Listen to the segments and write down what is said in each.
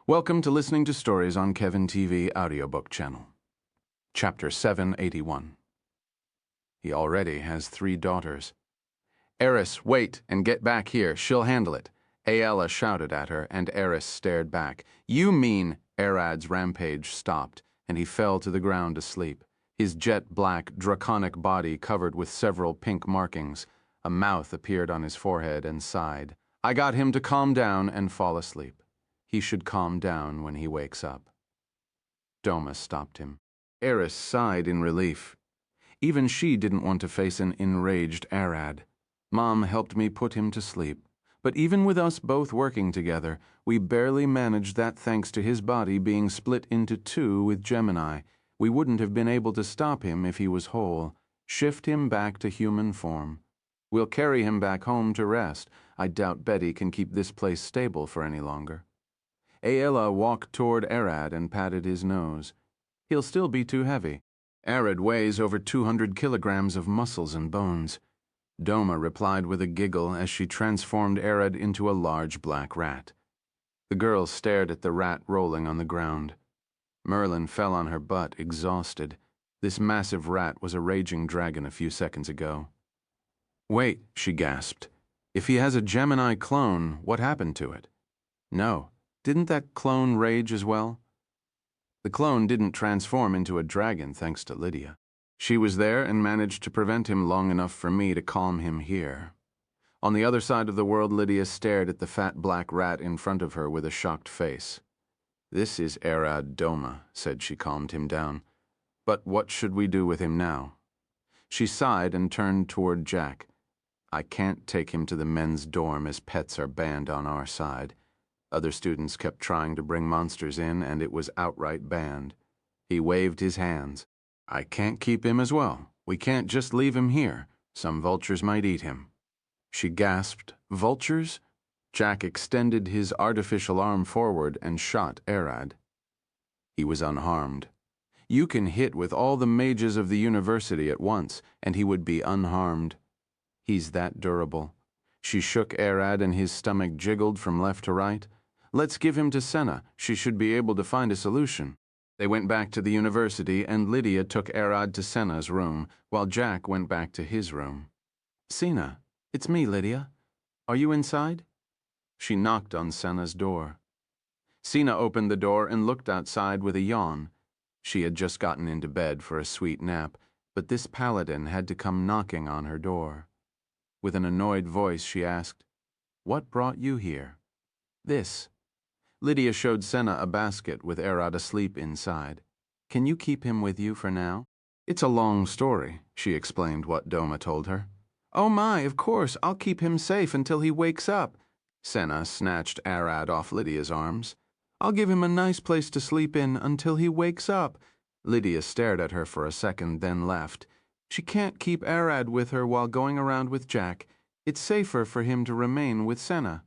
Welcome to listening to stories on Kevin TV audiobook channel. Chapter 781. He already has 3 daughters. Eris, wait and get back here. She'll handle it. Aella shouted at her, and Eris stared back. You mean... Arad's rampage stopped, and he fell to the ground asleep, his jet-black, draconic body covered with several pink markings. A mouth appeared on his forehead and side. I got him to calm down and fall asleep. He should calm down when he wakes up. Doma stopped him. Eris sighed in relief. Even she didn't want to face an enraged Arad. Mom helped me put him to sleep. But even with us both working together, we barely managed that thanks to his body being split into 2 with Gemini. We wouldn't have been able to stop him if he was whole. Shift him back to human form. We'll carry him back home to rest. I doubt Betty can keep this place stable for any longer. Aella walked toward Arad and patted his nose. He'll still be too heavy. Arad weighs over 200 kilograms of muscles and bones. Doma replied with a giggle as she transformed Arad into a large black rat. The girl stared at the rat rolling on the ground. Merlin fell on her butt, exhausted. This massive rat was a raging dragon a few seconds ago. Wait, she gasped. If he has a Gemini clone, what happened to it? No, didn't that clone rage as well? The clone didn't transform into a dragon thanks to Lydia. She was there and managed to prevent him long enough for me to calm him here. On the other side of the world, Lydia stared at the fat black rat in front of her with a shocked face. This is Arad Doma, said she calmed him down. But what should we do with him now? She sighed and turned toward Jack. I can't take him to the men's dorm as pets are banned on our side. Other students kept trying to bring monsters in and it was outright banned. He waved his hands. I can't keep him as well. We can't just leave him here. Some vultures might eat him. She gasped, Vultures? Jack extended his artificial arm forward and shot Arad. He was unharmed. You can hit with all the mages of the university at once, and he would be unharmed. He's that durable. She shook Arad and his stomach jiggled from left to right. Let's give him to Senna. She should be able to find a solution. They went back to the university, and Lydia took Arad to Senna's room, while Jack went back to his room. Senna, it's me, Lydia. Are you inside? She knocked on Senna's door. Senna opened the door and looked outside with a yawn. She had just gotten into bed for a sweet nap, but this paladin had to come knocking on her door. With an annoyed voice, she asked, What brought you here? This. Lydia showed Senna a basket with Arad asleep inside. Can you keep him with you for now? It's a long story, she explained what Doma told her. Oh my, of course, I'll keep him safe until he wakes up. Senna snatched Arad off Lydia's arms. I'll give him a nice place to sleep in until he wakes up. Lydia stared at her for a second, then left. She can't keep Arad with her while going around with Jack. It's safer for him to remain with Senna.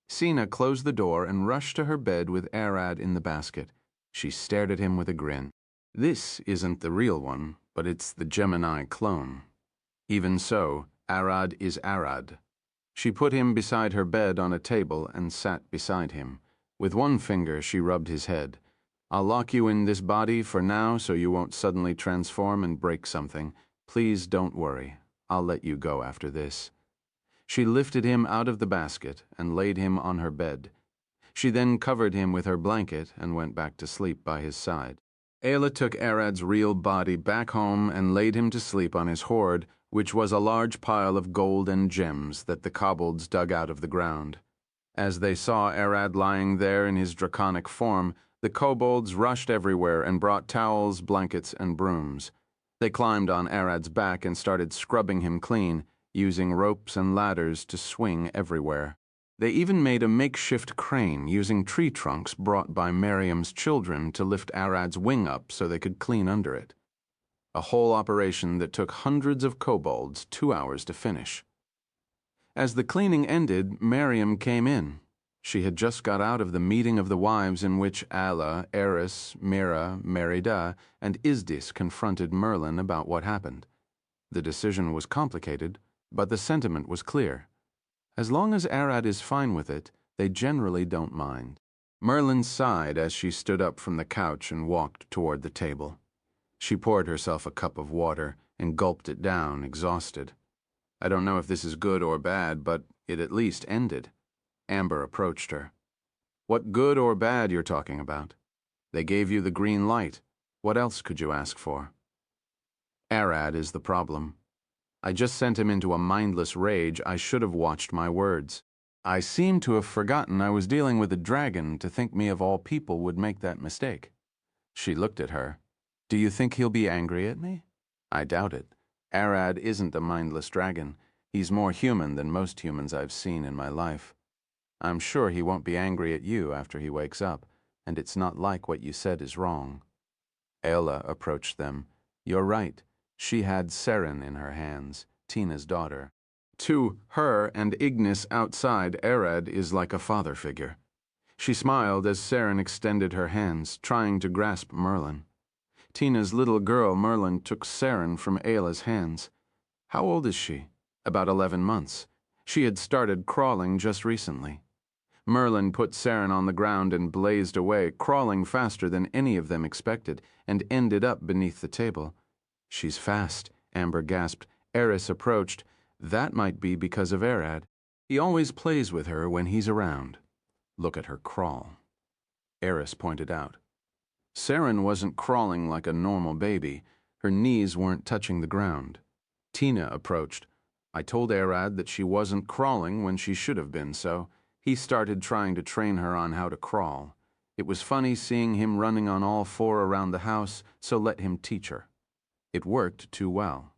Senna closed the door and rushed to her bed with Arad in the basket. She stared at him with a grin. This isn't the real one, but it's the Gemini clone. Even so, Arad is Arad. She put him beside her bed on a table and sat beside him. With one finger, she rubbed his head. I'll lock you in this body for now so you won't suddenly transform and break something. Please don't worry. I'll let you go after this. She lifted him out of the basket and laid him on her bed. She then covered him with her blanket and went back to sleep by his side. Aella took Arad's real body back home and laid him to sleep on his hoard, which was a large pile of gold and gems that the kobolds dug out of the ground. As they saw Arad lying there in his draconic form, the kobolds rushed everywhere and brought towels, blankets, and brooms. They climbed on Arad's back and started scrubbing him clean, using ropes and ladders to swing everywhere. They even made a makeshift crane using tree trunks brought by Miriam's children to lift Arad's wing up so they could clean under it. A whole operation that took hundreds of kobolds 2 hours to finish. As the cleaning ended, Miriam came in. She had just got out of the meeting of the wives in which Alla, Eris, Mira, Merida, and Isdis confronted Merlin about what happened. The decision was complicated, but the sentiment was clear. As long as Arad is fine with it, they generally don't mind. Merlin sighed as she stood up from the couch and walked toward the table. She poured herself a cup of water and gulped it down, exhausted. I don't know if this is good or bad, but it at least ended. Amber approached her. What good or bad you're talking about? They gave you the green light. What else could you ask for? Arad is the problem. I just sent him into a mindless rage. I should have watched my words. I seem to have forgotten I was dealing with a dragon to think me of all people would make that mistake. She looked at her. Do you think he'll be angry at me? I doubt it. Arad isn't a mindless dragon. He's more human than most humans I've seen in my life. I'm sure he won't be angry at you after he wakes up, and it's not like what you said is wrong. Aola approached them. You're right. She had Seren in her hands, Tina's daughter. To her and Ignis outside, Arad is like a father figure. She smiled as Seren extended her hands, trying to grasp Merlin. Tina's little girl, Merlin, took Seren from Aola's hands. How old is she? About 11 months. She had started crawling just recently. Merlin put Seren on the ground and blazed away, crawling faster than any of them expected, and ended up beneath the table. She's fast, Amber gasped. Eris approached. That might be because of Arad. He always plays with her when he's around. Look at her crawl. Eris pointed out. Seren wasn't crawling like a normal baby. Her knees weren't touching the ground. Tina approached. I told Arad that she wasn't crawling when she should have been, so he started trying to train her on how to crawl. It was funny seeing him running on all four around the house, so let him teach her. It worked too well.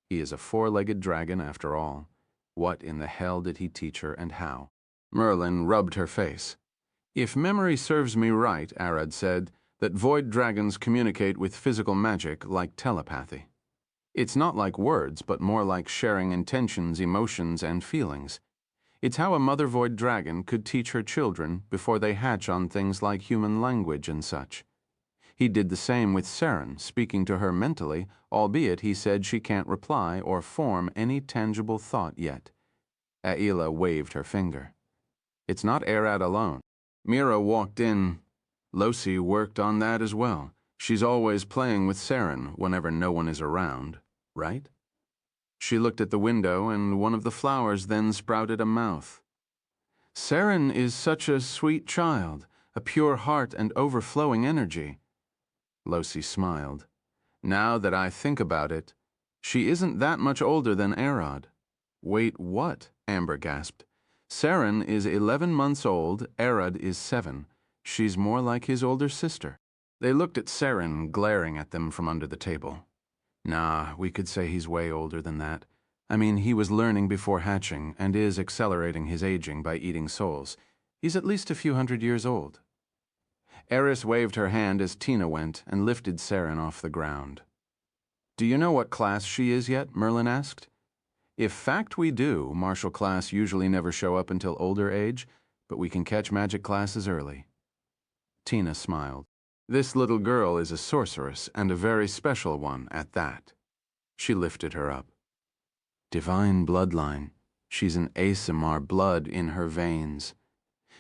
He is a four-legged dragon after all. What in the hell did he teach her and how? Merlin rubbed her face. If memory serves me right, Arad said, that void dragons communicate with physical magic like telepathy. It's not like words, but more like sharing intentions, emotions, and feelings. It's how a mother void dragon could teach her children before they hatch on things like human language and such. He did the same with Seren, speaking to her mentally, albeit he said she can't reply or form any tangible thought yet. Aola waved her finger. It's not Arad alone. Mira walked in. Losi worked on that as well. She's always playing with Seren whenever no one is around, right? She looked at the window, and one of the flowers then sprouted a mouth. Seren is such a sweet child, a pure heart and overflowing energy. Losi smiled. Now that I think about it, she isn't that much older than Arad. Wait, what? Amber gasped. Seren is 11 months old, Arad is 7. She's more like his older sister. They looked at Seren, glaring at them from under the table. Nah, we could say he's way older than that. I mean, he was learning before hatching and is accelerating his aging by eating souls. He's at least a few hundred years old. Eris waved her hand as Tina went and lifted Seren off the ground. Do you know what class she is yet? Merlin asked. If fact we do, martial class usually never show up until older age, but we can catch magic classes early. Tina smiled. This little girl is a sorceress, and a very special one at that. She lifted her up. Divine bloodline. She's an Asimar, blood in her veins.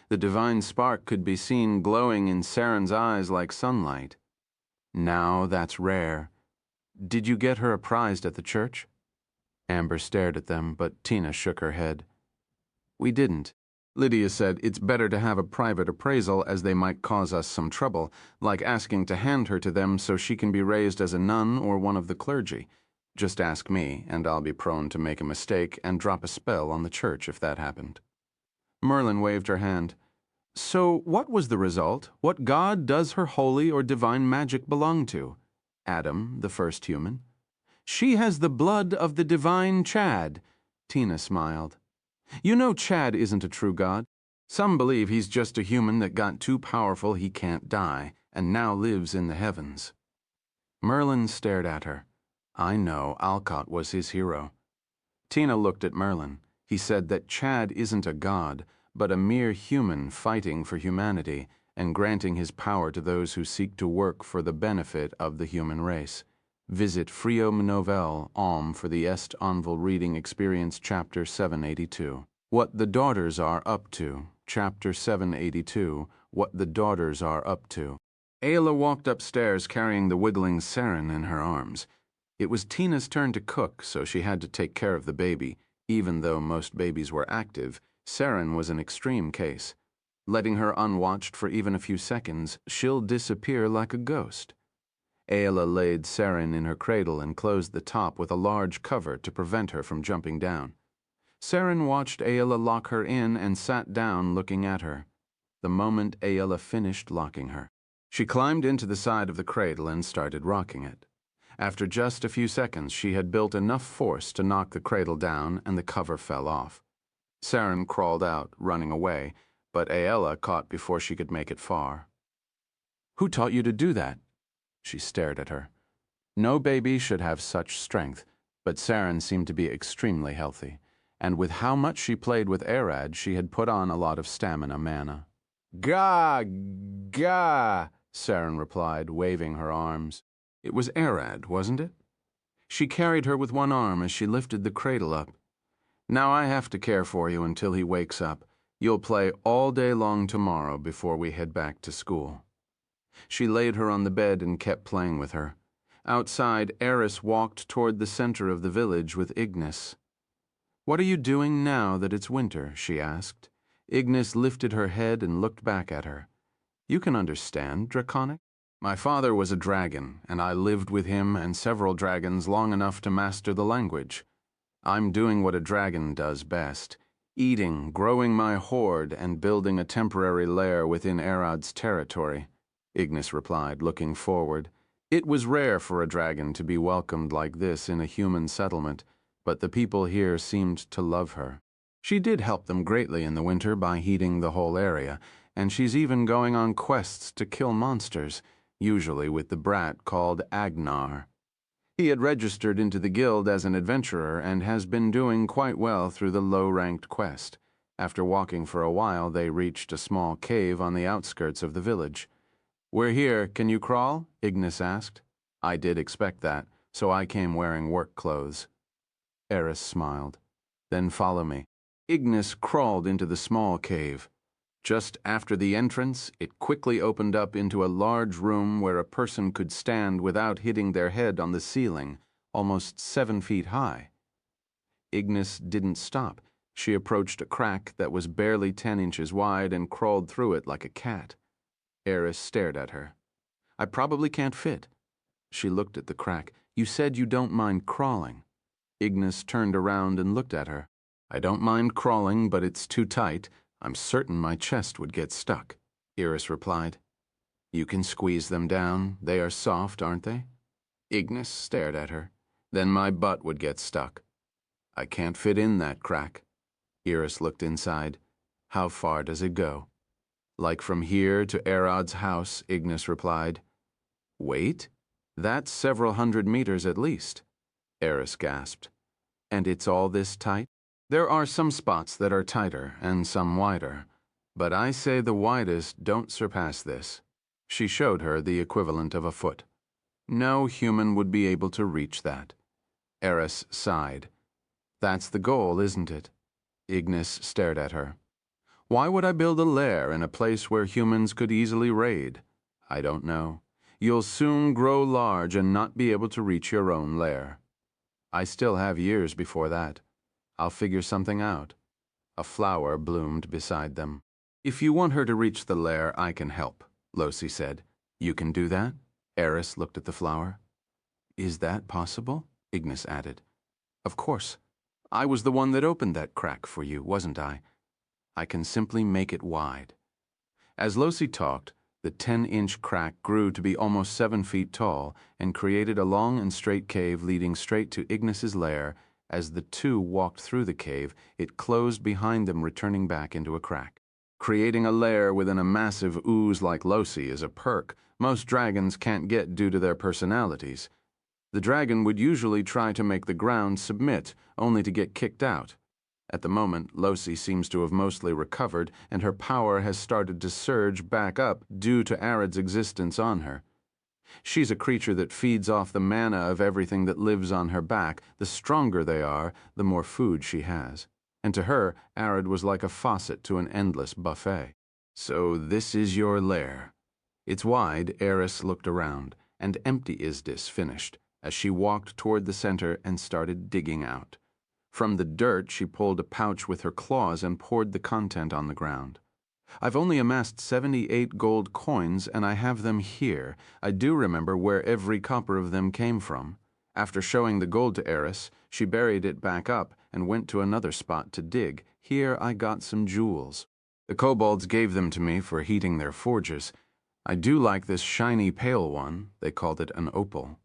The divine spark could be seen glowing in Seren's eyes like sunlight. Now that's rare. Did you get her apprised at the church? Amber stared at them, but Tina shook her head. We didn't. Lydia said it's better to have a private appraisal as they might cause us some trouble, like asking to hand her to them so she can be raised as a nun or one of the clergy. Just ask me, and I'll be prone to make a mistake and drop a spell on the church if that happened. Merlin waved her hand. So what was the result? What god does her holy or divine magic belong to? Adam, the first human. She has the blood of the divine Chad. Tina smiled. You know Chad isn't a true god. Some believe he's just a human that got too powerful he can't die, and now lives in the heavens. Merlin stared at her. I know, Alcott was his hero. Tina looked at Merlin. He said that Chad isn't a god, but a mere human fighting for humanity and granting his power to those who seek to work for the benefit of the human race. Visit Frio Novel, Alm for the Est Anvil Reading Experience, Chapter 782. What the Daughters Are Up To, Chapter 782, what the daughters are up to. Ayla walked upstairs carrying the wiggling Saren in her arms. It was Tina's turn to cook, so she had to take care of the baby. Even though most babies were active, Saren was an extreme case. Letting her unwatched for even a few seconds, she'll disappear like a ghost. Ayla laid Saren in her cradle and closed the top with a large cover to prevent her from jumping down. Saren watched Ayla lock her in and sat down looking at her. The moment Ayla finished locking her, she climbed into the side of the cradle and started rocking it. After just a few seconds, she had built enough force to knock the cradle down and the cover fell off. Saren crawled out, running away, but Ayla caught before she could make it far. "Who taught you to do that?" She stared at her. No baby should have such strength, but Saren seemed to be extremely healthy, and with how much she played with Arad, she had put on a lot of stamina mana. "Gah! Gah!" Saren replied, waving her arms. It was Arad, wasn't it? She carried her with one arm as she lifted the cradle up. "Now I have to care for you until he wakes up. You'll play all day long tomorrow before we head back to school." She laid her on the bed and kept playing with her. Outside, Eris walked toward the center of the village with Ignis. "What are you doing now that it's winter?" she asked. Ignis lifted her head and looked back at her. "You can understand Draconic? My father was a dragon, and I lived with him and several dragons long enough to master the language. I'm doing what a dragon does best, eating, growing my horde, and building a temporary lair within Arad's territory," Ignis replied, looking forward. It was rare for a dragon to be welcomed like this in a human settlement, but the people here seemed to love her. She did help them greatly in the winter by heating the whole area, and she's even going on quests to kill monsters, usually with the brat called Agnar. He had registered into the guild as an adventurer and has been doing quite well through the low-ranked quest. After walking for a while, they reached a small cave on the outskirts of the village. "We're here. Can you crawl?" Ignis asked. "I did expect that, so I came wearing work clothes." Eris smiled. "Then follow me." Ignis crawled into the small cave. Just after the entrance, it quickly opened up into a large room where a person could stand without hitting their head on the ceiling, almost 7 feet high. Ignis didn't stop. She approached a crack that was barely 10 inches wide and crawled through it like a cat. Eris stared at her. "I probably can't fit." She looked at the crack. "You said you don't mind crawling." Ignis turned around and looked at her. "I don't mind crawling, but it's too tight. I'm certain my chest would get stuck," Eris replied. "You can squeeze them down. They are soft, aren't they?" Ignis stared at her. "Then my butt would get stuck." "I can't fit in that crack." Eris looked inside. "How far does it go?" "Like from here to Arad's house," Ignis replied. "Wait? That's several hundred meters at least." Eris gasped. "And it's all this tight?" "There are some spots that are tighter and some wider, but I say the widest don't surpass this." She showed her the equivalent of a foot. "No human would be able to reach that." Eris sighed. "That's the goal, isn't it?" Ignis stared at her. "Why would I build a lair in a place where humans could easily raid? I don't know. You'll soon grow large and not be able to reach your own lair." "I still have years before that. I'll figure something out." A flower bloomed beside them. "If you want her to reach the lair, I can help," Losi said. "You can do that?" Eris looked at the flower. "Is that possible?" Ignis added. "Of course. I was the one that opened that crack for you, wasn't I? I can simply make it wide." As Losi talked, the 10-inch crack grew to be almost 7 feet tall and created a long and straight cave leading straight to Ignis's lair. As the two walked through the cave, it closed behind them, returning back into a crack. Creating a lair within a massive ooze like Losi is a perk most dragons can't get due to their personalities. The dragon would usually try to make the ground submit, only to get kicked out. At the moment, Losi seems to have mostly recovered, and her power has started to surge back up due to Arad's existence on her. She's a creature that feeds off the mana of everything that lives on her back. The stronger they are, the more food she has. And to her, Arad was like a faucet to an endless buffet. So this is your lair. It's wide. Eris looked around, and empty is this finished, as she walked toward the center and started digging out. From the dirt, she pulled a pouch with her claws and poured the content on the ground. I've only amassed 78 gold coins, and I have them here. I do remember where every copper of them came from. After showing the gold to Eris, she buried it back up and went to another spot to dig. Here I got some jewels. The kobolds gave them to me for heating their forges. I do like this shiny pale one. They called it an opal.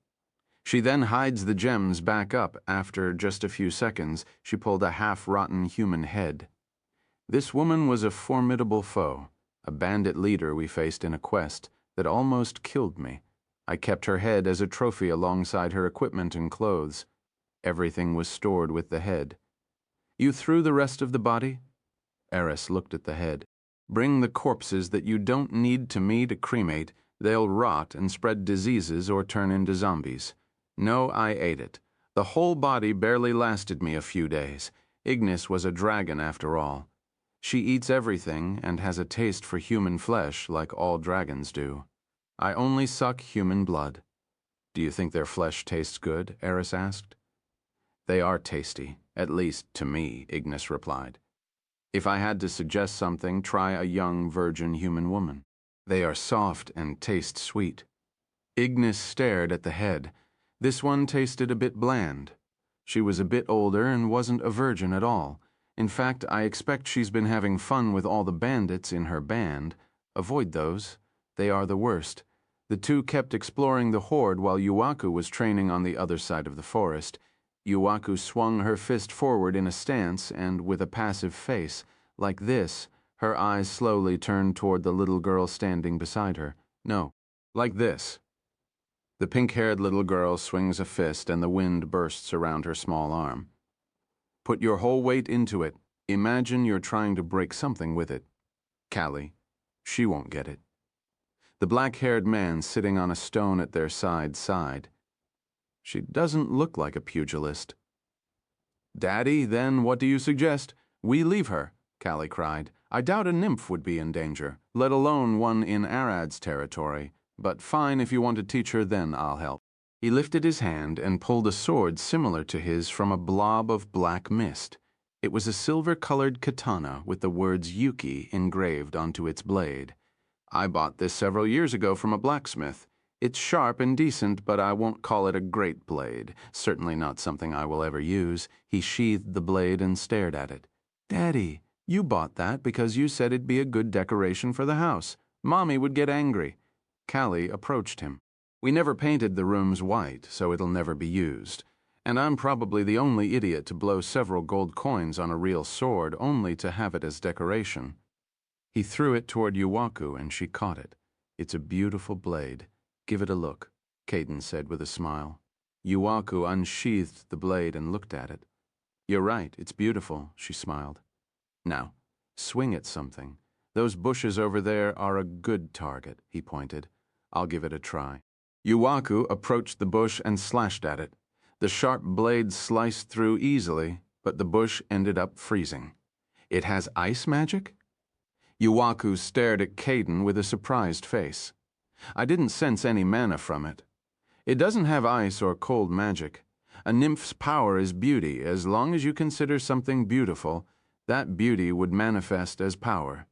She then hides the gems back up. After just a few seconds, she pulled a half-rotten human head. This woman was a formidable foe, a bandit leader we faced in a quest that almost killed me. I kept her head as a trophy alongside her equipment and clothes. Everything was stored with the head. You threw the rest of the body? Eris looked at the head. Bring the corpses that you don't need to me to cremate. They'll rot and spread diseases or turn into zombies. No, I ate it. The whole body barely lasted me a few days. Ignis was a dragon after all. She eats everything and has a taste for human flesh like all dragons do. I only suck human blood. Do you think their flesh tastes good? Eris asked. They are tasty, at least to me, Ignis replied. If I had to suggest something, try a young virgin human woman. They are soft and taste sweet. Ignis stared at the head. This one tasted a bit bland. She was a bit older and wasn't a virgin at all. In fact, I expect she's been having fun with all the bandits in her band. Avoid those. They are the worst. The two kept exploring the horde while Yuaku was training on the other side of the forest. Yuaku swung her fist forward in a stance and with a passive face. Like this, her eyes slowly turned toward the little girl standing beside her. No, like this. The pink-haired little girl swings a fist and the wind bursts around her small arm. Put your whole weight into it. Imagine you're trying to break something with it. Callie, she won't get it. The black-haired man sitting on a stone at their side sighed. She doesn't look like a pugilist. Daddy, then what do you suggest? We leave her, Callie cried. I doubt a nymph would be in danger, let alone one in Arad's territory. But fine, if you want to teach her, then I'll help. He lifted his hand and pulled a sword similar to his from a blob of black mist. It was a silver-colored katana with the words Yuki engraved onto its blade. I bought this several years ago from a blacksmith. It's sharp and decent, but I won't call it a great blade. Certainly not something I will ever use. He sheathed the blade and stared at it. Daddy, you bought that because you said it'd be a good decoration for the house. Mommy would get angry. Callie approached him. We never painted the rooms white, so it'll never be used. And I'm probably the only idiot to blow several gold coins on a real sword only to have it as decoration. He threw it toward Yuaku and she caught it. It's a beautiful blade. Give it a look, Caden said with a smile. Yuaku unsheathed the blade and looked at it. You're right, it's beautiful, she smiled. Now, swing at something. Those bushes over there are a good target, he pointed. I'll give it a try. Yuaku approached the bush and slashed at it. The sharp blade sliced through easily, but the bush ended up freezing. It has ice magic? Yuaku stared at Caden with a surprised face. I didn't sense any mana from it. It doesn't have ice or cold magic. A nymph's power is beauty. As long as you consider something beautiful, that beauty would manifest as power.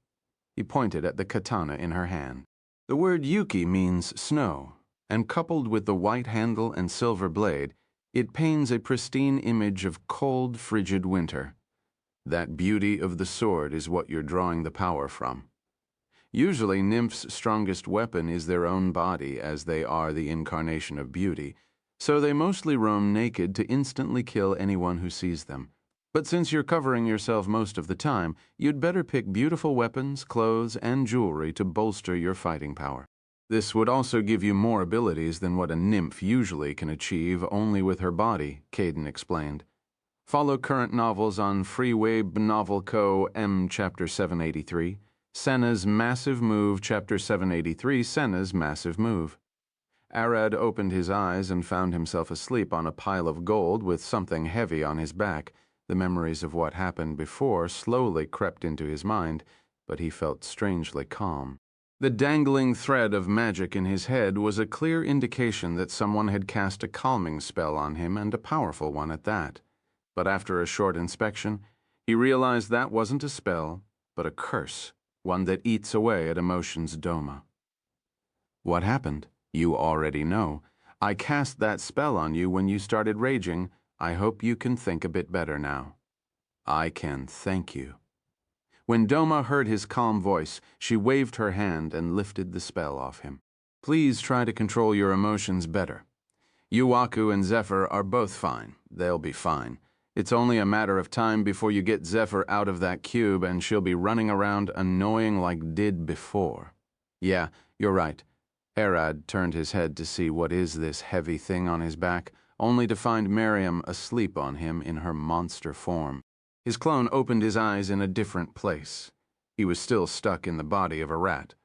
He pointed at the katana in her hand. The word Yuki means snow, and coupled with the white handle and silver blade, it paints a pristine image of cold, frigid winter. That beauty of the sword is what you're drawing the power from. Usually, nymphs' strongest weapon is their own body, as they are the incarnation of beauty, so they mostly roam naked to instantly kill anyone who sees them. But since you're covering yourself most of the time, you'd better pick beautiful weapons, clothes, and jewelry to bolster your fighting power. This would also give you more abilities than what a nymph usually can achieve only with her body, Caden explained. Follow current novels on Freeway Novel Co. M. Chapter 783, Senna's Massive Move, Chapter 783, Senna's Massive Move. Arad opened his eyes and found himself asleep on a pile of gold with something heavy on his back. The memories of what happened before slowly crept into his mind, but he felt strangely calm. The dangling thread of magic in his head was a clear indication that someone had cast a calming spell on him, and a powerful one at that. But after a short inspection, he realized that wasn't a spell, but a curse, one that eats away at emotion's doma. What happened? You already know. I cast that spell on you when you started raging. I hope you can think a bit better now. I can thank you. When Doma heard his calm voice, she waved her hand and lifted the spell off him. Please try to control your emotions better. Yuaku and Zephyr are both fine. They'll be fine. It's only a matter of time before you get Zephyr out of that cube and she'll be running around annoying like did before. Yeah, you're right. Arad turned his head to see what is this heavy thing on his back, only to find Miriam asleep on him in her monster form. His clone opened his eyes in a different place. He was still stuck in the body of a rat,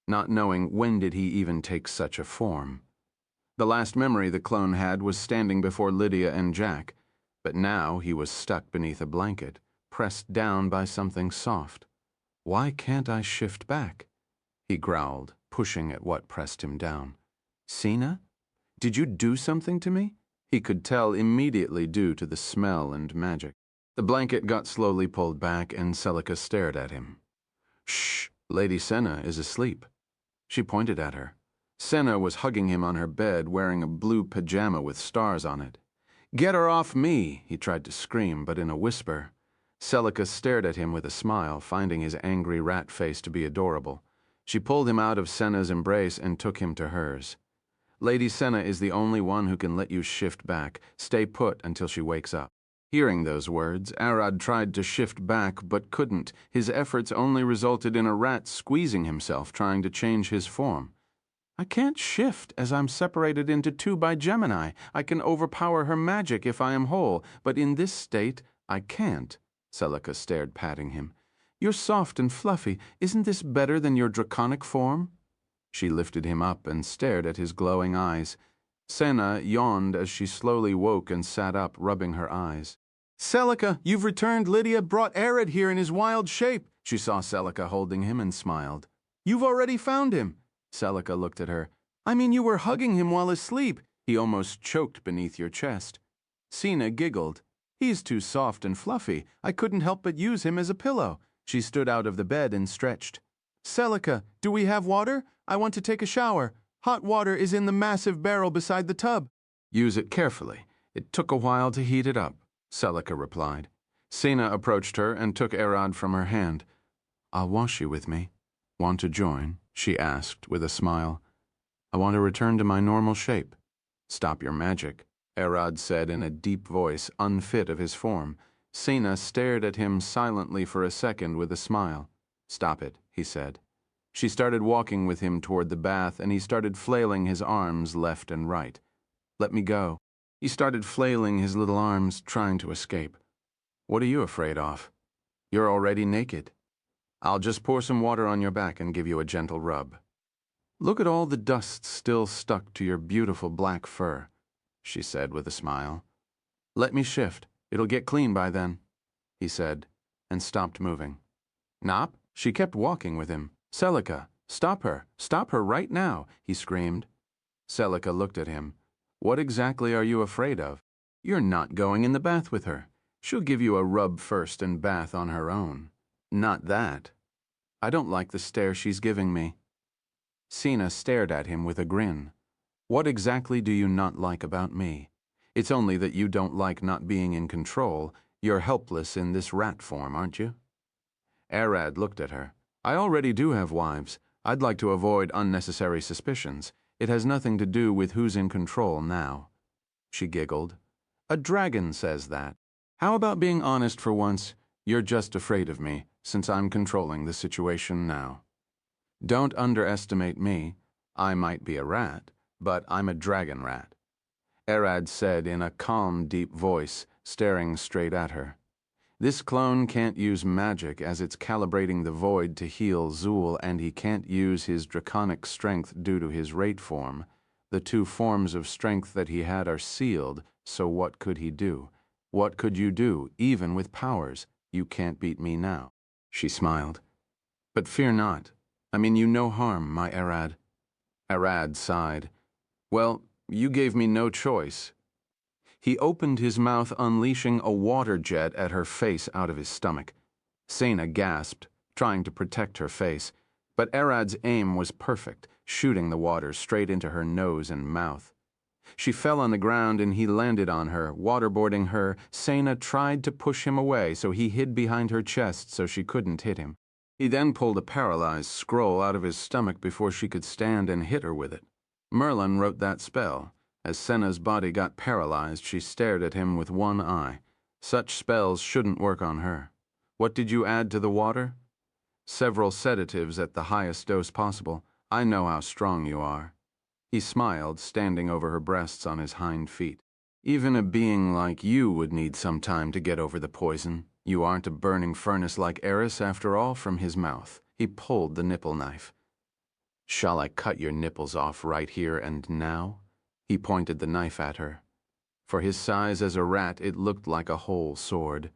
not knowing when did he even take such a form. The last memory the clone had was standing before Lydia and Jack, but now he was stuck beneath a blanket, pressed down by something soft. Why can't I shift back? He growled, pushing at what pressed him down. Sina? Did you do something to me? He could tell immediately due to the smell and magic. The blanket got slowly pulled back, and Celica stared at him. Shh, Lady Senna is asleep. She pointed at her. Senna was hugging him on her bed, wearing a blue pajama with stars on it. Get her off me, he tried to scream, but in a whisper. Celica stared at him with a smile, finding his angry rat face to be adorable. She pulled him out of Senna's embrace and took him to hers. Lady Senna is the only one who can let you shift back. Stay put until she wakes up. Hearing those words, Arad tried to shift back but couldn't. His efforts only resulted in a rat squeezing himself, trying to change his form. I can't shift as I'm separated into two by Gemini. I can overpower her magic if I am whole, but in this state, I can't. Celica stared, patting him. You're soft and fluffy. Isn't this better than your draconic form? She lifted him up and stared at his glowing eyes. Senna yawned as she slowly woke and sat up, rubbing her eyes. Celica, you've returned. Lydia brought Arad here in his wild shape. She saw Celica holding him and smiled. You've already found him. Celica looked at her. I mean, you were hugging him while asleep. He almost choked beneath your chest. Sina giggled. He's too soft and fluffy. I couldn't help but use him as a pillow. She stood out of the bed and stretched. Celica, do we have water? I want to take a shower. Hot water is in the massive barrel beside the tub. Use it carefully. It took a while to heat it up, Celica replied. Sina approached her and took Arad from her hand. I'll wash you with me. Want to join? She asked with a smile. I want to return to my normal shape. Stop your magic, Arad said in a deep voice unfit of his form. Sina stared at him silently for a second with a smile. Stop it, he said. She started walking with him toward the bath, and he started flailing his arms left and right. Let me go. He started flailing his little arms, trying to escape. What are you afraid of? You're already naked. I'll just pour some water on your back and give you a gentle rub. Look at all the dust still stuck to your beautiful black fur, she said with a smile. Let me shift. It'll get clean by then, he said, and stopped moving. Nop? She kept walking with him. Celica, stop her. Stop her right now, he screamed. Celica looked at him. What exactly are you afraid of? You're not going in the bath with her. She'll give you a rub first and bath on her own. Not that. I don't like the stare she's giving me. Sina stared at him with a grin. What exactly do you not like about me? It's only that you don't like not being in control. You're helpless in this rat form, aren't you? Arad looked at her. I already do have wives. I'd like to avoid unnecessary suspicions. It has nothing to do with who's in control now. She giggled. A dragon says that. How about being honest for once? You're just afraid of me, since I'm controlling the situation now. Don't underestimate me. I might be a rat, but I'm a dragon rat. Arad said in a calm, deep voice, staring straight at her. This clone can't use magic as it's calibrating the void to heal Zul, and he can't use his draconic strength due to his rate form. The two forms of strength that he had are sealed, so what could he do? What could you do, even with powers? You can't beat me now. She smiled. But fear not. I mean you no harm, my Arad. Arad sighed. Well, you gave me no choice. He opened his mouth, unleashing a water jet at her face out of his stomach. Sena gasped, trying to protect her face, but Arad's aim was perfect, shooting the water straight into her nose and mouth. She fell on the ground and he landed on her, waterboarding her. Sena tried to push him away, so he hid behind her chest so she couldn't hit him. He then pulled a paralyzed scroll out of his stomach before she could stand and hit her with it. Merlin wrote that spell. As Sena's body got paralyzed, she stared at him with one eye. Such spells shouldn't work on her. What did you add to the water? Several sedatives at the highest dose possible. I know how strong you are. He smiled, standing over her breasts on his hind feet. Even a being like you would need some time to get over the poison. You aren't a burning furnace like Eris, after all. From his mouth, he pulled the nipple knife. Shall I cut your nipples off right here and now? He pointed the knife at her. For his size as a rat, it looked like a whole sword.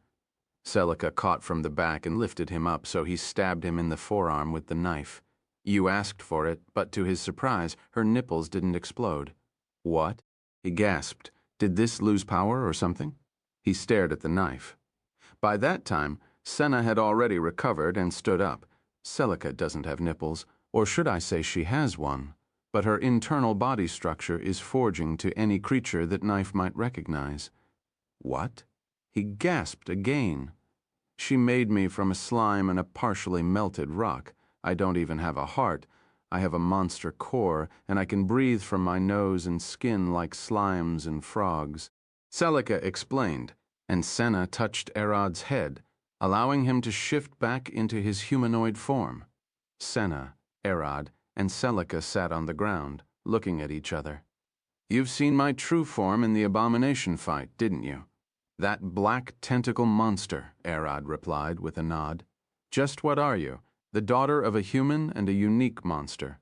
Celica caught from the back and lifted him up, so he stabbed him in the forearm with the knife. You asked for it, but to his surprise, her nipples didn't explode. What? He gasped. Did this lose power or something? He stared at the knife. By that time, Sena had already recovered and stood up. Celica doesn't have nipples, or should I say she has one, but her internal body structure is forging to any creature that knife might recognize. What? He gasped again. She made me from a slime and a partially melted rock. I don't even have a heart. I have a monster core, and I can breathe from my nose and skin like slimes and frogs. Celica explained, and Sena touched Arad's head, allowing him to shift back into his humanoid form. Sena, Arad, and Celica sat on the ground, looking at each other. You've seen my true form in the abomination fight, didn't you? That black tentacle monster, Arad replied with a nod. Just what are you? The daughter of a human and a unique monster.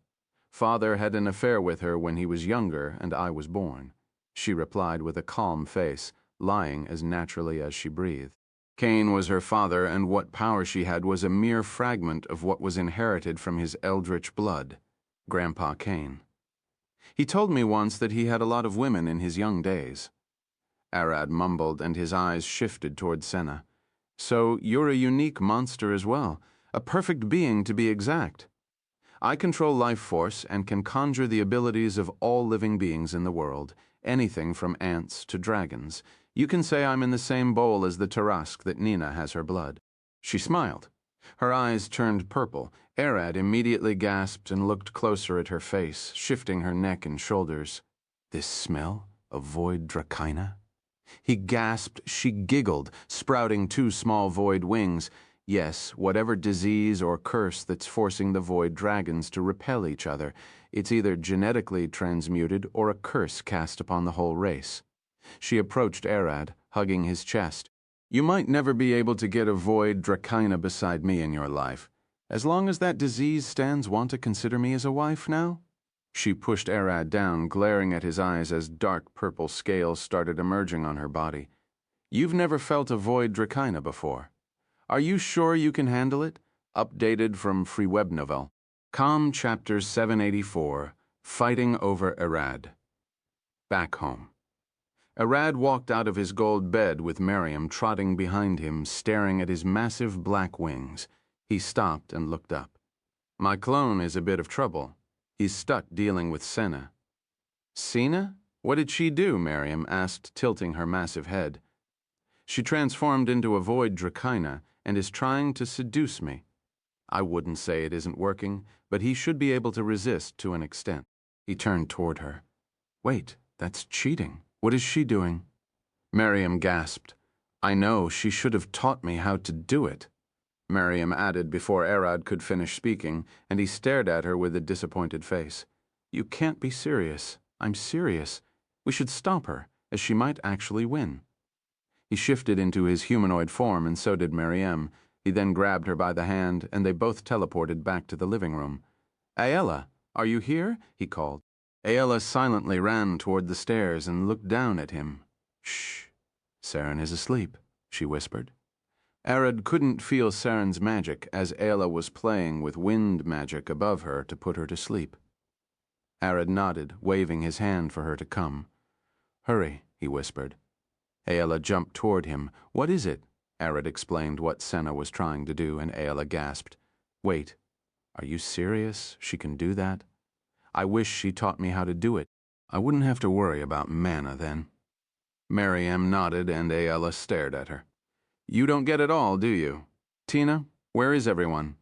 Father had an affair with her when he was younger and I was born. She replied with a calm face, lying as naturally as she breathed. Cain was her father, and what power she had was a mere fragment of what was inherited from his eldritch blood, Grandpa Cain. He told me once that he had a lot of women in his young days. Arad mumbled, and his eyes shifted toward Sena. So you're a unique monster as well, a perfect being to be exact. I control life force and can conjure the abilities of all living beings in the world, anything from ants to dragons. You can say I'm in the same bowl as the Tarask that Nina has her blood. She smiled. Her eyes turned purple. Arad immediately gasped and looked closer at her face, shifting her neck and shoulders. This smell of void Dracaina? He gasped. She giggled, sprouting 2 small void wings. Yes, whatever disease or curse that's forcing the void dragons to repel each other, it's either genetically transmuted or a curse cast upon the whole race. She approached Arad, hugging his chest. You might never be able to get a void Dracaina beside me in your life. As long as that disease stands, want to consider me as a wife now? She pushed Arad down, glaring at his eyes as dark purple scales started emerging on her body. You've never felt a void Dracaina before. Are you sure you can handle it? Updated from Free Web Novel. Com Chapter 784, Fighting Over Arad. Back home. Arad walked out of his gold bed with Miriam trotting behind him, staring at his massive black wings. He stopped and looked up. My clone is a bit of trouble. He's stuck dealing with Sena. Sena? What did she do? Miriam asked, tilting her massive head. She transformed into a void Dracaina and is trying to seduce me. I wouldn't say it isn't working, but he should be able to resist to an extent. He turned toward her. Wait, that's cheating. What is she doing? Miriam gasped. I know, she should have taught me how to do it. Miriam added before Arad could finish speaking, and he stared at her with a disappointed face. You can't be serious. I'm serious. We should stop her, as she might actually win. He shifted into his humanoid form, and so did Miriam. He then grabbed her by the hand, and they both teleported back to the living room. Aella, are you here? He called. Aella silently ran toward the stairs and looked down at him. Shh. Saren is asleep, she whispered. Arad couldn't feel Saren's magic as Ayla was playing with wind magic above her to put her to sleep. Arad nodded, waving his hand for her to come. "Hurry," he whispered. Ayla jumped toward him. "What is it?" Arad explained what Senna was trying to do, and Ayla gasped. "Wait, are you serious? She can do that? I wish she taught me how to do it. I wouldn't have to worry about mana then." Mariam nodded and Ayla stared at her. "You don't get it all, do you? Tina, where is everyone?"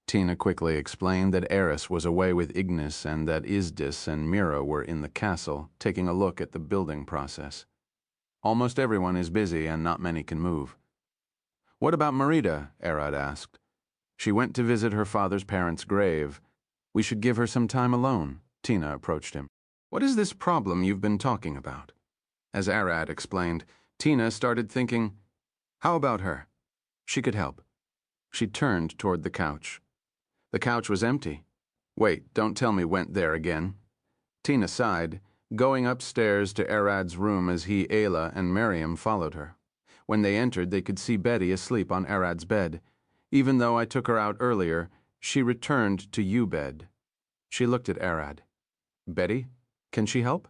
Tina quickly explained that Eris was away with Ignis and that Isdis and Mira were in the castle, taking a look at the building process. "Almost everyone is busy and not many can move." "What about Merida?" Arad asked. "She went to visit her father's parents' grave. We should give her some time alone." Tina approached him. "What is this problem you've been talking about?" As Arad explained, Tina started thinking, how about her? She could help. She turned toward the couch. The couch was empty. "Wait, don't tell me went there again." Tina sighed, going upstairs to Arad's room as he, Ayla, and Mariam followed her. When they entered, they could see Betty asleep on Arad's bed. Even though I took her out earlier, she returned to you bed. She looked at Arad. "Betty, can she help?"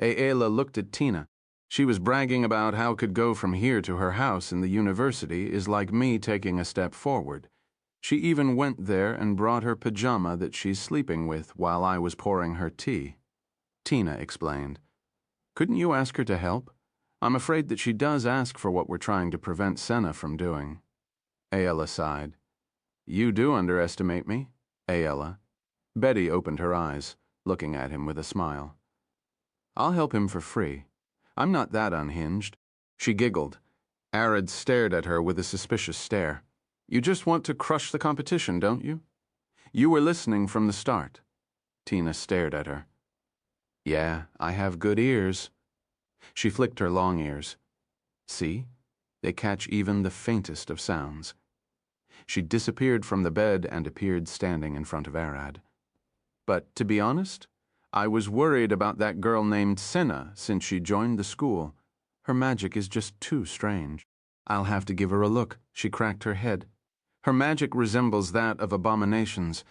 Ayla looked at Tina. She was bragging about how could go from here to her house in the university is like me taking a step forward. She even went there and brought her pajama that she's sleeping with while I was pouring her tea. Tina explained. "Couldn't you ask her to help? I'm afraid that she does ask for what we're trying to prevent Senna from doing." Ayla sighed. "You do underestimate me, Ayla." Betty opened her eyes, looking at him with a smile. "I'll help him for free. I'm not that unhinged." She giggled. Arad stared at her with a suspicious stare. "You just want to crush the competition, don't you? You were listening from the start." Tina stared at her. "Yeah, I have good ears." She flicked her long ears. "See? They catch even the faintest of sounds." She disappeared from the bed and appeared standing in front of Arad. "But to be honest, I was worried about that girl named Senna since she joined the school. Her magic is just too strange. I'll have to give her a look." She cracked her head. "Her magic resembles that of abominations.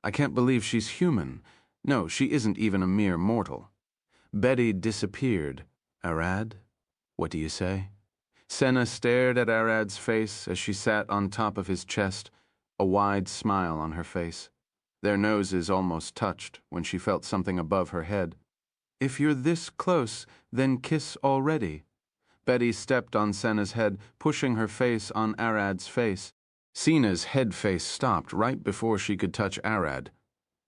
I can't believe she's human. No, she isn't even a mere mortal." Betty disappeared. "Arad, what do you say?" Senna stared at Arad's face as she sat on top of his chest, a wide smile on her face. Their noses almost touched when she felt something above her head. "If you're this close, then kiss already." Betty stepped on Senna's head, pushing her face on Arad's face. Sena's head face stopped right before she could touch Arad.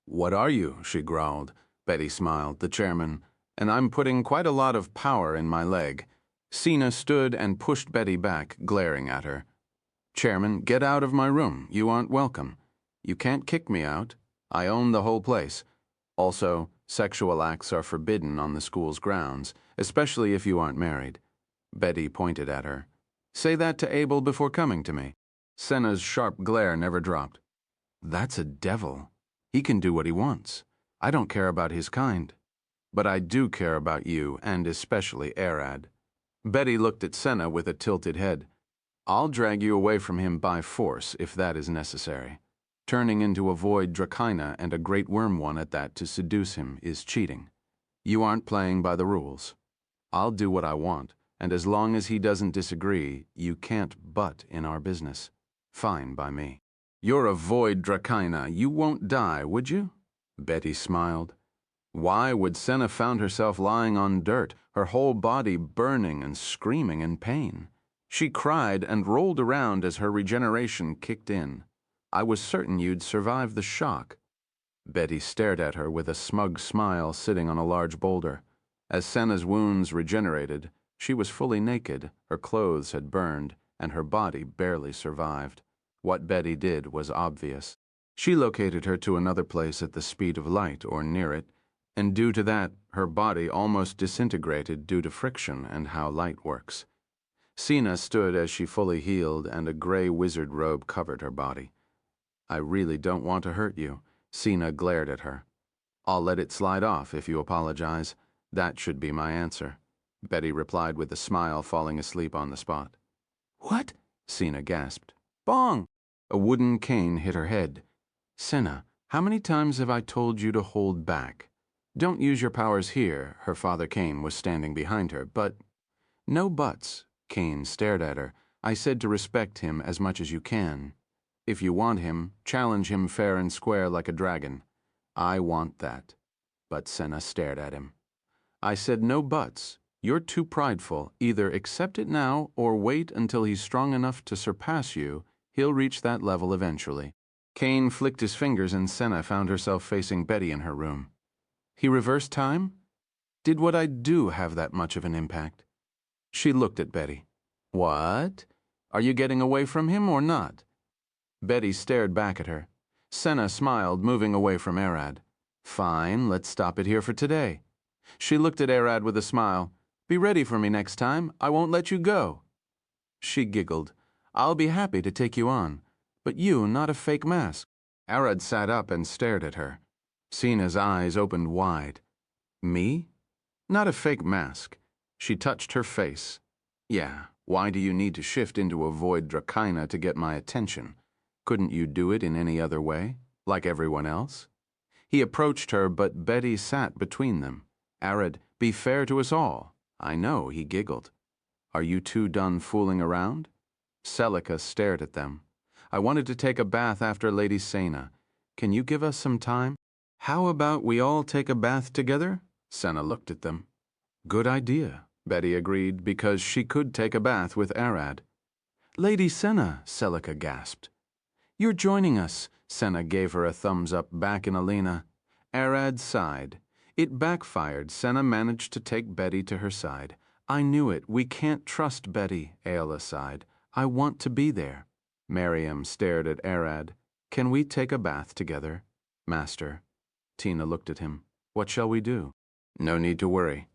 "What are you?" she growled. Betty smiled, the chairman. "And I'm putting quite a lot of power in my leg." Sena stood and pushed Betty back, glaring at her. "Chairman, get out of my room. You aren't welcome. You can't kick me out. I own the whole place. Also, sexual acts are forbidden on the school's grounds, especially if you aren't married." Betty pointed at her. "Say that to Abel before coming to me." Senna's sharp glare never dropped. "That's a devil. He can do what he wants. I don't care about his kind. But I do care about you, and especially Arad." Betty looked at Senna with a tilted head. "I'll drag you away from him by force, if that is necessary. Turning into a void Dracaina and a great worm one at that to seduce him is cheating. You aren't playing by the rules. I'll do what I want, and as long as he doesn't disagree, you can't butt in our business. Fine by me." "You're a void Dracaina. You won't die, would you?" Betty smiled. Why would Senna found herself lying on dirt, her whole body burning and screaming in pain? She cried and rolled around as her regeneration kicked in. "I was certain you'd survive the shock." Betty stared at her with a smug smile sitting on a large boulder. As Senna's wounds regenerated, she was fully naked, her clothes had burned, and her body barely survived. What Betty did was obvious. She located her to another place at the speed of light or near it, and due to that, her body almost disintegrated due to friction and how light works. Sena stood as she fully healed, and a gray wizard robe covered her body. "I really don't want to hurt you." Sena glared at her. "I'll let it slide off if you apologize. That should be my answer." Betty replied with a smile, falling asleep on the spot. What? Sena gasped. Bong! A wooden cane hit her head. Senna, how many times have I told you to hold back? Don't use your powers here. Her father Cain was standing behind her, but... No buts. Cain stared at her. I said to respect him as much as you can. If you want him, challenge him fair and square like a dragon. I want that. But Senna stared at him. I said no buts. You're too prideful. Either accept it now or wait until he's strong enough to surpass you. He'll reach that level eventually. Cain flicked his fingers and Senna found herself facing Betty in her room. He reversed time? Did what I do have that much of an impact? She looked at Betty. What? Are you getting away from him or not? Betty stared back at her. Senna smiled, moving away from Arad. Fine, let's stop it here for today. She looked at Arad with a smile. Be ready for me next time. I won't let you go. She giggled. I'll be happy to take you on. But you, not a fake mask. Arad sat up and stared at her. Sena's eyes opened wide. Me? Not a fake mask. She touched her face. Yeah, why do you need to shift into a void Dracaina to get my attention? Couldn't you do it in any other way, like everyone else? He approached her, but Betty sat between them. Arad, be fair to us all. I know, he giggled. Are you two done fooling around? Celica stared at them. I wanted to take a bath after Lady Sena. Can you give us some time? How about we all take a bath together? Senna looked at them. Good idea, Betty agreed, because she could take a bath with Arad. Lady Senna, Celica gasped. You're joining us. Senna gave her a thumbs up back in Alina. Arad sighed. It backfired. Senna managed to take Betty to her side. I knew it. We can't trust Betty, Aela sighed. I want to be there. Miriam stared at Arad. Can we take a bath together? Master. Tina looked at him. What shall we do? No need to worry.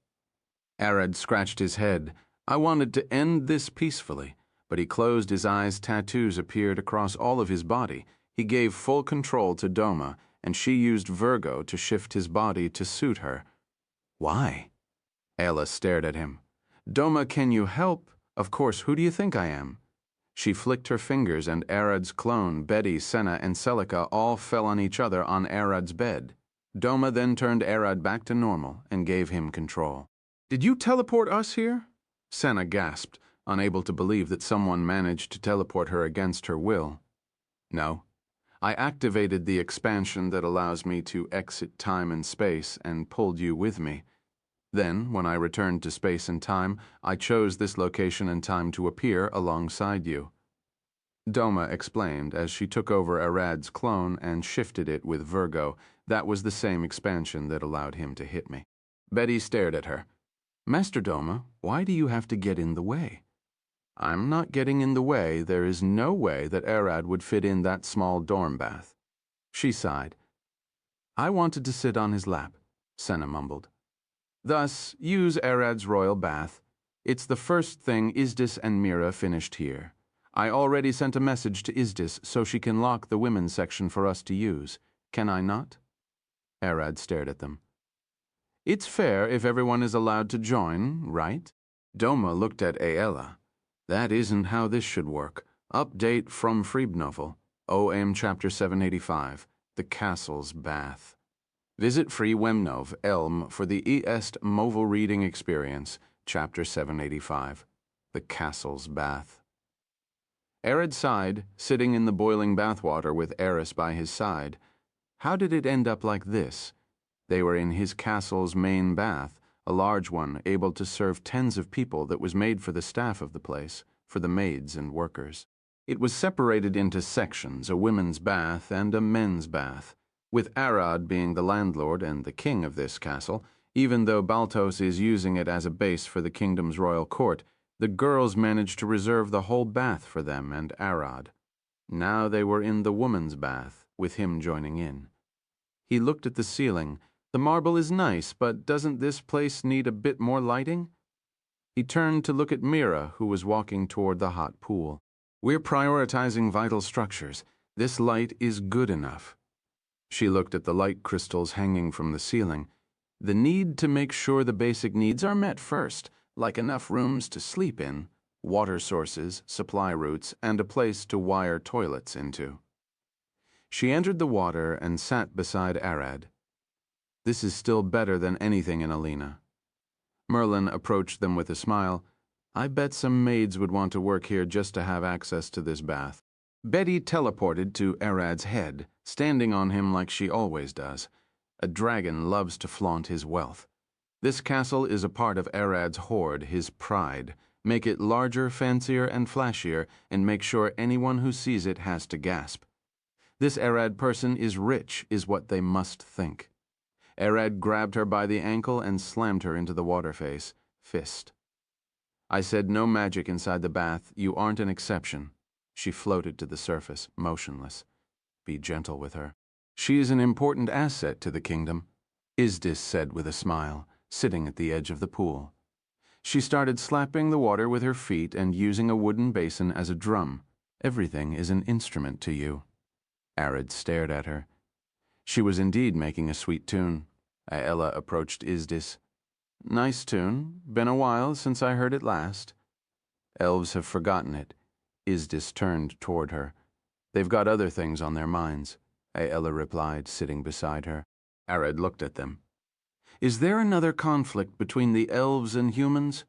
Arad scratched his head. I wanted to end this peacefully, but he closed his eyes. Tattoos appeared across all of his body. He gave full control to Doma, and she used Virgo to shift his body to suit her. Why? Aela stared at him. Doma, can you help? Of course, who do you think I am? She flicked her fingers, and Arad's clone, Betty, Senna, and Celica all fell on each other on Arad's bed. Doma then turned Arad back to normal and gave him control. Did you teleport us here? Senna gasped, unable to believe that someone managed to teleport her against her will. No. I activated the expansion that allows me to exit time and space and pulled you with me. Then, when I returned to space and time, I chose this location and time to appear alongside you. Doma explained as she took over Arad's clone and shifted it with Virgo. That was the same expansion that allowed him to hit me. Betty stared at her. Master Doma, why do you have to get in the way? I'm not getting in the way. There is no way that Arad would fit in that small dorm bath. She sighed. I wanted to sit on his lap, Senna mumbled. Thus, use Arad's royal bath. It's the first thing Izdis and Mira finished here. I already sent a message to Izdis so she can lock the women's section for us to use. Can I not? Arad stared at them. It's fair if everyone is allowed to join, right? Doma looked at Aela. That isn't how this should work. Update from Freebnovel, OM Chapter 785, The Castle's Bath. Visit Free Wemnov, Elm, for the Est Moval Reading Experience, Chapter 785, The Castle's Bath. Arad sighed, sitting in the boiling bathwater with Eris by his side. How did it end up like this? They were in his castle's main bath, a large one able to serve tens of people that was made for the staff of the place, for the maids and workers. It was separated into sections, a women's bath and a men's bath, with Arad being the landlord and the king of this castle. Even though Baltos is using it as a base for the kingdom's royal court, the girls managed to reserve the whole bath for them and Arad. Now they were in the woman's bath, with him joining in. He looked at the ceiling. The marble is nice, but doesn't this place need a bit more lighting? He turned to look at Mira, who was walking toward the hot pool. We're prioritizing vital structures. This light is good enough. She looked at the light crystals hanging from the ceiling. The need to make sure the basic needs are met first, like enough rooms to sleep in, water sources, supply routes, and a place to wire toilets into. She entered the water and sat beside Arad. This is still better than anything in Alina. Merlin approached them with a smile. I bet some maids would want to work here just to have access to this bath. Betty teleported to Arad's head, standing on him like she always does. A dragon loves to flaunt his wealth. This castle is a part of Arad's hoard, his pride. Make it larger, fancier, and flashier, and make sure anyone who sees it has to gasp. This Arad person is rich, is what they must think. Arad grabbed her by the ankle and slammed her into the water face. Fist. I said no magic inside the bath. You aren't an exception. She floated to the surface, motionless. Be gentle with her. She is an important asset to the kingdom, Isdis said with a smile, sitting at the edge of the pool. She started slapping the water with her feet and using a wooden basin as a drum. Everything is an instrument to you. Arad stared at her. She was indeed making a sweet tune. Aella approached Isdis. Nice tune. Been a while since I heard it last. Elves have forgotten it. Isdis turned toward her. They've got other things on their minds, Aella replied, sitting beside her. Arad looked at them. Is there another conflict between the elves and humans?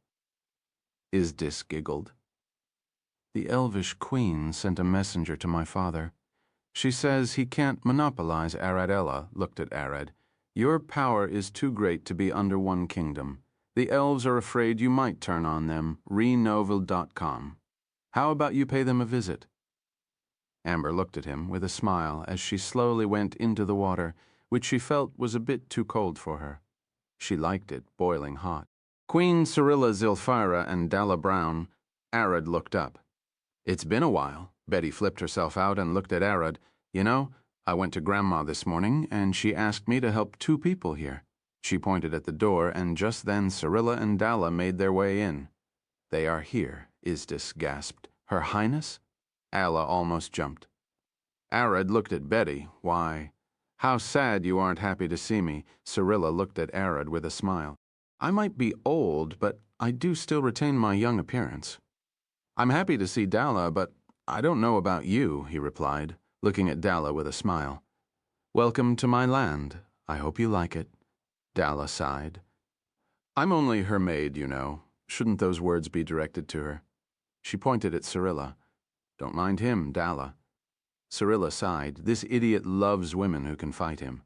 Isdis giggled. The elvish queen sent a messenger to my father. She says he can't monopolize Aradella, looked at Arad. Your power is too great to be under one kingdom. The elves are afraid you might turn on them. Renovel.com. How about you pay them a visit? Amber looked at him with a smile as she slowly went into the water, which she felt was a bit too cold for her. She liked it boiling hot. Queen Cyrilla Zilphira and Dalla Brown. Arad looked up. It's been a while. Betty flipped herself out and looked at Arad. You know, I went to Grandma this morning, and she asked me to help 2 people here. She pointed at the door, and just then Cyrilla and Dalla made their way in. They are here, Isdis gasped. Her Highness? Alla almost jumped. Arad looked at Betty. Why, how sad you aren't happy to see me. Cyrilla looked at Arad with a smile. I might be old, but I do still retain my young appearance. I'm happy to see Dalla, but I don't know about you, he replied, looking at Dalla with a smile. Welcome to my land. I hope you like it. Dalla sighed. I'm only her maid, you know. Shouldn't those words be directed to her? She pointed at Cyrilla. Don't mind him, Dalla. Cyrilla sighed. This idiot loves women who can fight him.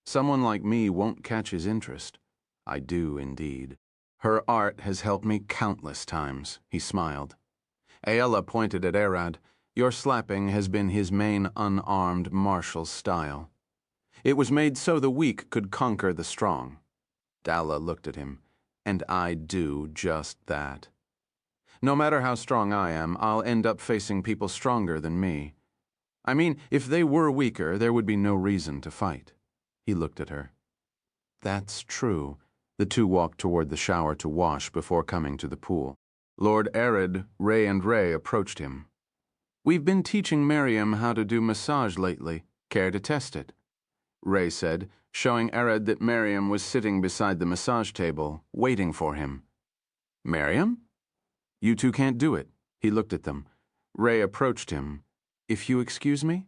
Someone like me won't catch his interest. I do, indeed. Her art has helped me countless times, he smiled. Aella pointed at Arad. Your slapping has been his main unarmed martial style. It was made so the weak could conquer the strong. Dalla looked at him. And I do just that. No matter how strong I am, I'll end up facing people stronger than me. I mean, if they were weaker, there would be no reason to fight. He looked at her. That's true. The 2 walked toward the shower to wash before coming to the pool. Lord Arad, Ray and Ray approached him. We've been teaching Miriam how to do massage lately. Care to test it? Ray said, showing Arad that Miriam was sitting beside the massage table, waiting for him. Miriam? You 2 can't do it. He looked at them. Ray approached him. If you excuse me?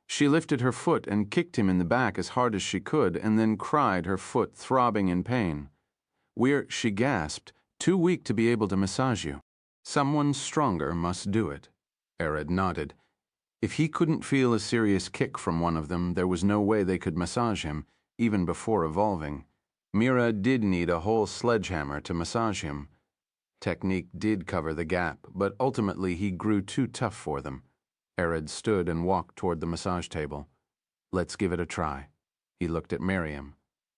She lifted her foot and kicked him in the back as hard as she could and then cried, her foot throbbing in pain. She gasped, too weak to be able to massage you. Someone stronger must do it. Arad nodded. If he couldn't feel a serious kick from one of them, there was no way they could massage him, even before evolving. Mira did need a whole sledgehammer to massage him. Technique did cover the gap, but ultimately he grew too tough for them. Arad stood and walked toward the massage table. Let's give it a try. He looked at Miriam.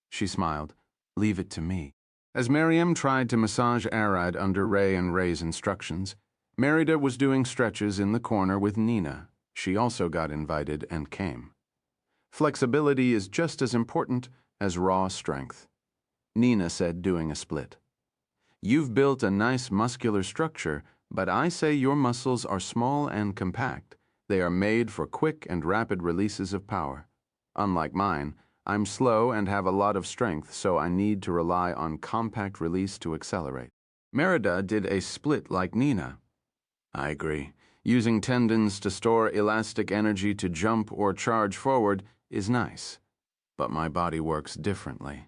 She smiled. Leave it to me. As Miriam tried to massage Arad under Ray and Ray's instructions, Merida was doing stretches in the corner with Nina. She also got invited and came. Flexibility is just as important as raw strength. Nina said, doing a split. You've built a nice muscular structure, but I say your muscles are small and compact. They are made for quick and rapid releases of power. Unlike mine, I'm slow and have a lot of strength, so I need to rely on compact release to accelerate. Merida did a split like Nina. I agree. Using tendons to store elastic energy to jump or charge forward is nice, but my body works differently.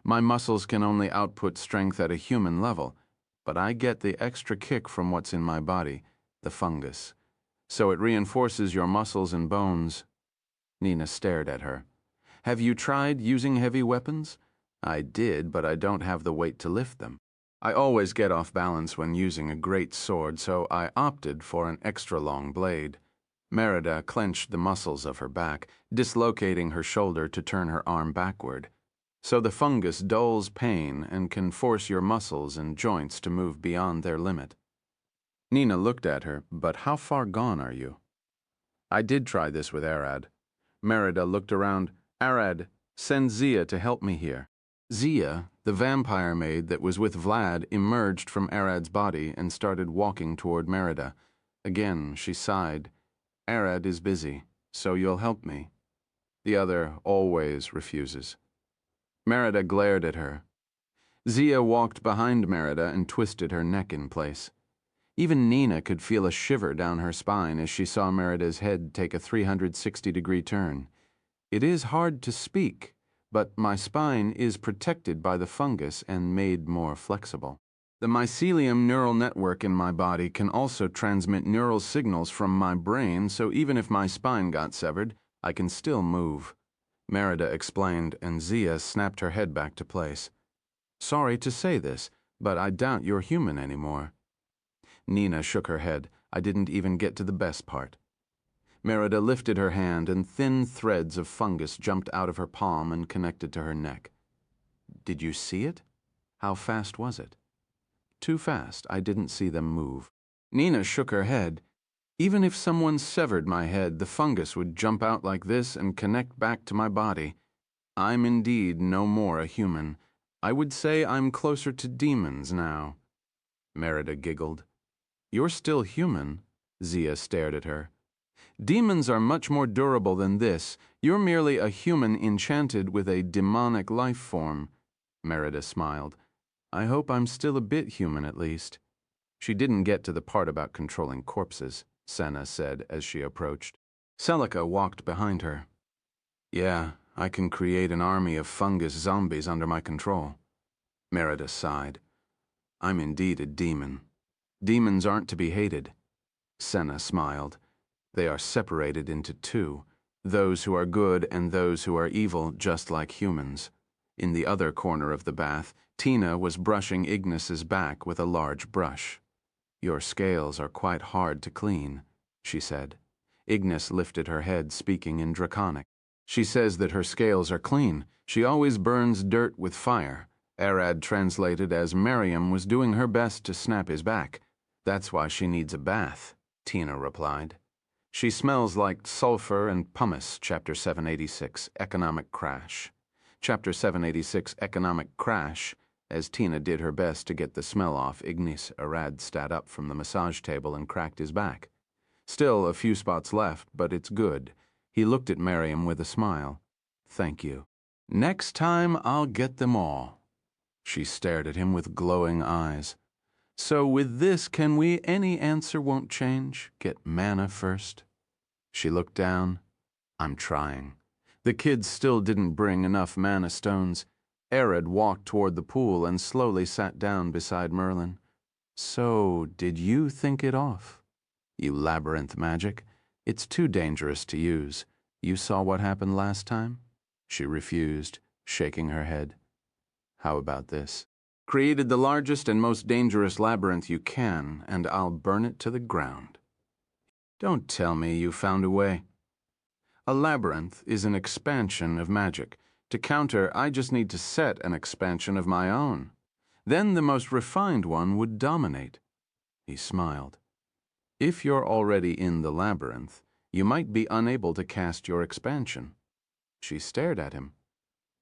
My muscles can only output strength at a human level, but I get the extra kick from what's in my body, the fungus. So it reinforces your muscles and bones. Nina stared at her. Have you tried using heavy weapons? I did, but I don't have the weight to lift them. I always get off balance when using a great sword, so I opted for an extra long blade. Merida clenched the muscles of her back, dislocating her shoulder to turn her arm backward. So the fungus dulls pain and can force your muscles and joints to move beyond their limit. Nina looked at her, but how far gone are you? I did try this with Arad. Merida looked around. Arad, send Zia to help me here. Zia, the vampire maid that was with Vlad, emerged from Arad's body and started walking toward Merida. Again, she sighed. Arad is busy, so you'll help me. The other always refuses. Merida glared at her. Zia walked behind Merida and twisted her neck in place. Even Nina could feel a shiver down her spine as she saw Merida's head take a 360-degree turn. It is hard to speak, but my spine is protected by the fungus and made more flexible. The mycelium neural network in my body can also transmit neural signals from my brain, so even if my spine got severed, I can still move. Merida explained, and Zia snapped her head back to place. Sorry to say this, but I doubt you're human anymore. Nina shook her head. I didn't even get to the best part. Merida lifted her hand, and thin threads of fungus jumped out of her palm and connected to her neck. Did you see it? How fast was it? Too fast. I didn't see them move. Nina shook her head. Even if someone severed my head, the fungus would jump out like this and connect back to my body. I'm indeed no more a human. I would say I'm closer to demons now. Merida giggled. You're still human. Zia stared at her. Demons are much more durable than this. You're merely a human enchanted with a demonic life form. Merida smiled. I hope I'm still a bit human at least. She didn't get to the part about controlling corpses, Senna said as she approached. Celica walked behind her. Yeah, I can create an army of fungus zombies under my control. Merida sighed. I'm indeed a demon. Demons aren't to be hated. Senna smiled. They are separated into two, those who are good and those who are evil, just like humans. In the other corner of the bath, Tina was brushing Ignis's back with a large brush. Your scales are quite hard to clean, she said. Ignis lifted her head, speaking in Draconic. She says that her scales are clean. She always burns dirt with fire. Arad translated as Miriam was doing her best to snap his back. That's why she needs a bath, Tina replied. She smells like sulfur and pumice, Chapter 786, Economic Crash. Chapter 786, Economic Crash. As Tina did her best to get the smell off, Ignis Arad sat up from the massage table and cracked his back. Still a few spots left, but it's good. He looked at Miriam with a smile. Thank you. Next time I'll get them all. She stared at him with glowing eyes. So with this, can we, any answer won't change, get mana first? She looked down. I'm trying. The kids still didn't bring enough mana stones. Arad walked toward the pool and slowly sat down beside Merlin. So, did you think it off? You labyrinth magic. It's too dangerous to use. You saw what happened last time? She refused, shaking her head. How about this? Created the largest and most dangerous labyrinth you can, and I'll burn it to the ground. Don't tell me you found a way. A labyrinth is an expansion of magic. To counter, I just need to set an expansion of my own. Then the most refined one would dominate. He smiled. If you're already in the labyrinth, you might be unable to cast your expansion. She stared at him.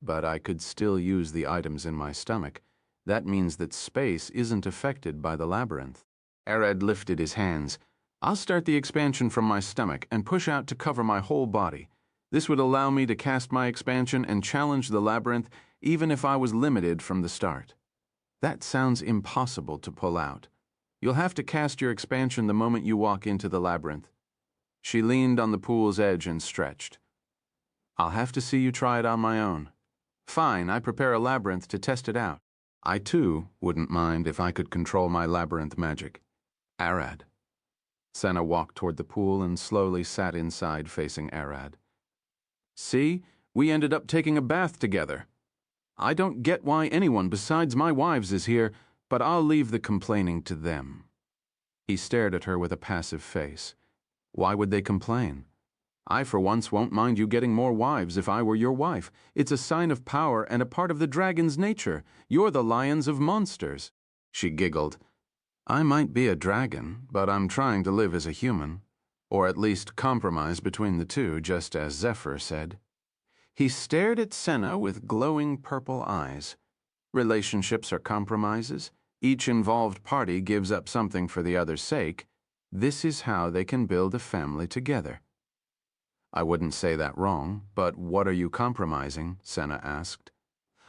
But I could still use the items in my stomach. That means that space isn't affected by the labyrinth. Arad lifted his hands. I'll start the expansion from my stomach and push out to cover my whole body. This would allow me to cast my expansion and challenge the labyrinth even if I was limited from the start. That sounds impossible to pull out. You'll have to cast your expansion the moment you walk into the labyrinth. She leaned on the pool's edge and stretched. I'll have to see you try it on my own. Fine, I prepare a labyrinth to test it out. I, too, wouldn't mind if I could control my labyrinth magic. Arad. Senna walked toward the pool and slowly sat inside facing Arad. See, we ended up taking a bath together. I don't get why anyone besides my wives is here, but I'll leave the complaining to them. He stared at her with a passive face. Why would they complain? I, for once, won't mind you getting more wives if I were your wife. It's a sign of power and a part of the dragon's nature. You're the lions of monsters. She giggled. I might be a dragon, but I'm trying to live as a human. Or at least compromise between the two, just as Zephyr said. He stared at Senna with glowing purple eyes. Relationships are compromises. Each involved party gives up something for the other's sake. This is how they can build a family together. I wouldn't say that wrong, but what are you compromising? Senna asked.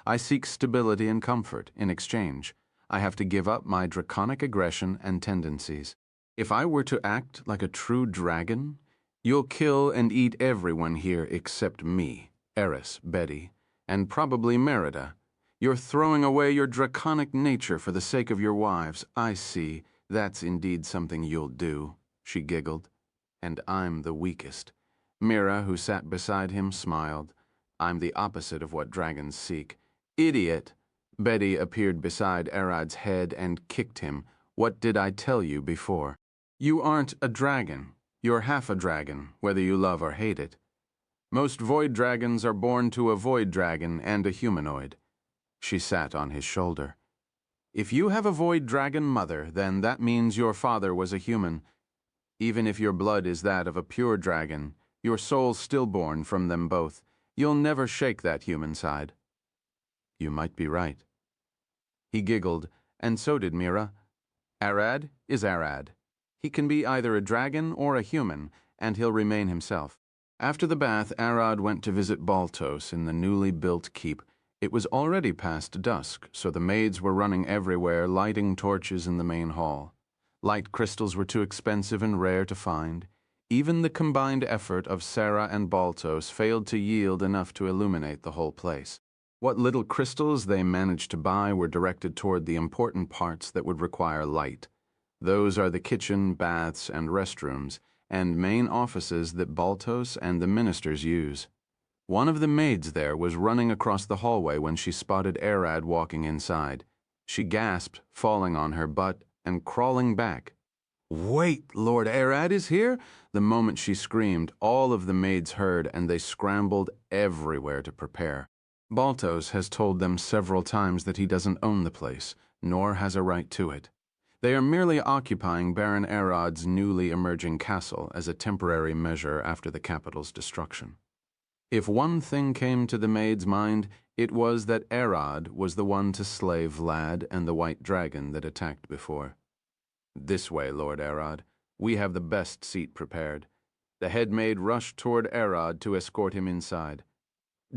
I seek stability and comfort in exchange. I have to give up my draconic aggression and tendencies. If I were to act like a true dragon, you'll kill and eat everyone here except me, Eris, Betty, and probably Merida. You're throwing away your draconic nature for the sake of your wives. I see. That's indeed something you'll do, she giggled. And I'm the weakest. Mira, who sat beside him, smiled. I'm the opposite of what dragons seek. Idiot! Betty appeared beside Arad's head and kicked him. What did I tell you before? You aren't a dragon. You're half a dragon, whether you love or hate it. Most void dragons are born to a void dragon and a humanoid. She sat on his shoulder. If you have a void dragon mother, then that means your father was a human. Even if your blood is that of a pure dragon, your soul's stillborn from them both. You'll never shake that human side. You might be right. He giggled, and so did Mira. Arad is Arad. He can be either a dragon or a human, and he'll remain himself. After the bath, Arad went to visit Baltos in the newly built keep. It was already past dusk, so the maids were running everywhere, lighting torches in the main hall. Light crystals were too expensive and rare to find. Even the combined effort of Sarah and Baltos failed to yield enough to illuminate the whole place. What little crystals they managed to buy were directed toward the important parts that would require light. Those are the kitchen, baths, and restrooms, and main offices that Baltos and the ministers use. One of the maids there was running across the hallway when she spotted Arad walking inside. She gasped, falling on her butt and crawling back. Wait, Lord Arad is here? The moment she screamed, all of the maids heard, and they scrambled everywhere to prepare. Baltos has told them several times that he doesn't own the place, nor has a right to it. They are merely occupying Baron Arad's newly emerging castle as a temporary measure after the capital's destruction. If one thing came to the maid's mind, it was that Arad was the one to slay Vlad and the white dragon that attacked before. This way, Lord Arad. We have the best seat prepared. The head maid rushed toward Arad to escort him inside.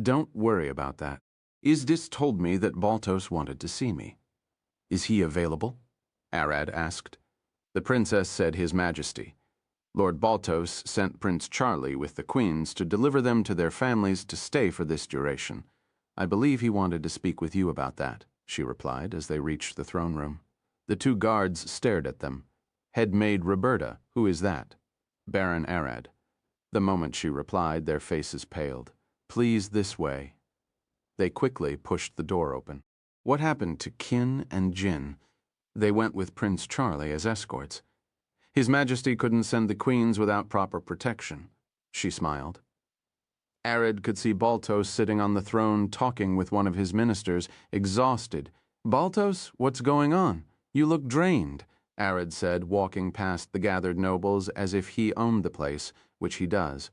Don't worry about that. Izdis told me that Baltos wanted to see me. Is he available? Arad asked. The princess said His Majesty. Lord Baltos sent Prince Charlie with the queens to deliver them to their families to stay for this duration. I believe he wanted to speak with you about that, she replied as they reached the throne room. The two guards stared at them. Head maid Roberta, who is that? Baron Arad. The moment she replied, their faces paled. Please, this way. They quickly pushed the door open. What happened to Kin and Jin? They went with Prince Charlie as escorts. His Majesty couldn't send the queens without proper protection. She smiled. Arad could see Baltos sitting on the throne talking with one of his ministers, exhausted. Baltos, what's going on? You look drained, Arad said, walking past the gathered nobles as if he owned the place, which he does.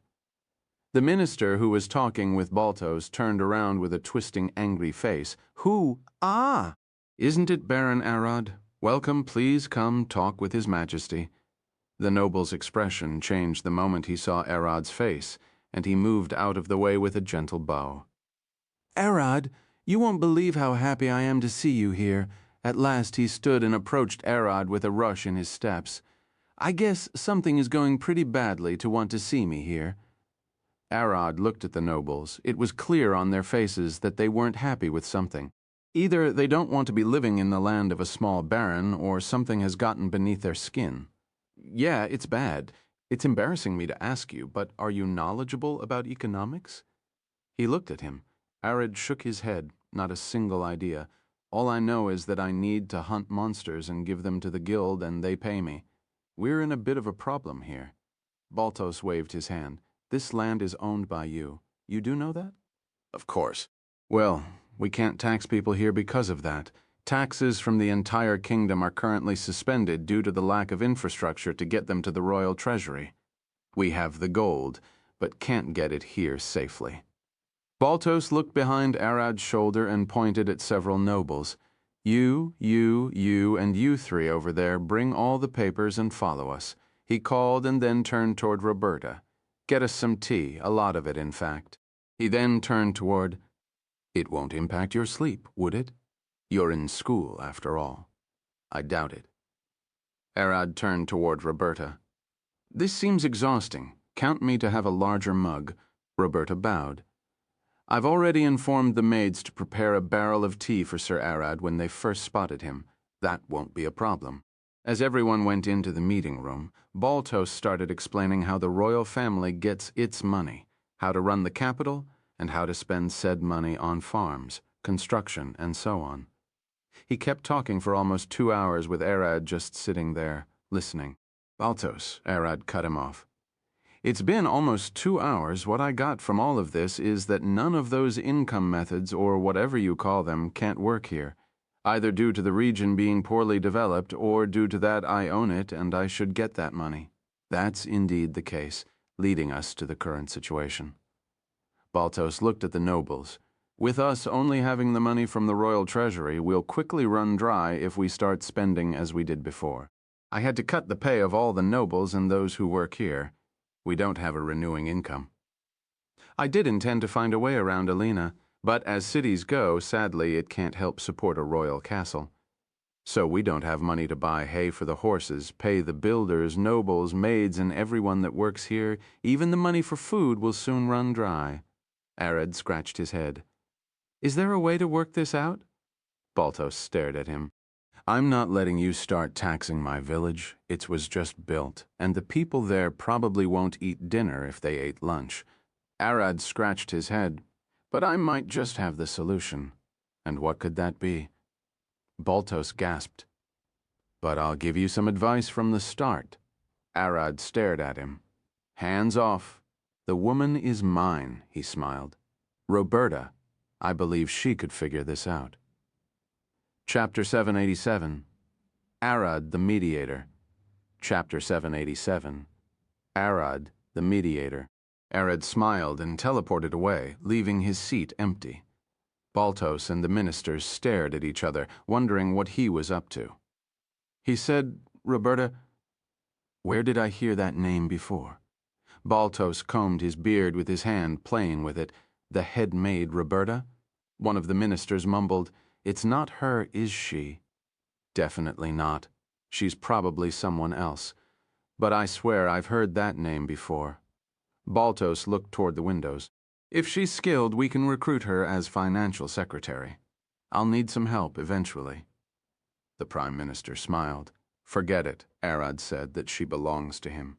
The minister who was talking with Baltos turned around with a twisting, angry face. Who? Ah! Isn't it Baron Arad? Welcome, please come talk with His Majesty. The noble's expression changed the moment he saw Arad's face, and he moved out of the way with a gentle bow. Arad, you won't believe how happy I am to see you here. At last he stood and approached Arad with a rush in his steps. "I guess something is going pretty badly to want to see me here." Arad looked at the nobles. It was clear on their faces that they weren't happy with something. Either they don't want to be living in the land of a small baron, or something has gotten beneath their skin. "Yeah, it's bad. It's embarrassing me to ask you, but are you knowledgeable about economics?" He looked at him. Arad shook his head. "Not a single idea. All I know is that I need to hunt monsters and give them to the guild, and they pay me. We're in a bit of a problem here." Baltos waved his hand. "This land is owned by you. You do know that?" "Of course." "Well, we can't tax people here because of that. Taxes from the entire kingdom are currently suspended due to the lack of infrastructure to get them to the royal treasury. We have the gold, but can't get it here safely." Baltos looked behind Arad's shoulder and pointed at several nobles. You, and you three over there, bring all the papers and follow us," he called, and then turned toward Roberta. "Get us some tea, a lot of it, in fact." He then turned toward, "It won't impact your sleep, would it? You're in school, after all." "I doubt it." Arad turned toward Roberta. "This seems exhausting. Count me to have a larger mug." Roberta bowed. "I've already informed the maids to prepare a barrel of tea for Sir Arad when they first spotted him. That won't be a problem." As everyone went into the meeting room, Baltos started explaining how the royal family gets its money, how to run the capital, and how to spend said money on farms, construction, and so on. He kept talking for almost 2 hours with Arad just sitting there, listening. "Baltos," Arad cut him off. "It's been almost 2 hours. What I got from all of this is that none of those income methods, or whatever you call them, can't work here, either due to the region being poorly developed or due to that I own it and I should get that money. That's indeed the case, leading us to the current situation." Baltos looked at the nobles. "With us only having the money from the royal treasury, we'll quickly run dry if we start spending as we did before. I had to cut the pay of all the nobles and those who work here. We don't have a renewing income. I did intend to find a way around Alina, but as cities go, sadly, it can't help support a royal castle. So we don't have money to buy hay for the horses, pay the builders, nobles, maids, and everyone that works here. Even the money for food will soon run dry." Arad scratched his head. "Is there a way to work this out?" Baltos stared at him. "I'm not letting you start taxing my village. It was just built, and the people there probably won't eat dinner if they ate lunch." Arad scratched his head. "But I might just have the solution." "And what could that be?" Baltos gasped. "But I'll give you some advice from the start." Arad stared at him. "Hands off. The woman is mine," he smiled. "Roberta. I believe she could figure this out." Chapter 787. Arad the Mediator. Chapter 787. Arad the Mediator. Arad smiled and teleported away, leaving his seat empty. Baltos and the ministers stared at each other, wondering what he was up to. He said, "Roberta, where did I hear that name before?" Baltos combed his beard with his hand, playing with it. "The head maid Roberta?" One of the ministers mumbled, "It's not her, is she?" "Definitely not. She's probably someone else. But I swear I've heard that name before." Baltos looked toward the windows. "If she's skilled, we can recruit her as financial secretary. I'll need some help eventually." The Prime Minister smiled. "Forget it," Arad said, "that she belongs to him."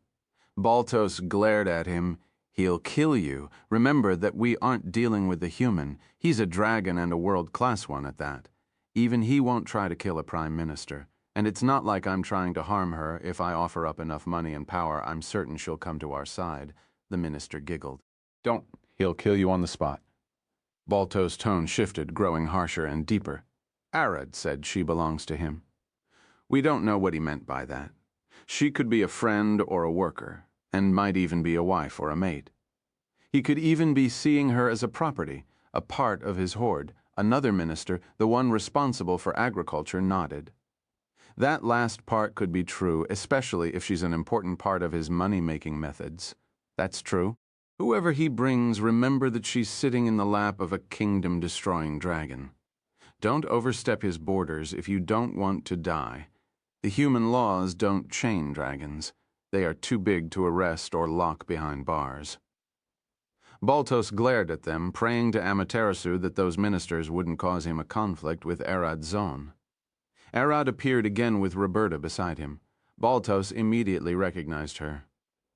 Baltos glared at him. "He'll kill you. Remember that we aren't dealing with a human. He's a dragon, and a world-class one at that. Even he won't try to kill a prime minister. And it's not like I'm trying to harm her. If I offer up enough money and power, I'm certain she'll come to our side." The minister giggled. "Don't. He'll kill you on the spot." Baltos' tone shifted, growing harsher and deeper. "Arad said she belongs to him. We don't know what he meant by that. She could be a friend or a worker, and might even be a wife or a mate. He could even be seeing her as a property, a part of his hoard." Another minister, the one responsible for agriculture, nodded. "That last part could be true, especially if she's an important part of his money-making methods. That's true. Whoever he brings, remember that she's sitting in the lap of a kingdom-destroying dragon. Don't overstep his borders if you don't want to die. The human laws don't chain dragons. They are too big to arrest or lock behind bars. Baltos glared at them, praying to Amaterasu that those ministers wouldn't cause him a conflict with Arad Zon. Arad appeared again with Roberta beside him. Baltos immediately recognized her.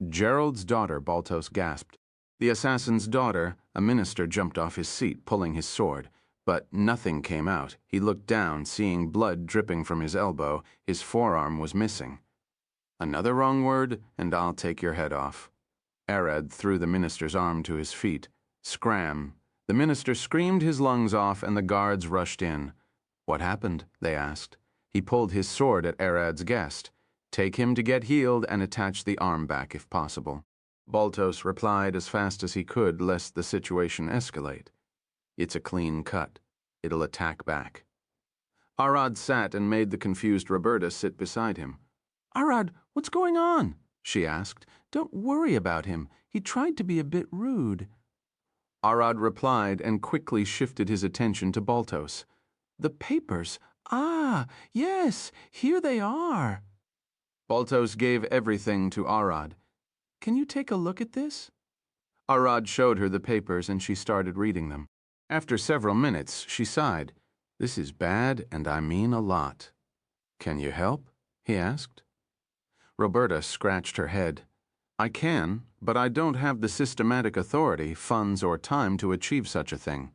Gerald's daughter, Baltos gasped. The assassin's daughter. A minister jumped off his seat, pulling his sword. But nothing came out. He looked down, seeing blood dripping from his elbow. His forearm was missing. Another wrong word, and I'll take your head off. Arad threw the minister's arm to his feet. Scram. The minister screamed his lungs off, and the guards rushed in. What happened? They asked. He pulled his sword at Arad's guest. Take him to get healed and attach the arm back if possible. Baltos replied as fast as he could, lest the situation escalate. It's a clean cut. It'll attack back. Arad sat and made the confused Roberta sit beside him. Arad, what's going on? She asked. Don't worry about him. He tried to be a bit rude. Arad replied and quickly shifted his attention to Baltos. The papers. Ah, yes, here they are. Baltos gave everything to Arad. Can you take a look at this? Arad showed her the papers and she started reading them. After several minutes, she sighed. This is bad, and I mean a lot. Can you help? He asked. Roberta scratched her head. I can, but I don't have the systematic authority, funds, or time to achieve such a thing.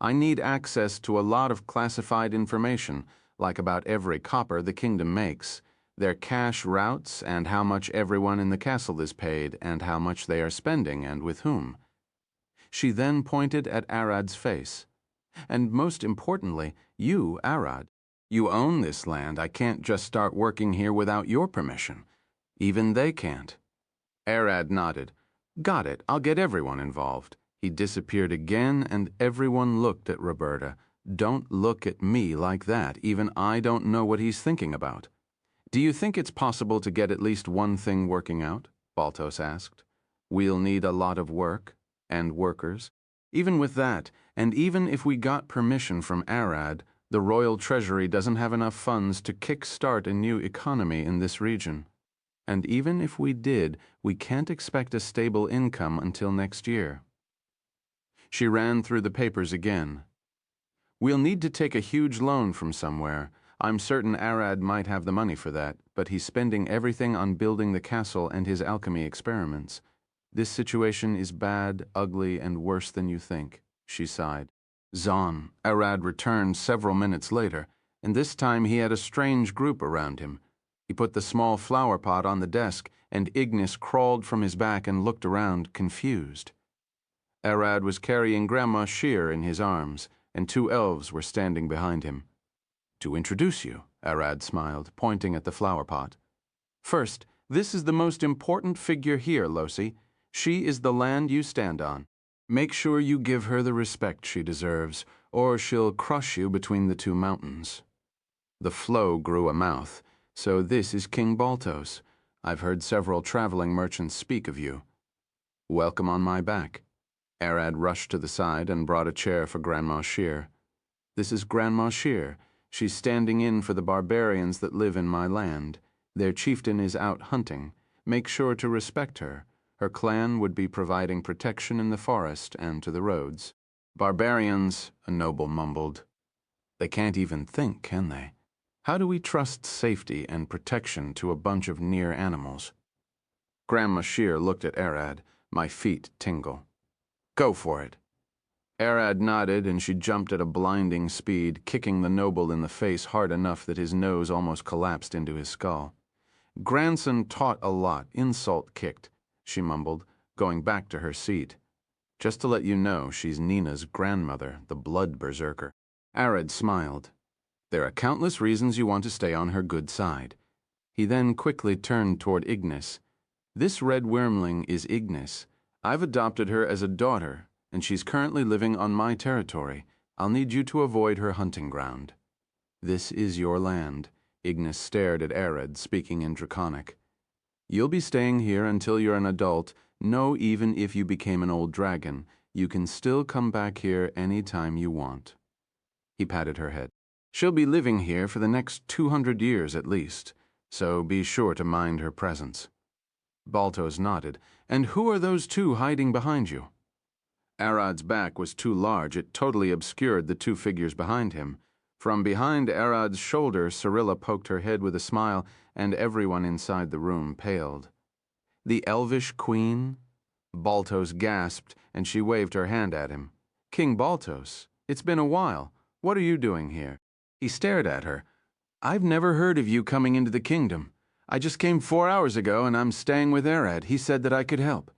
I need access to a lot of classified information, like about every copper the kingdom makes, their cash routes, and how much everyone in the castle is paid, and how much they are spending, and with whom. She then pointed at Arad's face. And most importantly, you, Arad. You own this land. I can't just start working here without your permission. Even they can't. Arad nodded. Got it. I'll get everyone involved. He disappeared again, and everyone looked at Roberta. Don't look at me like that. Even I don't know what he's thinking about. Do you think it's possible to get at least one thing working out? Baltos asked. We'll need a lot of work. And workers. Even with that, and even if we got permission from Arad, the royal treasury doesn't have enough funds to kick-start a new economy in this region. And even if we did, we can't expect a stable income until next year. She ran through the papers again. We'll need to take a huge loan from somewhere. I'm certain Arad might have the money for that, but he's spending everything on building the castle and his alchemy experiments. This situation is bad, ugly, and worse than you think, she sighed. Zon, Arad returned several minutes later, and this time he had a strange group around him. He put the small flower pot on the desk, and Ignis crawled from his back and looked around, confused. Arad was carrying Grandma Shear in his arms, and two elves were standing behind him. To introduce you, Arad smiled, pointing at the flower pot. First, this is the most important figure here, Losi. She is the land you stand on. Make sure you give her the respect she deserves, or she'll crush you between the two mountains. The flow grew a mouth. So this is King Baltos. I've heard several traveling merchants speak of you. Welcome on my back. Arad rushed to the side and brought a chair for Grandma Shear. This is Grandma Shear. She's standing in for the barbarians that live in my land. Their chieftain is out hunting. Make sure to respect her. Her clan would be providing protection in the forest and to the roads. Barbarians, a noble mumbled. They can't even think, can they? How do we trust safety and protection to a bunch of near animals? Grandma Shear looked at Arad. My feet tingle. Go for it. Arad nodded, and she jumped at a blinding speed, kicking the noble in the face hard enough that his nose almost collapsed into his skull. Grandson taught a lot, insult kicked, she mumbled, going back to her seat. Just to let you know, she's Nina's grandmother, the blood berserker. Arad smiled. There are countless reasons you want to stay on her good side. He then quickly turned toward Ignis. This red wormling is Ignis. I've adopted her as a daughter, and she's currently living on my territory. I'll need you to avoid her hunting ground. This is your land. Ignis stared at Arad, speaking in Draconic. You'll be staying here until you're an adult. Know even if you became an old dragon, you can still come back here any time you want. He patted her head. She'll be living here for the next 200 years at least, so be sure to mind her presence. Baltos nodded. And who are those two hiding behind you? Arad's back was too large. It totally obscured the two figures behind him. From behind Arad's shoulder, Cyrilla poked her head with a smile, and everyone inside the room paled. The Elvish Queen? Baltos gasped, and she waved her hand at him. King Baltos, it's been a while. What are you doing here? He stared at her. I've never heard of you coming into the kingdom. I just came 4 hours ago, and I'm staying with Arad. He said that I could help.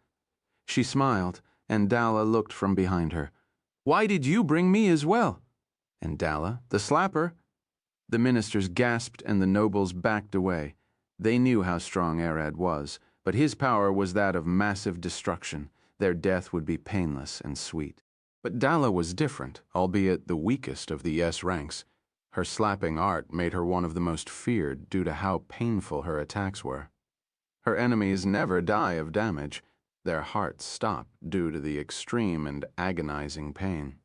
She smiled, and Dalla looked from behind her. Why did you bring me as well? And Dalla, the slapper? The ministers gasped, and the nobles backed away. They knew how strong Arad was, but his power was that of massive destruction. Their death would be painless and sweet. But Dalla was different, albeit the weakest of the Yes ranks. Her slapping art made her one of the most feared due to how painful her attacks were. Her enemies never die of damage. Their hearts stop due to the extreme and agonizing pain.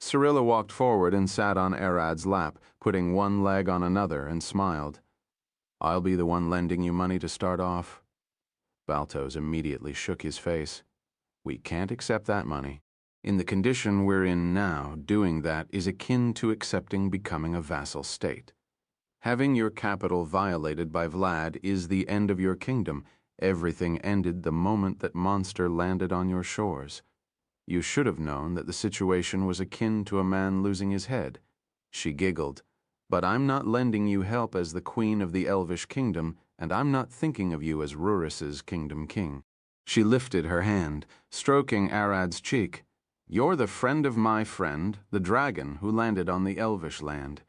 Cyrilla walked forward and sat on Arad's lap, putting one leg on another, and smiled. I'll be the one lending you money to start off. Baltos immediately shook his face. We can't accept that money. In the condition we're in now, doing that is akin to accepting becoming a vassal state. Having your capital violated by Vlad is the end of your kingdom. Everything ended the moment that monster landed on your shores. You should have known that the situation was akin to a man losing his head. She giggled. But I'm not lending you help as the queen of the Elvish kingdom, and I'm not thinking of you as Ruris's kingdom king. She lifted her hand, stroking Arad's cheek. You're the friend of my friend, the dragon, who landed on the Elvish land.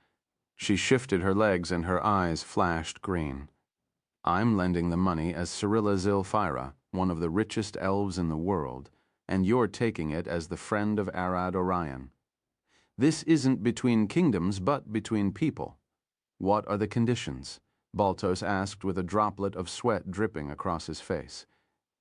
She shifted her legs and her eyes flashed green. I'm lending the money as Cyrilla Zilphira, one of the richest elves in the world, and you're taking it as the friend of Arad Orion. This isn't between kingdoms, but between people. What are the conditions? Baltos asked with a droplet of sweat dripping across his face.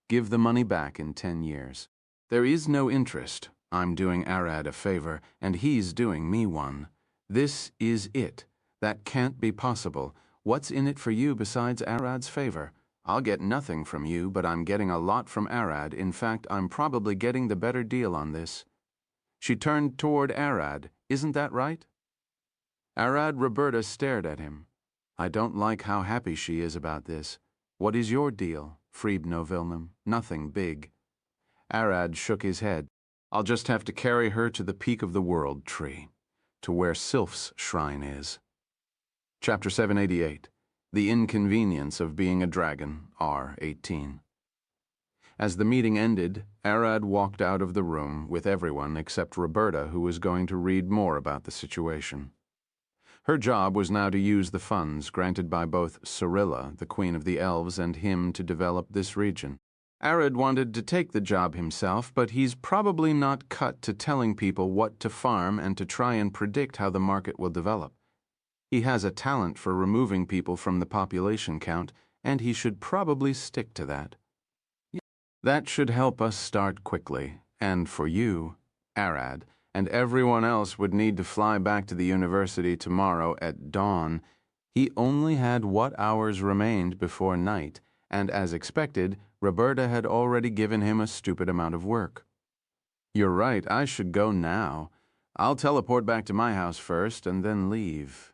Give the money back in 10 years. There is no interest. I'm doing Arad a favor, and he's doing me one. This is it. That can't be possible. What's in it for you besides Arad's favor? I'll get nothing from you, but I'm getting a lot from Arad. In fact, I'm probably getting the better deal on this. She turned toward Arad. Isn't that right? Arad Roberta stared at him. I don't like how happy she is about this. What is your deal, Freeb Novilnum? Nothing big. Arad shook his head. I'll just have to carry her to the peak of the world tree, to where Sylph's shrine is. Chapter 788. The Inconvenience of Being a Dragon, R18. As the meeting ended, Arad walked out of the room with everyone except Roberta, who was going to read more about the situation. Her job was now to use the funds granted by both Cyrilla, the Queen of the Elves, and him to develop this region. Arad wanted to take the job himself, but he's probably not cut to telling people what to farm and to try and predict how the market will develop. He has a talent for removing people from the population count, and he should probably stick to that. That should help us start quickly, and for you, Arad, and everyone else would need to fly back to the university tomorrow at dawn. He only had what hours remained before night, and as expected, Roberta had already given him a stupid amount of work. You're right, I should go now. I'll teleport back to my house first and then leave.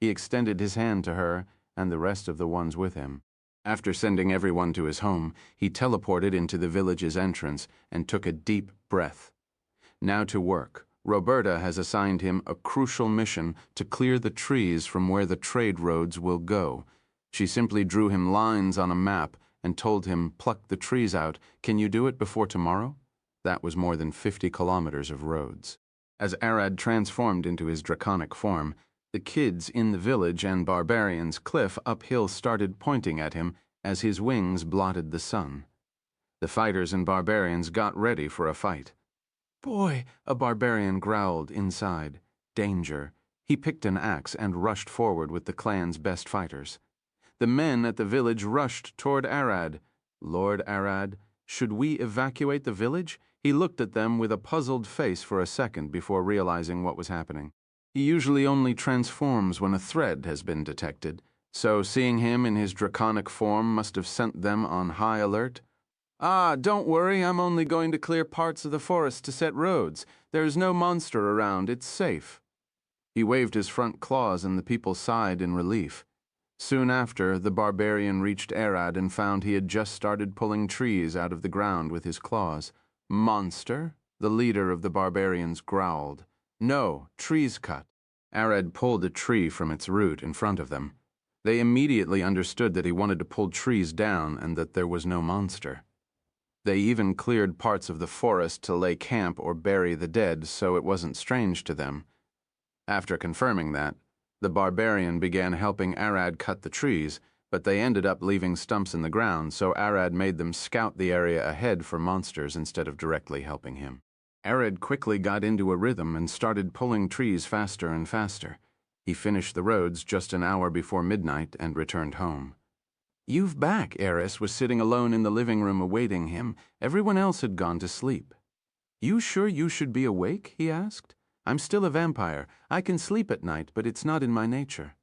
He extended his hand to her and the rest of the ones with him. After sending everyone to his home, he teleported into the village's entrance and took a deep breath. Now to work. Roberta has assigned him a crucial mission to clear the trees from where the trade roads will go. She simply drew him lines on a map and told him, pluck the trees out. Can you do it before tomorrow? That was more than 50 kilometers of roads. As Arad transformed into his draconic form, the kids in the village and barbarians' cliff uphill started pointing at him as his wings blotted the sun. The fighters and barbarians got ready for a fight. Boy, a barbarian growled inside. Danger. He picked an axe and rushed forward with the clan's best fighters. The men at the village rushed toward Arad. Lord Arad, should we evacuate the village? He looked at them with a puzzled face for a second before realizing what was happening. He usually only transforms when a threat has been detected, so seeing him in his draconic form must have sent them on high alert. "Ah, don't worry, I'm only going to clear parts of the forest to set roads. There's no monster around, it's safe." He waved his front claws and the people sighed in relief. Soon after, the barbarian reached Arad and found he had just started pulling trees out of the ground with his claws. "Monster?" the leader of the barbarians growled. "No, trees cut." Arad pulled a tree from its root in front of them. They immediately understood that he wanted to pull trees down and that there was no monster. They even cleared parts of the forest to lay camp or bury the dead, so it wasn't strange to them. After confirming that, the barbarian began helping Arad cut the trees, but they ended up leaving stumps in the ground, so Arad made them scout the area ahead for monsters instead of directly helping him. Arad quickly got into a rhythm and started pulling trees faster and faster. He finished the roads just an hour before midnight and returned home. "You've back," Eris was sitting alone in the living room awaiting him. Everyone else had gone to sleep. "You sure you should be awake?" he asked. "I'm still a vampire. I can sleep at night, but it's not in my nature."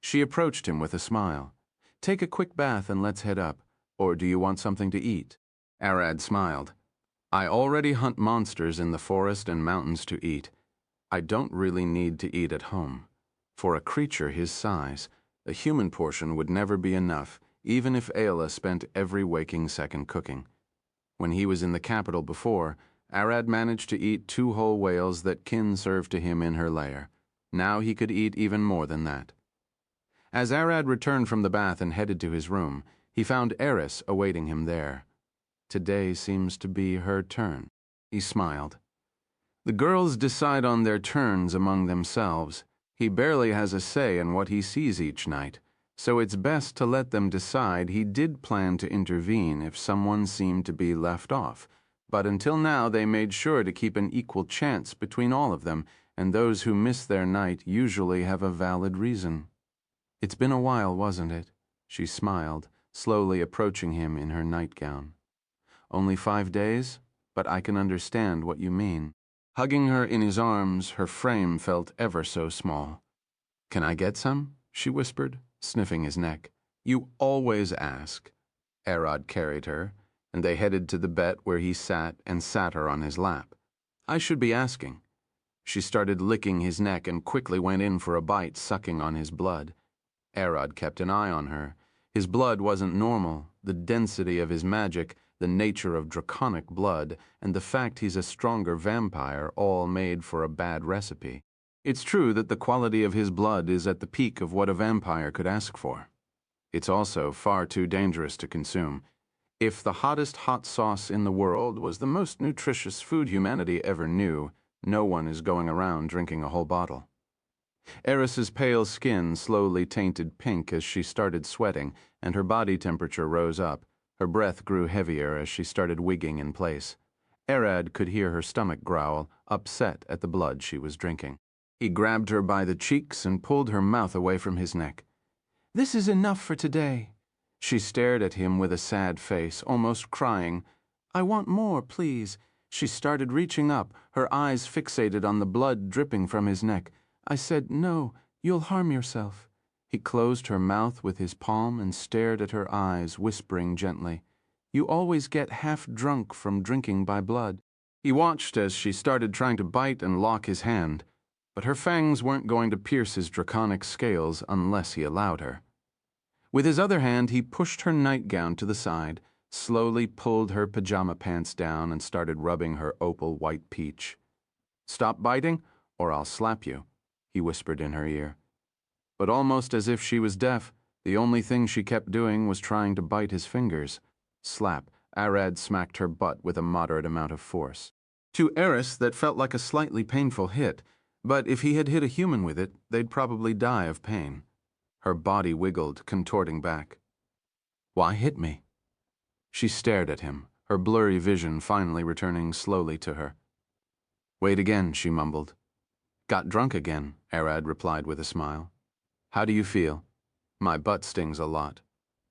She approached him with a smile. "Take a quick bath and let's head up. Or do you want something to eat?" Arad smiled. "I already hunt monsters in the forest and mountains to eat. I don't really need to eat at home. For a creature his size, a human portion would never be enough, even if Ayla spent every waking second cooking. When he was in the capital before, Arad managed to eat 2 whole whales that Kin served to him in her lair. Now he could eat even more than that." As Arad returned from the bath and headed to his room, he found Eris awaiting him there. "Today seems to be her turn." He smiled. "The girls decide on their turns among themselves. He barely has a say in what he sees each night, so it's best to let them decide. He did plan to intervene if someone seemed to be left off, but until now they made sure to keep an equal chance between all of them, and those who miss their night usually have a valid reason." "It's been a while, wasn't it?" She smiled, slowly approaching him in her nightgown. "Only 5 days, but I can understand what you mean." Hugging her in his arms, her frame felt ever so small. "Can I get some?" she whispered, sniffing his neck. "You always ask." Arad carried her, and they headed to the bed where he sat and sat her on his lap. "I should be asking." She started licking his neck and quickly went in for a bite, sucking on his blood. Arad kept an eye on her. His blood wasn't normal. The density of his magic, the nature of draconic blood, and the fact he's a stronger vampire all made for a bad recipe. It's true that the quality of his blood is at the peak of what a vampire could ask for. It's also far too dangerous to consume. If the hottest hot sauce in the world was the most nutritious food humanity ever knew, no one is going around drinking a whole bottle. Eris's pale skin slowly tainted pink as she started sweating, and her body temperature rose up. Her breath grew heavier as she started wigging in place. Arad could hear her stomach growl, upset at the blood she was drinking. He grabbed her by the cheeks and pulled her mouth away from his neck. "This is enough for today." She stared at him with a sad face, almost crying. "I want more, please." She started reaching up, her eyes fixated on the blood dripping from his neck. "I said, no, you'll harm yourself." He closed her mouth with his palm and stared at her eyes, whispering gently, "You always get half drunk from drinking by blood." He watched as she started trying to bite and lock his hand, but her fangs weren't going to pierce his draconic scales unless he allowed her. With his other hand, he pushed her nightgown to the side, slowly pulled her pajama pants down, and started rubbing her opal white peach. "Stop biting, or I'll slap you," he whispered in her ear. But almost as if she was deaf, the only thing she kept doing was trying to bite his fingers. Slap. Arad smacked her butt with a moderate amount of force. To Eris, that felt like a slightly painful hit, but if he had hit a human with it, they'd probably die of pain. Her body wiggled, contorting back. "Why hit me?" She stared at him, her blurry vision finally returning slowly to her. "Wait again," she mumbled. "Got drunk again," Arad replied with a smile. "How do you feel?" "My butt stings a lot,"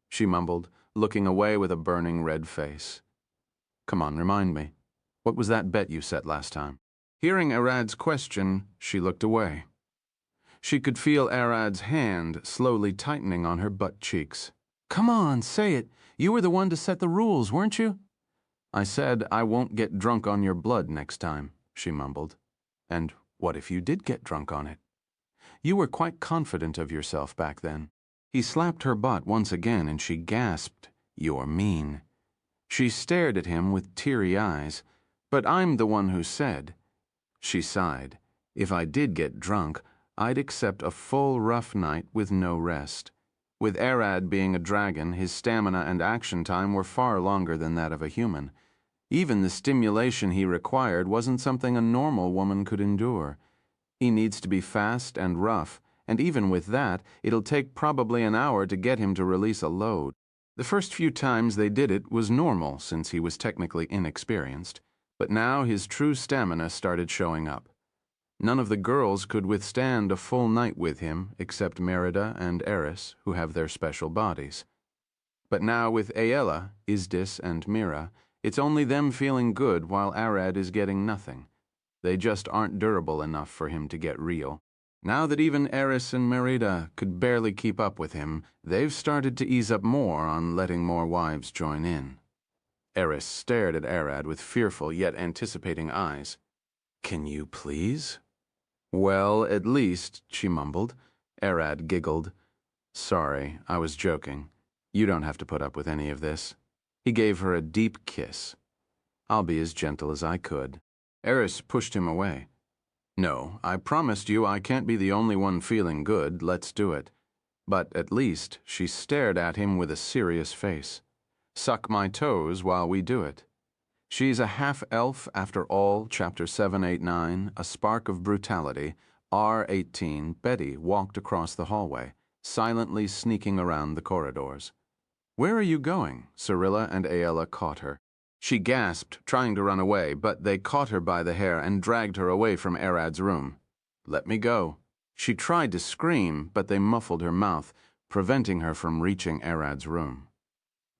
she mumbled, looking away with a burning red face. "Come on, remind me. What was that bet you set last time?" Hearing Arad's question, she looked away. She could feel Arad's hand slowly tightening on her butt cheeks. "Come on, say it. You were the one to set the rules, weren't you?" "I said I won't get drunk on your blood next time," she mumbled. "And what if you did get drunk on it? You were quite confident of yourself back then." He slapped her butt once again and she gasped, "You're mean." She stared at him with teary eyes. "But I'm the one who said." She sighed. "If I did get drunk, I'd accept a full rough night with no rest. With Arad being a dragon, his stamina and action time were far longer than that of a human. Even the stimulation he required wasn't something a normal woman could endure. He needs to be fast and rough, and even with that, it'll take probably an hour to get him to release a load. The first few times they did it was normal since he was technically inexperienced, but now his true stamina started showing up. None of the girls could withstand a full night with him except Merida and Eris, who have their special bodies. But now with Aella, Isdis, and Mira, it's only them feeling good while Arad is getting nothing. They just aren't durable enough for him to get real. Now that even Eris and Merida could barely keep up with him, they've started to ease up more on letting more wives join in. Eris stared at Arad with fearful yet anticipating eyes. "Can you please?" "Well, at least," she mumbled. Arad giggled. "Sorry, I was joking. You don't have to put up with any of this." He gave her a deep kiss. "I'll be as gentle as I could." Eris pushed him away. "No, I promised you I can't be the only one feeling good. Let's do it." But at least she stared at him with a serious face. "Suck my toes while we do it." She's a half-elf after all, Chapter 789, A Spark of Brutality, R18, Betty walked across the hallway, silently sneaking around the corridors. "Where are you going?" Cyrilla and Aella caught her. She gasped, trying to run away, but they caught her by the hair and dragged her away from Arad's room. "Let me go." She tried to scream, but they muffled her mouth, preventing her from reaching Arad's room.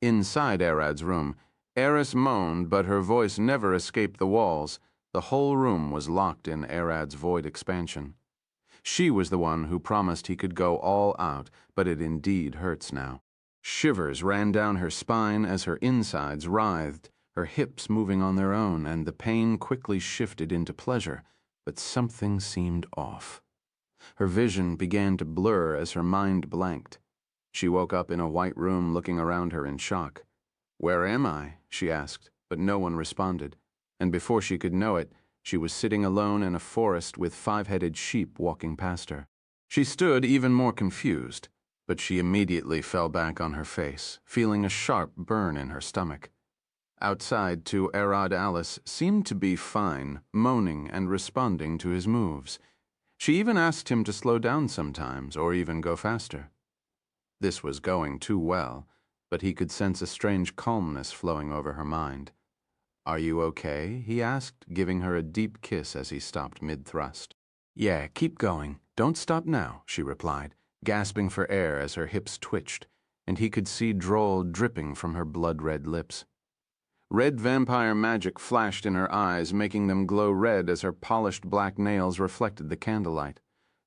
Inside Arad's room, Eris moaned, but her voice never escaped the walls. The whole room was locked in Arad's void expansion. She was the one who promised he could go all out, but it indeed hurts now. Shivers ran down her spine as her insides writhed, her hips moving on their own, and the pain quickly shifted into pleasure, but something seemed off. Her vision began to blur as her mind blanked. She woke up in a white room looking around her in shock. "Where am I?" she asked, but no one responded, and before she could know it, she was sitting alone in a forest with 5-headed sheep walking past her. She stood even more confused, but she immediately fell back on her face, feeling a sharp burn in her stomach. Outside, too, Arad Alice seemed to be fine, moaning and responding to his moves. She even asked him to slow down sometimes, or even go faster. This was going too well, but he could sense a strange calmness flowing over her mind. "Are you okay?" he asked, giving her a deep kiss as he stopped mid-thrust. "Yeah, keep going. Don't stop now," she replied, gasping for air as her hips twitched, and he could see drool dripping from her blood-red lips. Red vampire magic flashed in her eyes, making them glow red as her polished black nails reflected the candlelight.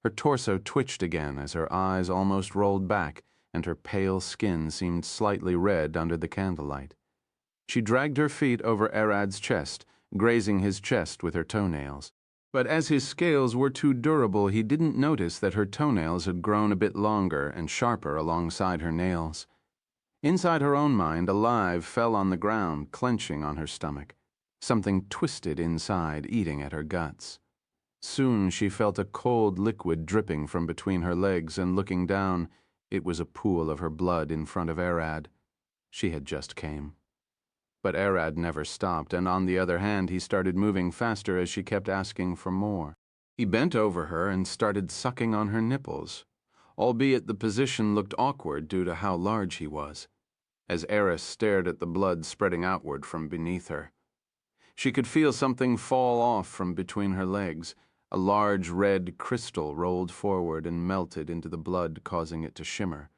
Her torso twitched again as her eyes almost rolled back, and her pale skin seemed slightly red under the candlelight. She dragged her feet over Arad's chest, grazing his chest with her toenails. But as his scales were too durable, he didn't notice that her toenails had grown a bit longer and sharper alongside her nails. Inside her own mind, Alive fell on the ground, clenching on her stomach. Something twisted inside, eating at her guts. Soon she felt a cold liquid dripping from between her legs, and looking down, it was a pool of her blood in front of Arad. She had just came. But Arad never stopped, and on the other hand, he started moving faster as she kept asking for more. He bent over her and started sucking on her nipples, albeit the position looked awkward due to how large he was, as Eris stared at the blood spreading outward from beneath her. She could feel something fall off from between her legs. A large red crystal rolled forward and melted into the blood, causing it to shimmer.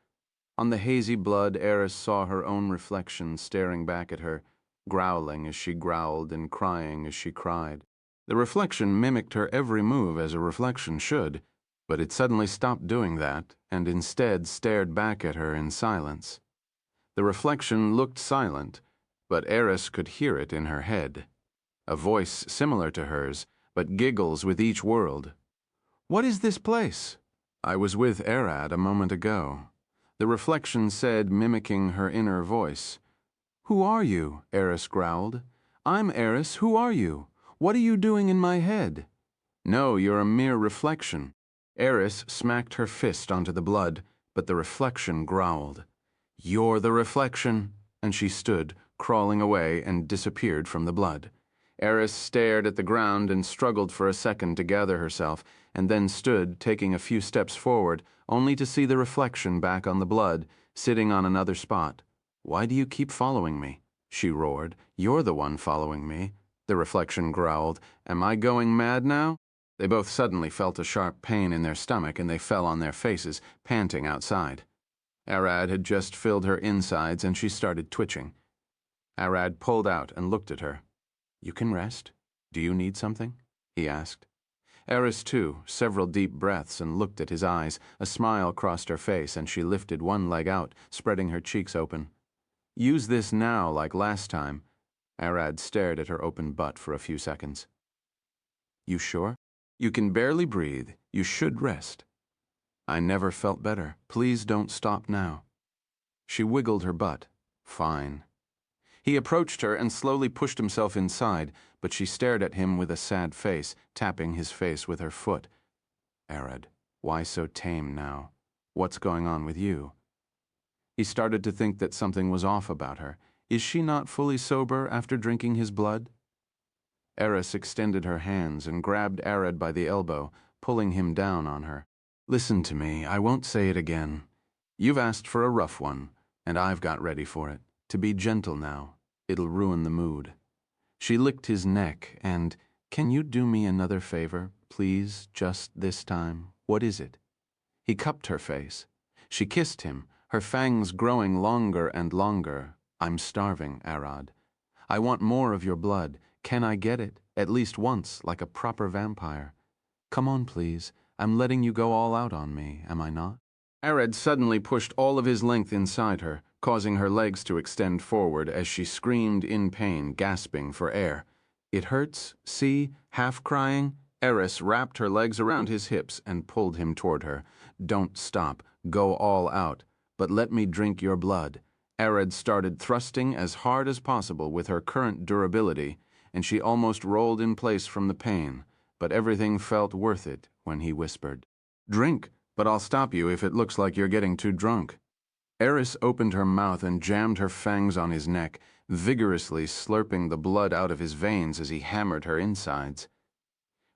On the hazy blood, Eris saw her own reflection staring back at her, growling as she growled and crying as she cried. The reflection mimicked her every move as a reflection should, But it suddenly stopped doing that and instead stared back at her in silence. The reflection looked silent, but Eris could hear it in her head. A voice similar to hers, but giggles with each word. "What is this place?" "I was with Arad a moment ago," the reflection said, mimicking her inner voice. "Who are you?" Eris growled. "I'm Eris. Who are you? What are you doing in my head?" "No, you're a mere reflection." Eris smacked her fist onto the blood, but the reflection growled. "You're the reflection," and she stood, crawling away, and disappeared from the blood. Eris stared at the ground and struggled for a second to gather herself, and then stood, taking a few steps forward, only to see the reflection back on the blood, sitting on another spot. "Why do you keep following me?" she roared. "You're the one following me." The reflection growled. "Am I going mad now?" They both suddenly felt a sharp pain in their stomach, and they fell on their faces, panting outside. Arad had just filled her insides, and she started twitching. Arad pulled out and looked at her. "You can rest. Do you need something?" he asked. Eris, too, several deep breaths, and looked at his eyes. A smile crossed her face, and she lifted one leg out, spreading her cheeks open. "Use this now, like last time." Arad stared at her open butt for a few seconds. "You sure? You can barely breathe. You should rest." "I never felt better. Please don't stop now." She wiggled her butt. "Fine." He approached her and slowly pushed himself inside, but she stared at him with a sad face, tapping his face with her foot. "Arad, why so tame now? What's going on with you?" He started to think that something was off about her. Is she not fully sober after drinking his blood? Eris extended her hands and grabbed Arad by the elbow, pulling him down on her. "Listen to me, I won't say it again. You've asked for a rough one, and I've got ready for it. To be gentle now. It'll ruin the mood." She licked his neck and, "Can you do me another favor, please, just this time? What is it?" He cupped her face. She kissed him, her fangs growing longer and longer. "I'm starving, Arad. I want more of your blood. Can I get it, at least once, like a proper vampire? Come on, please. I'm letting you go all out on me, am I not?" Arad suddenly pushed all of his length inside her, causing her legs to extend forward as she screamed in pain, gasping for air. "It hurts, see, half crying." Eris wrapped her legs around his hips and pulled him toward her. "Don't stop. Go all out. But let me drink your blood." Arad started thrusting as hard as possible with her current durability, and she almost rolled in place from the pain, but everything felt worth it when he whispered, "Drink, but I'll stop you if it looks like you're getting too drunk." Eris opened her mouth and jammed her fangs on his neck, vigorously slurping the blood out of his veins as he hammered her insides.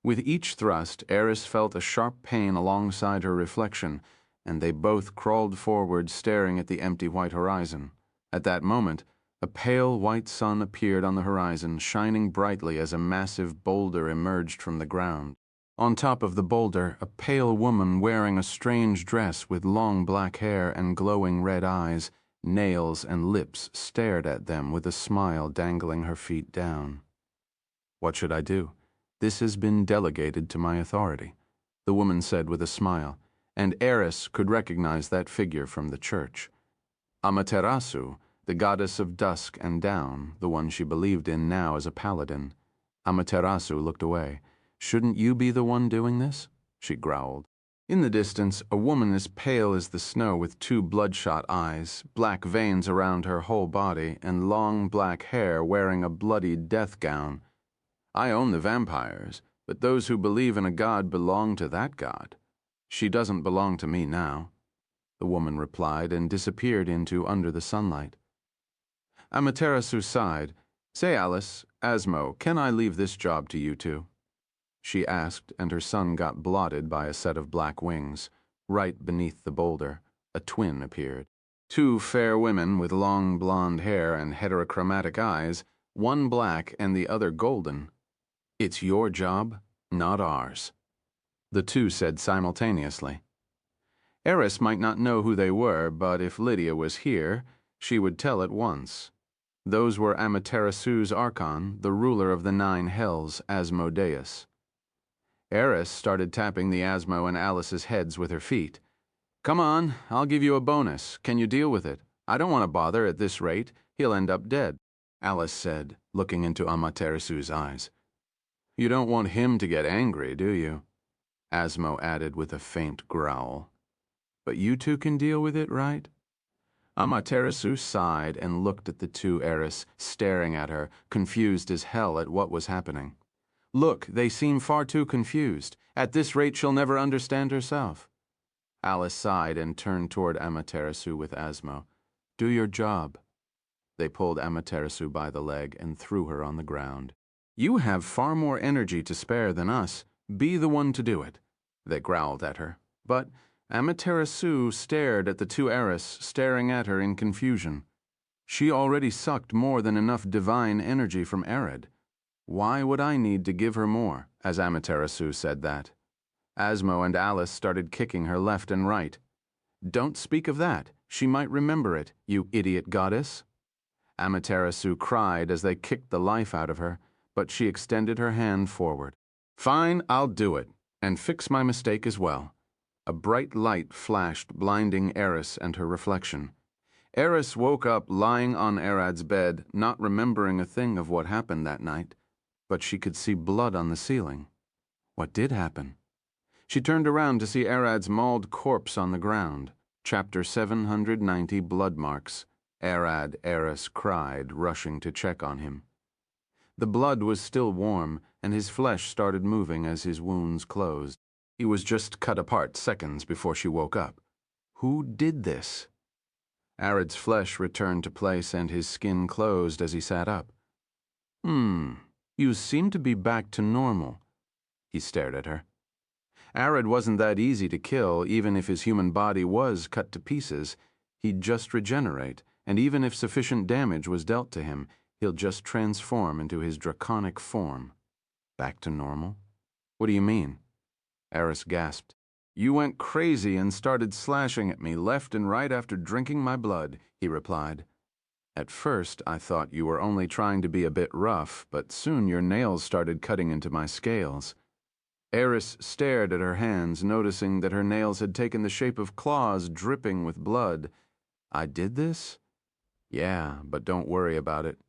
With each thrust, Eris felt a sharp pain alongside her reflection, and they both crawled forward, staring at the empty white horizon. At that moment, a pale white sun appeared on the horizon, shining brightly as a massive boulder emerged from the ground. On top of the boulder, a pale woman wearing a strange dress with long black hair and glowing red eyes, nails and lips stared at them with a smile dangling her feet down. "What should I do? This has been delegated to my authority," the woman said with a smile, and Eris could recognize that figure from the church. Amaterasu, the goddess of dusk and down, the one she believed in now as a paladin. Amaterasu looked away. "Shouldn't you be the one doing this?" she growled. In the distance, a woman as pale as the snow with two bloodshot eyes, black veins around her whole body, and long black hair wearing a bloody death gown. "I own the vampires, but those who believe in a god belong to that god. She doesn't belong to me now," the woman replied and disappeared into under the sunlight. Amaterasu sighed. "Say, Alice, Asmo, can I leave this job to you two?" she asked, and her son got blotted by a set of black wings. Right beneath the boulder, a twin appeared. Two fair women with long blonde hair and heterochromatic eyes, one black and the other golden. "It's your job, not ours," the two said simultaneously. Eris might not know who they were, but if Lydia was here, she would tell at once. Those were Amaterasu's Archon, the ruler of the 9 hells, Asmodeus. Eris started tapping the Asmo and Alice's heads with her feet. "Come on, I'll give you a bonus. Can you deal with it? I don't want to bother at this rate. He'll end up dead," Alice said, looking into Amaterasu's eyes. "You don't want him to get angry, do you?" Asmo added with a faint growl. "But you two can deal with it, right?" Amaterasu sighed and looked at the two Eris, staring at her, confused as hell at what was happening. "Look, they seem far too confused. At this rate she'll never understand herself." Alice sighed and turned toward Amaterasu with Asmo. "Do your job." They pulled Amaterasu by the leg and threw her on the ground. "You have far more energy to spare than us. Be the one to do it," they growled at her. But Amaterasu stared at the two Eris, staring at her in confusion. She already sucked more than enough divine energy from Erid. Why would I need to give her more, as Amaterasu said that? Asmo and Alice started kicking her left and right. "Don't speak of that. She might remember it, you idiot goddess." Amaterasu cried as they kicked the life out of her, but she extended her hand forward. "Fine, I'll do it, and fix my mistake as well." A bright light flashed, blinding Eris and her reflection. Eris woke up lying on Erad's bed, not remembering a thing of what happened that night, but she could see blood on the ceiling. What did happen? She turned around to see Erad's mauled corpse on the ground. Chapter 790, Blood Marks. Erad, Eris cried, rushing to check on him. The blood was still warm, and his flesh started moving as his wounds closed. He was just cut apart seconds before she woke up. Who did this? Arad's flesh returned to place and his skin closed as he sat up. You seem to be back to normal." He stared at her. Arad wasn't that easy to kill. Even if his human body was cut to pieces, he'd just regenerate, and even if sufficient damage was dealt to him, he'll just transform into his draconic form. Back to normal? What do you mean? Eris gasped. "You went crazy and started slashing at me left and right after drinking my blood," he replied. "At first, I thought you were only trying to be a bit rough, but soon your nails started cutting into my scales." Eris stared at her hands, noticing that her nails had taken the shape of claws dripping with blood. "I did this?" "Yeah, but don't worry about it.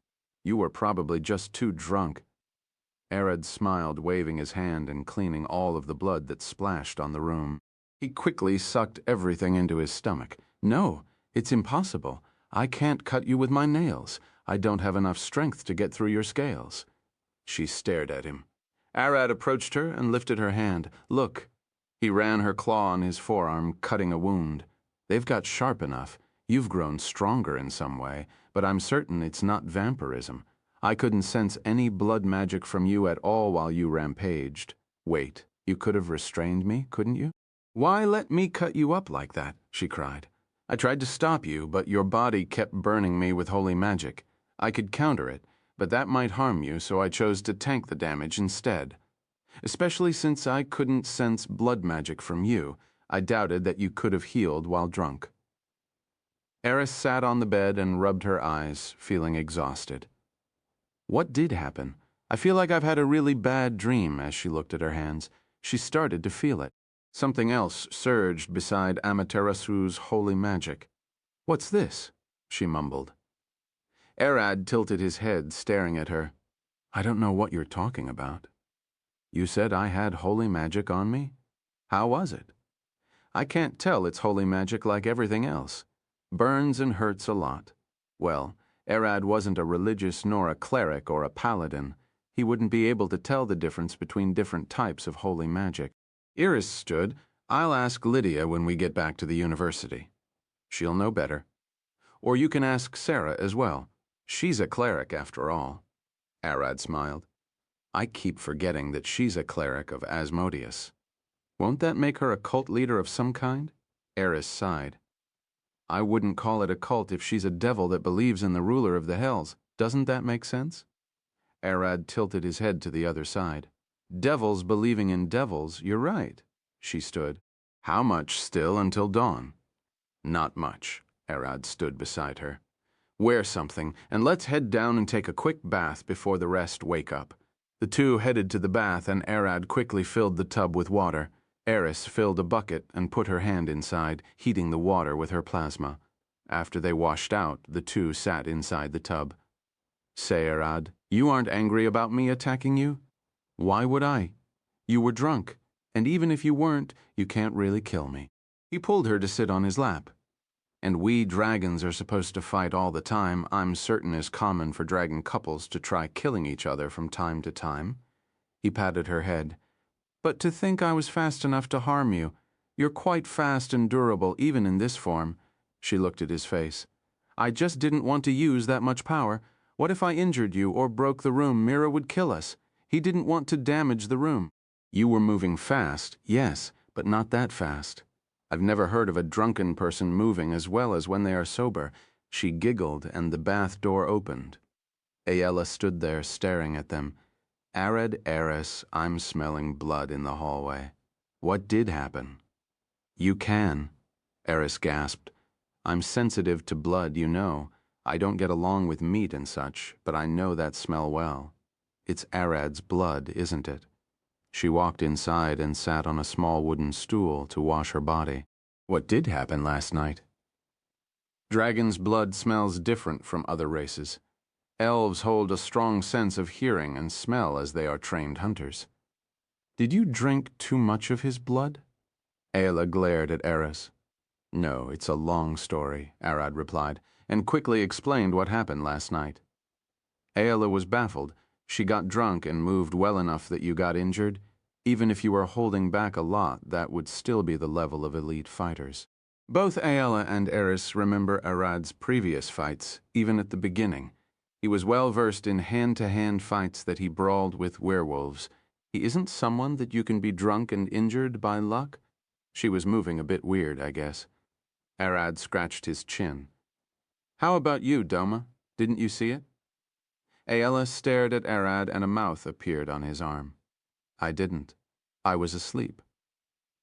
You were probably just too drunk." Erad smiled, waving his hand and cleaning all of the blood that splashed on the room. He quickly sucked everything into his stomach. "No, it's impossible. I can't cut you with my nails. I don't have enough strength to get through your scales." She stared at him. Arad approached her and lifted her hand. "Look." He ran her claw on his forearm, cutting a wound. "They've got sharp enough. You've grown stronger in some way, but I'm certain it's not vampirism. I couldn't sense any blood magic from you at all while you rampaged. Wait, you could have restrained me, couldn't you?" "Why let me cut you up like that?" she cried. "I tried to stop you, but your body kept burning me with holy magic. I could counter it, but that might harm you, so I chose to tank the damage instead. Especially since I couldn't sense blood magic from you, I doubted that you could have healed while drunk." Eris sat on the bed and rubbed her eyes, feeling exhausted. "What did happen? I feel like I've had a really bad dream." As she looked at her hands, she started to feel it. Something else surged beside Amaterasu's holy magic. "What's this?" she mumbled. Erad tilted his head, staring at her. "I don't know what you're talking about." "You said I had holy magic on me? How was it?" "I can't tell it's holy magic like everything else. Burns and hurts a lot." Well, Erad wasn't a religious nor a cleric or a paladin. He wouldn't be able to tell the difference between different types of holy magic. Iris stood. "I'll ask Lydia when we get back to the university. She'll know better. Or you can ask Sarah as well. She's a cleric after all." Arad smiled. "I keep forgetting that she's a cleric of Asmodeus. Won't that make her a cult leader of some kind?" Eris sighed. "I wouldn't call it a cult if she's a devil that believes in the ruler of the hells. Doesn't that make sense?" Arad tilted his head to the other side. "Devils believing in devils, you're right." She stood. "How much still until dawn?" "Not much." Arad stood beside her. "Wear something, and let's head down and take a quick bath before the rest wake up. The two headed to the bath, and Arad quickly filled the tub with water. Eris filled a bucket and put her hand inside, heating the water with her plasma. After they washed out, the two sat inside the tub. "Say, Arad, you aren't angry about me attacking you?" "Why would I? You were drunk, and even if you weren't, you can't really kill me." He pulled her to sit on his lap. "And we dragons are supposed to fight all the time. I'm certain is common for dragon couples to try killing each other from time to time." He patted her head. "But to think I was fast enough to harm you. You're quite fast and durable, even in this form." She looked at his face. "I just didn't want to use that much power. What if I injured you or broke the room? Mira would kill us. He didn't want to damage the room." "You were moving fast, yes, but not that fast. I've never heard of a drunken person moving as well as when they are sober." She giggled, and the bath door opened. Aella stood there staring at them. "Arad, Eris, I'm smelling blood in the hallway. What did happen?" "You can," Eris gasped. "I'm sensitive to blood, you know. I don't get along with meat and such, but I know that smell well. It's Arad's blood, isn't it?" She walked inside and sat on a small wooden stool to wash her body. "What did happen last night?" "Dragon's blood smells different from other races. Elves hold a strong sense of hearing and smell as they are trained hunters." "Did you drink too much of his blood?" Aella glared at Eris. "No, it's a long story," Arad replied, and quickly explained what happened last night. Aella was baffled. "She got drunk and moved well enough that you got injured? Even if you were holding back a lot, that would still be the level of elite fighters." Both Aella and Eris remember Arad's previous fights, even at the beginning. He was well versed in hand-to-hand fights that he brawled with werewolves. He isn't someone that you can be drunk and injured by luck? She was moving a bit weird, I guess. Arad scratched his chin. "How about you, Doma? Didn't you see it?" Aella stared at Arad, and a mouth appeared on his arm. "I didn't. I was asleep.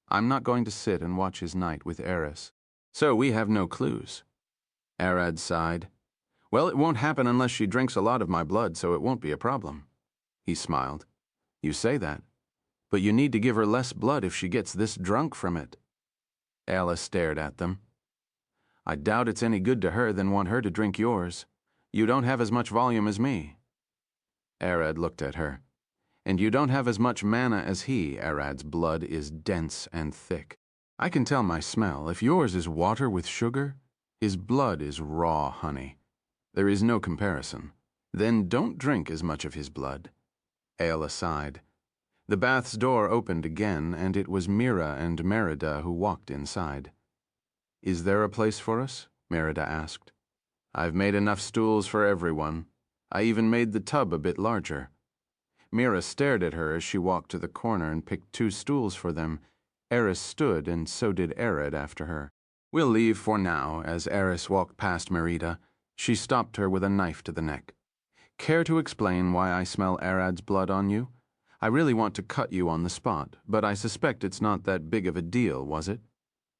I'm not going to sit and watch his night with Eris. So we have no clues." Arad sighed. "Well, it won't happen unless she drinks a lot of my blood, so it won't be a problem." He smiled. "You say that, but you need to give her less blood if she gets this drunk from it." Aella stared at them. "I doubt it's any good to her than want her to drink yours. You don't have as much volume as me." Arad looked at her. "And you don't have as much mana as he. Arad's blood is dense and thick. I can tell my smell. If yours is water with sugar, his blood is raw honey. There is no comparison. Then don't drink as much of his blood." Aella sighed. The bath's door opened again, and it was Mira and Merida who walked inside. "Is there a place for us?" Merida asked. "I've made enough stools for everyone. I even made the tub a bit larger." Mira stared at her as she walked to the corner and picked 2 stools for them. Eris stood, and so did Arad after her. "We'll leave for now." As Eris walked past Merida, she stopped her with a knife to the neck. "Care to explain why I smell Arad's blood on you? I really want to cut you on the spot, but I suspect it's not that big of a deal, was it?"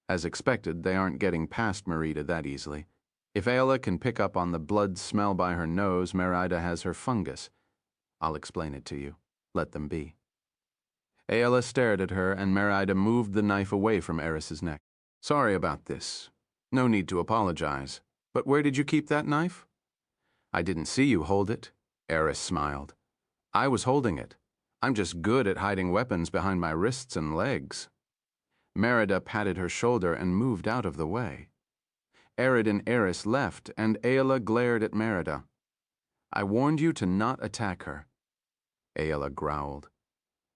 As expected, they aren't getting past Merida that easily. If Aella can pick up on the blood smell by her nose, Merida has her fungus. "I'll explain it to you. Let them be." Aella stared at her, and Merida moved the knife away from Eris's neck. "Sorry about this. No need to apologize. But where did you keep that knife?" "I didn't see you hold it." Eris smiled. "I was holding it. I'm just good at hiding weapons behind my wrists and legs." Merida patted her shoulder and moved out of the way. Arad and Eris left, and Aella glared at Merida. "I warned you to not attack her." Aella growled.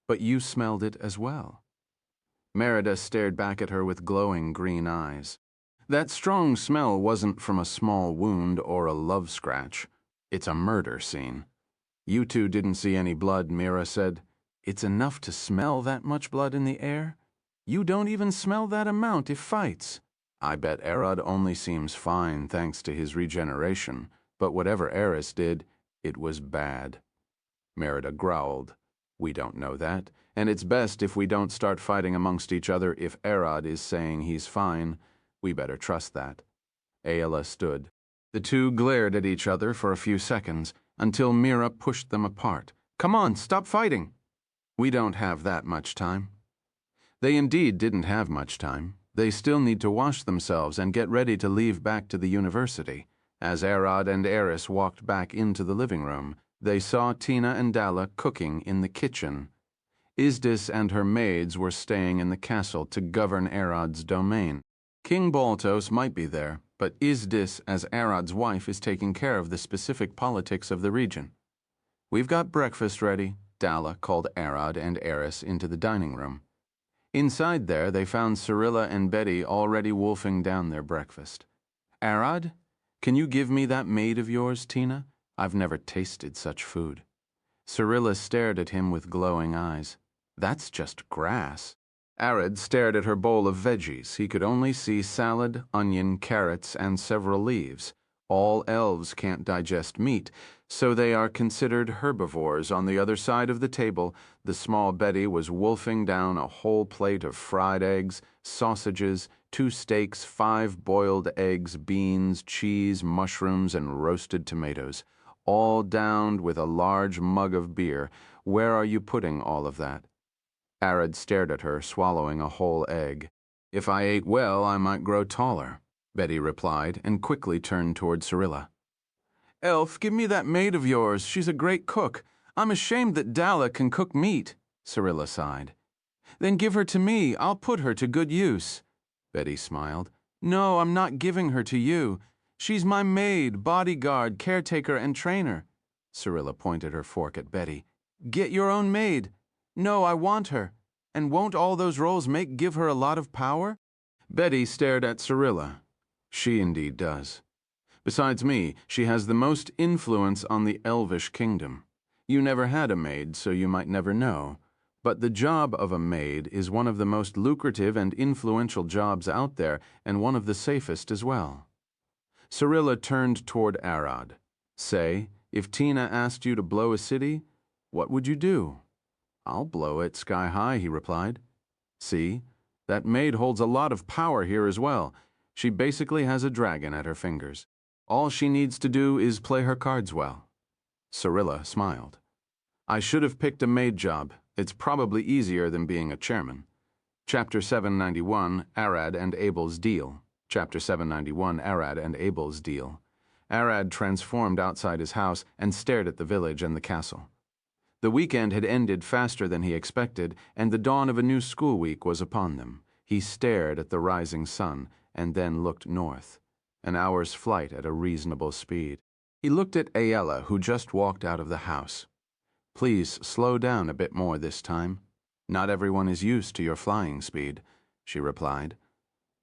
"But you smelled it as well." Merida stared back at her with glowing green eyes. "That strong smell wasn't from a small wound or a love scratch. It's a murder scene." "You two didn't see any blood," Mira said. "It's enough to smell that much blood in the air? You don't even smell that amount if fights." "I bet Arad only seems fine thanks to his regeneration, but whatever Eris did, it was bad." Merida growled. "We don't know that, and it's best if we don't start fighting amongst each other. If Arad is saying he's fine, we better trust that." Aella stood. The two glared at each other for a few seconds, until Mira pushed them apart. Come on, stop fighting. We don't have that much time. They indeed didn't have much time. They still need to wash themselves and get ready to leave back to the university. As Arad and Eris walked back into the living room, they saw Tina and Dalla cooking in the kitchen. Isdis and her maids were staying in the castle to govern Arad's domain. King Baltos might be there, but Isdis, as Arad's wife, is taking care of the specific politics of the region. We've got breakfast ready, Dalla called Arad and Eris into the dining room. Inside there, they found Cyrilla and Betty already wolfing down their breakfast. Arad, can you give me that maid of yours, Tina? I've never tasted such food. Cyrilla stared at him with glowing eyes. That's just grass. Arad stared at her bowl of veggies. He could only see salad, onion, carrots, and several leaves. All elves can't digest meat, so they are considered herbivores. On the other side of the table, the small Betty was wolfing down a whole plate of fried eggs, sausages, 2 steaks, 5 boiled eggs, beans, cheese, mushrooms, and roasted tomatoes, all downed with a large mug of beer. Where are you putting all of that? Arad stared at her, swallowing a whole egg. If I ate well, I might grow taller, Betty replied, and quickly turned toward Cyrilla. Elf, give me that maid of yours. She's a great cook. I'm ashamed that Dalla can cook meat, Cyrilla sighed. Then give her to me. I'll put her to good use. Betty smiled. No, I'm not giving her to you. She's my maid, bodyguard, caretaker, and trainer. Cyrilla pointed her fork at Betty. Get your own maid. No, I want her. And won't all those roles give her a lot of power? Betty stared at Cyrilla. She indeed does. Besides me, she has the most influence on the Elvish kingdom. You never had a maid, so you might never know. But the job of a maid is one of the most lucrative and influential jobs out there, and one of the safest as well. Cyrilla turned toward Arad. Say, if Tina asked you to blow a city, what would you do? I'll blow it sky high, he replied. See, that maid holds a lot of power here as well. She basically has a dragon at her fingers. All she needs to do is play her cards well. Cyrilla smiled. I should have picked a maid job. It's probably easier than being a chairman. Chapter 791, Arad and Abel's Deal. Chapter 791, Arad and Abel's Deal. Arad transformed outside his house and stared at the village and the castle. The weekend had ended faster than he expected, and the dawn of a new school week was upon them. He stared at the rising sun and then looked north. An hour's flight at a reasonable speed. He looked at Ayala, who just walked out of the house. Please slow down a bit more this time. Not everyone is used to your flying speed, she replied.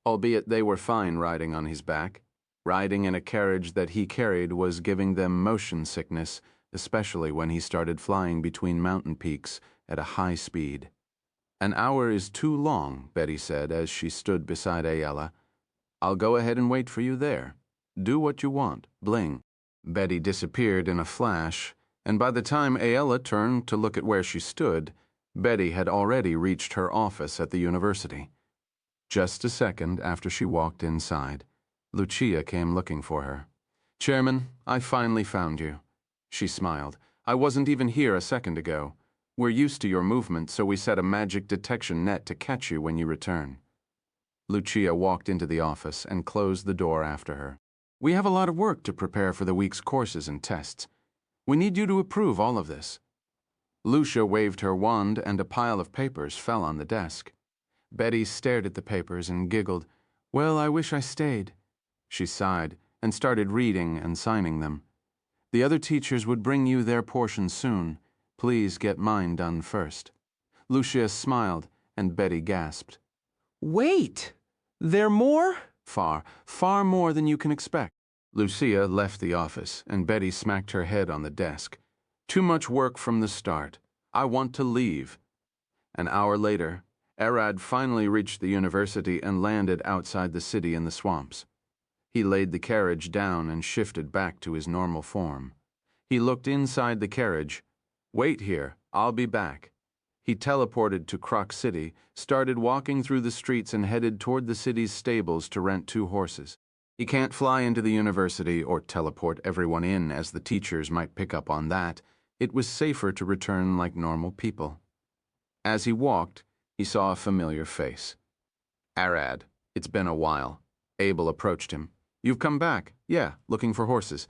Albeit they were fine riding on his back. Riding in a carriage that he carried was giving them motion sickness, especially when he started flying between mountain peaks at a high speed. An hour is too long, Betty said as she stood beside Ayala. I'll go ahead and wait for you there. Do what you want, bling. Betty disappeared in a flash, and by the time Ayala turned to look at where she stood, Betty had already reached her office at the university. Just a second after she walked inside, Lucia came looking for her. Chairman, I finally found you. She smiled. I wasn't even here a second ago. We're used to your movement, so we set a magic detection net to catch you when you return. Lucia walked into the office and closed the door after her. We have a lot of work to prepare for the week's courses and tests. We need you to approve all of this. Lucia waved her wand and a pile of papers fell on the desk. Betty stared at the papers and giggled. Well, I wish I stayed. She sighed and started reading and signing them. The other teachers would bring you their portion soon. Please get mine done first. Lucia smiled and Betty gasped. Wait! There more? Far more than you can expect. Lucia left the office, and Betty smacked her head on the desk. Too much work from the start. I want to leave. An hour later, Arad finally reached the university and landed outside the city in the swamps. He laid the carriage down and shifted back to his normal form. He looked inside the carriage. Wait here, I'll be back. He teleported to Croc City, started walking through the streets and headed toward the city's stables to rent 2 horses. He can't fly into the university or teleport everyone in, as the teachers might pick up on that. It was safer to return like normal people. As he walked, he saw a familiar face. Arad, it's been a while. Abel approached him. You've come back? Yeah, looking for horses.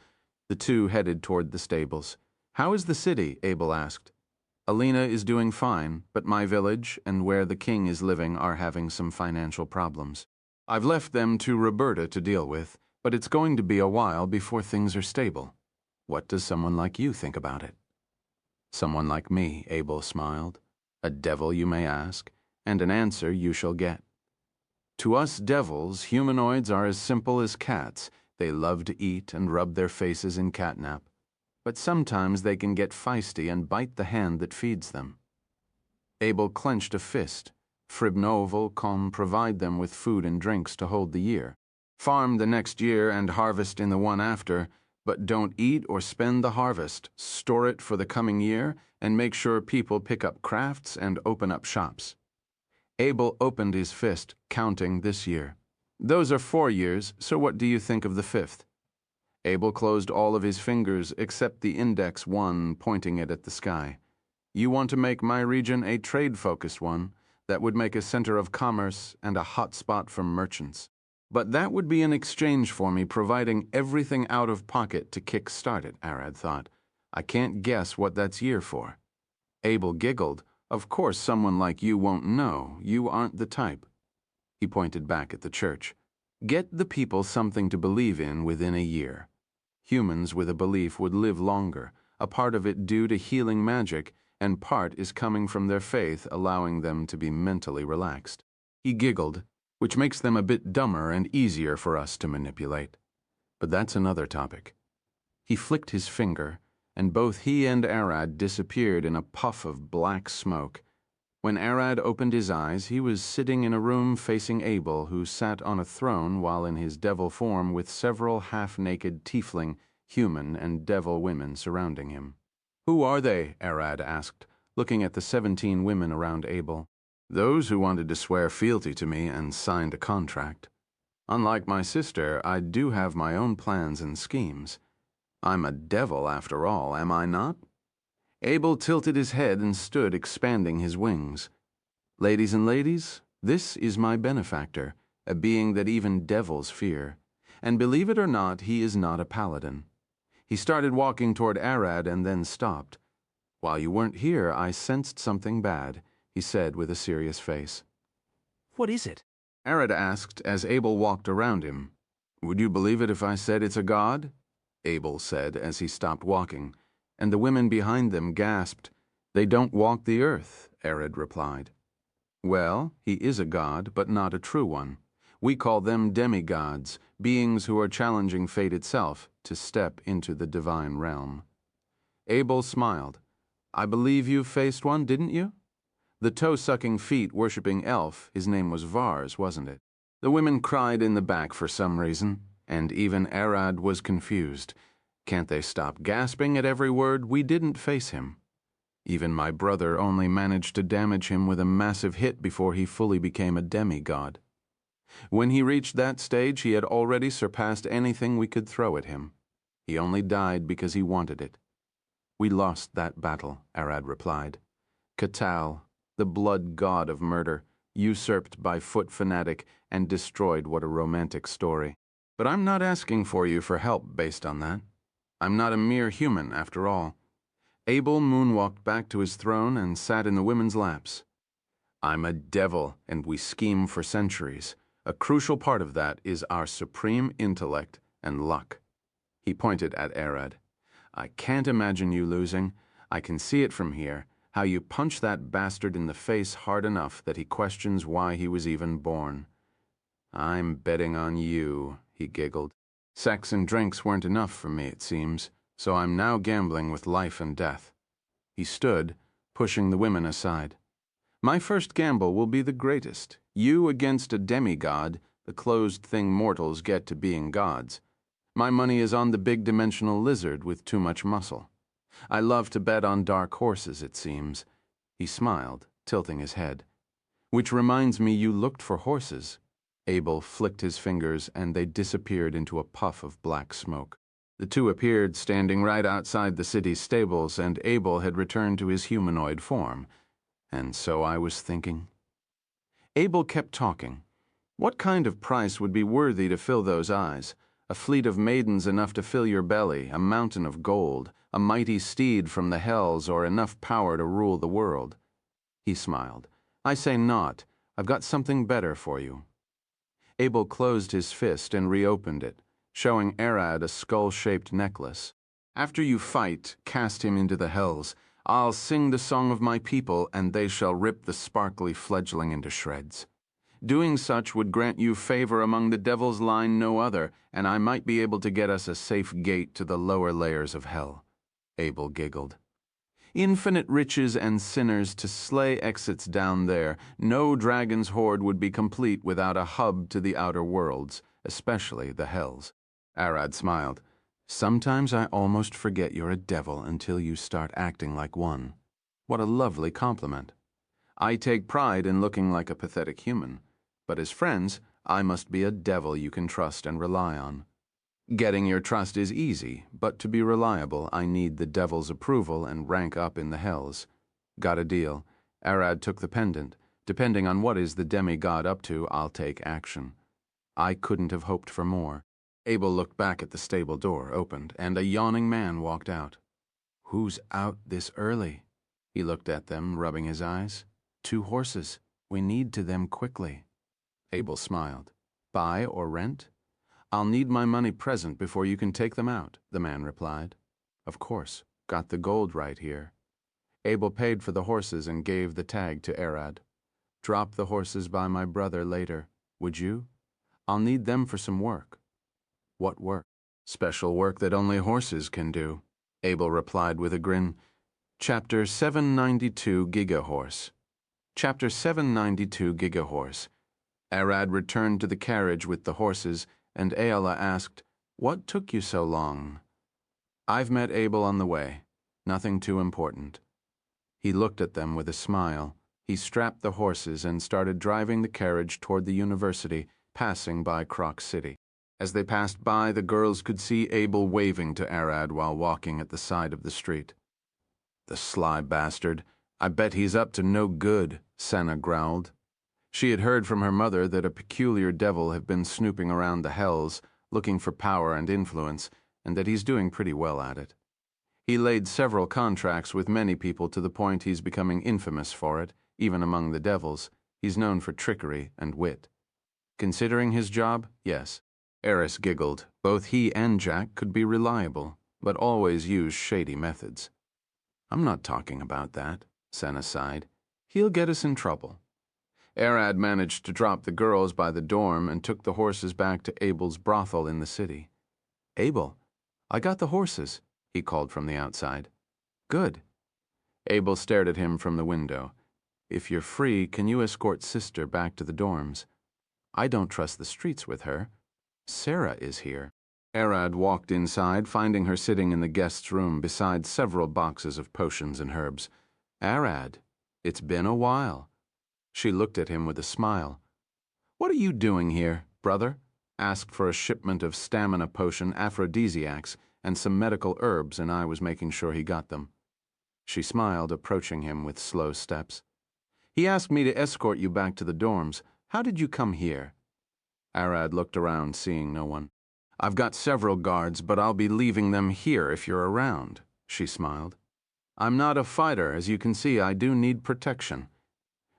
The two headed toward the stables. How is the city? Abel asked. Alina is doing fine, but my village and where the king is living are having some financial problems. I've left them to Roberta to deal with, but it's going to be a while before things are stable. What does someone like you think about it? Someone like me, Abel smiled. A devil, you may ask, and an answer you shall get. To us devils, humanoids are as simple as cats. They love to eat and rub their faces in catnap. But sometimes they can get feisty and bite the hand that feeds them. Abel clenched a fist. Fribnoval can provide them with food and drinks to hold the year. Farm the next year and harvest in the one after, but don't eat or spend the harvest. Store it for the coming year and make sure people pick up crafts and open up shops. Abel opened his fist, counting this year. Those are 4 years, so what do you think of the 5th? Abel closed all of his fingers except the index one, pointing it at the sky. You want to make my region a trade-focused one that would make a center of commerce and a hot spot for merchants. But that would be in exchange for me providing everything out of pocket to kick-start it, Arad thought. I can't guess what that's year for. Abel giggled. Of course someone like you won't know. You aren't the type. He pointed back at the church. Get the people something to believe in within a year. Humans with a belief would live longer, a part of it due to healing magic, and part is coming from their faith, allowing them to be mentally relaxed. He giggled, which makes them a bit dumber and easier for us to manipulate. But that's another topic. He flicked his finger, and both he and Arad disappeared in a puff of black smoke. When Arad opened his eyes, he was sitting in a room facing Abel, who sat on a throne while in his devil form with several half-naked tiefling, human, and devil women surrounding him. Who are they? Arad asked, looking at the 17 women around Abel. Those who wanted to swear fealty to me and signed a contract. Unlike my sister, I do have my own plans and schemes. I'm a devil after all, am I not? Abel tilted his head and stood expanding his wings. Ladies and ladies, this is my benefactor, a being that even devils fear. And believe it or not, he is not a paladin. He started walking toward Arad and then stopped. While you weren't here, I sensed something bad, he said with a serious face. What is it? Arad asked as Abel walked around him. Would you believe it if I said it's a god? Abel said as he stopped walking, and the women behind them gasped. They don't walk the earth, Arad replied. Well, he is a god, but not a true one. We call them demigods, beings who are challenging fate itself to step into the divine realm. Abel smiled. I believe you faced one, didn't you? The toe-sucking feet-worshipping elf, his name was Vars, wasn't it? The women cried in the back for some reason, and even Arad was confused. Can't they stop gasping at every word? We didn't face him. Even my brother only managed to damage him with a massive hit before he fully became a demigod. When he reached that stage, he had already surpassed anything we could throw at him. He only died because he wanted it. We lost that battle, Arad replied. Catal, the blood god of murder, usurped by foot fanatic and destroyed what a romantic story. But I'm not asking for you for help based on that. I'm not a mere human, after all. Abel moonwalked back to his throne and sat in the women's laps. I'm a devil, and we scheme for centuries. A crucial part of that is our supreme intellect and luck. He pointed at Arad. I can't imagine you losing. I can see it from here, how you punch that bastard in the face hard enough that he questions why he was even born. I'm betting on you, he giggled. Sex and drinks weren't enough for me, it seems, so I'm now gambling with life and death. He stood, pushing the women aside. My first gamble will be the greatest. You against a demigod, the closed thing mortals get to being gods. My money is on the big dimensional lizard with too much muscle. I love to bet on dark horses, it seems. He smiled, tilting his head. Which reminds me you looked for horses. Abel flicked his fingers and they disappeared into a puff of black smoke. The two appeared standing right outside the city's stables, and Abel had returned to his humanoid form. And so I was thinking. Abel kept talking. What kind of price would be worthy to fill those eyes? A fleet of maidens enough to fill your belly, a mountain of gold, a mighty steed from the hells, or enough power to rule the world? He smiled. I say not. I've got something better for you. Abel closed his fist and reopened it, showing Arad a skull-shaped necklace. After you fight, cast him into the hells. I'll sing the song of my people, and they shall rip the sparkly fledgling into shreds. Doing such would grant you favor among the devil's line no other, and I might be able to get us a safe gate to the lower layers of hell. Abel giggled. Infinite riches and sinners to slay exits down there. No dragon's horde would be complete without a hub to the outer worlds, especially the hells. Arad smiled. Sometimes I almost forget you're a devil until you start acting like one. What a lovely compliment. I take pride in looking like a pathetic human, but as friends, I must be a devil you can trust and rely on. Getting your trust is easy, but to be reliable, I need the devil's approval and rank up in the hells. Got a deal. Arad took the pendant. Depending on what is the demigod up to, I'll take action. I couldn't have hoped for more. Abel looked back at the stable door, opened, and a yawning man walked out. Who's out this early? He looked at them, rubbing his eyes. 2 horses. We need to them quickly. Abel smiled. Buy or rent? I'll need my money present before you can take them out, the man replied. Of course, got the gold right here. Abel paid for the horses and gave the tag to Arad. Drop the horses by my brother later, would you? I'll need them for some work. What work? Special work that only horses can do, Abel replied with a grin. Chapter 792 Gigahorse. Chapter 792 Gigahorse. Arad returned to the carriage with the horses, and Aela asked, What took you so long? I've met Abel on the way. Nothing too important. He looked at them with a smile. He strapped the horses and started driving the carriage toward the university, passing by Croc City. As they passed by, the girls could see Abel waving to Arad while walking at the side of the street. The sly bastard. I bet he's up to no good, Senna growled. She had heard from her mother that a peculiar devil had been snooping around the hells, looking for power and influence, and that he's doing pretty well at it. He laid several contracts with many people to the point he's becoming infamous for it, even among the devils. He's known for trickery and wit. Considering his job, yes. Eris giggled. Both he and Jack could be reliable, but always use shady methods. I'm not talking about that, Senna sighed. He'll get us in trouble. Arad managed to drop the girls by the dorm and took the horses back to Abel's brothel in the city. Abel, I got the horses, he called from the outside. Good. Abel stared at him from the window. If you're free, can you escort Sister back to the dorms? I don't trust the streets with her. Sarah is here. Arad walked inside, finding her sitting in the guest's room beside several boxes of potions and herbs. Arad, it's been a while. She looked at him with a smile. What are you doing here, brother? Asked for a shipment of stamina potion aphrodisiacs and some medical herbs, and I was making sure he got them. She smiled, approaching him with slow steps. He asked me to escort you back to the dorms. How did you come here? Arad looked around, seeing no one. I've got several guards, but I'll be leaving them here if you're around, she smiled. I'm not a fighter. As you can see, I do need protection.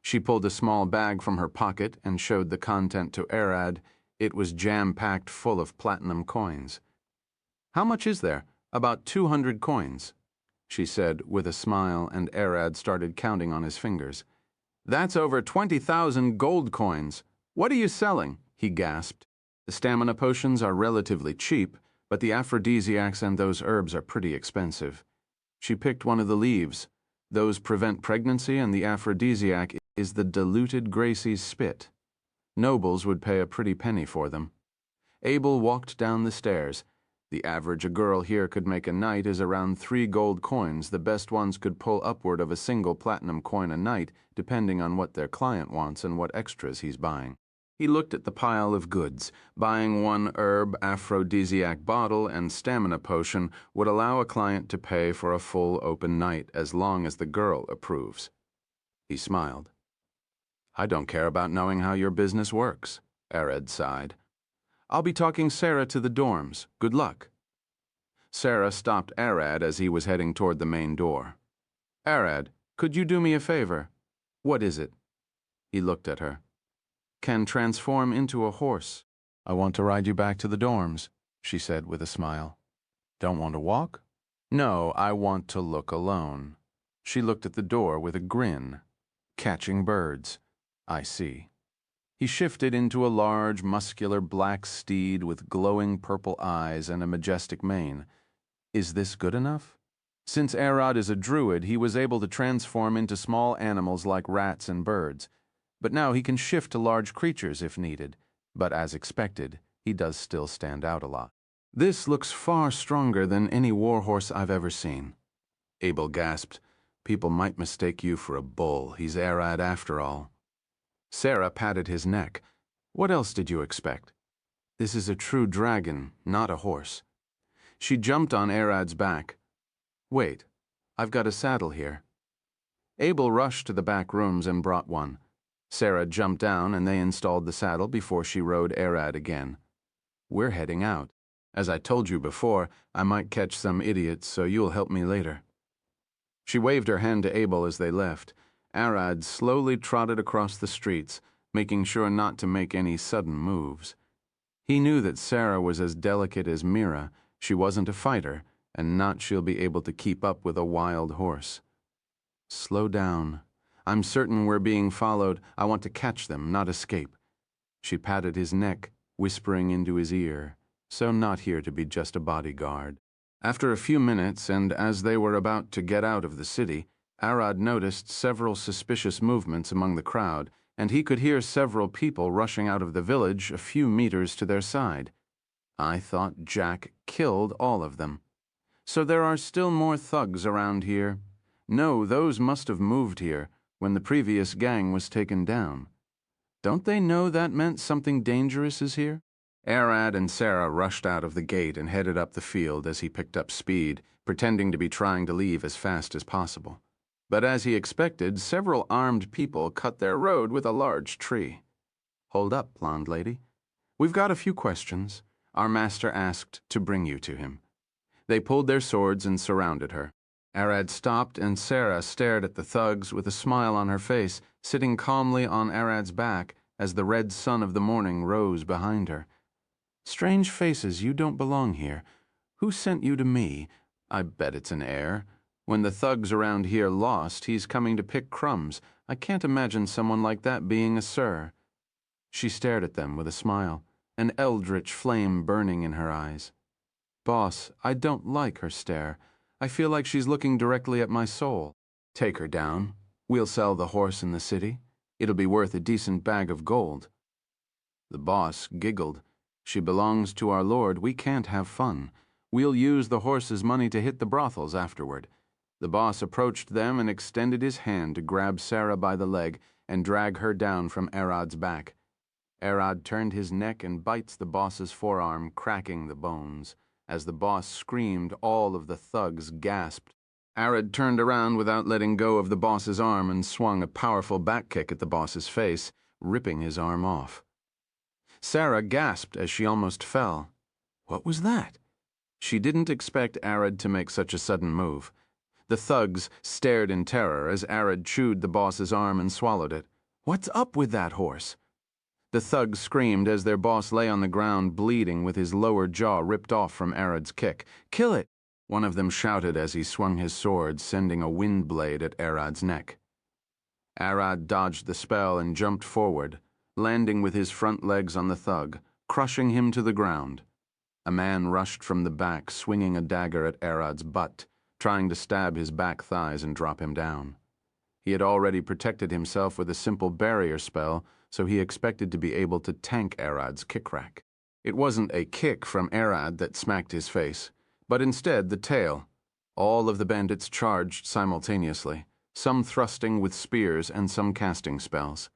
She pulled a small bag from her pocket and showed the content to Arad. It was jam-packed full of platinum coins. How much is there? About 200 coins, she said with a smile, and Arad started counting on his fingers. That's over 20,000 gold coins. What are you selling? He gasped. The stamina potions are relatively cheap, but the aphrodisiacs and those herbs are pretty expensive. She picked one of the leaves. Those prevent pregnancy, and the aphrodisiac is the diluted Gracie's spit. Nobles would pay a pretty penny for them. Abel walked down the stairs. The average a girl here could make a night is around 3 gold coins. The best ones could pull upward of a single platinum coin a night, depending on what their client wants and what extras he's buying. He looked at the pile of goods. Buying one herb aphrodisiac bottle and stamina potion would allow a client to pay for a full open night as long as the girl approves. He smiled. I don't care about knowing how your business works, Arad sighed. I'll be talking Sarah to the dorms. Good luck. Sarah stopped Arad as he was heading toward the main door. Arad, could you do me a favor? What is it? He looked at her. Can transform into a horse. I want to ride you back to the dorms, she said with a smile. Don't want to walk? No, I want to look alone. She looked at the door with a grin. Catching birds. I see. He shifted into a large, muscular black steed with glowing purple eyes and a majestic mane. Is this good enough? Since Arad is a druid, he was able to transform into small animals like rats and birds. But now he can shift to large creatures if needed. But as expected, he does still stand out a lot. This looks far stronger than any warhorse I've ever seen. Abel gasped. People might mistake you for a bull. He's Arad after all. Sarah patted his neck. What else did you expect? This is a true dragon, not a horse. She jumped on Arad's back. Wait, I've got a saddle here. Abel rushed to the back rooms and brought one. Sarah jumped down and they installed the saddle before she rode Arad again. We're heading out. As I told you before, I might catch some idiots, so you'll help me later. She waved her hand to Abel as they left. Arad slowly trotted across the streets, making sure not to make any sudden moves. He knew that Sarah was as delicate as Mira. She wasn't a fighter, and not she'll be able to keep up with a wild horse. Slow down. I'm certain we're being followed. I want to catch them, not escape. She patted his neck, whispering into his ear, so not here to be just a bodyguard. After a few minutes, and as they were about to get out of the city, Arad noticed several suspicious movements among the crowd, and he could hear several people rushing out of the village a few meters to their side. I thought Jack killed all of them. So there are still more thugs around here. No, those must have moved here when the previous gang was taken down. Don't they know that meant something dangerous is here? Arad and Sarah rushed out of the gate and headed up the field as he picked up speed, pretending to be trying to leave as fast as possible. But as he expected, several armed people cut their road with a large tree. Hold up, blonde lady. We've got a few questions. Our master asked to bring you to him. They pulled their swords and surrounded her. Arad stopped, and Sarah stared at the thugs with a smile on her face, sitting calmly on Arad's back as the red sun of the morning rose behind her. Strange faces, you don't belong here. Who sent you to me? I bet it's an heir. When the thugs around here lost, he's coming to pick crumbs. I can't imagine someone like that being a sir. She stared at them with a smile, an eldritch flame burning in her eyes. Boss, I don't like her stare. I feel like she's looking directly at my soul. Take her down. We'll sell the horse in the city. It'll be worth a decent bag of gold. The boss giggled. She belongs to our lord. We can't have fun. We'll use the horse's money to hit the brothels afterward. The boss approached them and extended his hand to grab Sarah by the leg and drag her down from Arad's back. Arad turned his neck and bites the boss's forearm, cracking the bones. As the boss screamed, all of the thugs gasped. Arad turned around without letting go of the boss's arm and swung a powerful back kick at the boss's face, ripping his arm off. Sarah gasped as she almost fell. What was that? She didn't expect Arad to make such a sudden move. The thugs stared in terror as Arad chewed the boss's arm and swallowed it. What's up with that horse? The thugs screamed as their boss lay on the ground bleeding with his lower jaw ripped off from Arad's kick. Kill it! One of them shouted as he swung his sword, sending a wind blade at Arad's neck. Arad dodged the spell and jumped forward, landing with his front legs on the thug, crushing him to the ground. A man rushed from the back, swinging a dagger at Arad's butt, trying to stab his back thighs and drop him down. He had already protected himself with a simple barrier spell, so he expected to be able to tank Arad's kick-rack. It wasn't a kick from Arad that smacked his face, but instead the tail. All of the bandits charged simultaneously, some thrusting with spears and some casting spells.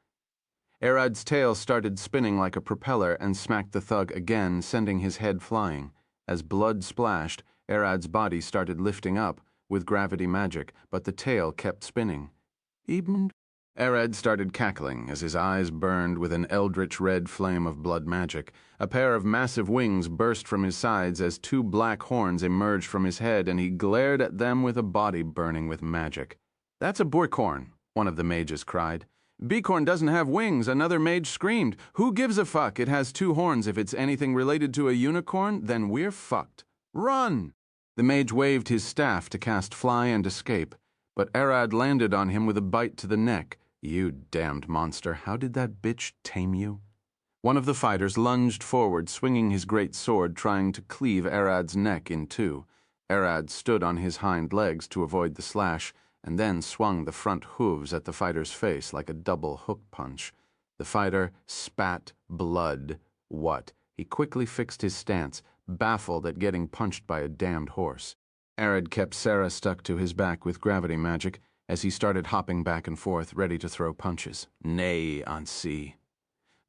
Arad's tail started spinning like a propeller and smacked the thug again, sending his head flying. As blood splashed, Arad's body started lifting up with gravity magic, but the tail kept spinning. Eben? Arad started cackling as his eyes burned with an eldritch red flame of blood magic. A pair of massive wings burst from his sides as two black horns emerged from his head, and he glared at them with a body burning with magic. "That's a Boycorn," one of the mages cried. "Beacorn doesn't have wings," another mage screamed. "Who gives a fuck? It has two horns. If it's anything related to a unicorn, then we're fucked. Run!" The mage waved his staff to cast Fly and Escape, but Arad landed on him with a bite to the neck. "You damned monster, how did that bitch tame you?" One of the fighters lunged forward, swinging his great sword, trying to cleave Arad's neck in two. Arad stood on his hind legs to avoid the slash, and then swung the front hooves at the fighter's face like a double hook punch. The fighter spat blood. What? He quickly fixed his stance, baffled at getting punched by a damned horse. Arad kept Sarah stuck to his back with gravity magic as he started hopping back and forth, ready to throw punches. "Nay, Ansi."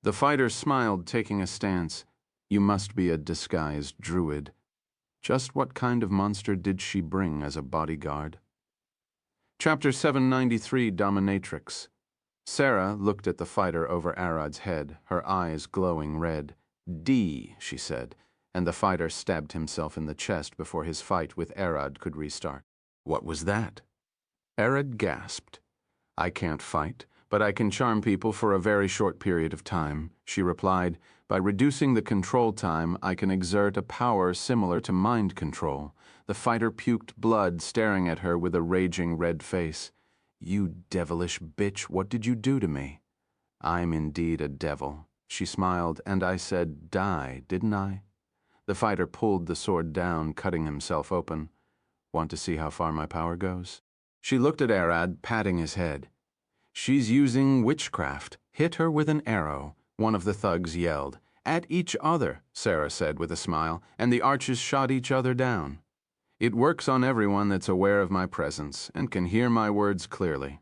The fighter smiled, taking a stance. "You must be a disguised druid." Just what kind of monster did she bring as a bodyguard? Chapter 793, Dominatrix. Sarah looked at the fighter over Arad's head, her eyes glowing red. "D," she said, and the fighter stabbed himself in the chest before his fight with Arad could restart. "What was that?" Arad gasped. "I can't fight, but I can charm people for a very short period of time," she replied. "By reducing the control time, I can exert a power similar to mind control." The fighter puked blood, staring at her with a raging red face. "You devilish bitch, what did you do to me?" "I'm indeed a devil." She smiled, "and I said die, didn't I?" The fighter pulled the sword down, cutting himself open. "Want to see how far my power goes?" She looked at Arad, patting his head. "She's using witchcraft. Hit her with an arrow," one of the thugs yelled. "At each other," Sarah said with a smile, and the archers shot each other down. "It works on everyone that's aware of my presence and can hear my words clearly."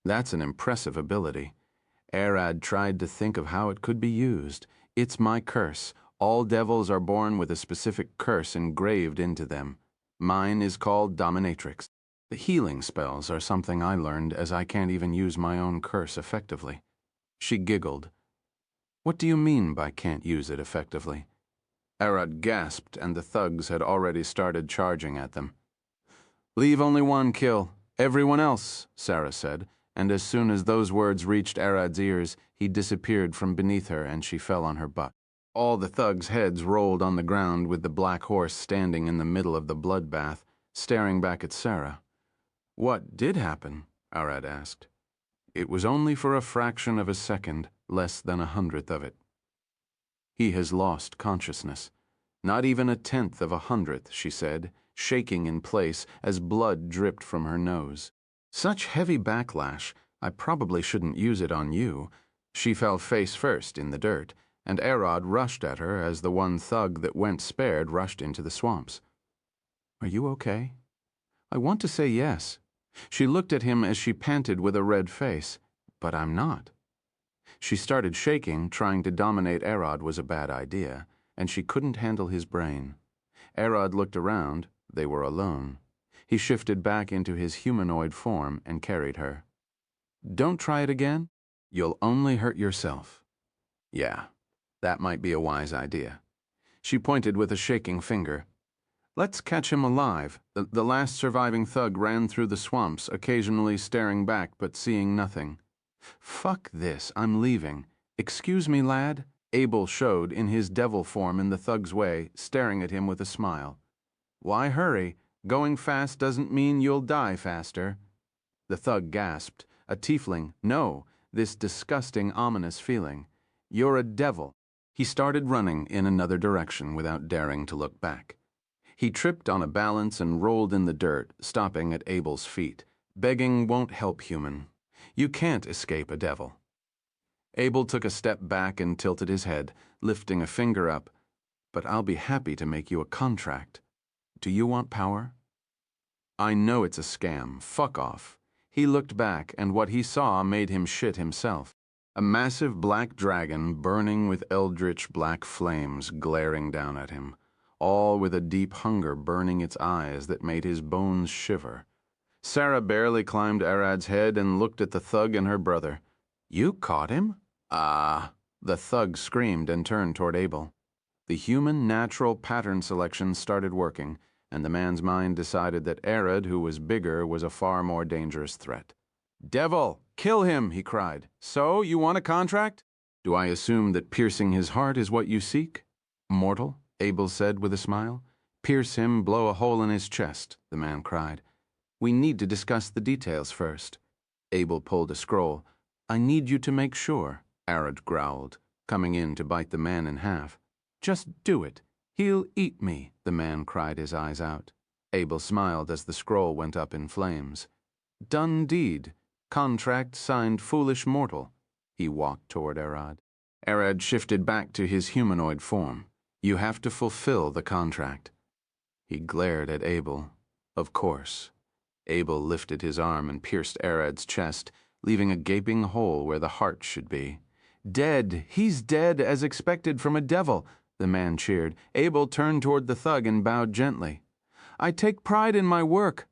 That's an impressive ability. Arad tried to think of how it could be used. "It's my curse. All devils are born with a specific curse engraved into them. Mine is called Dominatrix. The healing spells are something I learned, as I can't even use my own curse effectively." She giggled. "What do you mean by can't use it effectively?" Arad gasped, and the thugs had already started charging at them. "Leave only one kill. Everyone else," Sarah said, and as soon as those words reached Arad's ears, he disappeared from beneath her and she fell on her butt. All the thugs' heads rolled on the ground with the black horse standing in the middle of the bloodbath, staring back at Sarah. "What did happen?" Arad asked. "It was only for a fraction of a second, less than 100th of it." "He has lost consciousness. Not even 1/10 of a 100th," she said, shaking in place as blood dripped from her nose. "Such heavy backlash. I probably shouldn't use it on you." She fell face first in the dirt, and Arad rushed at her as the one thug that went spared rushed into the swamps. "Are you okay?" "I want to say yes." She looked at him as she panted with a red face. "But I'm not." She started shaking. Trying to dominate Arad was a bad idea, and she couldn't handle his brain. Arad looked around. They were alone. He shifted back into his humanoid form and carried her. "Don't try it again. You'll only hurt yourself." "Yeah, that might be a wise idea." She pointed with a shaking finger. "Let's catch him alive." The last surviving thug ran through the swamps, occasionally staring back but seeing nothing. "Fuck this, I'm leaving." "Excuse me, lad." Abel showed in his devil form in the thug's way, staring at him with a smile. "Why hurry? Going fast doesn't mean you'll die faster." The thug gasped. A tiefling. No, this disgusting, ominous feeling. "You're a devil." He started running in another direction without daring to look back. He tripped on a balance and rolled in the dirt, stopping at Abel's feet. "Begging won't help, human. You can't escape a devil." Abel took a step back and tilted his head, lifting a finger up. "But I'll be happy to make you a contract. Do you want power?" "I know it's a scam. Fuck off." He looked back, and what he saw made him shit himself. A massive black dragon burning with eldritch black flames glaring down at him, all with a deep hunger burning its eyes that made his bones shiver. Sarah barely climbed Arad's head and looked at the thug and her brother. "You caught him?" "Ah." The thug screamed and turned toward Abel. The human natural pattern selection started working, and the man's mind decided that Arad, who was bigger, was a far more dangerous threat. "Devil, kill him," he cried. "So, you want a contract?" "Do I assume that piercing his heart is what you seek?" "Mortal," Abel said with a smile. "Pierce him, blow a hole in his chest," the man cried. "We need to discuss the details first." Abel pulled a scroll. "I need you to make sure," Arad growled, coming in to bite the man in half. "Just do it. He'll eat me," the man cried his eyes out. Abel smiled as the scroll went up in flames. "Done deed. Contract signed foolish mortal." He walked toward Arad. Arad shifted back to his humanoid form. "You have to fulfill the contract." He glared at Abel. Of course. Abel lifted his arm and pierced Arad's chest, leaving a gaping hole where the heart should be. "Dead! He's dead, as expected from a devil," the man cheered. Abel turned toward the thug and bowed gently. "I take pride in my work."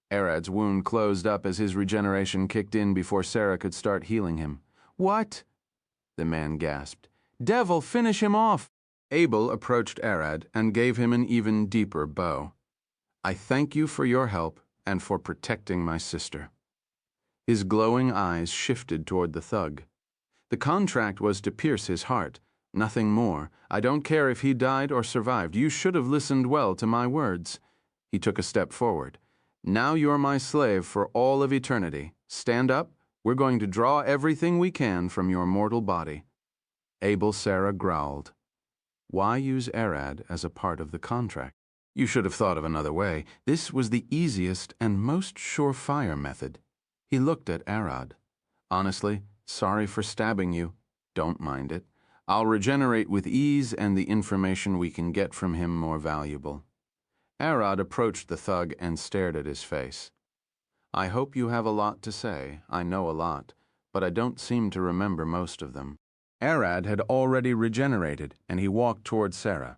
Arad's wound closed up as his regeneration kicked in before Sarah could start healing him. "What?" the man gasped. "Devil, finish him off!" Abel approached Arad and gave him an even deeper bow. "I thank you for your help and for protecting my sister." His glowing eyes shifted toward the thug. "The contract was to pierce his heart, nothing more. I don't care if he died or survived. You should have listened well to my words." He took a step forward. "Now you're my slave for all of eternity. Stand up. We're going to draw everything we can from your mortal body." Abel Sarah growled. Why use Arad as a part of the contract? You should have thought of another way. This was the easiest and most surefire method. He looked at Arad. "Honestly, sorry for stabbing you. Don't mind it. I'll regenerate with ease and the information we can get from him more valuable." Arad approached the thug and stared at his face. "I hope you have a lot to say. I know a lot, but I don't seem to remember most of them." Arad had already regenerated, and he walked toward Sarah.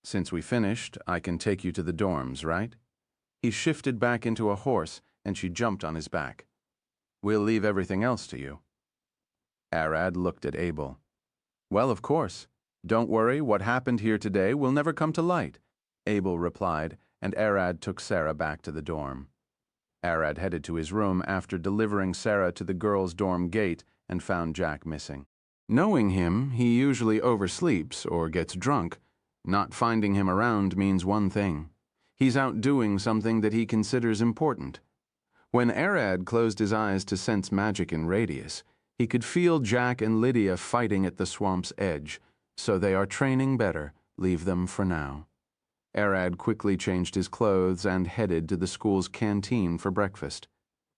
"Since we finished, I can take you to the dorms, right?" He shifted back into a horse, and she jumped on his back. "We'll leave everything else to you." Arad looked at Abel. "Well, of course. Don't worry, what happened here today will never come to light," Abel replied, and Arad took Sarah back to the dorm. Arad headed to his room after delivering Sarah to the girls' dorm gate and found Jack missing. Knowing him, he usually oversleeps or gets drunk. Not finding him around means one thing. He's out doing something that he considers important. When Arad closed his eyes to sense magic in radius, he could feel Jack and Lydia fighting at the swamp's edge. So they are training better. Leave them for now. Arad quickly changed his clothes and headed to the school's canteen for breakfast.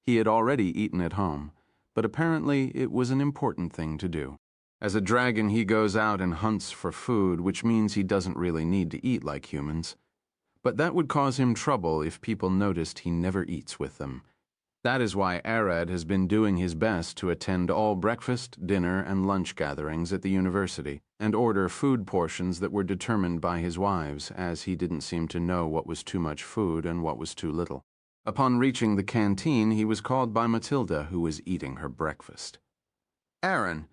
He had already eaten at home, but apparently it was an important thing to do. As a dragon, he goes out and hunts for food, which means he doesn't really need to eat like humans. But that would cause him trouble if people noticed he never eats with them. That is why Arad has been doing his best to attend all breakfast, dinner, and lunch gatherings at the university, and order food portions that were determined by his wives, as he didn't seem to know what was too much food and what was too little. Upon reaching the canteen, he was called by Matilda, who was eating her breakfast. "Aaron,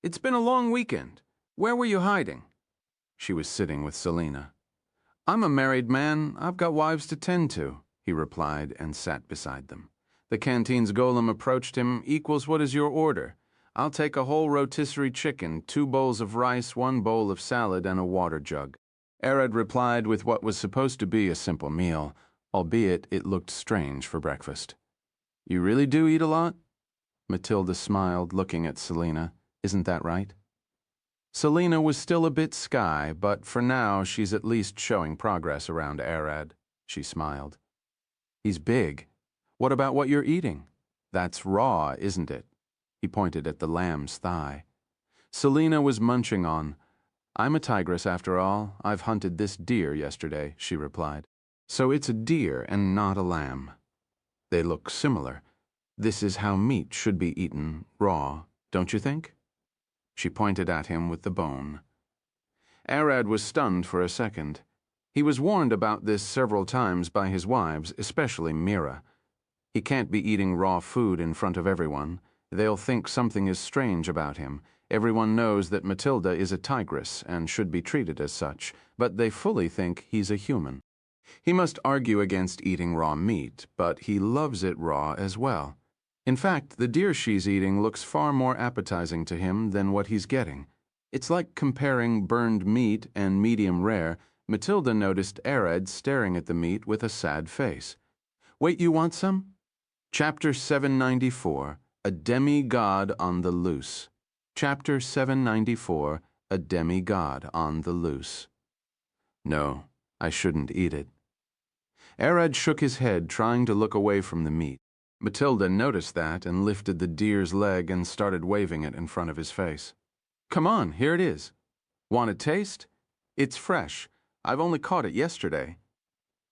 it's been a long weekend. Where were you hiding?" She was sitting with Selena. "I'm a married man. I've got wives to tend to," he replied and sat beside them. The canteen's golem approached him. "Equals what is your order?" "I'll take a whole rotisserie chicken, 2 bowls of rice, 1 bowl of salad, and a water jug." Arad replied with what was supposed to be a simple meal, albeit it looked strange for breakfast. "You really do eat a lot?" Matilda smiled, looking at Selena. "Isn't that right?" Selena was still a bit sky, but for now she's at least showing progress around Arad. She smiled. "He's big. What about what you're eating? That's raw, isn't it?" He pointed at the lamb's thigh. Selena was munching on. "I'm a tigress after all. I've hunted this deer yesterday," she replied. "So it's a deer and not a lamb. They look similar. This is how meat should be eaten, raw, don't you think? She pointed at him with the bone. Arad was stunned for a second. He was warned about this several times by his wives, especially Mira. He can't be eating raw food in front of everyone. They'll think something is strange about him. Everyone knows that Matilda is a tigress and should be treated as such, but they fully think he's a human. He must argue against eating raw meat, but he loves it raw as well. In fact, the deer she's eating looks far more appetizing to him than what he's getting. It's like comparing burned meat and medium rare. Matilda noticed Arad staring at the meat with a sad face. Wait, you want some? Chapter 794, A Demigod on the Loose. Chapter 794, A Demigod on the Loose. No, I shouldn't eat it. Arad shook his head, trying to look away from the meat. Matilda noticed that and lifted the deer's leg and started waving it in front of his face. Come on, here it is. Want a taste? It's fresh. I've only caught it yesterday.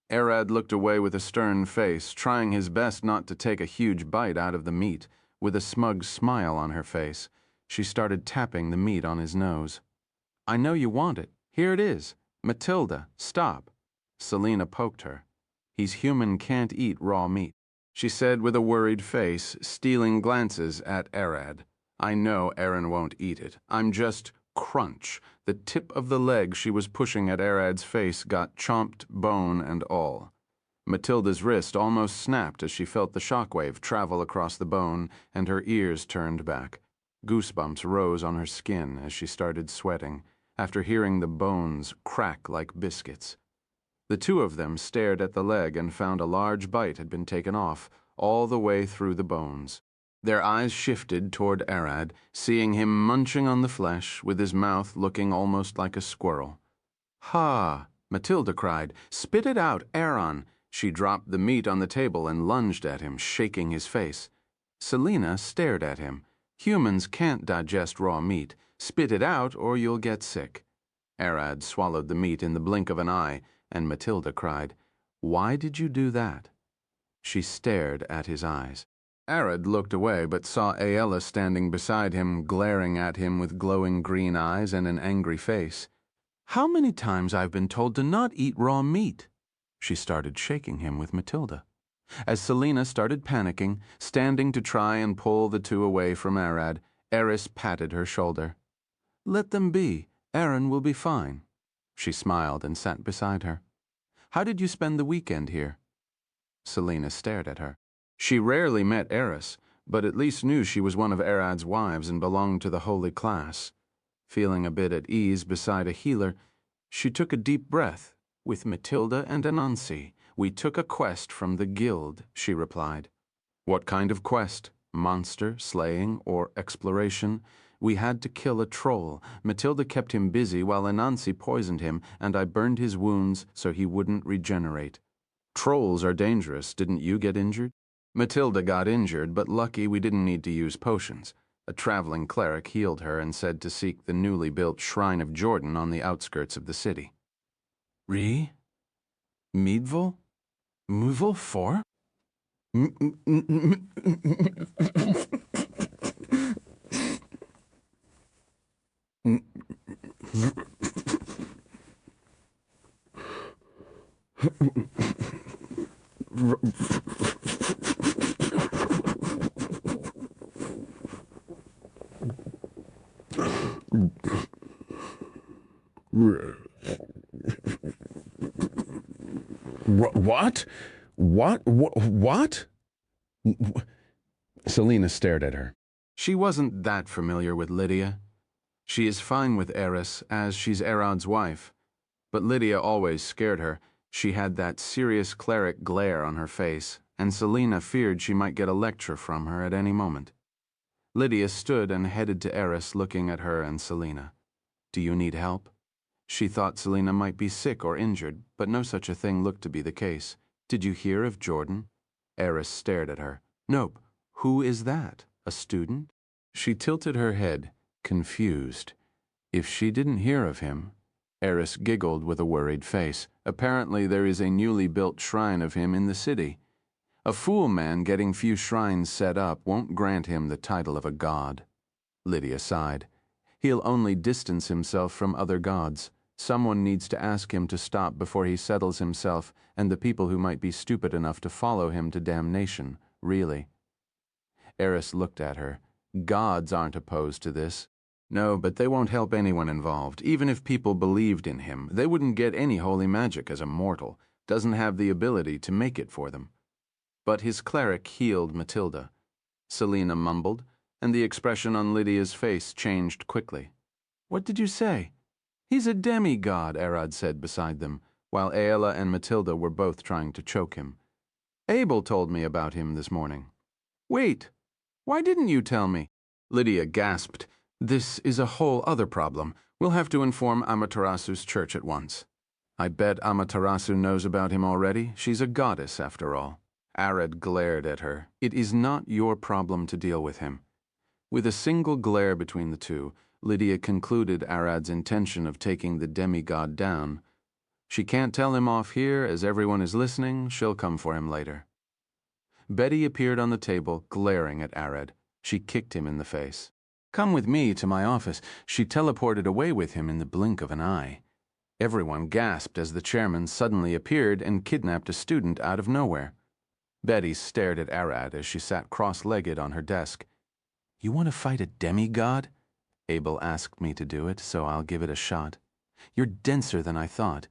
Arad looked away with a stern face, trying his best not to take a huge bite out of the meat. With a smug smile on her face, she started tapping the meat on his nose. I know you want it. Here it is. Matilda, stop. Selina poked her. He's human, can't eat raw meat, she said with a worried face, stealing glances at Arad. I know Aaron won't eat it. I'm just crunch. The tip of the leg she was pushing at Arad's face got chomped, bone and all. Matilda's wrist almost snapped as she felt the shockwave travel across the bone, and her ears turned back. Goosebumps rose on her skin as she started sweating, after hearing the bones crack like biscuits. The two of them stared at the leg and found a large bite had been taken off, all the way through the bones. Their eyes shifted toward Arad, seeing him munching on the flesh, with his mouth looking almost like a squirrel. Ha! Matilda cried. Spit it out, Aaron! She dropped the meat on the table and lunged at him, shaking his face. Selina stared at him. Humans can't digest raw meat. Spit it out or you'll get sick. Arad swallowed the meat in the blink of an eye, and Matilda cried, Why did you do that? She stared at his eyes. Arad looked away but saw Aella standing beside him, glaring at him with glowing green eyes and an angry face. How many times I've been told to not eat raw meat? She started shaking him with Matilda. As Selina started panicking, standing to try and pull the two away from Arad, Eris patted her shoulder. Let them be. Aaron will be fine. She smiled and sat beside her. How did you spend the weekend here? Selina stared at her. She rarely met Eris, but at least knew she was one of Arad's wives and belonged to the holy class. Feeling a bit at ease beside a healer, she took a deep breath. With Matilda and Anansi, we took a quest from the guild, she replied. What kind of quest? Monster, slaying, or exploration? We had to kill a troll. Matilda kept him busy while Anansi poisoned him, and I burned his wounds so he wouldn't regenerate. Trolls are dangerous. Didn't you get injured? Matilda got injured, but lucky we didn't need to use potions. A traveling cleric healed her and said to seek the newly built Shrine of Jordan on the outskirts of the city. Meadville? Movil 4? What? What? Selina stared at her. She wasn't that familiar with Lydia. She is fine with Eris, as she's Arad's wife. But Lydia always scared her. She had that serious cleric glare on her face, and Selina feared she might get a lecture from her at any moment. Lydia stood and headed to Eris, looking at her and Selina. Do you need help? She thought Selina might be sick or injured, but no such a thing looked to be the case. Did you hear of Jordan? Eris stared at her. Nope. Who is that? A student? She tilted her head, confused. If she didn't hear of him... Eris giggled with a worried face. Apparently there is a newly built shrine of him in the city. A fool man getting few shrines set up won't grant him the title of a god. Lydia sighed. He'll only distance himself from other gods. Someone needs to ask him to stop before he settles himself and the people who might be stupid enough to follow him to damnation, really. Eris looked at her. Gods aren't opposed to this. No, but they won't help anyone involved. Even if people believed in him, they wouldn't get any holy magic as a mortal. Doesn't have the ability to make it for them. But his cleric healed Matilda. Selina mumbled, and the expression on Lydia's face changed quickly. What did you say? He's a demigod, Arad said beside them, while Aela and Matilda were both trying to choke him. Abel told me about him this morning. Wait, why didn't you tell me? Lydia gasped. This is a whole other problem. We'll have to inform Amaterasu's church at once. I bet Amaterasu knows about him already. She's a goddess, after all. Arad glared at her. It is not your problem to deal with him. With a single glare between the two, Lydia concluded Arad's intention of taking the demigod down. She can't tell him off here, as everyone is listening. She'll come for him later. Betty appeared on the table, glaring at Arad. She kicked him in the face. Come with me to my office. She teleported away with him in the blink of an eye. Everyone gasped as the chairman suddenly appeared and kidnapped a student out of nowhere. Betty stared at Arad as she sat cross-legged on her desk. You want to fight a demigod? Abel asked me to do it, so I'll give it a shot. You're denser than I thought.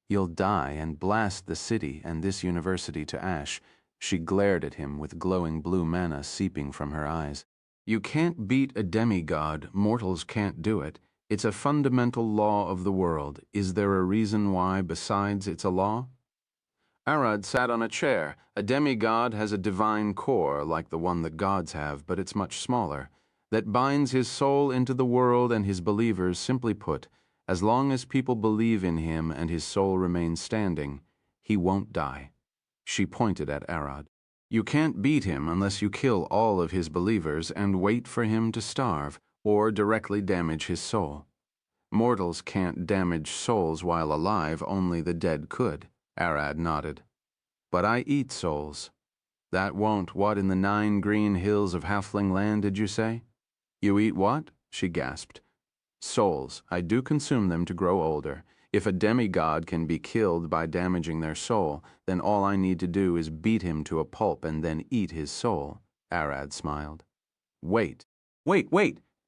You'll die and blast the city and this university to ash. She glared at him with glowing blue mana seeping from her eyes. You can't beat a demigod. Mortals can't do it. It's a fundamental law of the world. Is there a reason why besides it's a law? Arad sat on a chair. A demigod has a divine core, like the one that gods have, but it's much smaller, that binds his soul into the world and his believers. Simply put, as long as people believe in him and his soul remains standing, he won't die. She pointed at Arad. You can't beat him unless you kill all of his believers and wait for him to starve, or directly damage his soul. Mortals can't damage souls while alive, only the dead could. Arad nodded. But I eat souls. That won't. What in the 9 green hills of Halfling land did you say? You eat what? She gasped. Souls. I do consume them to grow older. If a demigod can be killed by damaging their soul, then all I need to do is beat him to a pulp and then eat his soul. Arad smiled. Wait.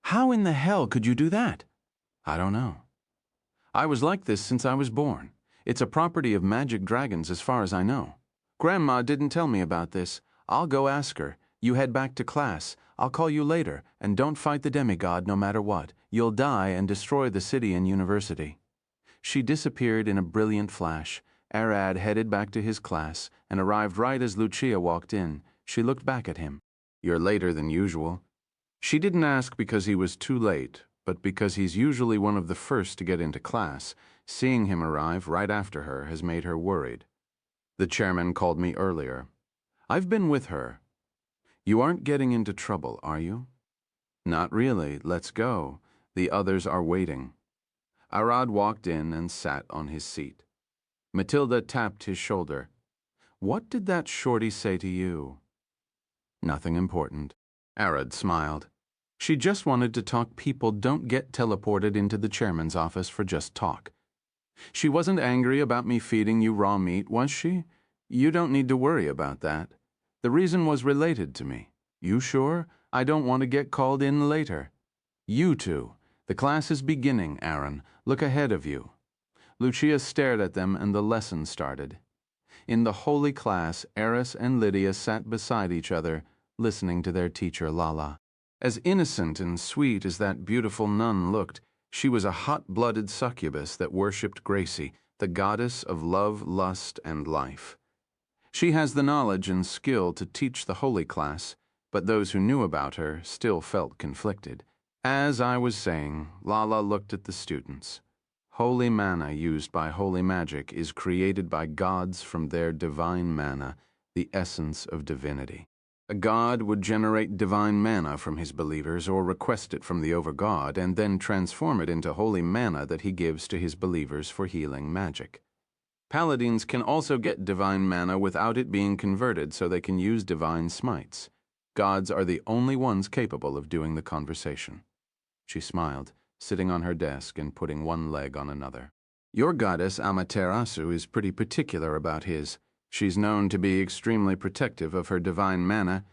How in the hell could you do that? I don't know. I was like this since I was born. It's a property of magic dragons as far as I know. Grandma didn't tell me about this. I'll go ask her. You head back to class. I'll call you later, and don't fight the demigod no matter what. You'll die and destroy the city and university. She disappeared in a brilliant flash. Arad headed back to his class and arrived right as Lucia walked in. She looked back at him. You're later than usual. She didn't ask because he was too late, but because he's usually one of the first to get into class. Seeing him arrive right after her has made her worried. The chairman called me earlier. I've been with her. You aren't getting into trouble, are you? Not really. Let's go. The others are waiting. Arad walked in and sat on his seat. Matilda tapped his shoulder. What did that shorty say to you? Nothing important. Arad smiled. She just wanted to talk. People don't get teleported into the chairman's office for just talk. She wasn't angry about me feeding you raw meat, was she? You don't need to worry about that. The reason was related to me. You sure? I don't want to get called in later. You two. The class is beginning, Aaron. Look ahead of you. Lucia stared at them and the lesson started. In the holy class, Eris and Lydia sat beside each other, listening to their teacher, Lala. As innocent and sweet as that beautiful nun looked, she was a hot-blooded succubus that worshipped Gracie, the goddess of love, lust, and life. She has the knowledge and skill to teach the holy class, but those who knew about her still felt conflicted. As I was saying, Lala looked at the students. Holy mana used by holy magic is created by gods from their divine mana, the essence of divinity. A god would generate divine mana from his believers or request it from the overgod and then transform it into holy mana that he gives to his believers for healing magic. Paladins can also get divine mana without it being converted so they can use divine smites. Gods are the only ones capable of doing the conversation. She smiled, sitting on her desk and putting one leg on another. Your goddess Amaterasu is pretty particular about his. She's known to be extremely protective of her divine mana.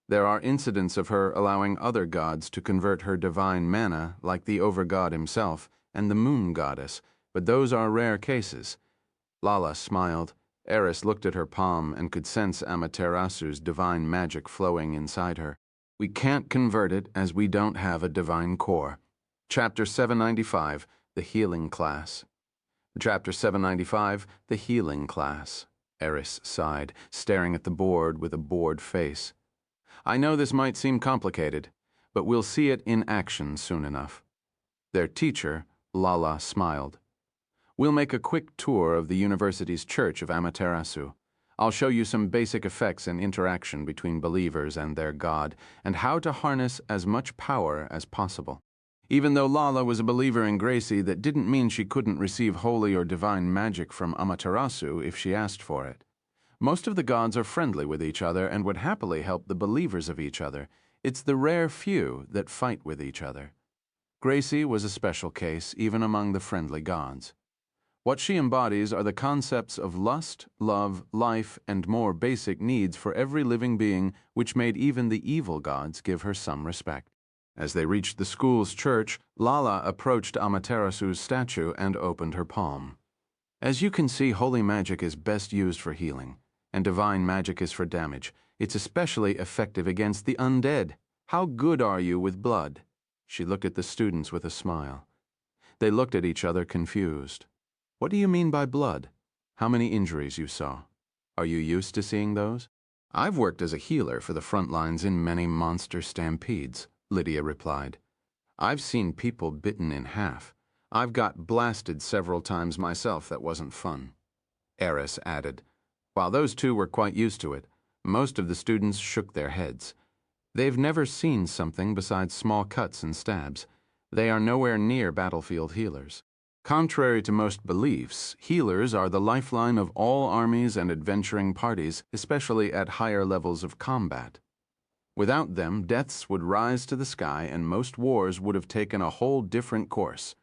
There are incidents of her allowing other gods to convert her divine mana, like the overgod himself and the moon goddess, but those are rare cases. Lala smiled. Eris looked at her palm and could sense Amaterasu's divine magic flowing inside her. We can't convert it as we don't have a divine core. Chapter 795, The Healing Class. Chapter 795, The Healing Class. Eris sighed, staring at the board with a bored face. I know this might seem complicated, but we'll see it in action soon enough. Their teacher, Lala, smiled. We'll make a quick tour of the university's Church of Amaterasu. I'll show you some basic effects and interaction between believers and their god, and how to harness as much power as possible. Even though Lala was a believer in Gracie, that didn't mean she couldn't receive holy or divine magic from Amaterasu if she asked for it. Most of the gods are friendly with each other and would happily help the believers of each other. It's the rare few that fight with each other. Gracie was a special case, even among the friendly gods. What she embodies are the concepts of lust, love, life, and more basic needs for every living being, which made even the evil gods give her some respect. As they reached the school's church, Lala approached Amaterasu's statue and opened her palm. As you can see, holy magic is best used for healing, and divine magic is for damage. It's especially effective against the undead. How good are you with blood? She looked at the students with a smile. They looked at each other confused. What do you mean by blood? How many injuries you saw? Are you used to seeing those? I've worked as a healer for the front lines in many monster stampedes, Lydia replied. I've seen people bitten in half. I've got blasted several times myself. That wasn't fun. Eris added. While those two were quite used to it, most of the students shook their heads. They've never seen something besides small cuts and stabs. They are nowhere near battlefield healers. Contrary to most beliefs, healers are the lifeline of all armies and adventuring parties, especially at higher levels of combat. Without them, deaths would rise to the sky and most wars would have taken a whole different course.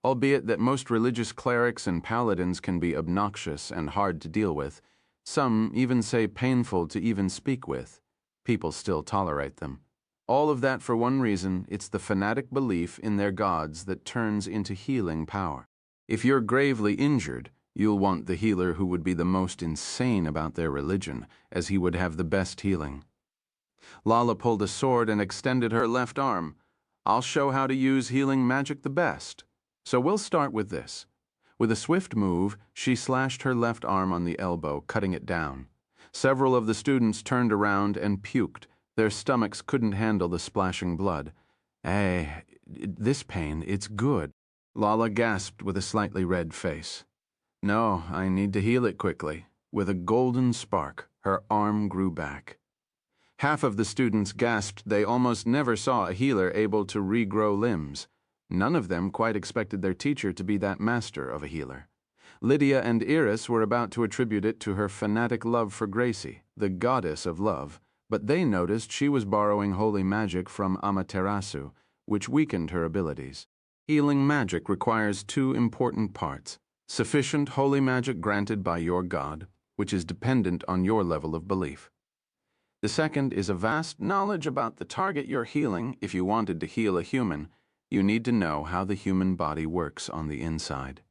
Albeit that most religious clerics and paladins can be obnoxious and hard to deal with, some even say painful to even speak with, people still tolerate them. All of that for one reason: it's the fanatic belief in their gods that turns into healing power. If you're gravely injured, you'll want the healer who would be the most insane about their religion, as he would have the best healing. Lala pulled a sword and extended her left arm. I'll show how to use healing magic the best. So we'll start with this. With a swift move, she slashed her left arm on the elbow, cutting it down. Several of the students turned around and puked. Their stomachs couldn't handle the splashing blood. This pain, it's good. Lala gasped with a slightly red face. No, I need to heal it quickly. With a golden spark, her arm grew back. Half of the students gasped. They almost never saw a healer able to regrow limbs. None of them quite expected their teacher to be that master of a healer. Lydia and Eris were about to attribute it to her fanatic love for Gracie, the goddess of love, but they noticed she was borrowing holy magic from Amaterasu, which weakened her abilities. Healing magic requires two important parts: sufficient holy magic granted by your god, which is dependent on your level of belief. The second is a vast knowledge about the target you're healing. If you wanted to heal a human, you need to know how the human body works on the inside.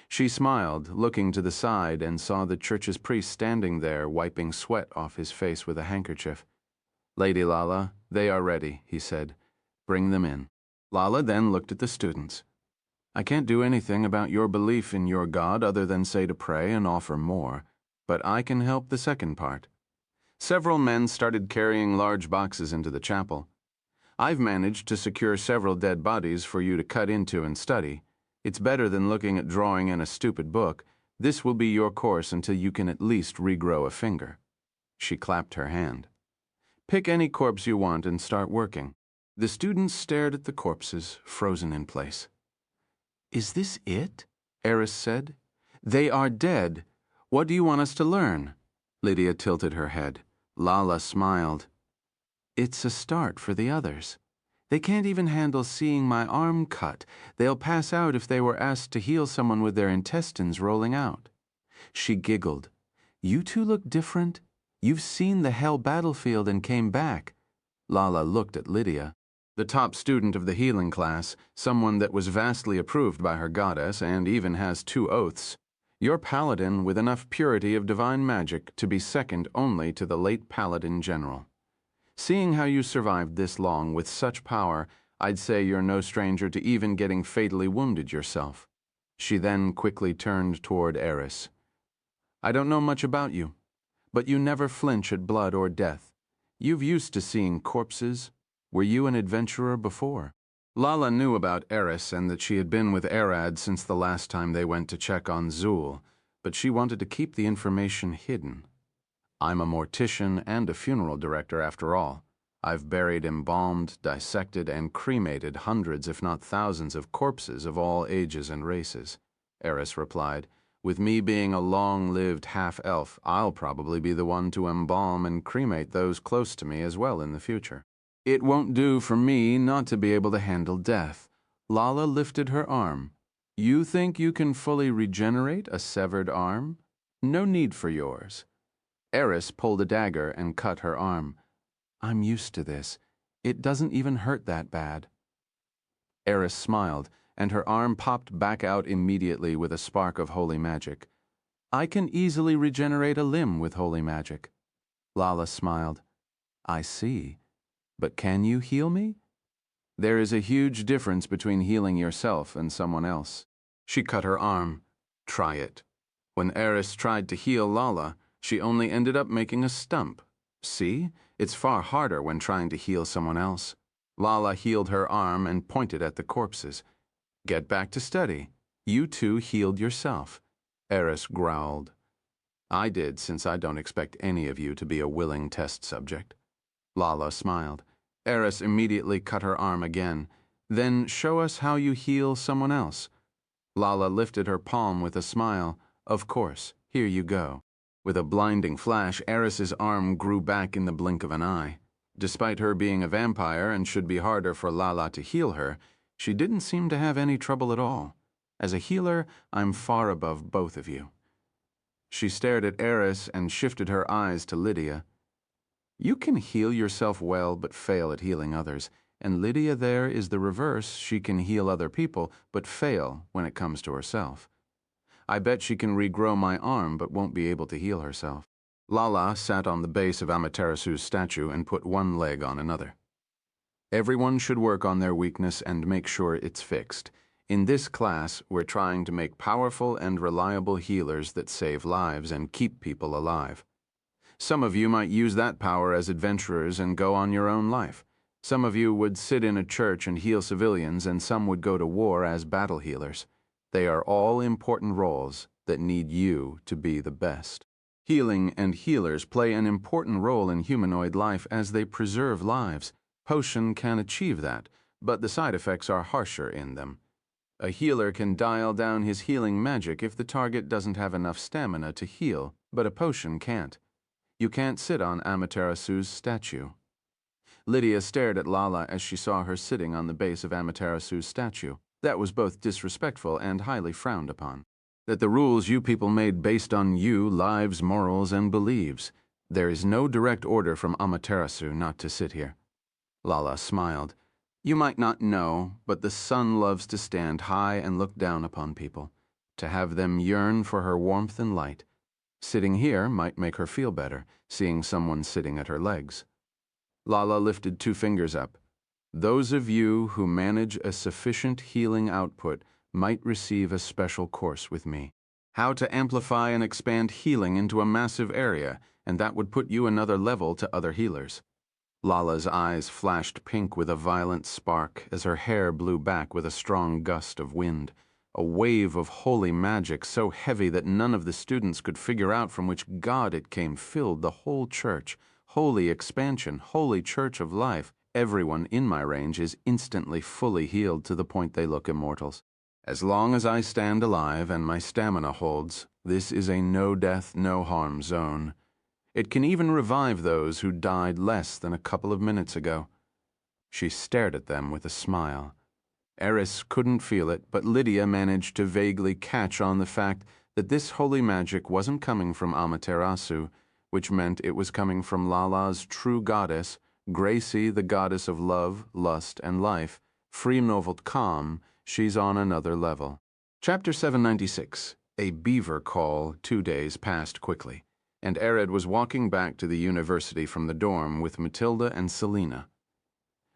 She smiled, looking to the side, and saw the church's priest standing there, wiping sweat off his face with a handkerchief. Lady Lala, they are ready, he said. Bring them in. Lala then looked at the students. I can't do anything about your belief in your god other than say to pray and offer more, but I can help the second part. Several men started carrying large boxes into the chapel. I've managed to secure several dead bodies for you to cut into and study. It's better than looking at drawing in a stupid book. This will be your course until you can at least regrow a finger. She clapped her hand. Pick any corpse you want and start working. The students stared at the corpses, frozen in place. Is this it? Eris said. They are dead. What do you want us to learn? Lydia tilted her head. Lala smiled. It's a start for the others. They can't even handle seeing my arm cut. They'll pass out if they were asked to heal someone with their intestines rolling out." She giggled. "You two look different. You've seen the hell battlefield and came back." Lala looked at Lydia. The top student of the healing class, someone that was vastly approved by her goddess and even has 2 oaths. Your paladin with enough purity of divine magic to be second only to the late paladin general. Seeing how you survived this long with such power, I'd say you're no stranger to even getting fatally wounded yourself. She then quickly turned toward Eris. "I don't know much about you, but you never flinch at blood or death. You've used to seeing corpses. Were you an adventurer before?" Lala knew about Eris and that she had been with Arad since the last time they went to check on Zul, but she wanted to keep the information hidden. "I'm a mortician and a funeral director after all. I've buried, embalmed, dissected, and cremated hundreds if not thousands of corpses of all ages and races," Eris replied. "With me being a long-lived half-elf, I'll probably be the one to embalm and cremate those close to me as well in the future. It won't do for me not to be able to handle death." Lala lifted her arm. "You think you can fully regenerate a severed arm? No need for yours." Eris pulled a dagger and cut her arm. "I'm used to this. It doesn't even hurt that bad." Eris smiled, and her arm popped back out immediately with a spark of holy magic. "I can easily regenerate a limb with holy magic." Lala smiled. "I see. But can you heal me?" "There is a huge difference between healing yourself and someone else." She cut her arm. "Try it." When Eris tried to heal Lala, she only ended up making a stump. See? It's far harder when trying to heal someone else. Lala healed her arm and pointed at the corpses. "Get back to study. You two healed yourself." Eris growled. "I did, since I don't expect any of you to be a willing test subject." Lala smiled. Eris immediately cut her arm again. "Then show us how you heal someone else." Lala lifted her palm with a smile. "Of course, here you go." With a blinding flash, Eris's arm grew back in the blink of an eye. Despite her being a vampire and should be harder for Lala to heal her, she didn't seem to have any trouble at all. As a healer, I'm far above both of you. She stared at Eris and shifted her eyes to Lydia. "You can heal yourself well but fail at healing others, and Lydia there is the reverse. She can heal other people but fail when it comes to herself. I bet she can regrow my arm but won't be able to heal herself." Lala sat on the base of Amaterasu's statue and put one leg on another. "Everyone should work on their weakness and make sure it's fixed. In this class, we're trying to make powerful and reliable healers that save lives and keep people alive. Some of you might use that power as adventurers and go on your own life. Some of you would sit in a church and heal civilians, and some would go to war as battle healers. They are all important roles that need you to be the best. Healing and healers play an important role in humanoid life as they preserve lives. Potion can achieve that, but the side effects are harsher in them. A healer can dial down his healing magic if the target doesn't have enough stamina to heal, but a potion can't. You can't sit on Amaterasu's statue." Lydia stared at Lala as she saw her sitting on the base of Amaterasu's statue. That was both disrespectful and highly frowned upon. "That the rules you people made based on you, lives, morals, and beliefs. There is no direct order from Amaterasu not to sit here." Lala smiled. "You might not know, but the sun loves to stand high and look down upon people, to have them yearn for her warmth and light. Sitting here might make her feel better, seeing someone sitting at her legs." Lala lifted 2 fingers up. "Those of you who manage a sufficient healing output might receive a special course with me. How to amplify and expand healing into a massive area, and that would put you another level to other healers." Lala's eyes flashed pink with a violent spark as her hair blew back with a strong gust of wind. A wave of holy magic so heavy that none of the students could figure out from which god it came filled the whole church. Holy expansion, holy church of life. Everyone in my range is instantly fully healed to the point they look immortals. As long as I stand alive and my stamina holds, this is a no death, no harm zone. It can even revive those who died less than a couple of minutes ago." She stared at them with a smile. Eris couldn't feel it, but Lydia managed to vaguely catch on the fact that this holy magic wasn't coming from Amaterasu, which meant it was coming from Lala's true goddess, Gracie, the goddess of love, lust, and life. Free noveled calm, she's on another level. Chapter 796. A beaver call. 2 days passed quickly, and Arid was walking back to the university from the dorm with Matilda and Selena.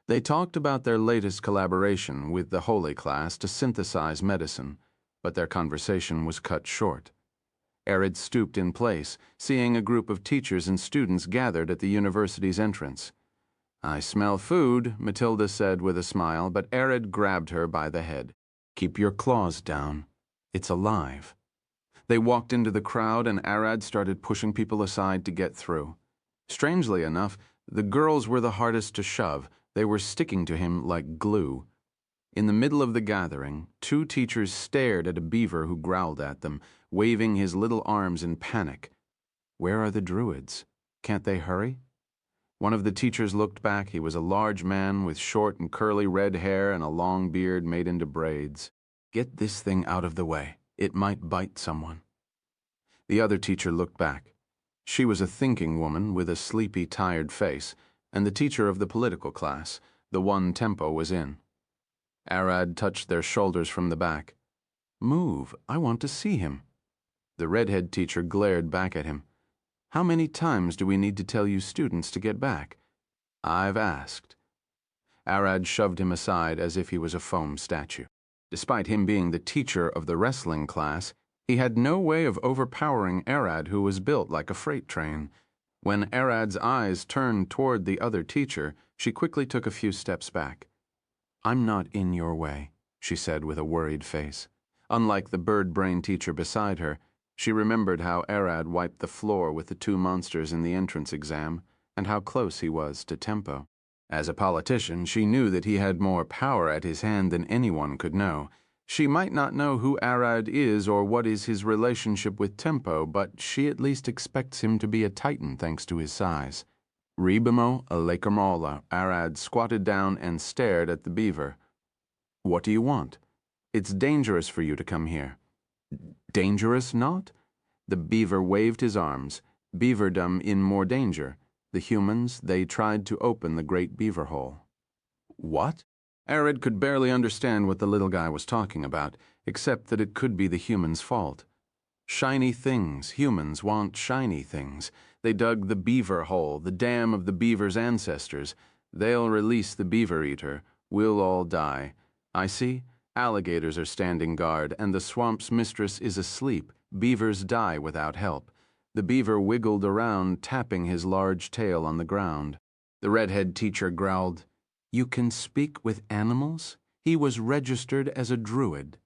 They talked about their latest collaboration with the Holy class to synthesize medicine, but their conversation was cut short. Arid stooped in place, seeing a group of teachers and students gathered at the university's entrance. "I smell food," Matilda said with a smile, but Arid grabbed her by the head. "Keep your claws down. It's alive." They walked into the crowd and Arad started pushing people aside to get through. Strangely enough, the girls were the hardest to shove. They were sticking to him like glue. In the middle of the gathering, 2 teachers stared at a beaver who growled at them, waving his little arms in panic. Where are the druids? Can't they hurry? One of the teachers looked back. He was a large man with short and curly red hair and a long beard made into braids. "Get this thing out of the way. It might bite someone." The other teacher looked back. She was a thinking woman with a sleepy, tired face, and the teacher of the political class, the one Tempo was in. Arad touched their shoulders from the back. "Move, I want to see him." The redhead teacher glared back at him. "How many times do we need to tell you students to get back?" "I've asked." Arad shoved him aside as if he was a foam statue. Despite him being the teacher of the wrestling class, he had no way of overpowering Arad, who was built like a freight train. When Arad's eyes turned toward the other teacher, she quickly took a few steps back. "I'm not in your way," she said with a worried face. Unlike the bird-brain teacher beside her, she remembered how Arad wiped the floor with the 2 monsters in the entrance exam, and how close he was to Tempo. As a politician, she knew that he had more power at his hand than anyone could know. She might not know who Arad is or what is his relationship with Tempo, but she at least expects him to be a titan thanks to his size. Ribamo Alekermola, Arad squatted down and stared at the beaver. "What do you want? It's dangerous for you to come here." "Dangerous not?" The beaver waved his arms. Beaverdom in more danger. The humans, they tried to open the great beaver hole. "What?" Arid could barely understand what the little guy was talking about, except that it could be the humans' fault. Shiny things. Humans want shiny things. They dug the beaver hole, the dam of the beaver's ancestors. They'll release the beaver eater. We'll all die. I see. Alligators are standing guard, and the swamp's mistress is asleep. Beavers die without help. The beaver wiggled around, tapping his large tail on the ground. The redhead teacher growled, "You can speak with animals? He was registered as a druid."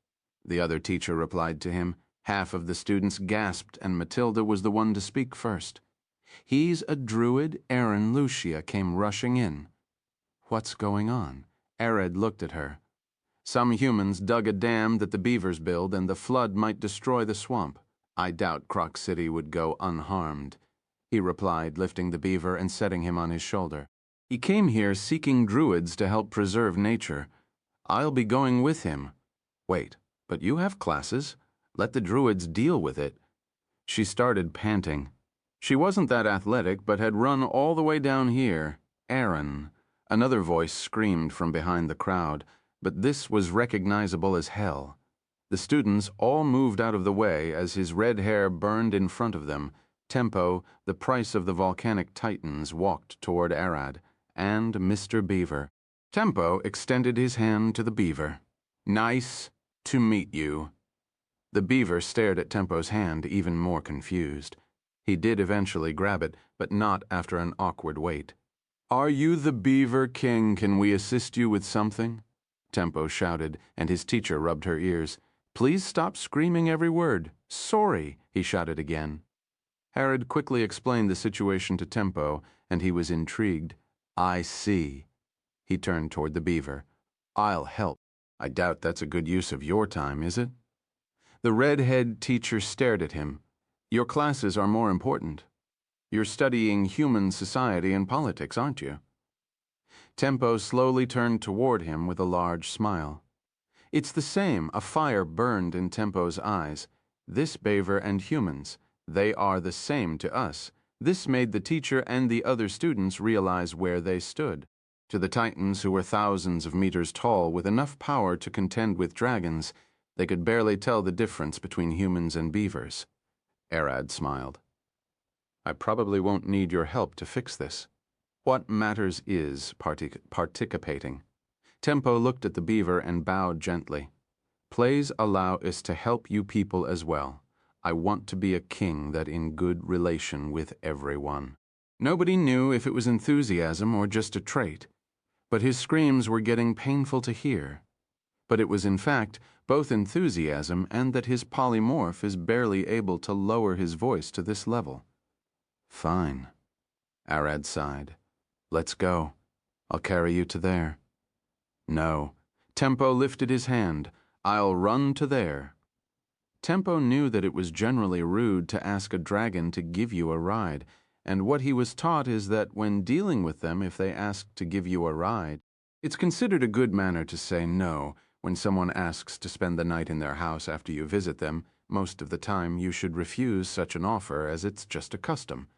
The other teacher replied to him. Half of the students gasped, and Matilda was the one to speak first. "He's a druid." Aaron Lucia came rushing in. "What's going on?" Arid looked at her. "Some humans dug a dam that the beavers build, and the flood might destroy the swamp. I doubt Croc City would go unharmed," he replied, lifting the beaver and setting him on his shoulder. "He came here seeking druids to help preserve nature. I'll be going with him." "Wait, but you have classes. Let the druids deal with it." She started panting. She wasn't that athletic, but had run all the way down here. "Aaron." Another voice screamed from behind the crowd, but this was recognizable as hell. The students all moved out of the way as his red hair burned in front of them. Tempo, the price of the volcanic titans, walked toward Arad, and Mr. Beaver. Tempo extended his hand to the beaver. "Nice to meet you." The beaver stared at Tempo's hand, even more confused. He did eventually grab it, but not after an awkward wait. "Are you the Beaver King? Can we assist you with something?" Tempo shouted, and his teacher rubbed her ears. "Please stop screaming every word." "Sorry," he shouted again. Harad quickly explained the situation to Tempo, and he was intrigued. "I see." He turned toward the beaver. "I'll help." "I doubt that's a good use of your time, is it?" The redhead teacher stared at him. "Your classes are more important. You're studying human society and politics, aren't you?" Tempo slowly turned toward him with a large smile. It's the same, a fire burned in Tempo's eyes. This beaver and humans, they are the same to us. This made the teacher and the other students realize where they stood. To the Titans, who were thousands of meters tall with enough power to contend with dragons, they could barely tell the difference between humans and beavers. Arad smiled. I probably won't need your help to fix this. What matters is participating. Tempo looked at the beaver and bowed gently. Please allow us to help you people as well. I want to be a king that in good relation with everyone. Nobody knew if it was enthusiasm or just a trait, but his screams were getting painful to hear. But it was in fact both enthusiasm and that his polymorph is barely able to lower his voice to this level. Fine. Arad sighed. Let's go. I'll carry you to there. No. Tempo lifted his hand. I'll run to there. Tempo knew that it was generally rude to ask a dragon to give you a ride, and what he was taught is that when dealing with them, if they ask to give you a ride, it's considered a good manner to say no. When someone asks to spend the night in their house after you visit them, most of the time you should refuse such an offer as it's just a custom.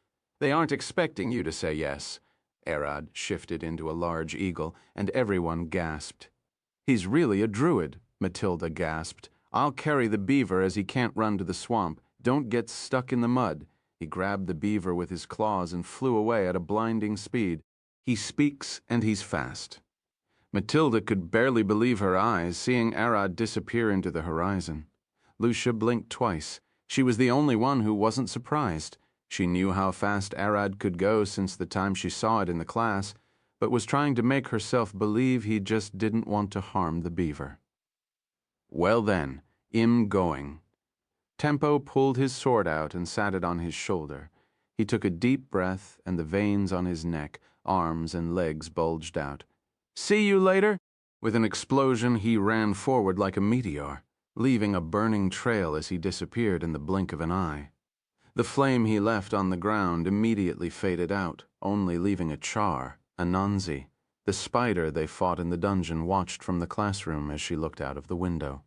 They aren't expecting you to say yes. Arad shifted into a large eagle, and everyone gasped. He's really a druid, Matilda gasped. I'll carry the beaver as he can't run to the swamp. Don't get stuck in the mud. He grabbed the beaver with his claws and flew away at a blinding speed. He speaks and he's fast. Matilda could barely believe her eyes, seeing Arad disappear into the horizon. Lucia blinked twice. She was the only one who wasn't surprised. She knew how fast Arad could go since the time she saw it in the class, but was trying to make herself believe he just didn't want to harm the beaver. Well then, I'm going. Tempo pulled his sword out and sat it on his shoulder. He took a deep breath, and the veins on his neck, arms, and legs bulged out. See you later? With an explosion, he ran forward like a meteor, leaving a burning trail as he disappeared in the blink of an eye. The flame he left on the ground immediately faded out, only leaving a char, Anansi. The spider they fought in the dungeon watched from the classroom as she looked out of the window.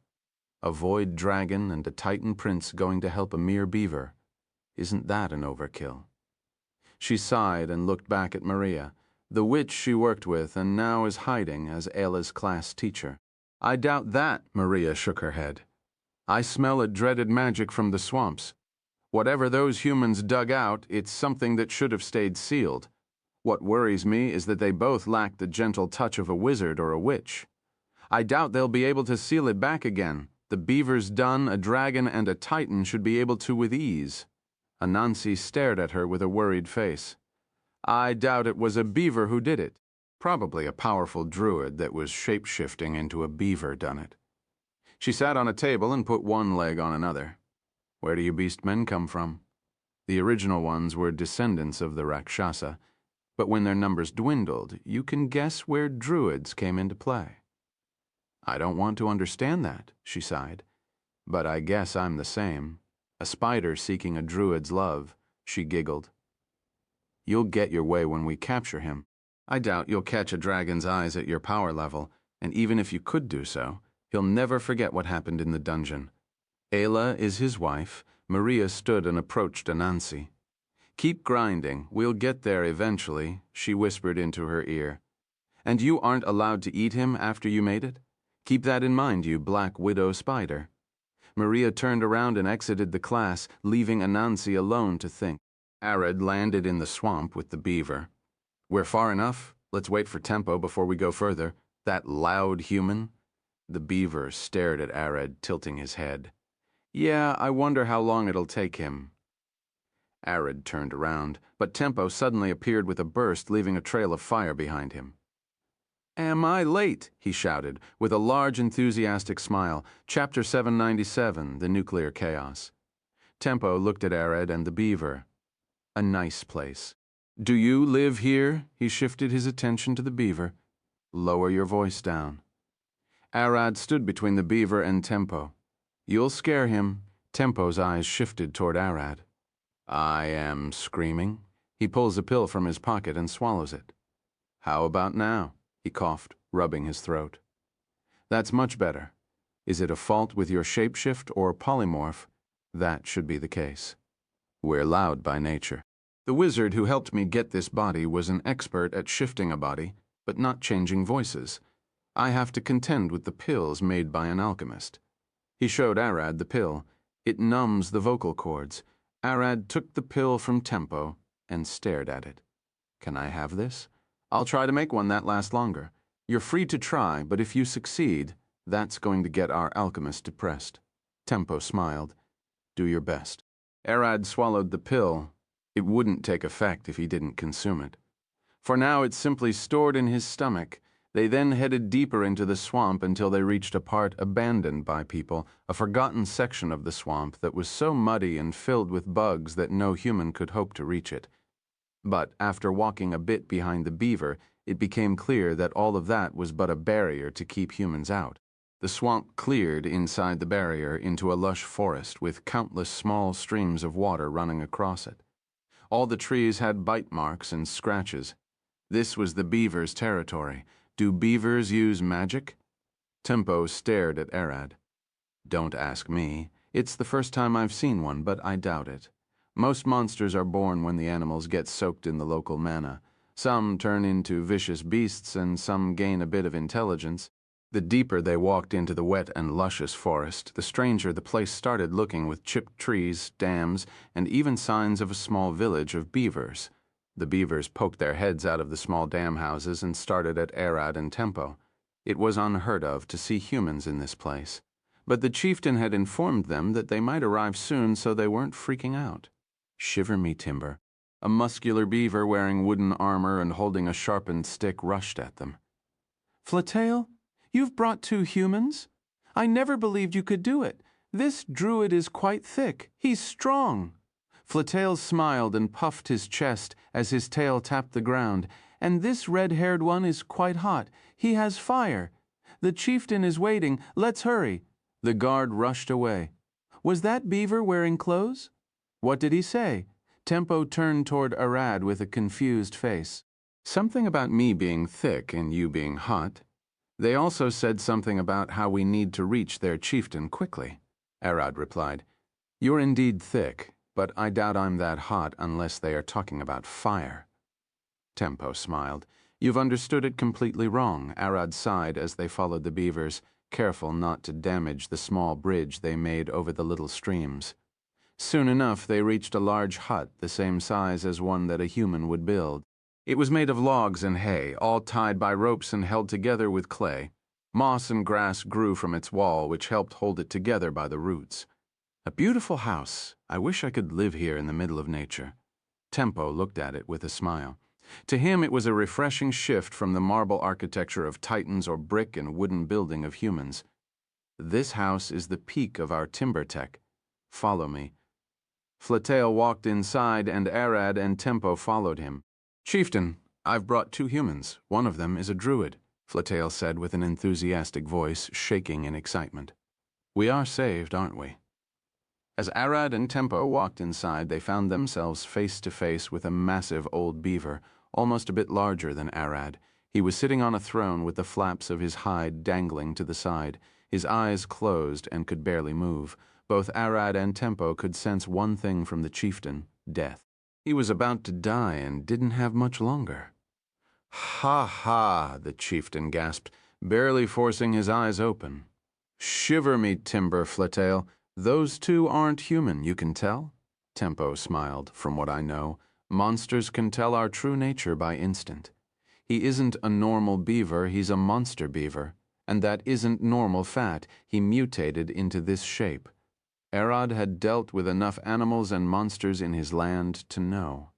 A void dragon and a Titan prince going to help a mere beaver. Isn't that an overkill? She sighed and looked back at Maria, the witch she worked with and now is hiding as Ayla's class teacher. I doubt that, Maria shook her head. I smell a dreaded magic from the swamps. Whatever those humans dug out, it's something that should have stayed sealed. What worries me is that they both lack the gentle touch of a wizard or a witch. I doubt they'll be able to seal it back again. The beaver's done, a dragon and a Titan should be able to with ease. Anansi stared at her with a worried face. I doubt it was a beaver who did it. Probably a powerful druid that was shape-shifting into a beaver done it. She sat on a table and put one leg on another. Where do you beastmen come from? The original ones were descendants of the Rakshasa, but when their numbers dwindled, you can guess where druids came into play. I don't want to understand that, she sighed, but I guess I'm the same. A spider seeking a druid's love, she giggled. You'll get your way when we capture him. I doubt you'll catch a dragon's eyes at your power level, and even if you could do so, he'll never forget what happened in the dungeon. Ayla is his wife. Maria stood and approached Anansi. Keep grinding, we'll get there eventually, she whispered into her ear. And you aren't allowed to eat him after you made it? Keep that in mind, you black widow spider. Maria turned around and exited the class, leaving Anansi alone to think. Arad landed in the swamp with the beaver. We're far enough. Let's wait for Tempo before we go further. That loud human. The beaver stared at Arad, tilting his head. Yeah, I wonder how long it'll take him. Arad turned around, but Tempo suddenly appeared with a burst, leaving a trail of fire behind him. Am I late? He shouted, with a large, enthusiastic smile. Chapter 797, The Nuclear Chaos. Tempo looked at Arad and the beaver. A nice place. Do you live here? He shifted his attention to the beaver. Lower your voice down. Arad stood between the beaver and Tempo. You'll scare him. Tempo's eyes shifted toward Arad. I am screaming. He pulls a pill from his pocket and swallows it. How about now? he coughed, rubbing his throat. That's much better. Is it a fault with your shapeshift or polymorph? That should be the case. We're loud by nature. The wizard who helped me get this body was an expert at shifting a body, but not changing voices. I have to contend with the pills made by an alchemist. He showed Arad the pill. It numbs the vocal cords. Arad took the pill from Tempo and stared at it. Can I have this? I'll try to make one that lasts longer. You're free to try, but if you succeed, that's going to get our alchemist depressed. Tempo smiled. Do your best. Arad swallowed the pill. It wouldn't take effect if he didn't consume it. For now it's simply stored in his stomach. They then headed deeper into the swamp until they reached a part abandoned by people, a forgotten section of the swamp that was so muddy and filled with bugs that no human could hope to reach it. But after walking a bit behind the beaver, it became clear that all of that was but a barrier to keep humans out. The swamp cleared inside the barrier into a lush forest with countless small streams of water running across it. All the trees had bite marks and scratches. This was the beaver's territory. Do beavers use magic? Tempo stared at Arad. Don't ask me. It's the first time I've seen one, but I doubt it. Most monsters are born when the animals get soaked in the local mana. Some turn into vicious beasts and some gain a bit of intelligence. The deeper they walked into the wet and luscious forest, the stranger the place started looking, with chipped trees, dams, and even signs of a small village of beavers. The beavers poked their heads out of the small dam houses and started at Arad and Tempo. It was unheard of to see humans in this place, but the chieftain had informed them that they might arrive soon, so they weren't freaking out. Shiver me timber. A muscular beaver wearing wooden armor and holding a sharpened stick rushed at them. Flatail? You've brought 2 humans? I never believed you could do it. This druid is quite thick. He's strong. Flatail smiled and puffed his chest as his tail tapped the ground. And this red-haired one is quite hot. He has fire. The chieftain is waiting. Let's hurry. The guard rushed away. Was that beaver wearing clothes? What did he say? Tempo turned toward Arad with a confused face. Something about me being thick and you being hot. They also said something about how we need to reach their chieftain quickly. Arad replied, You're indeed thick, but I doubt I'm that hot unless they are talking about fire. Tempo smiled. You've understood it completely wrong. Arad sighed as they followed the beavers, careful not to damage the small bridge they made over the little streams. Soon enough they reached a large hut the same size as one that a human would build. It was made of logs and hay, all tied by ropes and held together with clay. Moss and grass grew from its wall, which helped hold it together by the roots. A beautiful house. I wish I could live here in the middle of nature. Tempo looked at it with a smile. To him it was a refreshing shift from the marble architecture of Titans or brick and wooden building of humans. This house is the peak of our timber tech. Follow me. Flatail walked inside and Arad and Tempo followed him. Chieftain, I've brought 2 humans. One of them is a druid, Flatail said with an enthusiastic voice, shaking in excitement. We are saved, aren't we? As Arad and Tempo walked inside, they found themselves face to face with a massive old beaver, almost a bit larger than Arad. He was sitting on a throne with the flaps of his hide dangling to the side. His eyes closed and could barely move. Both Arad and Tempo could sense one thing from the chieftain, death. He was about to die and didn't have much longer. Ha ha, the chieftain gasped, barely forcing his eyes open. Shiver me timber, Flatail. Those 2 aren't human, you can tell? Tempo smiled. From what I know, monsters can tell our true nature by instant. He isn't a normal beaver, he's a monster beaver. And that isn't normal fat. He mutated into this shape. Arad had dealt with enough animals and monsters in his land to know.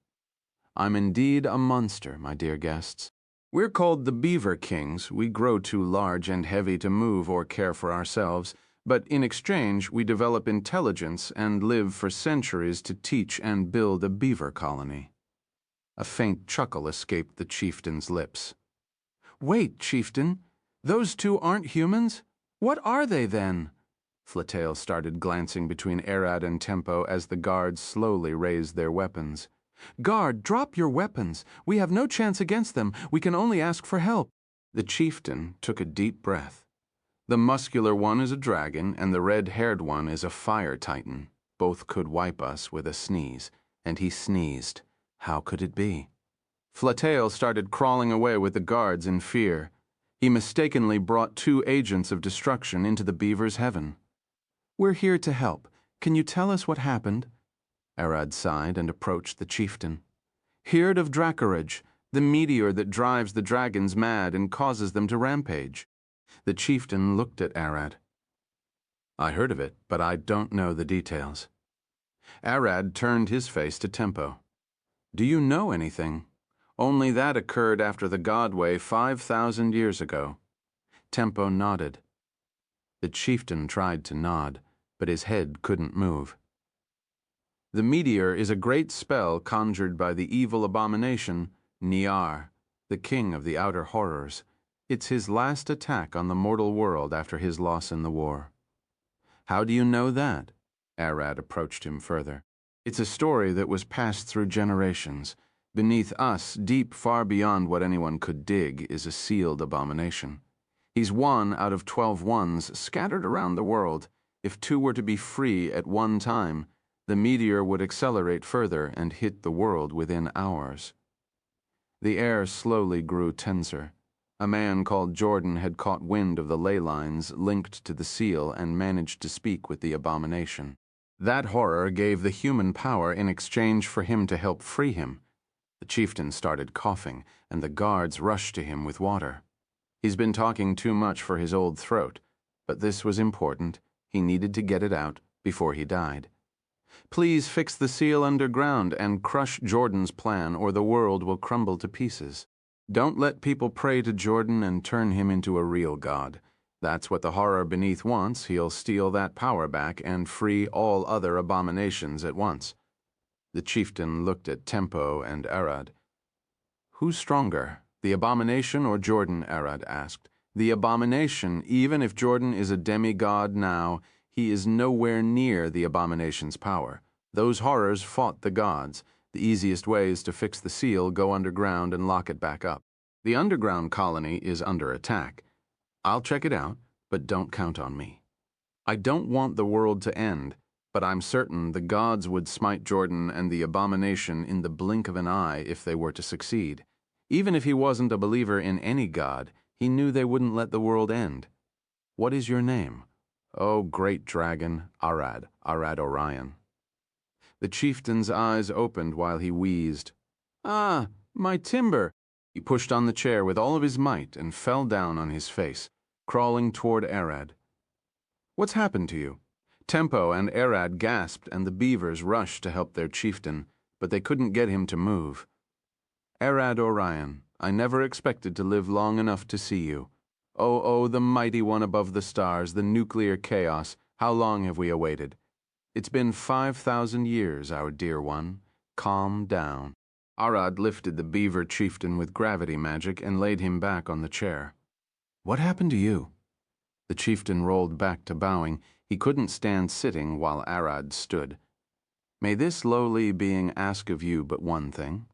I'm indeed a monster, my dear guests. We're called the Beaver Kings. We grow too large and heavy to move or care for ourselves, but in exchange we develop intelligence and live for centuries to teach and build a beaver colony. A faint chuckle escaped the chieftain's lips. Wait, chieftain, those 2 aren't humans? What are they then? Flatail started glancing between Arad and Tempo as the guards slowly raised their weapons. Guard, drop your weapons. We have no chance against them. We can only ask for help. The chieftain took a deep breath. The muscular one is a dragon, and the red-haired one is a fire titan. Both could wipe us with a sneeze. And he sneezed. How could it be? Flatail started crawling away with the guards in fear. He mistakenly brought 2 agents of destruction into the beaver's heaven. "We're here to help. Can you tell us what happened?" Arad sighed and approached the chieftain. "Heard of Dracarage, the meteor that drives the dragons mad and causes them to rampage?" The chieftain looked at Arad. "I heard of it, but I don't know the details." Arad turned his face to Tempo. "Do you know anything?" "Only that occurred after the Godway 5,000 years ago." Tempo nodded. The chieftain tried to nod, but his head couldn't move. "The meteor is a great spell conjured by the evil abomination, Niar, the king of the outer horrors. It's his last attack on the mortal world after his loss in the war." "How do you know that?" Arad approached him further. "It's a story that was passed through generations. Beneath us, deep far beyond what anyone could dig, is a sealed abomination. He's 1 out of 12 ones scattered around the world. If 2 were to be free at one time, the meteor would accelerate further and hit the world within hours." The air slowly grew tenser. A man called Jordan had caught wind of the ley lines linked to the seal and managed to speak with the abomination. That horror gave the human power in exchange for him to help free him. The chieftain started coughing, and the guards rushed to him with water. He's been talking too much for his old throat, but this was important. He needed to get it out before he died. "Please fix the seal underground and crush Jordan's plan, or the world will crumble to pieces. Don't let people pray to Jordan and turn him into a real god. That's what the horror beneath wants. He'll steal that power back and free all other abominations at once." The chieftain looked at Tempo and Arad. "Who's stronger, the abomination or Jordan?" Arad asked. "The abomination. Even if Jordan is a demigod now, he is nowhere near the abomination's power. Those horrors fought the gods. The easiest way is to fix the seal, go underground, and lock it back up. The underground colony is under attack. I'll check it out, but don't count on me. I don't want the world to end, but I'm certain the gods would smite Jordan and the abomination in the blink of an eye if they were to succeed. Even if he wasn't a believer in any god, he knew they wouldn't let the world end. What is your name?" "Oh, great dragon, Arad Orion." The chieftain's eyes opened while he wheezed. "Ah, my timber!" He pushed on the chair with all of his might and fell down on his face, crawling toward Arad. "What's happened to you?" Tempo and Arad gasped, and the beavers rushed to help their chieftain, but they couldn't get him to move. "Arad Orion, I never expected to live long enough to see you. Oh, the mighty one above the stars, the nuclear chaos, how long have we awaited? It's been 5,000 years, our dear one. Calm down." Arad lifted the beaver chieftain with gravity magic and laid him back on the chair. "What happened to you?" The chieftain rolled back to bowing. He couldn't stand sitting while Arad stood. "May this lowly being ask of you but one thing?"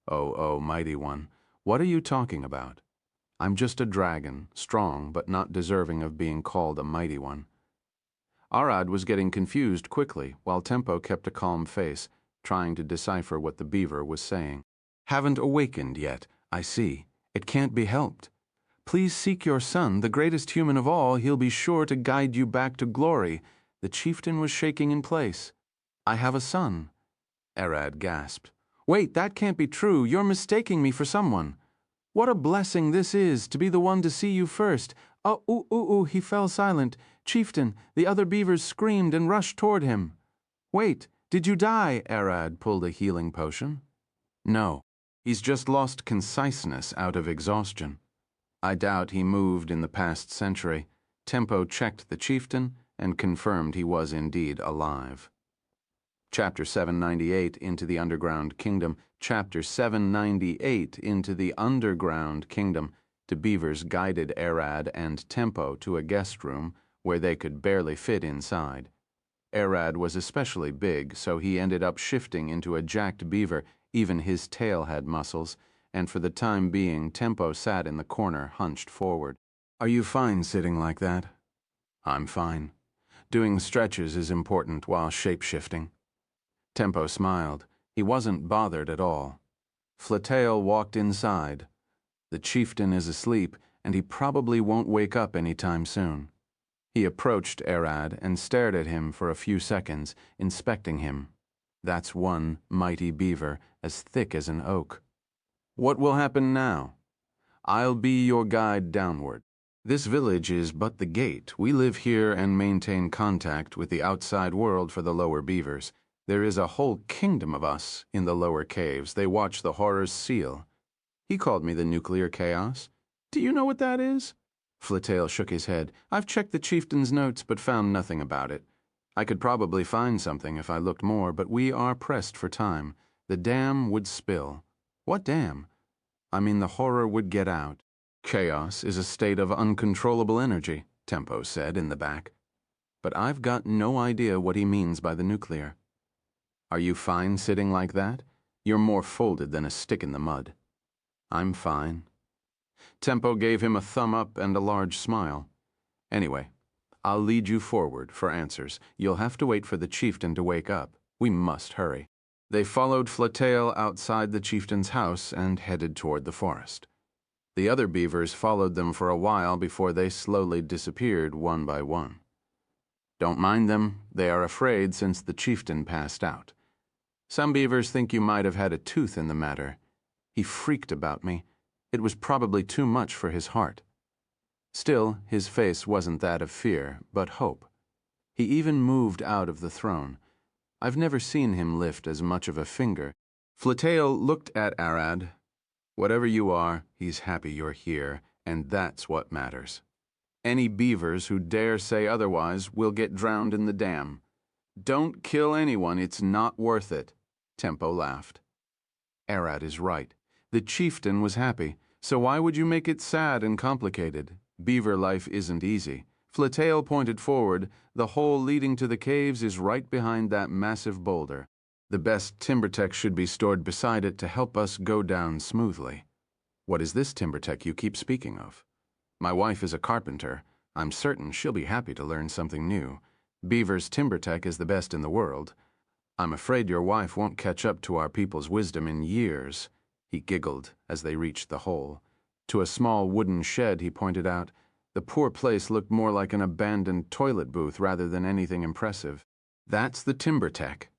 Oh, mighty one, what are you talking about?" "I'm just a dragon, strong but not deserving of being called a mighty one." Arad was getting confused quickly, while Tempo kept a calm face, trying to decipher what the beaver was saying. "Haven't awakened yet, I see. It can't be helped. Please seek your son, the greatest human of all. He'll be sure to guide you back to glory." The chieftain was shaking in place. "I have a son." Arad gasped. "Wait, that can't be true. You're mistaking me for someone. What a blessing this is, to be the one to see you first. Oh, he fell silent. Chieftain, the other beavers screamed and rushed toward him." "Wait, did you die?" Arad pulled a healing potion. "No, he's just lost conciseness out of exhaustion. I doubt he moved in the past century." Tempo checked the chieftain and confirmed he was indeed alive. Chapter 798, Into the Underground Kingdom. Chapter 798, Into the Underground Kingdom. The beavers guided Arad and Tempo to a guest room where they could barely fit inside. Arad was especially big, so he ended up shifting into a jacked beaver. Even his tail had muscles, and for the time being, Tempo sat in the corner, hunched forward. "Are you fine sitting like that?" "I'm fine. Doing stretches is important while shape-shifting." Tempo smiled. He wasn't bothered at all. Flatail walked inside. The chieftain is asleep, and he probably won't wake up any time soon. He approached Arad and stared at him for a few seconds, inspecting him. That's one mighty beaver, as thick as an oak. "What will happen now?" "I'll be your guide downward. This village is but the gate. We live here and maintain contact with the outside world for the lower beavers. There is a whole kingdom of us in the lower caves. They watch the horrors seal." He called me the nuclear chaos. "Do you know what that is?" Flatail shook his head. "I've checked the chieftain's notes but found nothing about it. I could probably find something if I looked more, but we are pressed for time. The dam would spill." "What dam?" "I mean the horror would get out." "Chaos is a state of uncontrollable energy," Tempo said in the back. But I've got no idea what he means by the nuclear. "Are you fine sitting like that? You're more folded than a stick in the mud." "I'm fine." Tempo gave him a thumb up and a large smile. "Anyway, I'll lead you forward for answers. You'll have to wait for the chieftain to wake up. We must hurry." They followed Flatail outside the chieftain's house and headed toward the forest. The other beavers followed them for a while before they slowly disappeared one by one. "Don't mind them. They are afraid since the chieftain passed out. Some beavers think you might have had a tooth in the matter. He freaked about me. It was probably too much for his heart." Still, his face wasn't that of fear, but hope. He even moved out of the throne. I've never seen him lift as much of a finger. Flatail looked at Arad. "Whatever you are, he's happy you're here, and that's what matters. Any beavers who dare say otherwise will get drowned in the dam. Don't kill anyone, it's not worth it." Tempo laughed. "Arad is right. The chieftain was happy, so why would you make it sad and complicated? Beaver life isn't easy." Flatail pointed forward. "The hole leading to the caves is right behind that massive boulder. The best timber tech should be stored beside it to help us go down smoothly." "What is this timber tech you keep speaking of?" "My wife is a carpenter. I'm certain she'll be happy to learn something new. Beaver's timber tech is the best in the world. I'm afraid your wife won't catch up to our people's wisdom in years." He giggled as they reached the hole. To a small wooden shed, he pointed out. The poor place looked more like an abandoned toilet booth rather than anything impressive. "That's the timber tech."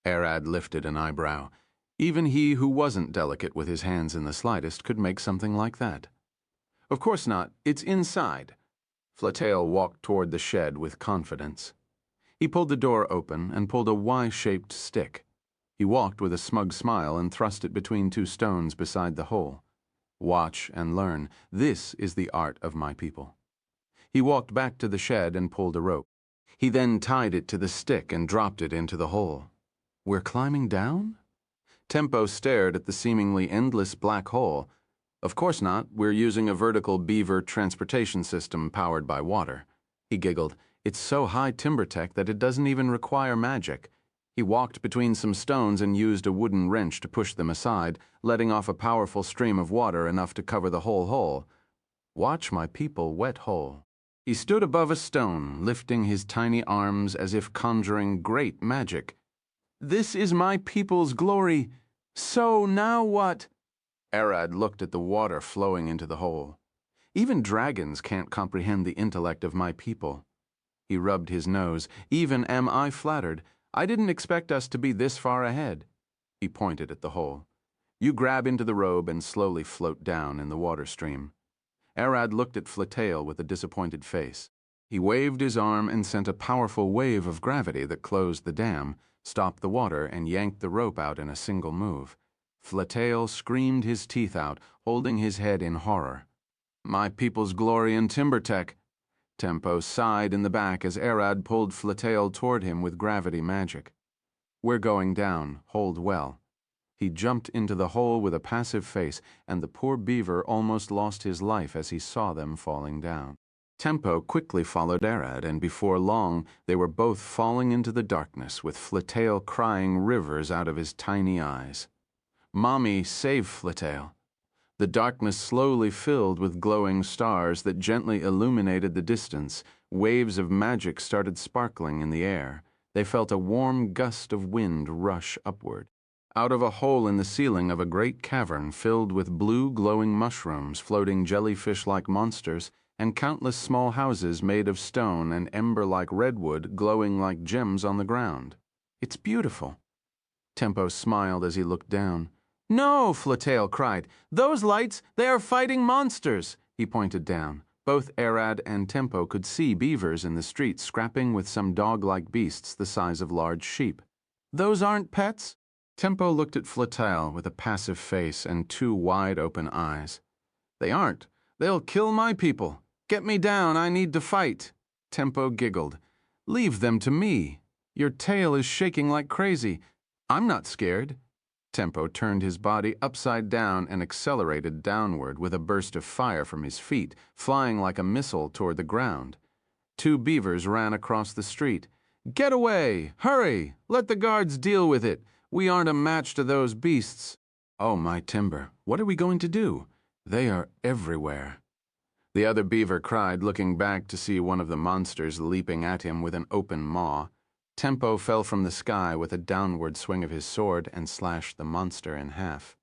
Arad lifted an eyebrow. Even he who wasn't delicate with his hands in the slightest could make something like that. "Of course not. It's inside." Flatail walked toward the shed with confidence. He pulled the door open and pulled a Y-shaped stick. He walked with a smug smile and thrust it between two stones beside the hole. "Watch and learn. This is the art of my people." He walked back to the shed and pulled a rope. He then tied it to the stick and dropped it into the hole. "We're climbing down?" Tempo stared at the seemingly endless black hole. "Of course not. We're using a vertical beaver transportation system powered by water." He giggled. "It's so high timber tech that it doesn't even require magic." He walked between some stones and used a wooden wrench to push them aside, letting off a powerful stream of water enough to cover the whole hole. "Watch my people wet hole." He stood above a stone, lifting his tiny arms as if conjuring great magic. "This is my people's glory. So now what?" Arad looked at the water flowing into the hole. "Even dragons can't comprehend the intellect of my people." He rubbed his nose. "Even am I flattered. I didn't expect us to be this far ahead." He pointed at the hole. "You grab into the robe and slowly float down in the water stream." Arad looked at Flatail with a disappointed face. He waved his arm and sent a powerful wave of gravity that closed the dam, stopped the water, and yanked the rope out in a single move. Flatail screamed his teeth out, holding his head in horror. "My people's glory and timber tech." Tempo sighed in the back as Arad pulled Flatail toward him with gravity magic. "We're going down. Hold well." He jumped into the hole with a passive face, and the poor beaver almost lost his life as he saw them falling down. Tempo quickly followed Arad, and before long they were both falling into the darkness, with Flatail crying rivers out of his tiny eyes. "Mommy, save Flatail." The darkness slowly filled with glowing stars that gently illuminated the distance. Waves of magic started sparkling in the air. They felt a warm gust of wind rush upward. Out of a hole in the ceiling of a great cavern filled with blue glowing mushrooms floating jellyfish-like monsters and countless small houses made of stone and ember-like redwood glowing like gems on the ground. "It's beautiful." Tempo smiled as he looked down. "No!" Flatail cried. "Those lights, they are fighting monsters!" He pointed down. Both Arad and Tempo could see beavers in the street scrapping with some dog-like beasts the size of large sheep. "Those aren't pets?" Tempo looked at Flatail with a passive face and two wide-open eyes. "They aren't. They'll kill my people. Get me down, I need to fight." Tempo giggled. "Leave them to me. Your tail is shaking like crazy. I'm not scared." Tempo turned his body upside down and accelerated downward with a burst of fire from his feet, flying like a missile toward the ground. Two beavers ran across the street. "Get away! Hurry! Let the guards deal with it. We aren't a match to those beasts." "Oh, my timber, what are we going to do? They are everywhere." The other beaver cried, looking back to see one of the monsters leaping at him with an open maw. Tempo fell from the sky with a downward swing of his sword and slashed the monster in half.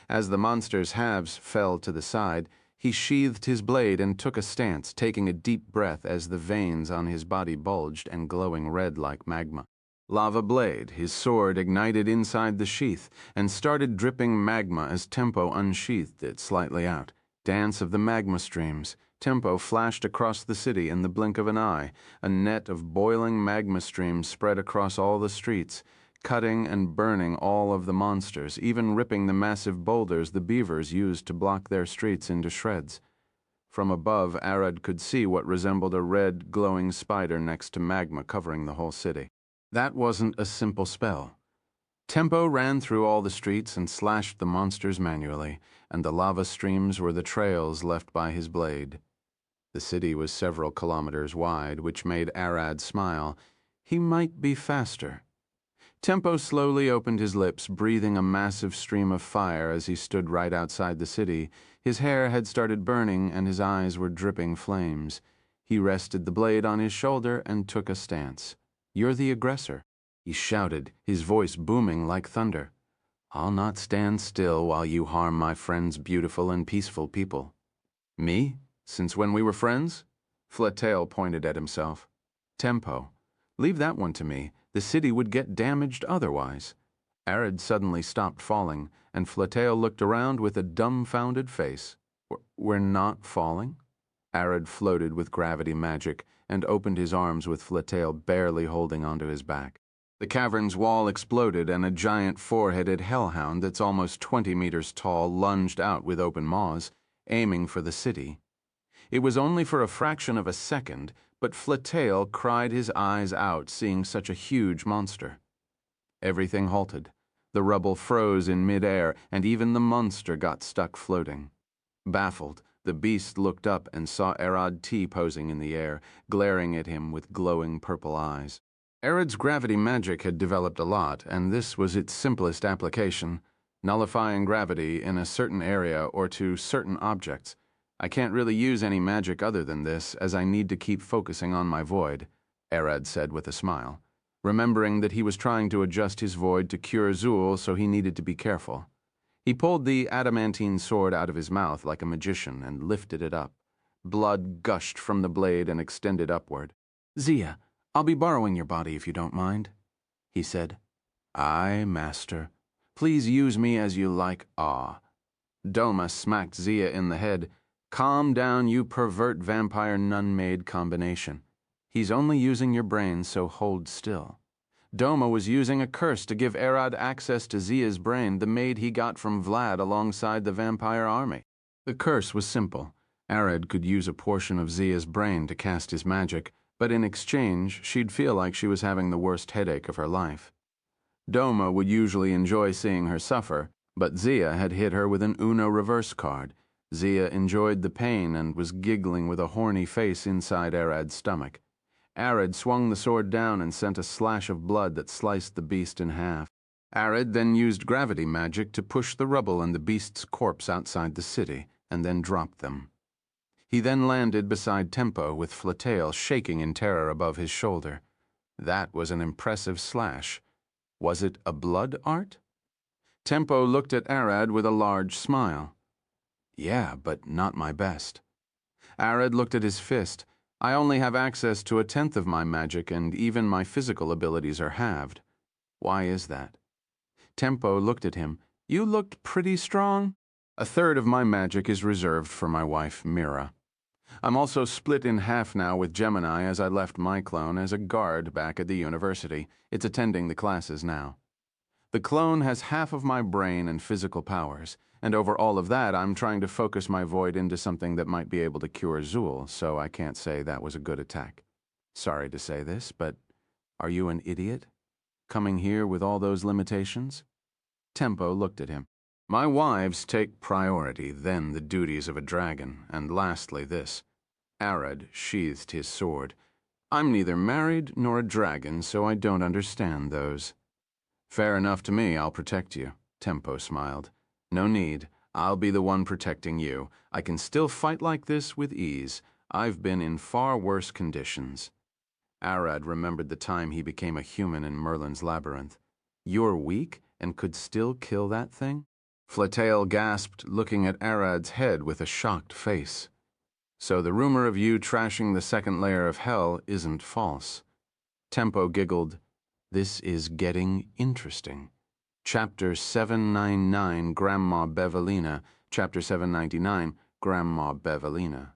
As the monster's halves fell to the side, he sheathed his blade and took a stance, taking a deep breath as the veins on his body bulged and glowing red like magma. Lava Blade, his sword ignited inside the sheath and started dripping magma as Tempo unsheathed it slightly out. Dance of the magma streams. Tempo flashed across the city in the blink of an eye. A net of boiling magma streams spread across all the streets, cutting and burning all of the monsters, even ripping the massive boulders the beavers used to block their streets into shreds. From above, Arad could see what resembled a red, glowing spider next to magma covering the whole city. That wasn't a simple spell. Tempo ran through all the streets and slashed the monsters manually, and the lava streams were the trails left by his blade. The city was several kilometers wide, which made Arad smile. He might be faster. Tempo slowly opened his lips, breathing a massive stream of fire as he stood right outside the city. His hair had started burning and his eyes were dripping flames. He rested the blade on his shoulder and took a stance. "You're the aggressor," he shouted, his voice booming like thunder. "I'll not stand still while you harm my friend's beautiful and peaceful people." "Me? Since when we were friends?" Flatail pointed at himself. "Tempo. Leave that one to me. The city would get damaged otherwise." Arad suddenly stopped falling, and Flatail looked around with a dumbfounded face. "We're not falling?" Arad floated with gravity magic and opened his arms with Flatail barely holding onto his back. The cavern's wall exploded and a giant four-headed hellhound that's almost 20 meters tall lunged out with open maws, aiming for the city. It was only for a fraction of a second, but Flatail cried his eyes out seeing such a huge monster. Everything halted. The rubble froze in midair, and even the monster got stuck floating. Baffled, the beast looked up and saw Arad T posing in the air, glaring at him with glowing purple eyes. Arad's gravity magic had developed a lot, and this was its simplest application, nullifying gravity in a certain area or to certain objects. "I can't really use any magic other than this, as I need to keep focusing on my void," Arad said with a smile, remembering that he was trying to adjust his void to cure Zul, so he needed to be careful. He pulled the adamantine sword out of his mouth like a magician and lifted it up. Blood gushed from the blade and extended upward. "Zia, I'll be borrowing your body if you don't mind," he said. "Aye, master. Please use me as you like. Ah." Doma smacked Zia in the head. "Calm down, you pervert vampire nun-maid combination. He's only using your brain, so hold still." Doma was using a curse to give Arad access to Zia's brain, the maid he got from Vlad alongside the vampire army. The curse was simple. Arad could use a portion of Zia's brain to cast his magic, but in exchange, she'd feel like she was having the worst headache of her life. Doma would usually enjoy seeing her suffer, but Zia had hit her with an Uno reverse card. Zia enjoyed the pain and was giggling with a horny face inside Arad's stomach. Arad swung the sword down and sent a slash of blood that sliced the beast in half. Arid then used gravity magic to push the rubble and the beast's corpse outside the city, and then dropped them. He then landed beside Tempo with Flatail shaking in terror above his shoulder. That was an impressive slash. Was it a blood art? Tempo looked at Arad with a large smile. Yeah, but not my best. Arad looked at his fist. I only have access to 1/10 of my magic, and even my physical abilities are halved. Why is that? Tempo looked at him. You looked pretty strong. 1/3 of my magic is reserved for my wife, Mira. I'm also split in half now with Gemini, as I left my clone as a guard back at the university. It's attending the classes now. The clone has half of my brain and physical powers, and over all of that I'm trying to focus my void into something that might be able to cure Zool, so I can't say that was a good attack. Sorry to say this, but are you an idiot? Coming here with all those limitations? Tempo looked at him. My wives take priority, then the duties of a dragon, and lastly this. Arad sheathed his sword. I'm neither married nor a dragon, so I don't understand those. Fair enough to me, I'll protect you. Tempo smiled. No need. I'll be the one protecting you. I can still fight like this with ease. I've been in far worse conditions. Arad remembered the time he became a human in Merlin's labyrinth. You're weak and could still kill that thing? Flatail gasped, looking at Arad's head with a shocked face. So the rumor of you trashing the second layer of hell isn't false. Tempo giggled. This is getting interesting. Chapter 799, Grandma Bevelina. Chapter 799, Grandma Bevelina.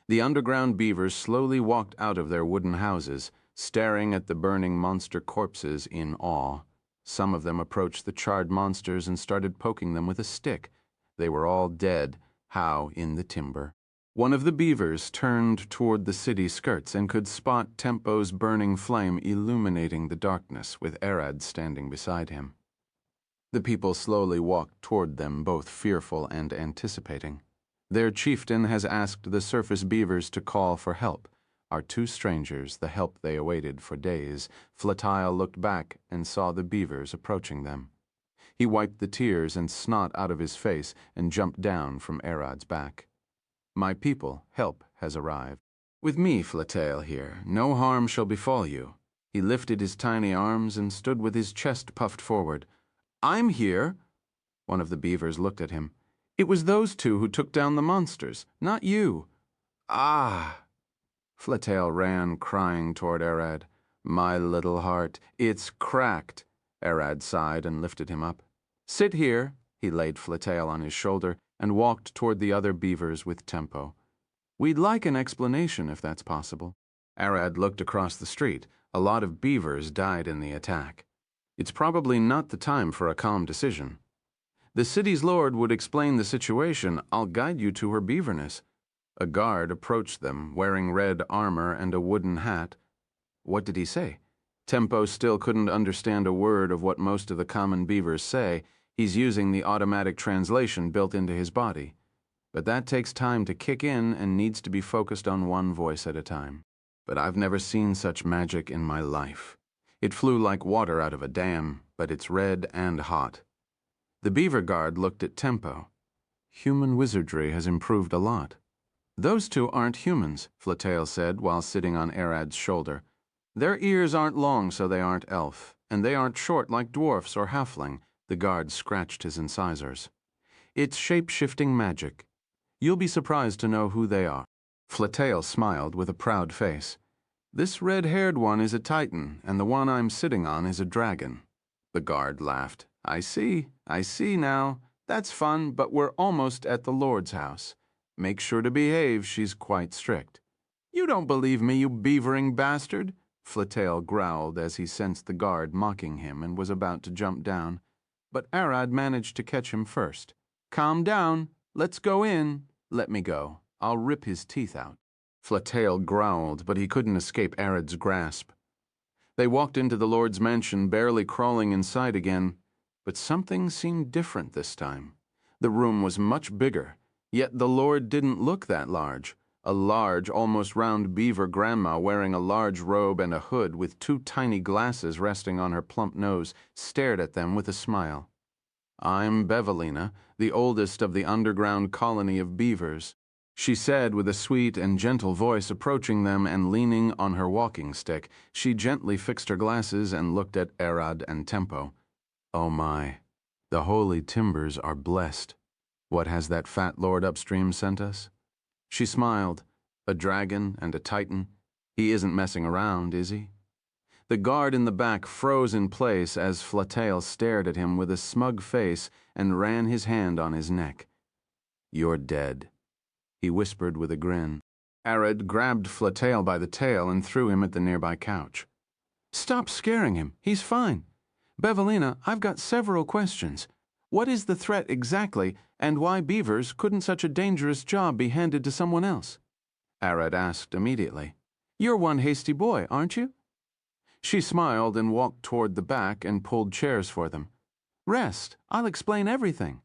The underground beavers slowly walked out of their wooden houses, staring at the burning monster corpses in awe. Some of them approached the charred monsters and started poking them with a stick. They were all dead, how in the timber. One of the beavers turned toward the city skirts and could spot Tempo's burning flame illuminating the darkness, with Arad standing beside him. The people slowly walked toward them, both fearful and anticipating. Their chieftain has asked the surface beavers to call for help. Our two strangers, the help they awaited for days. Flatail looked back and saw the beavers approaching them. He wiped the tears and snot out of his face and jumped down from Arad's back. My people, help has arrived. With me, Flatail, here, no harm shall befall you. He lifted his tiny arms and stood with his chest puffed forward. I'm here. One of the beavers looked at him. It was those two who took down the monsters, not you. Ah! Flatail ran, crying toward Arad. My little heart, it's cracked. Arad sighed and lifted him up. Sit here. He laid Flatail on his shoulder and walked toward the other beavers with Tempo. We'd like an explanation, if that's possible. Arad looked across the street. A lot of beavers died in the attack. It's probably not the time for a calm decision. The city's lord would explain the situation. I'll guide you to her beaverness. A guard approached them, wearing red armor and a wooden hat. What did he say? Tempo still couldn't understand a word of what most of the common beavers say. He's using the automatic translation built into his body. But that takes time to kick in and needs to be focused on one voice at a time. But I've never seen such magic in my life. It flew like water out of a dam, but it's red and hot. The beaver guard looked at Tempo. Human wizardry has improved a lot. Those two aren't humans, Flatail said while sitting on Arad's shoulder. Their ears aren't long, so they aren't elf, and they aren't short like dwarfs or halfling. The guard scratched his incisors. It's shape-shifting magic. You'll be surprised to know who they are. Flatail smiled with a proud face. This red-haired one is a titan, and the one I'm sitting on is a dragon. The guard laughed. I see now. That's fun, but we're almost at the Lord's house. Make sure to behave, she's quite strict. You don't believe me, you beavering bastard, Flatail growled as he sensed the guard mocking him and was about to jump down. But Arad managed to catch him first. Calm down. Let's go in. Let me go. I'll rip his teeth out. Flatail growled, but he couldn't escape Arad's grasp. They walked into the Lord's mansion, barely crawling inside again. But something seemed different this time. The room was much bigger, yet the Lord didn't look that large. A large, almost round beaver grandma wearing a large robe and a hood with two tiny glasses resting on her plump nose stared at them with a smile. "I'm Bevelina, the oldest of the underground colony of beavers," she said with a sweet and gentle voice, approaching them and leaning on her walking stick. She gently fixed her glasses and looked at Arad and Tempo. "Oh my, the holy timbers are blessed. What has that fat lord upstream sent us?" She smiled. "A dragon and a titan. He isn't messing around, is he?" The guard in the back froze in place as Flatail stared at him with a smug face and ran his hand on his neck. "You're dead," he whispered with a grin. Arad grabbed Flatail by the tail and threw him at the nearby couch. "Stop scaring him. He's fine. Bevelina, I've got several questions. What is the threat exactly, and why beavers couldn't such a dangerous job be handed to someone else?" Arad asked immediately. "You're one hasty boy, aren't you?" She smiled and walked toward the back and pulled chairs for them. "Rest. I'll explain everything.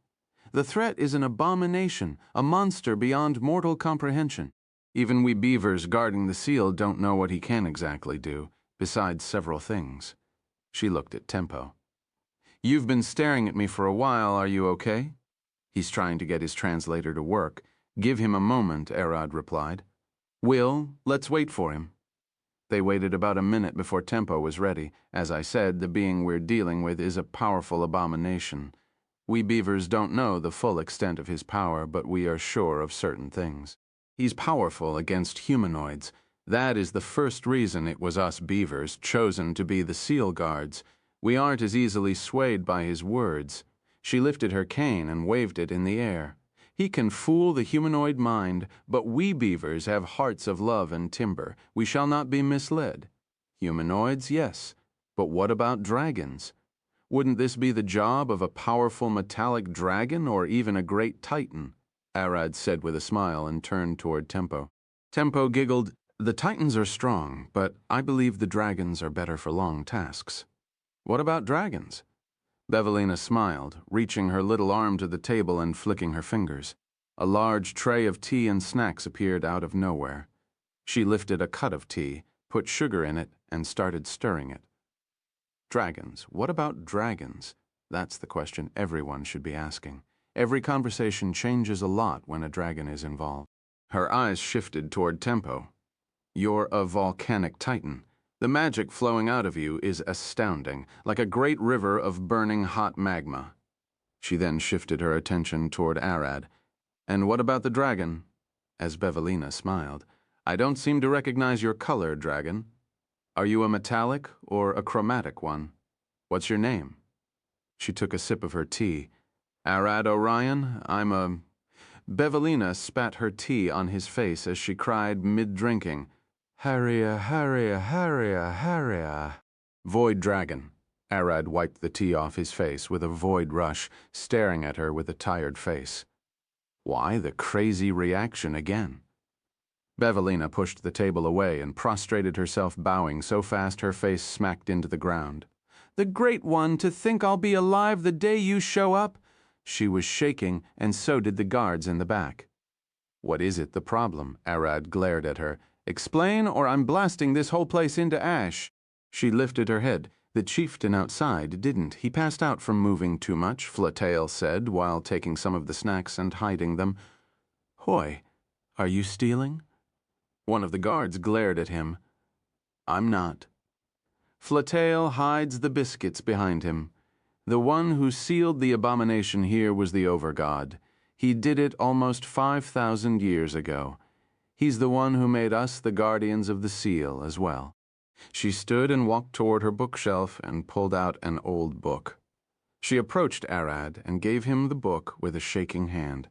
The threat is an abomination, a monster beyond mortal comprehension. Even we beavers guarding the seal don't know what he can exactly do, besides several things." She looked at Tempo. "You've been staring at me for a while, are you okay?" He's trying to get his translator to work. "Give him a moment," Arad replied. "Will, let's wait for him." They waited about a minute before Tempo was ready. As I said, the being we're dealing with is a powerful abomination. We beavers don't know the full extent of his power, but we are sure of certain things. He's powerful against humanoids. That is the first reason it was us beavers chosen to be the seal guards. We aren't as easily swayed by his words. She lifted her cane and waved it in the air. He can fool the humanoid mind, but we beavers have hearts of love and timber. We shall not be misled. Humanoids, yes, but what about dragons? Wouldn't this be the job of a powerful metallic dragon or even a great titan?" Arad said with a smile and turned toward Tempo. Tempo giggled. "The titans are strong, but I believe the dragons are better for long tasks." "What about dragons?" Bevelina smiled, reaching her little arm to the table and flicking her fingers. A large tray of tea and snacks appeared out of nowhere. She lifted a cut of tea, put sugar in it, and started stirring it. Dragons. What about dragons? That's the question everyone should be asking. Every conversation changes a lot when a dragon is involved. Her eyes shifted toward Tempo. "You're a volcanic titan. The magic flowing out of you is astounding, like a great river of burning hot magma." She then shifted her attention toward Arad. "And what about the dragon?" As Bevelina smiled. "I don't seem to recognize your color, dragon. Are you a metallic or a chromatic one? What's your name?" She took a sip of her tea. "Arad Orion, I'm a—" Bevelina spat her tea on his face as she cried mid-drinking, "Harrier, Harrier, Harrier, Harrier." "Void dragon." Arad wiped the tea off his face with a void rush, staring at her with a tired face. Why the crazy reaction again? Bevelina pushed the table away and prostrated herself, bowing so fast her face smacked into the ground. "The Great One, to think I'll be alive the day you show up!" She was shaking, and so did the guards in the back. "What is it, the problem?" Arad glared at her. "Explain, or I'm blasting this whole place into ash." She lifted her head. "The chieftain outside didn't. He passed out from moving too much," Flatail said, while taking some of the snacks and hiding them. "Hoy, are you stealing?" One of the guards glared at him. "I'm not." Flatail hides the biscuits behind him. The one who sealed the abomination here was the Overgod. He did it almost 5,000 years ago. He's the one who made us the guardians of the seal as well. She stood and walked toward her bookshelf and pulled out an old book. She approached Arad and gave him the book with a shaking hand.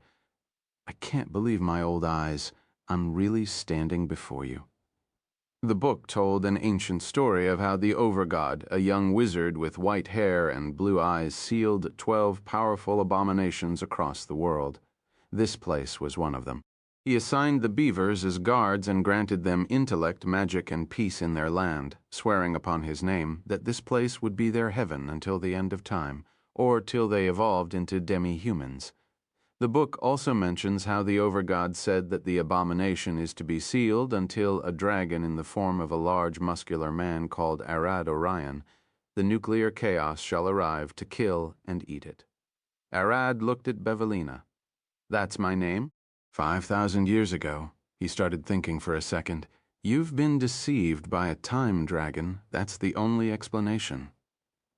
"I can't believe my old eyes. I'm really standing before you." The book told an ancient story of how the Overgod, a young wizard with white hair and blue eyes, sealed 12 powerful abominations across the world. This place was one of them. He assigned the beavers as guards and granted them intellect, magic, and peace in their land, swearing upon his name that this place would be their heaven until the end of time, or till they evolved into demi-humans. The book also mentions how the Overgod said that the abomination is to be sealed until a dragon in the form of a large muscular man called Arad Orion, the nuclear chaos, shall arrive to kill and eat it. Arad looked at Bevelina. That's my name? 5,000 years ago. He started thinking for a second. You've been deceived by a time dragon. That's the only explanation.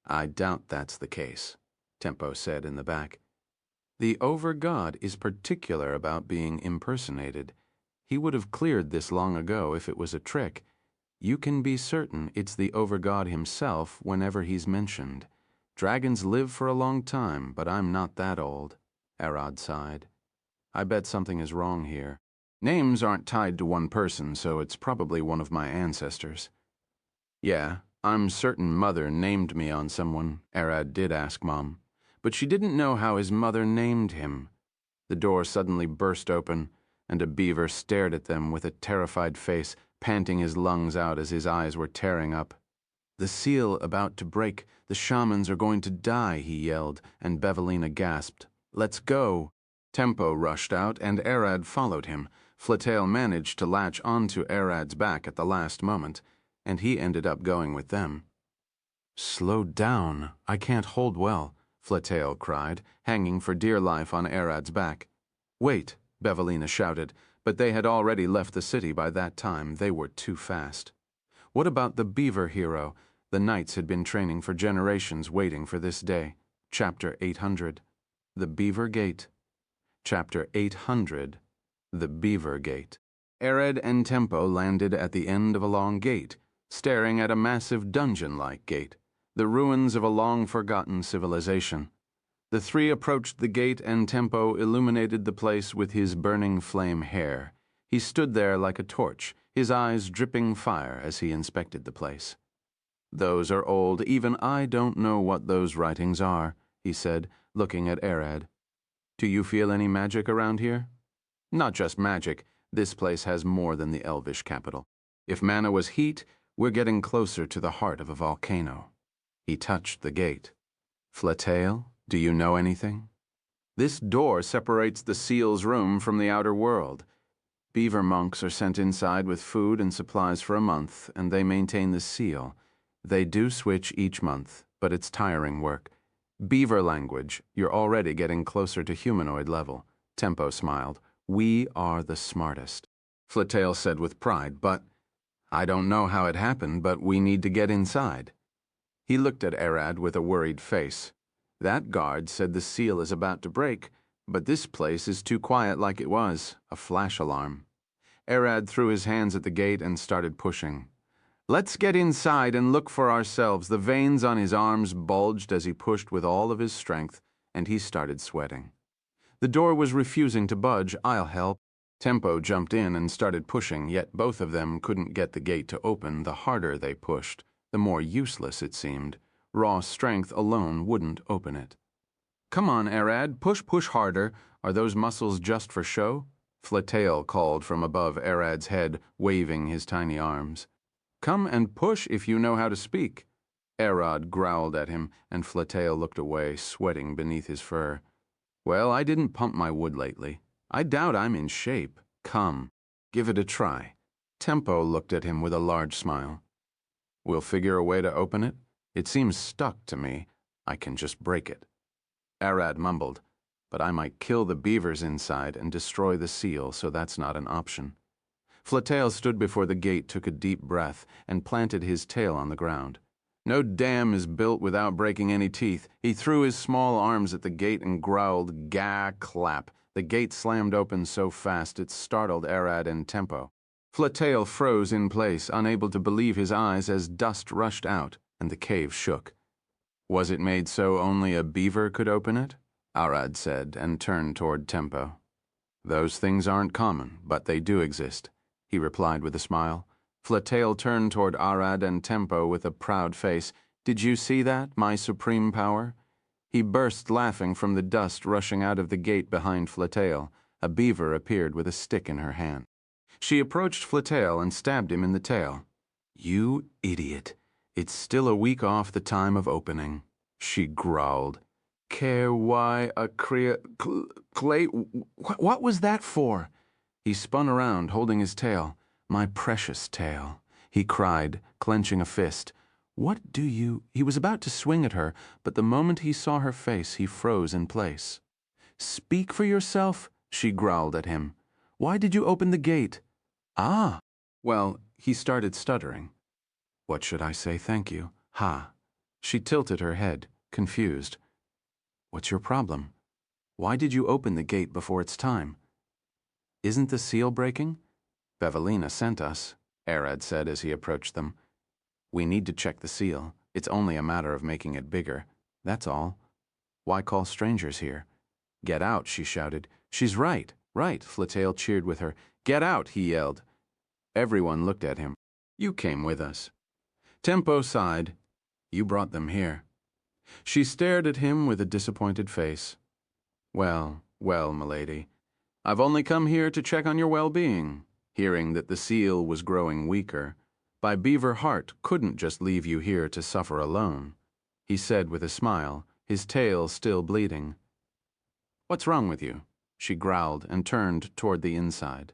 I doubt that's the case, Tempo said in the back. The Overgod is particular about being impersonated. He would have cleared this long ago if it was a trick. You can be certain it's the Overgod himself whenever he's mentioned. Dragons live for a long time, but I'm not that old. Arad sighed. I bet something is wrong here. Names aren't tied to one person, so it's probably one of my ancestors. Yeah, I'm certain Mother named me on someone, Arad did ask Mom. But she didn't know how his mother named him. The door suddenly burst open, and a beaver stared at them with a terrified face, panting his lungs out as his eyes were tearing up. The seal about to break. The shamans are going to die, he yelled, and Bevelina gasped. Let's go. Tempo rushed out, and Arad followed him. Flatail managed to latch onto Arad's back at the last moment, and he ended up going with them. Slow down. I can't hold well, Flatail cried, hanging for dear life on Arad's back. Wait, Bevelina shouted, but they had already left the city by that time. They were too fast. What about the beaver hero? The knights had been training for generations, waiting for this day. Chapter 800. The Beaver Gate. Chapter 800. The Beaver Gate. Arad and Tempo landed at the end of a long gate, staring at a massive dungeon-like gate, the ruins of a long-forgotten civilization. The three approached the gate, and Tempo illuminated the place with his burning flame hair. He stood there like a torch, his eyes dripping fire as he inspected the place. Those are old. Even I don't know what those writings are, he said, looking at Arad. Do you feel any magic around here? Not just magic. This place has more than the elvish capital. If mana was heat, we're getting closer to the heart of a volcano. He touched the gate. Flatail, do you know anything? This door separates the seal's room from the outer world. Beaver monks are sent inside with food and supplies for a month, and they maintain the seal. They do switch each month, but it's tiring work. Beaver language, you're already getting closer to humanoid level. Tempo smiled. We are the smartest. Flatail said with pride, but I don't know how it happened, but we need to get inside. He looked at Arad with a worried face. That guard said the seal is about to break, but this place is too quiet like it was, a flash alarm. Arad threw his hands at the gate and started pushing. Let's get inside and look for ourselves. The veins on his arms bulged as he pushed with all of his strength, and he started sweating. The door was refusing to budge. I'll help. Tempo jumped in and started pushing, yet both of them couldn't get the gate to open. The harder they pushed, the more useless it seemed. Raw strength alone wouldn't open it. Come on, Arad, push harder. Are those muscles just for show? Flatail called from above Arad's head, waving his tiny arms. Come and push if you know how to speak. Arad growled at him, and Flatail looked away, sweating beneath his fur. Well, I didn't pump my wood lately. I doubt I'm in shape. Come, give it a try. Tempo looked at him with a large smile. We'll figure a way to open it. It seems stuck to me. I can just break it. Arad mumbled, but I might kill the beavers inside and destroy the seal, so that's not an option. Flatail stood before the gate, took a deep breath, and planted his tail on the ground. No dam is built without breaking any teeth. He threw his small arms at the gate and growled, "Gah, clap." The gate slammed open so fast it startled Arad and Tempo. Flatail froze in place, unable to believe his eyes as dust rushed out, and the cave shook. Was it made so only a beaver could open it? Arad said, and turned toward Tempo. Those things aren't common, but they do exist, he replied with a smile. Flatail turned toward Arad and Tempo with a proud face. Did you see that, my supreme power? He burst laughing from the dust rushing out of the gate behind Flatail. A beaver appeared with a stick in her hand. She approached Flatail and stabbed him in the tail. You idiot. It's still a week off the time of opening, she growled. Care why a Clay, what was that for? He spun around, holding his tail. My precious tail, he cried, clenching a fist. What do you... He was about to swing at her, but the moment he saw her face, he froze in place. Speak for yourself, she growled at him. Why did you open the gate? Ah. Well, he started stuttering. What should I say thank you? Ha. She tilted her head, confused. What's your problem? Why did you open the gate before it's time? Isn't the seal breaking? Bevelina sent us, Arad said as he approached them. We need to check the seal. It's only a matter of making it bigger. That's all. Why call strangers here? Get out, she shouted. She's right, right, Flatail cheered with her. Get out, he yelled. Everyone looked at him. You came with us. Tempo sighed. You brought them here. She stared at him with a disappointed face. Well, well, milady. I've only come here to check on your well-being, hearing that the seal was growing weaker. My beaver heart couldn't just leave you here to suffer alone, he said with a smile, his tail still bleeding. What's wrong with you? She growled and turned toward the inside.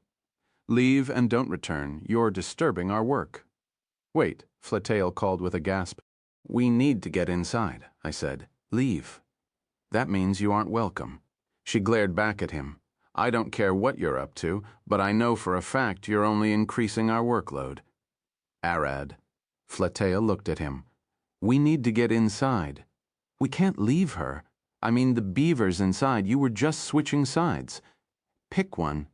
Leave and don't return. You're disturbing our work. Wait, Flatail called with a gasp. We need to get inside, I said. Leave. That means you aren't welcome. She glared back at him. I don't care what you're up to, but I know for a fact you're only increasing our workload. Arad. Flatail looked at him. We need to get inside. We can't leave her. I mean the beavers inside. You were just switching sides. Pick one.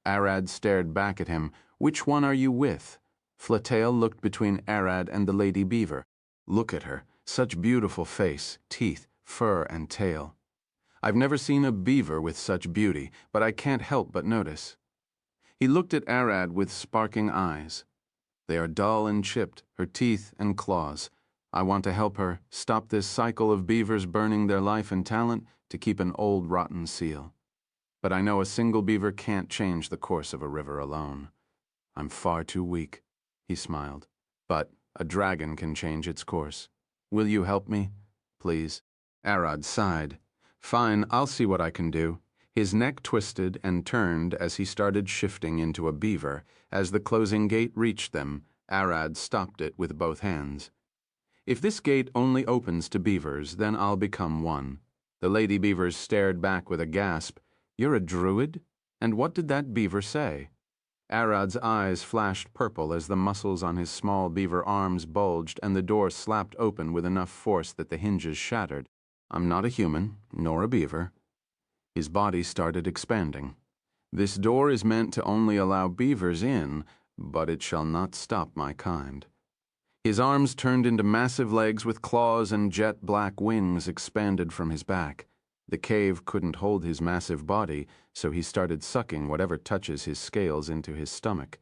Arad stared back at him. Which one are you with? Flatail looked between Arad and the lady beaver. Look at her. Such beautiful face, teeth, fur, and tail. I've never seen a beaver with such beauty, but I can't help but notice. He looked at Arad with sparking eyes. They are dull and chipped, her teeth and claws. I want to help her stop this cycle of beavers burning their life and talent to keep an old rotten seal. But I know a single beaver can't change the course of a river alone. I'm far too weak, he smiled. But a dragon can change its course. Will you help me? Please. Arad sighed. Fine, I'll see what I can do. His neck twisted and turned as he started shifting into a beaver. As the closing gate reached them, Arad stopped it with both hands. If this gate only opens to beavers, then I'll become one. The lady beavers stared back with a gasp. You're a druid? And what did that beaver say? Arad's eyes flashed purple as the muscles on his small beaver arms bulged and the door slapped open with enough force that the hinges shattered. I'm not a human, nor a beaver. His body started expanding. This door is meant to only allow beavers in, but it shall not stop my kind. His arms turned into massive legs with claws and jet black wings expanded from his back. The cave couldn't hold his massive body, so he started sucking whatever touches his scales into his stomach.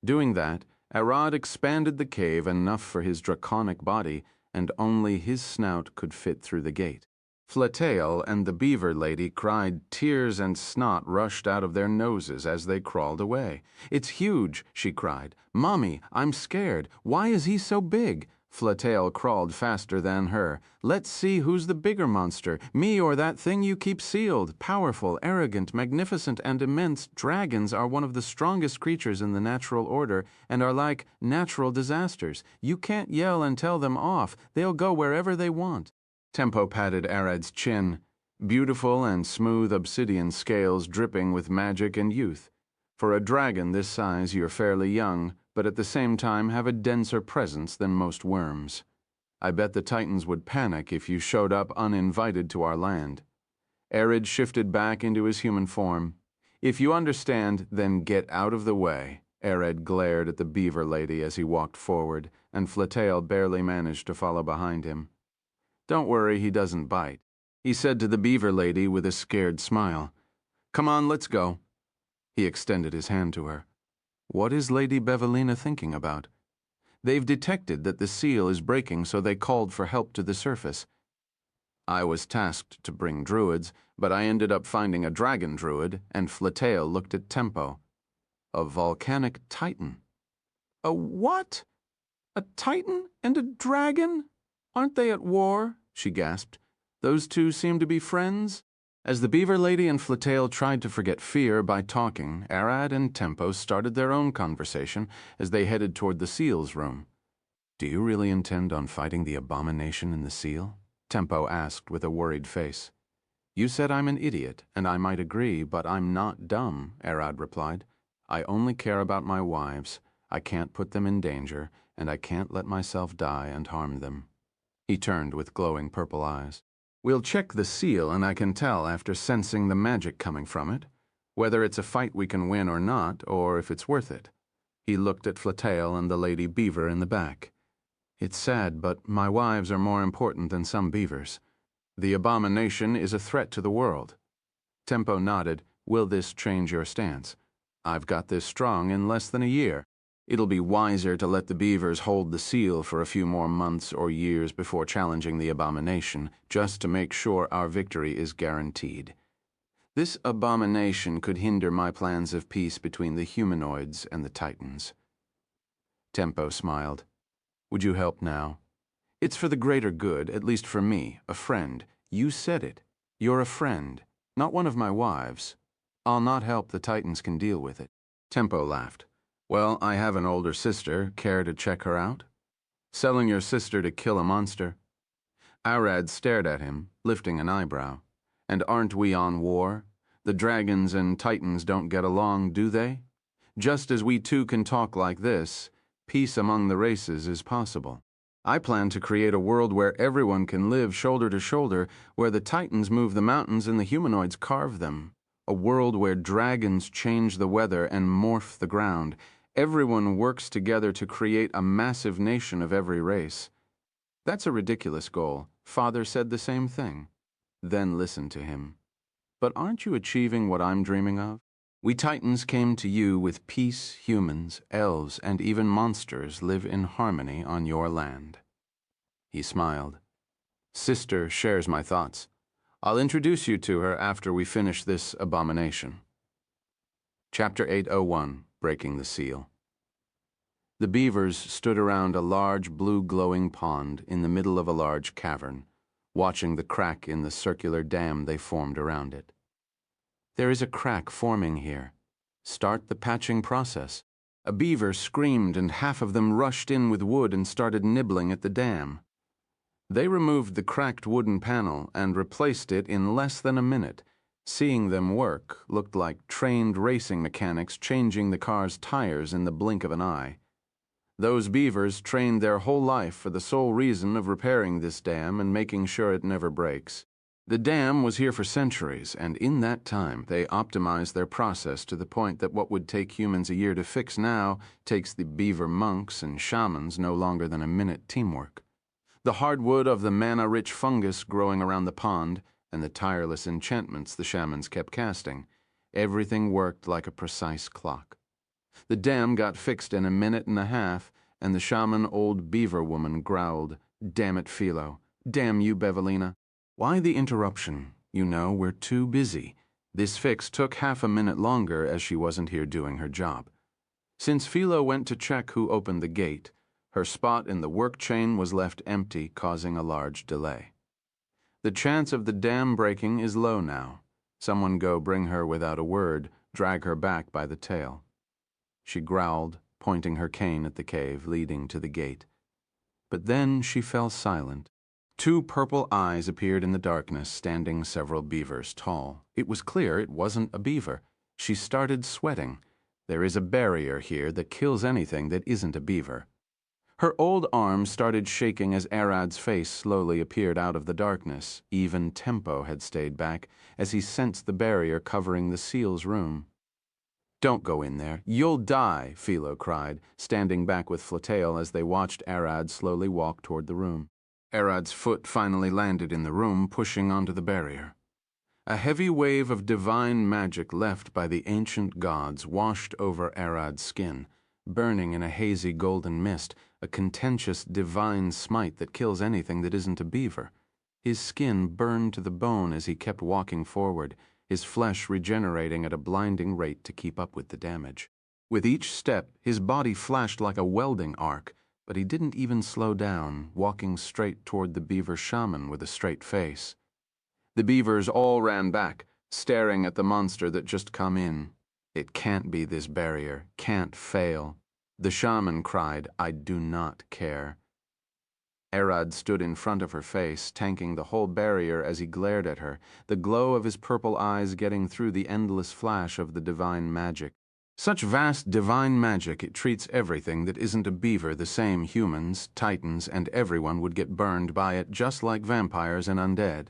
Doing that, Arad expanded the cave enough for his draconic body, and only his snout could fit through the gate. Flatail and the beaver lady cried. Tears and snot rushed out of their noses as they crawled away. It's huge, she cried. Mommy, I'm scared. Why is he so big? Flatail crawled faster than her. Let's see who's the bigger monster, me or that thing you keep sealed. Powerful, arrogant, magnificent, and immense, dragons are one of the strongest creatures in the natural order and are like natural disasters. You can't yell and tell them off. They'll go wherever they want. Tempo patted Arad's chin, beautiful and smooth obsidian scales dripping with magic and youth. For a dragon this size, you're fairly young, but at the same time have a denser presence than most worms. I bet the Titans would panic if you showed up uninvited to our land. Arad shifted back into his human form. If you understand, then get out of the way. Arad glared at the beaver lady as he walked forward, and Flatail barely managed to follow behind him. Don't worry, he doesn't bite, he said to the beaver lady with a scared smile. Come on, let's go. He extended his hand to her. What is Lady Bevelina thinking about? They've detected that the seal is breaking, so they called for help to the surface. I was tasked to bring druids, but I ended up finding a dragon druid, and Flatail looked at Tempo. A volcanic titan. A what? A titan and a dragon? Aren't they at war? She gasped. Those two seem to be friends? As the beaver lady and Flatail tried to forget fear by talking, Arad and Tempo started their own conversation as they headed toward the seal's room. "Do you really intend on fighting the abomination in the seal?" Tempo asked with a worried face. "You said I'm an idiot, and I might agree, but I'm not dumb," Arad replied. "I only care about my wives. I can't put them in danger, and I can't let myself die and harm them." He turned with glowing purple eyes. "We'll check the seal, and I can tell after sensing the magic coming from it, whether it's a fight we can win or not, or if it's worth it." He looked at Flatail and the lady beaver in the back. "It's sad, but my wives are more important than some beavers. The abomination is a threat to the world." Tempo nodded. "Will this change your stance?" "I've got this strong in less than a year. It'll be wiser to let the beavers hold the seal for a few more months or years before challenging the abomination, just to make sure our victory is guaranteed. This abomination could hinder my plans of peace between the humanoids and the Titans." Tempo smiled. "Would you help now? It's for the greater good, at least for me, a friend. You said it. You're a friend, not one of my wives. I'll not help, the Titans can deal with it." Tempo laughed. "Well, I have an older sister. Care to check her out? Selling your sister to kill a monster?" Arad stared at him, lifting an eyebrow. "And aren't we on war? The dragons and Titans don't get along, do they? Just as we two can talk like this, peace among the races is possible. I plan to create a world where everyone can live shoulder to shoulder, where the Titans move the mountains and the humanoids carve them. A world where dragons change the weather and morph the ground. Everyone works together to create a massive nation of every race. That's a ridiculous goal. Father said the same thing. Then listen to him. But aren't you achieving what I'm dreaming of? We Titans came to you with peace. Humans, elves, and even monsters live in harmony on your land." He smiled. "Sister shares my thoughts. I'll introduce you to her after we finish this abomination." Chapter 801, Breaking the Seal. The beavers stood around a large blue glowing pond in the middle of a large cavern, watching the crack in the circular dam they formed around it. "There is a crack forming here. Start the patching process." A beaver screamed and half of them rushed in with wood and started nibbling at the dam. They removed the cracked wooden panel and replaced it in less than a minute. Seeing them work looked like trained racing mechanics changing the car's tires in the blink of an eye. Those beavers trained their whole life for the sole reason of repairing this dam and making sure it never breaks. The dam was here for centuries, and in that time they optimized their process to the point that what would take humans a year to fix now takes the beaver monks and shamans no longer than a minute teamwork. The hardwood of the mana-rich fungus growing around the pond, and the tireless enchantments the shamans kept casting, everything worked like a precise clock. The dam got fixed in a minute and a half, and the shaman old beaver woman growled, "Damn it, Philo. Damn you, Bevelina. Why the interruption? You know, we're too busy." This fix took half a minute longer as she wasn't here doing her job. Since Philo went to check who opened the gate, her spot in the work chain was left empty, causing a large delay. The chance of the dam breaking is low now. Someone go bring her without a word, drag her back by the tail. She growled, pointing her cane at the cave leading to the gate. But then she fell silent. Two purple eyes appeared in the darkness, standing several beavers tall. It was clear it wasn't a beaver. She started sweating. There is a barrier here that kills anything that isn't a beaver. Her old arms started shaking as Arad's face slowly appeared out of the darkness. Even Tempo had stayed back as he sensed the barrier covering the seal's room. "Don't go in there. You'll die," Philo cried, standing back with Flatail as they watched Arad slowly walk toward the room. Arad's foot finally landed in the room, pushing onto the barrier. A heavy wave of divine magic left by the ancient gods washed over Arad's skin, burning in a hazy golden mist, a contentious divine smite that kills anything that isn't a beaver. His skin burned to the bone as he kept walking forward, his flesh regenerating at a blinding rate to keep up with the damage. With each step, his body flashed like a welding arc, but he didn't even slow down, walking straight toward the beaver shaman with a straight face. The beavers all ran back, staring at the monster that just come in. It can't be this barrier, can't fail. The shaman cried, I do not care. Arad stood in front of her face, tanking the whole barrier as he glared at her, the glow of his purple eyes getting through the endless flash of the divine magic. Such vast divine magic, it treats everything that isn't a beaver the same. Humans, titans, and everyone would get burned by it just like vampires and undead.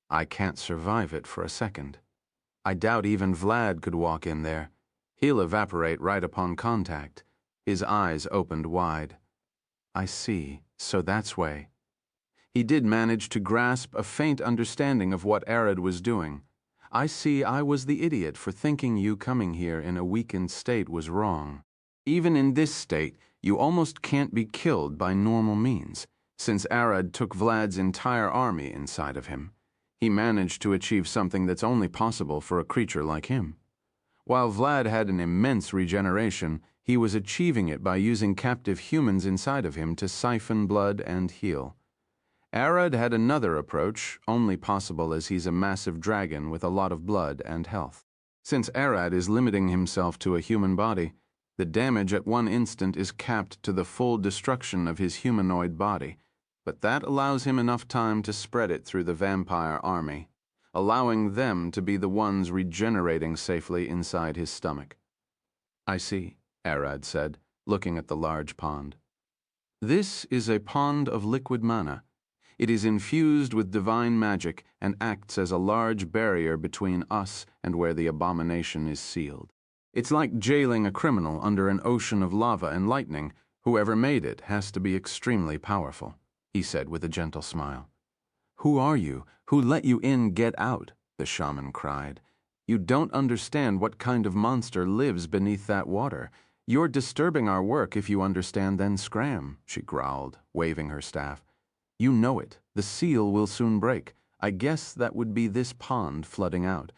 I can't survive it for a second. I doubt even Vlad could walk in there. He'll evaporate right upon contact. His eyes opened wide. I see, so that's way. He did manage to grasp a faint understanding of what Arad was doing. I see I was the idiot for thinking you coming here in a weakened state was wrong. Even in this state, you almost can't be killed by normal means, since Arad took Vlad's entire army inside of him. He managed to achieve something that's only possible for a creature like him. While Vlad had an immense regeneration, he was achieving it by using captive humans inside of him to siphon blood and heal. Arad had another approach, only possible as he's a massive dragon with a lot of blood and health. Since Arad is limiting himself to a human body, the damage at one instant is capped to the full destruction of his humanoid body, but that allows him enough time to spread it through the vampire army, allowing them to be the ones regenerating safely inside his stomach. I see, Arad said, looking at the large pond. This is a pond of liquid mana. It is infused with divine magic and acts as a large barrier between us and where the abomination is sealed. It's like jailing a criminal under an ocean of lava and lightning. Whoever made it has to be extremely powerful, he said with a gentle smile. Who are you? Who let you in? Get out, the shaman cried. You don't understand what kind of monster lives beneath that water. You're disturbing our work. If you understand, then scram, she growled, waving her staff. You know it. The seal will soon break. I guess that would be this pond flooding out.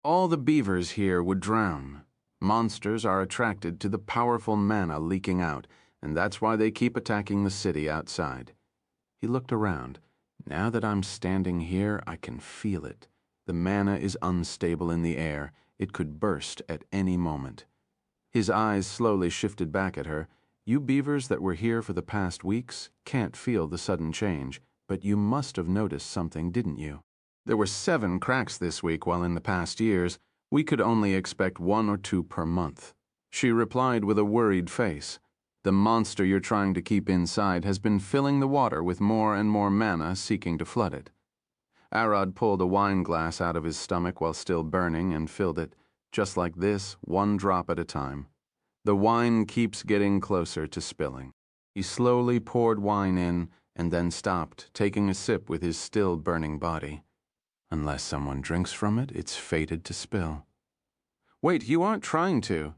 All the beavers here would drown. Monsters are attracted to the powerful mana leaking out, and that's why they keep attacking the city outside. He looked around. Now that I'm standing here, I can feel it. The mana is unstable in the air. It could burst at any moment. His eyes slowly shifted back at her. You beavers that were here for the past weeks can't feel the sudden change, but you must have noticed something, didn't you? There were 7 cracks this week, while in the past years, we could only expect 1 or 2 per month. She replied with a worried face. The monster you're trying to keep inside has been filling the water with more and more mana, seeking to flood it. Arad pulled a wine glass out of his stomach while still burning and filled it, just like this, 1 drop at a time. The wine keeps getting closer to spilling. He slowly poured wine in and then stopped, taking a sip with his still burning body. Unless someone drinks from it, it's fated to spill. Wait, you aren't trying to,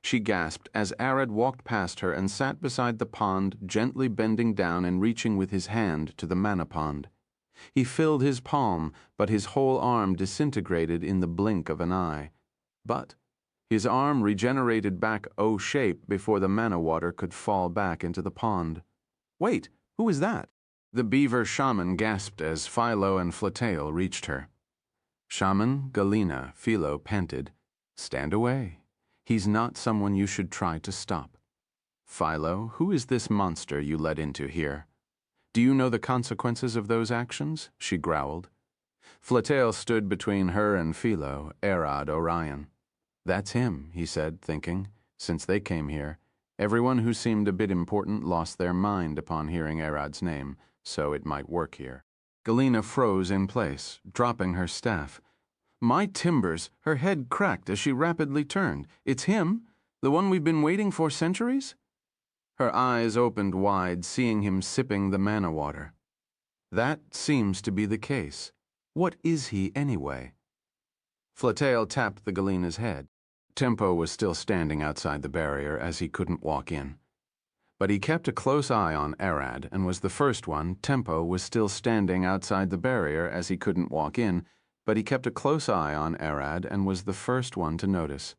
she gasped as Arad walked past her and sat beside the pond, gently bending down and reaching with his hand to the mana pond. He filled his palm, but his whole arm disintegrated in the blink of an eye. But his arm regenerated back O-shape before the mana water could fall back into the pond. Wait, who is that? The beaver shaman gasped as Philo and Flatail reached her. Shaman, Galena, Philo panted. Stand away. He's not someone you should try to stop. Philo, who is this monster you let into here? Do you know the consequences of those actions? She growled. Flatail stood between her and Philo, Arad Orion. That's him, he said, thinking. Since they came here, everyone who seemed a bit important lost their mind upon hearing Arad's name, so it might work here. Galena froze in place, dropping her staff. My timbers! Her head cracked as she rapidly turned. It's him? The one we've been waiting for centuries? Her eyes opened wide, seeing him sipping the mana water. That seems to be the case. What is he anyway? Flatail tapped the Galena's head. Tempo was still standing outside the barrier as he couldn't walk in. But he kept a close eye on Arad and was the first one. Tempo was still standing outside the barrier as he couldn't walk in, but he kept a close eye on Arad and was the first one to notice.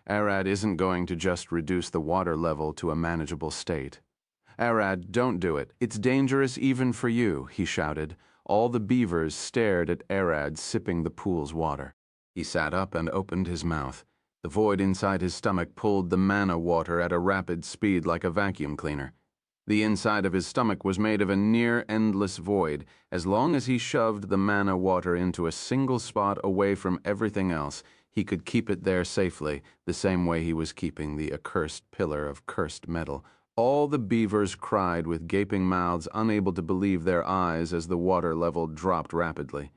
Arad isn't going to just reduce the water level to a manageable state. Arad, don't do it. It's dangerous even for you, he shouted, All the beavers stared at Arad sipping the pool's water. He sat up and opened his mouth. The void inside his stomach pulled the mana water at a rapid speed like a vacuum cleaner. The inside of his stomach was made of a near-endless void. As long as he shoved the mana water into a single spot away from everything else, he could keep it there safely, the same way he was keeping the accursed pillar of cursed metal. All the beavers cried with gaping mouths, unable to believe their eyes as the water level dropped rapidly.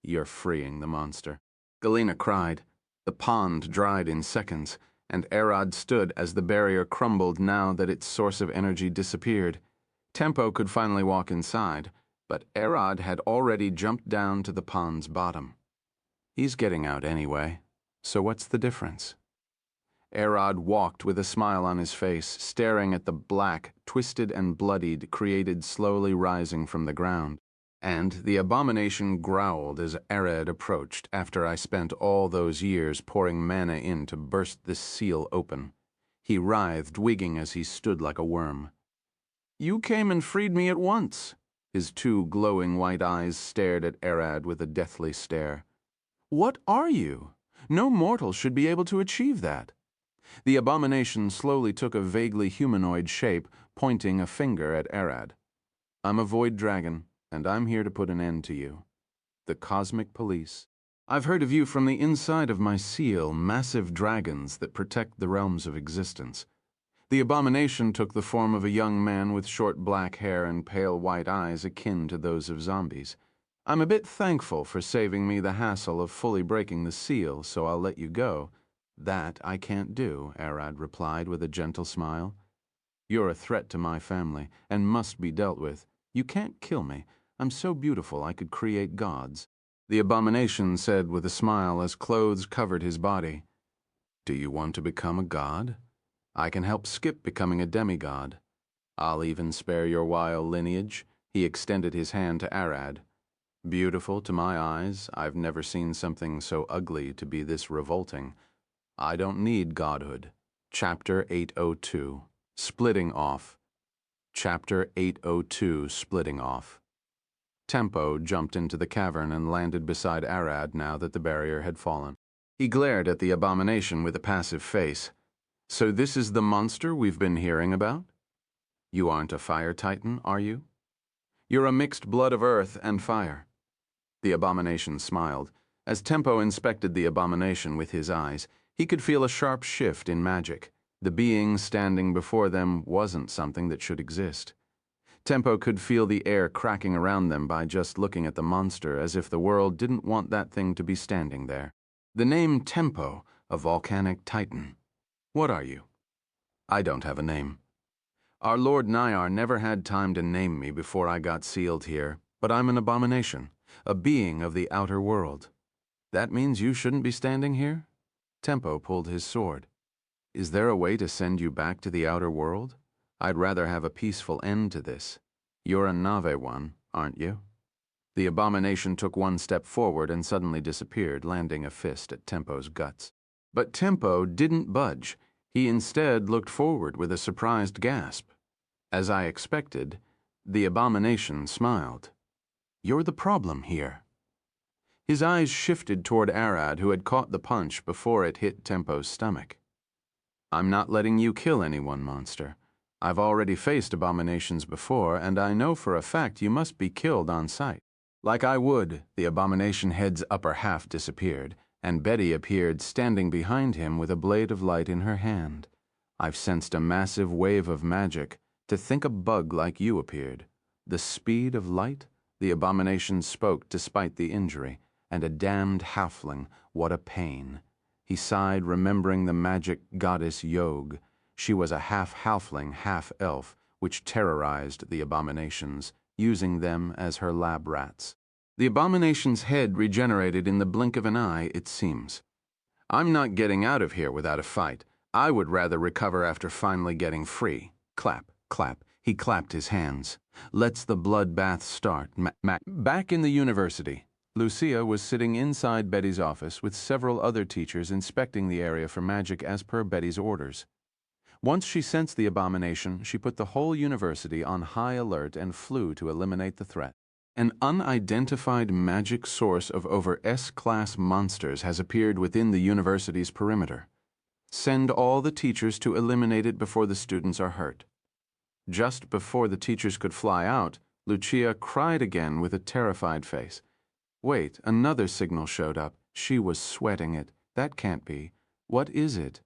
"You're freeing the monster." Galena cried. The pond dried in seconds, and Arad stood as the barrier crumbled now that its source of energy disappeared. Tempo could finally walk inside, but Arad had already jumped down to the pond's bottom. He's getting out anyway, so what's the difference? Arad walked with a smile on his face, staring at the black, twisted and bloodied, created slowly rising from the ground. And the abomination growled as Arad approached after I spent all those years pouring mana in to burst this seal open. He writhed, wigging as he stood like a worm. "You came and freed me at once." His two glowing white eyes stared at Arad with a deathly stare. "What are you? No mortal should be able to achieve that." The abomination slowly took a vaguely humanoid shape, pointing a finger at Arad. "I'm a void dragon, and I'm here to put an end to you. The Cosmic Police. I've heard of you from the inside of my seal, massive dragons that protect the realms of existence." The abomination took the form of a young man with short black hair and pale white eyes akin to those of zombies. "I'm a bit thankful for saving me the hassle of fully breaking the seal, so I'll let you go." "That I can't do," Arad replied with a gentle smile. "You're a threat to my family, and must be dealt with. You can't kill me. I'm so beautiful I could create gods." The abomination said with a smile as clothes covered his body, "Do you want to become a god? I can help skip becoming a demigod. I'll even spare your wild lineage." He extended his hand to Arad. "Beautiful to my eyes, I've never seen something so ugly to be this revolting. I don't need godhood." Chapter 802, Splitting Off. Chapter 802, Splitting Off. Tempo jumped into the cavern and landed beside Arad now that the barrier had fallen. He glared at the abomination with a passive face. "So this is the monster we've been hearing about? You aren't a fire titan, are you? You're a mixed blood of earth and fire." The abomination smiled. As Tempo inspected the abomination with his eyes, he could feel a sharp shift in magic. The being standing before them wasn't something that should exist. Tempo could feel the air cracking around them by just looking at the monster, as if the world didn't want that thing to be standing there. The name Tempo, a volcanic titan. What are you? I don't have a name. Our Lord Nyar never had time to name me before I got sealed here, but I'm an abomination, a being of the outer world. That means you shouldn't be standing here? Tempo pulled his sword. Is there a way to send you back to the outer world? I'd rather have a peaceful end to this. You're a Nave one, aren't you? The abomination took one step forward and suddenly disappeared, landing a fist at Tempo's guts. But Tempo didn't budge. He instead looked forward with a surprised gasp. As I expected, the abomination smiled. You're the problem here. His eyes shifted toward Arad, who had caught the punch before it hit Tempo's stomach. I'm not letting you kill anyone, monster. I've already faced abominations before, and I know for a fact you must be killed on sight. Like I would, the abomination head's upper half disappeared, and Betty appeared standing behind him with a blade of light in her hand. I've sensed a massive wave of magic. To think a bug like you appeared. The speed of light? The abomination spoke despite the injury. And a damned halfling, what a pain. He sighed, remembering the magic goddess Yog. She was a half-halfling, half-elf, which terrorized the abominations, using them as her lab rats. The abomination's head regenerated in the blink of an eye, it seems. I'm not getting out of here without a fight. I would rather recover after finally getting free. Clap, clap. He clapped his hands. Let's the bloodbath start. Back in the university, Lucia was sitting inside Betty's office with several other teachers inspecting the area for magic as per Betty's orders. Once she sensed the abomination, she put the whole university on high alert and flew to eliminate the threat. An unidentified magic source of over S-class monsters has appeared within the university's perimeter. Send all the teachers to eliminate it before the students are hurt. Just before the teachers could fly out, Lucia cried again with a terrified face. Wait, another signal showed up. She was sweating it. That can't be. What is it?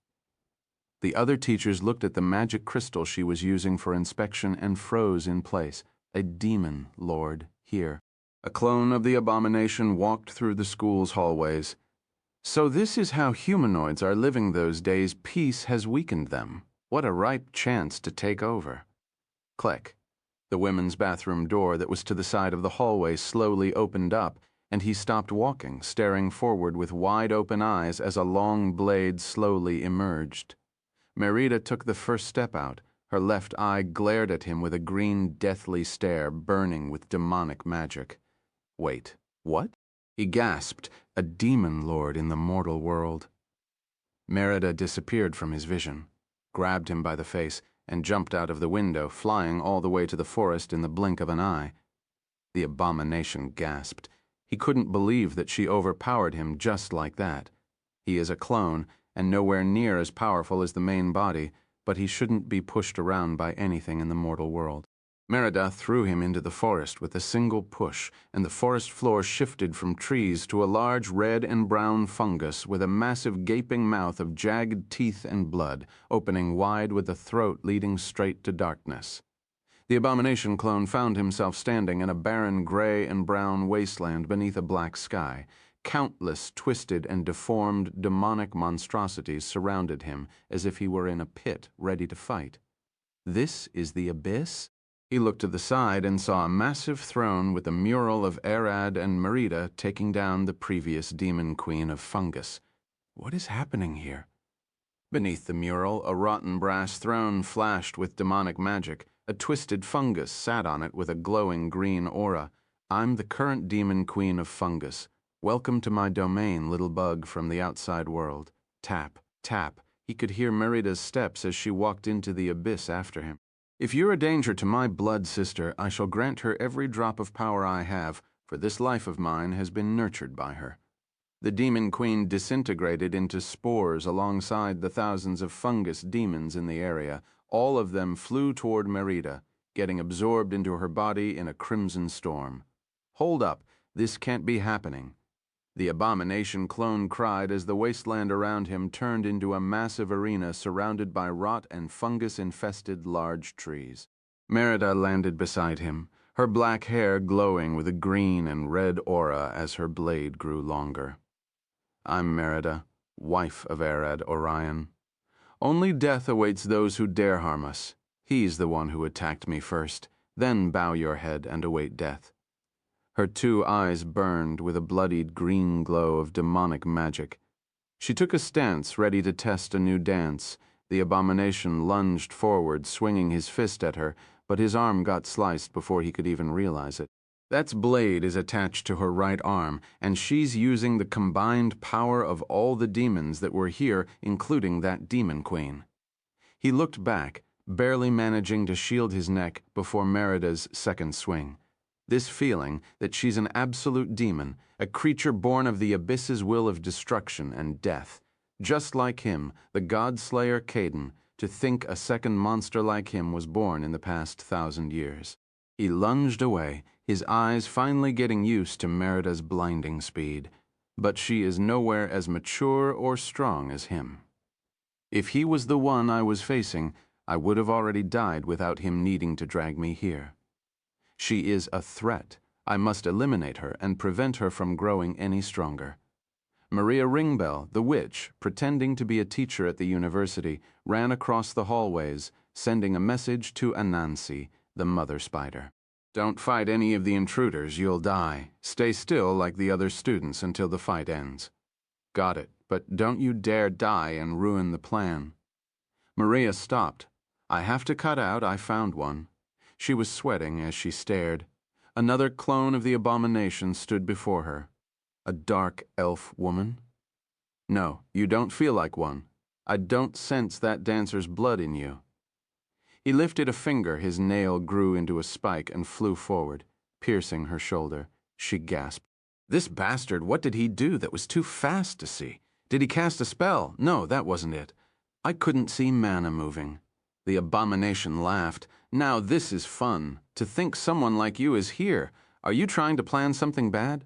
The other teachers looked at the magic crystal she was using for inspection and froze in place. A demon lord here. A clone of the abomination walked through the school's hallways. So this is how humanoids are living those days. Peace has weakened them. What a ripe chance to take over. Click. The women's bathroom door that was to the side of the hallway slowly opened up, and he stopped walking, staring forward with wide-open eyes as a long blade slowly emerged. Merida took the first step out. Her left eye glared at him with a green, deathly stare burning with demonic magic. Wait, what? He gasped, a demon lord in the mortal world. Merida disappeared from his vision, grabbed him by the face, and jumped out of the window, flying all the way to the forest in the blink of an eye. The abomination gasped. He couldn't believe that she overpowered him just like that. He is a clone, and nowhere near as powerful as the main body, but he shouldn't be pushed around by anything in the mortal world. Merida threw him into the forest with a single push, and the forest floor shifted from trees to a large red and brown fungus with a massive gaping mouth of jagged teeth and blood, opening wide with a throat leading straight to darkness. The abomination clone found himself standing in a barren gray and brown wasteland beneath a black sky. Countless twisted and deformed demonic monstrosities surrounded him as if he were in a pit ready to fight. This is the abyss? He looked to the side and saw a massive throne with a mural of Arad and Merida taking down the previous demon queen of fungus. What is happening here? Beneath the mural, a rotten brass throne flashed with demonic magic. A twisted fungus sat on it with a glowing green aura. I'm the current demon queen of fungus. Welcome to my domain, little bug from the outside world. Tap, tap. He could hear Merida's steps as she walked into the abyss after him. If you're a danger to my blood sister, I shall grant her every drop of power I have, for this life of mine has been nurtured by her. The demon queen disintegrated into spores alongside the thousands of fungus demons in the area. All of them flew toward Merida, getting absorbed into her body in a crimson storm. Hold up, this can't be happening. The abomination clone cried as the wasteland around him turned into a massive arena surrounded by rot and fungus-infested large trees. Merida landed beside him, her black hair glowing with a green and red aura as her blade grew longer. I'm Merida, wife of Arad Orion. Only death awaits those who dare harm us. He's the one who attacked me first. Then bow your head and await death. Her two eyes burned with a bloodied green glow of demonic magic. She took a stance, ready to test a new dance. The abomination lunged forward, swinging his fist at her, but his arm got sliced before he could even realize it. That blade is attached to her right arm, and she's using the combined power of all the demons that were here, including that demon queen. He looked back, barely managing to shield his neck before Merida's second swing. This feeling that she's an absolute demon, a creature born of the abyss's will of destruction and death. Just like him, the god-slayer Caden, to think a second monster like him was born in the past 1,000 years. He lunged away, his eyes finally getting used to Merida's blinding speed. But she is nowhere as mature or strong as him. If he was the one I was facing, I would have already died without him needing to drag me here. She is a threat. I must eliminate her and prevent her from growing any stronger. Maria Ringbell, the witch, pretending to be a teacher at the university, ran across the hallways, sending a message to Anansi, the mother spider. Don't fight any of the intruders, you'll die. Stay still like the other students until the fight ends. Got it, but don't you dare die and ruin the plan. Maria stopped. I have to cut out, I found one. She was sweating as she stared. Another clone of the abomination stood before her. A dark elf woman? No, you don't feel like one. I don't sense that dancer's blood in you. He lifted a finger, his nail grew into a spike and flew forward. piercing her shoulder. She gasped. This bastard, what did he do that was too fast to see? Did he cast a spell? No, that wasn't it. I couldn't see mana moving. The abomination laughed. Now this is fun. To think someone like you is here. Are you trying to plan something bad?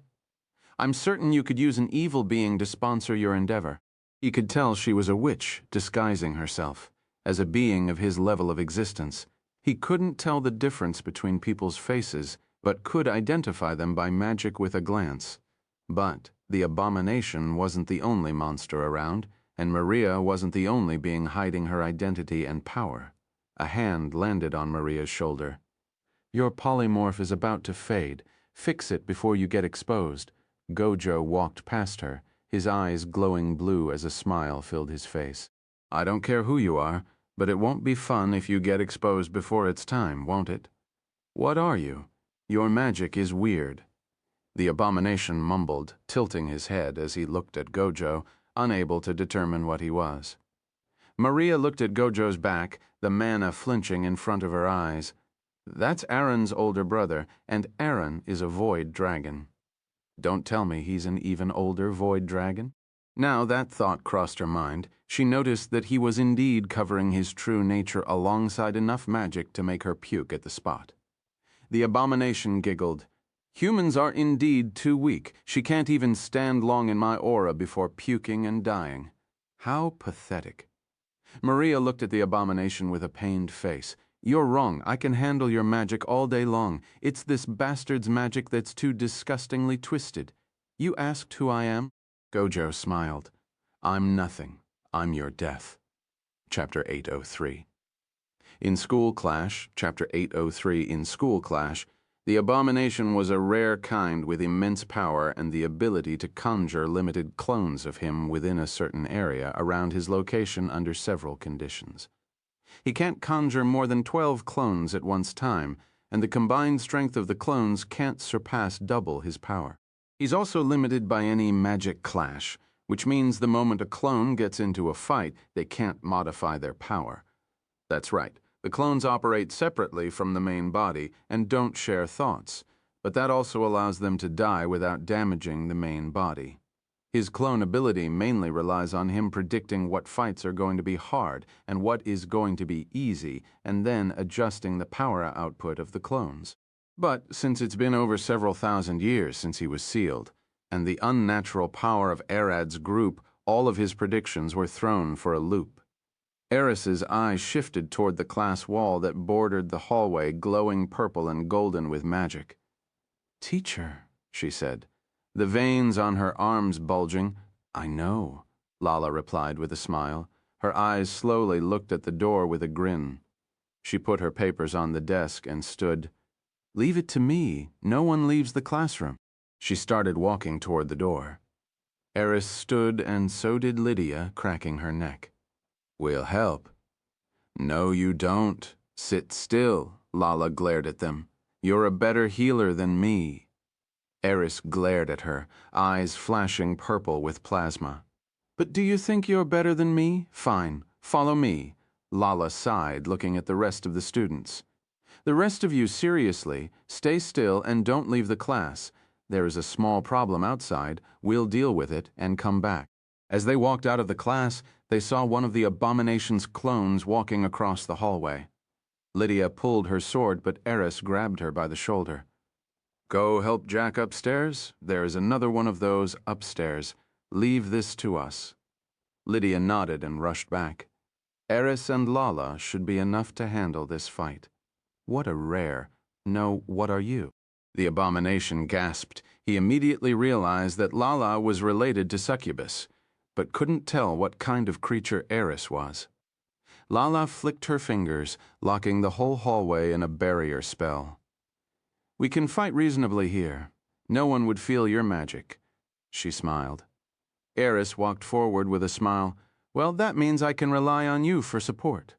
I'm certain you could use an evil being to sponsor your endeavor. He could tell she was a witch disguising herself. As a being of his level of existence, he couldn't tell the difference between people's faces, but could identify them by magic with a glance. But the abomination wasn't the only monster around, and Maria wasn't the only being hiding her identity and power. A hand landed on Maria's shoulder. Your polymorph is about to fade. Fix it before you get exposed. Gojo walked past her, his eyes glowing blue as a smile filled his face. I don't care who you are, but it won't be fun if you get exposed before it's time, won't it? What are you? Your magic is weird. The abomination mumbled, tilting his head as he looked at Gojo, unable to determine what he was. Maria looked at Gojo's back, the mana flinching in front of her eyes. That's Aaron's older brother, and Aaron is a void dragon. Don't tell me he's an even older void dragon. Now that thought crossed her mind. She noticed that he was indeed covering his true nature alongside enough magic to make her puke at the spot. The abomination giggled. Humans are indeed too weak. She can't even stand long in my aura before puking and dying. How pathetic. Maria looked at the abomination with a pained face. You're wrong. I can handle your magic all day long. It's this bastard's magic that's too disgustingly twisted. You asked who I am? Gojo smiled. I'm nothing. I'm your death. Chapter 803. In School Clash, Chapter 803 in School Clash, the abomination was a rare kind with immense power and the ability to conjure limited clones of him within a certain area around his location under several conditions. He can't conjure more than 12 clones at one time, and the combined strength of the clones can't surpass double his power. He's also limited by any magic clash, which means the moment a clone gets into a fight, they can't modify their power. That's right, the clones operate separately from the main body and don't share thoughts, but that also allows them to die without damaging the main body. His clone ability mainly relies on him predicting what fights are going to be hard and what is going to be easy, and then adjusting the power output of the clones. But since it's been over several thousand years since he was sealed, and the unnatural power of Arad's group, all of his predictions were thrown for a loop. Eris's eyes shifted toward the class wall that bordered the hallway, glowing purple and golden with magic. Teacher, she said, the veins on her arms bulging. I know, Lala replied with a smile. Her eyes slowly looked at the door with a grin. She put her papers on the desk and stood. Leave it to me. No one leaves the classroom. She started walking toward the door. Eris stood, and so did Lydia, cracking her neck. We'll help. No, you don't. Sit still, Lala glared at them. You're a better healer than me. Eris glared at her, eyes flashing purple with plasma. But do you think you're better than me? Fine, follow me. Lala sighed, looking at the rest of the students. The rest of you, seriously, stay still and don't leave the class. There is a small problem outside. We'll deal with it and come back. As they walked out of the class, they saw one of the abomination's clones walking across the hallway. Lydia pulled her sword, but Eris grabbed her by the shoulder. Go help Jack upstairs. There is another one of those upstairs. Leave this to us. Lydia nodded and rushed back. Eris and Lala should be enough to handle this fight. What a rare. No, what are you? The abomination gasped. He immediately realized that Lala was related to Succubus, but couldn't tell what kind of creature Eris was. Lala flicked her fingers, locking the whole hallway in a barrier spell. We can fight reasonably here. No one would feel your magic. She smiled. Eris walked forward with a smile. Well, that means I can rely on you for support.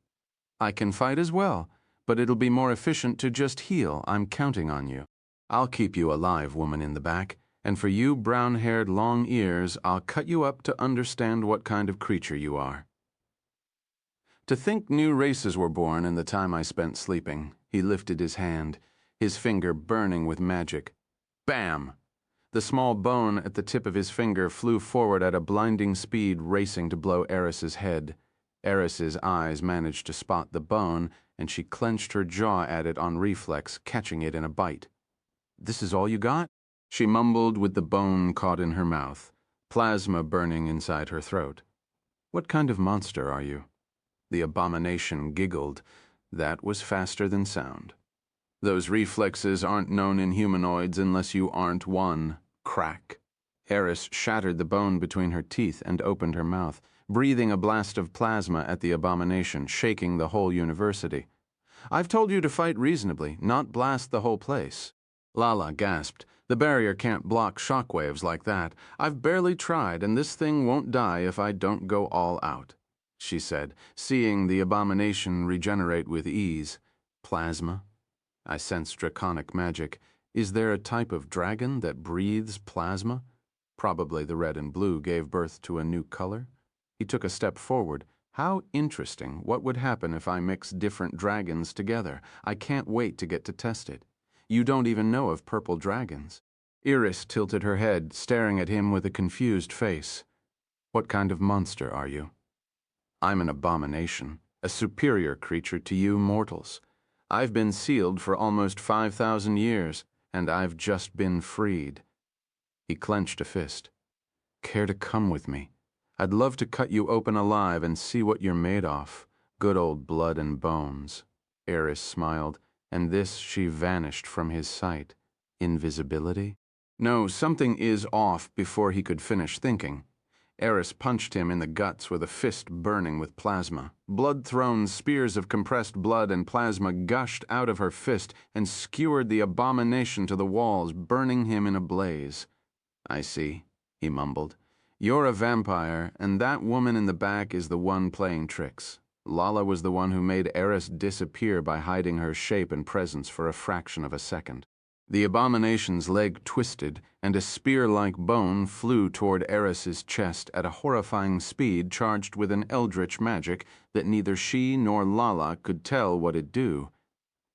I can fight as well, but it'll be more efficient to just heal. I'm counting on you. I'll keep you alive, woman in the back, and for you brown-haired long ears, I'll cut you up to understand what kind of creature you are. To think new races were born in the time I spent sleeping. He lifted his hand. his finger burning with magic. Bam! The small bone at the tip of his finger flew forward at a blinding speed, racing to blow Eris's head. Eris's eyes managed to spot the bone, and she clenched her jaw at it on reflex, catching it in a bite. "This is all you got?" she mumbled with the bone caught in her mouth, plasma burning inside her throat. "What kind of monster are you?" The abomination giggled. That was faster than sound. "Those reflexes aren't known in humanoids unless you aren't one." Crack. Eris shattered the bone between her teeth and opened her mouth, breathing a blast of plasma at the abomination, shaking the whole university. "I've told you to fight reasonably, not blast the whole place." Lala gasped. "The barrier can't block shockwaves like that. I've barely tried, and this thing won't die if I don't go all out," she said, seeing the abomination regenerate with ease. "Plasma? I sense draconic magic. Is there a type of dragon that breathes plasma? Probably the red and blue gave birth to a new color." He took a step forward. "How interesting. What would happen if I mix different dragons together? I can't wait to get to test it. You don't even know of purple dragons." Iris tilted her head, staring at him with a confused face. "What kind of monster are you?" "I'm an abomination, a superior creature to you mortals. I've been sealed for almost 5,000 years, and I've just been freed." He clenched a fist. "Care to come with me? I'd love to cut you open alive and see what you're made of. Good old blood and bones." Eris smiled, and this she vanished from his sight. Invisibility? No, something is off before he could finish thinking. Eris punched him in the guts with a fist burning with plasma. Blood-thrown spears of compressed blood and plasma gushed out of her fist and skewered the abomination to the walls, burning him in a blaze. "I see," he mumbled. "You're a vampire, and that woman in the back is the one playing tricks. Lala was the one who made Eris disappear by hiding her shape and presence for a fraction of a second." The abomination's leg twisted, and a spear-like bone flew toward Eris's chest at a horrifying speed charged with an eldritch magic that neither she nor Lala could tell what it'd do.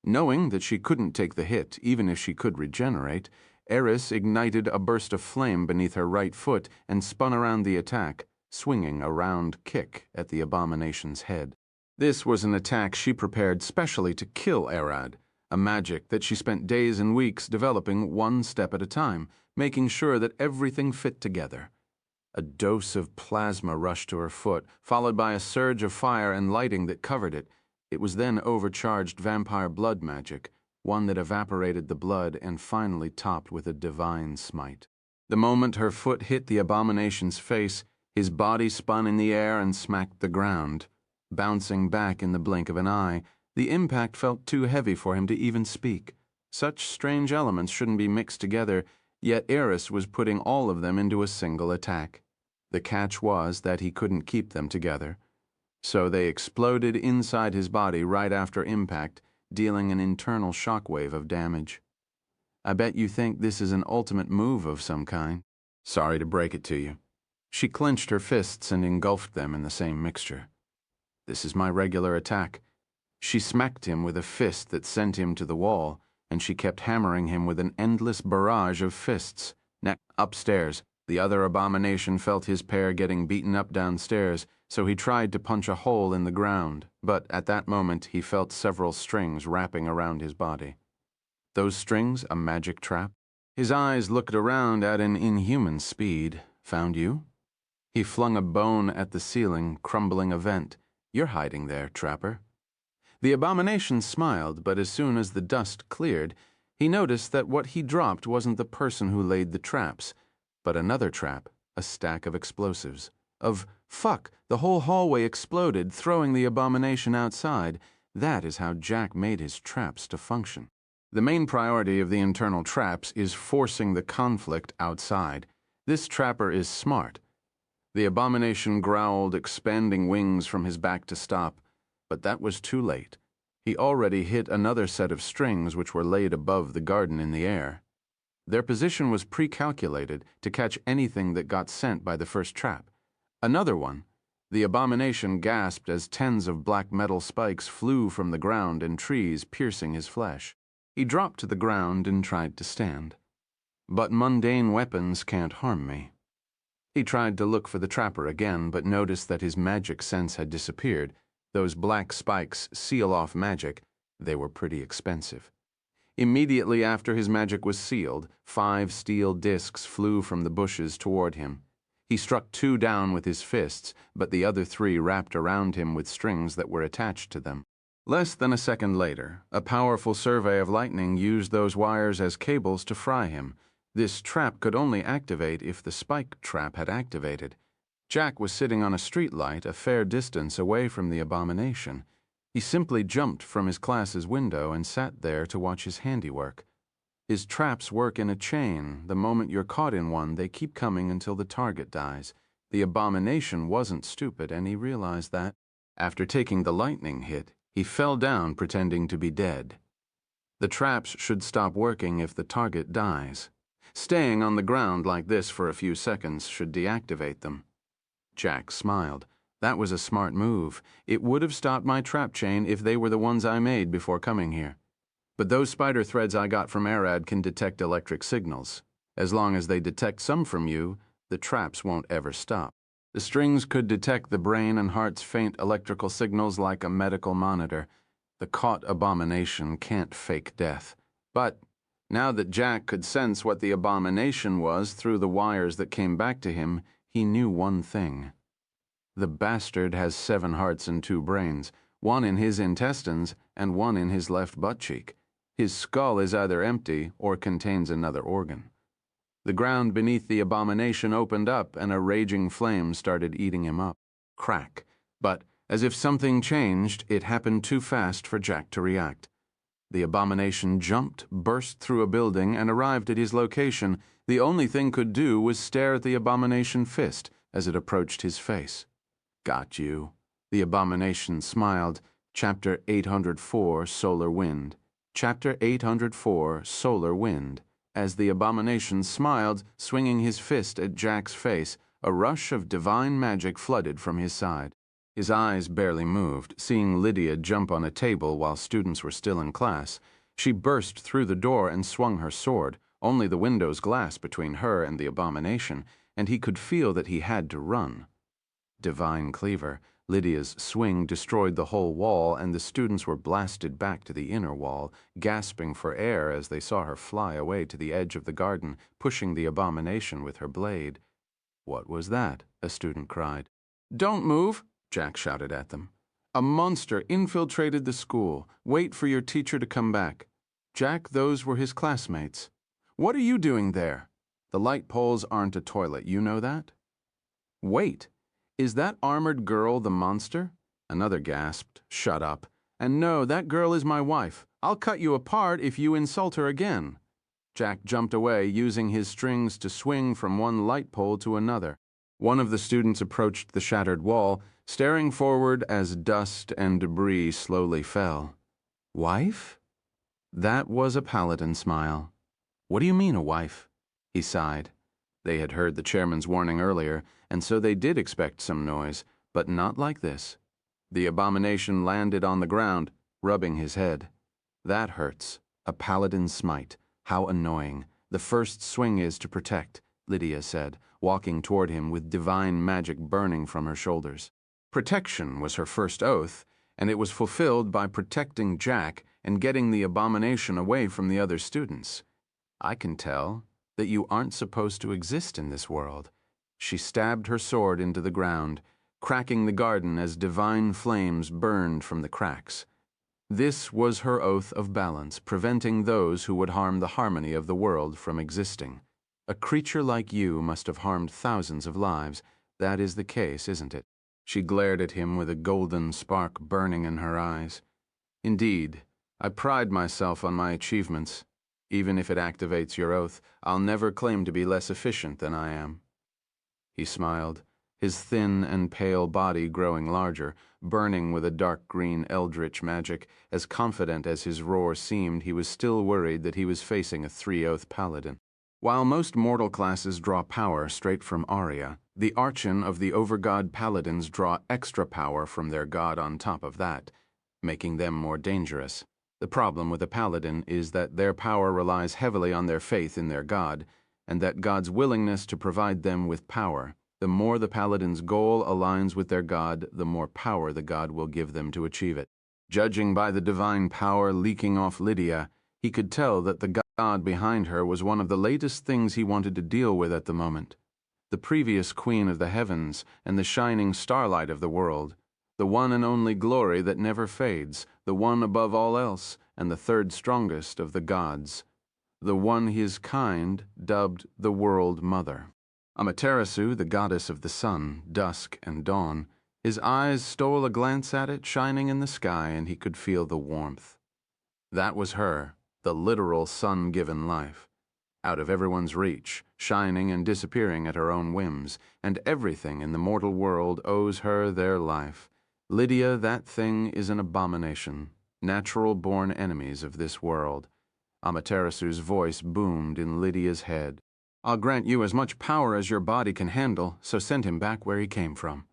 Knowing that she couldn't take the hit, even if she could regenerate, Eris ignited a burst of flame beneath her right foot and spun around the attack, swinging a round kick at the abomination's head. This was an attack she prepared specially to kill Erad, a magic that she spent days and weeks developing one step at a time, making sure that everything fit together. A dose of plasma rushed to her foot, followed by a surge of fire and lighting that covered it. It was then overcharged vampire blood magic, one that evaporated the blood and finally topped with a divine smite. The moment her foot hit the abomination's face, his body spun in the air and smacked the ground. Bouncing back in the blink of an eye, the impact felt too heavy for him to even speak. Such strange elements shouldn't be mixed together, yet Eris was putting all of them into a single attack. The catch was that he couldn't keep them together. So they exploded inside his body right after impact, dealing an internal shockwave of damage. "I bet you think this is an ultimate move of some kind. Sorry to break it to you." She clenched her fists and engulfed them in the same mixture. "This is my regular attack." She smacked him with a fist that sent him to the wall, and she kept hammering him with an endless barrage of fists. Upstairs, the other abomination felt his pair getting beaten up downstairs, so he tried to punch a hole in the ground, but at that moment he felt several strings wrapping around his body. Those strings a magic trap? His eyes looked around at an inhuman speed. "Found you?" He flung a bone at the ceiling, crumbling a vent. "You're hiding there, trapper." The abomination smiled, but as soon as the dust cleared, he noticed that what he dropped wasn't the person who laid the traps, but another trap, a stack of explosives. Fuck, the whole hallway exploded, throwing the abomination outside. That is how Jack made his traps to function. The main priority of the internal traps is forcing the conflict outside. This trapper is smart. The abomination growled, expanding wings from his back to stop. But that was too late. He already hit another set of strings which were laid above the garden in the air. Their position was pre-calculated to catch anything that got sent by the first trap. Another one. The abomination gasped as tens of black metal spikes flew from the ground and trees, piercing his flesh. He dropped to the ground and tried to stand. But mundane weapons can't harm me. He tried to look for the trapper again, but noticed that his magic sense had disappeared. Those black spikes seal off magic. They were pretty expensive. Immediately after his magic was sealed, 5 steel discs flew from the bushes toward him. He struck 2 down with his fists, but the other 3 wrapped around him with strings that were attached to them. Less than a second later, a powerful survey of lightning used those wires as cables to fry him. This trap could only activate if the spike trap had activated. Jack was sitting on a streetlight a fair distance away from the abomination. He simply jumped from his class's window and sat there to watch his handiwork. His traps work in a chain. The moment you're caught in one, they keep coming until the target dies. The abomination wasn't stupid, and he realized that. After taking the lightning hit, he fell down pretending to be dead. The traps should stop working if the target dies. Staying on the ground like this for a few seconds should deactivate them. Jack smiled. That was a smart move. It would have stopped my trap chain if they were the ones I made before coming here. But those spider threads I got from Arad can detect electric signals. As long as they detect some from you, the traps won't ever stop. The strings could detect the brain and heart's faint electrical signals like a medical monitor. The caught abomination can't fake death. But now that Jack could sense what the abomination was through the wires that came back to him, he knew one thing. The bastard has 7 hearts and 2 brains, 1 in his intestines and 1 in his left butt cheek. His skull is either empty or contains another organ. The ground beneath the abomination opened up and a raging flame started eating him up. Crack. But as if something changed, it happened too fast for Jack to react. The abomination jumped, burst through a building, and arrived at his location. The only thing could do was stare at the abomination fist as it approached his face. Got you. The abomination smiled. Chapter 804, Solar Wind. Chapter 804, Solar Wind. As the abomination smiled, swinging his fist at Jack's face, a rush of divine magic flooded from his side. His eyes barely moved, seeing Lydia jump on a table while students were still in class. She burst through the door and swung her sword, only the window's glass between her and the abomination, and he could feel that he had to run. Divine Cleaver. Lydia's swing destroyed the whole wall, and the students were blasted back to the inner wall, gasping for air as they saw her fly away to the edge of the garden, pushing the abomination with her blade. What was that? A student cried. Don't move, Jack shouted at them. A monster infiltrated the school. Wait for your teacher to come back. Jack, those were his classmates. What are you doing there? The light poles aren't a toilet, you know that? Wait. Is that armored girl the monster? Another gasped. Shut up. And no, that girl is my wife. I'll cut you apart if you insult her again. Jack jumped away, using his strings to swing from one light pole to another. One of the students approached the shattered wall, staring forward as dust and debris slowly fell. Wife? That was a paladin smile. What do you mean, a wife? He sighed. They had heard the chairman's warning earlier, and so they did expect some noise, but not like this. The abomination landed on the ground, rubbing his head. That hurts. A paladin's smite. How annoying. The first swing is to protect, Lydia said, walking toward him with divine magic burning from her shoulders. Protection was her first oath, and it was fulfilled by protecting Jack and getting the abomination away from the other students. I can tell that you aren't supposed to exist in this world. She stabbed her sword into the ground, cracking the garden as divine flames burned from the cracks. This was her oath of balance, preventing those who would harm the harmony of the world from existing. A creature like you must have harmed thousands of lives. That is the case, isn't it? She glared at him with a golden spark burning in her eyes. Indeed, I pride myself on my achievements. Even if it activates your oath, I'll never claim to be less efficient than I am. He smiled, his thin and pale body growing larger, burning with a dark green eldritch magic. As confident as his roar seemed, he was still worried that he was facing a 3-oath paladin. While most mortal classes draw power straight from Aria, the Archon of the Overgod Paladins draw extra power from their god on top of that, making them more dangerous. The problem with a paladin is that their power relies heavily on their faith in their god, and that God's willingness to provide them with power. The more the paladin's goal aligns with their god, the more power the god will give them to achieve it. Judging by the divine power leaking off Lydia, he could tell that the god behind her was one of the latest things he wanted to deal with at the moment. The previous queen of the heavens and the shining starlight of the world, the one and only glory that never fades, the one above all else, and the third strongest of the gods, the one his kind dubbed the World Mother. Amaterasu, the goddess of the sun, dusk, and dawn, his eyes stole a glance at it shining in the sky, and he could feel the warmth. That was her, the literal sun-given life, out of everyone's reach, shining and disappearing at her own whims, and everything in the mortal world owes her their life. Lydia, that thing, is an abomination, natural-born enemies of this world. Amaterasu's voice boomed in Lydia's head. I'll grant you as much power as your body can handle, so send him back where he came from.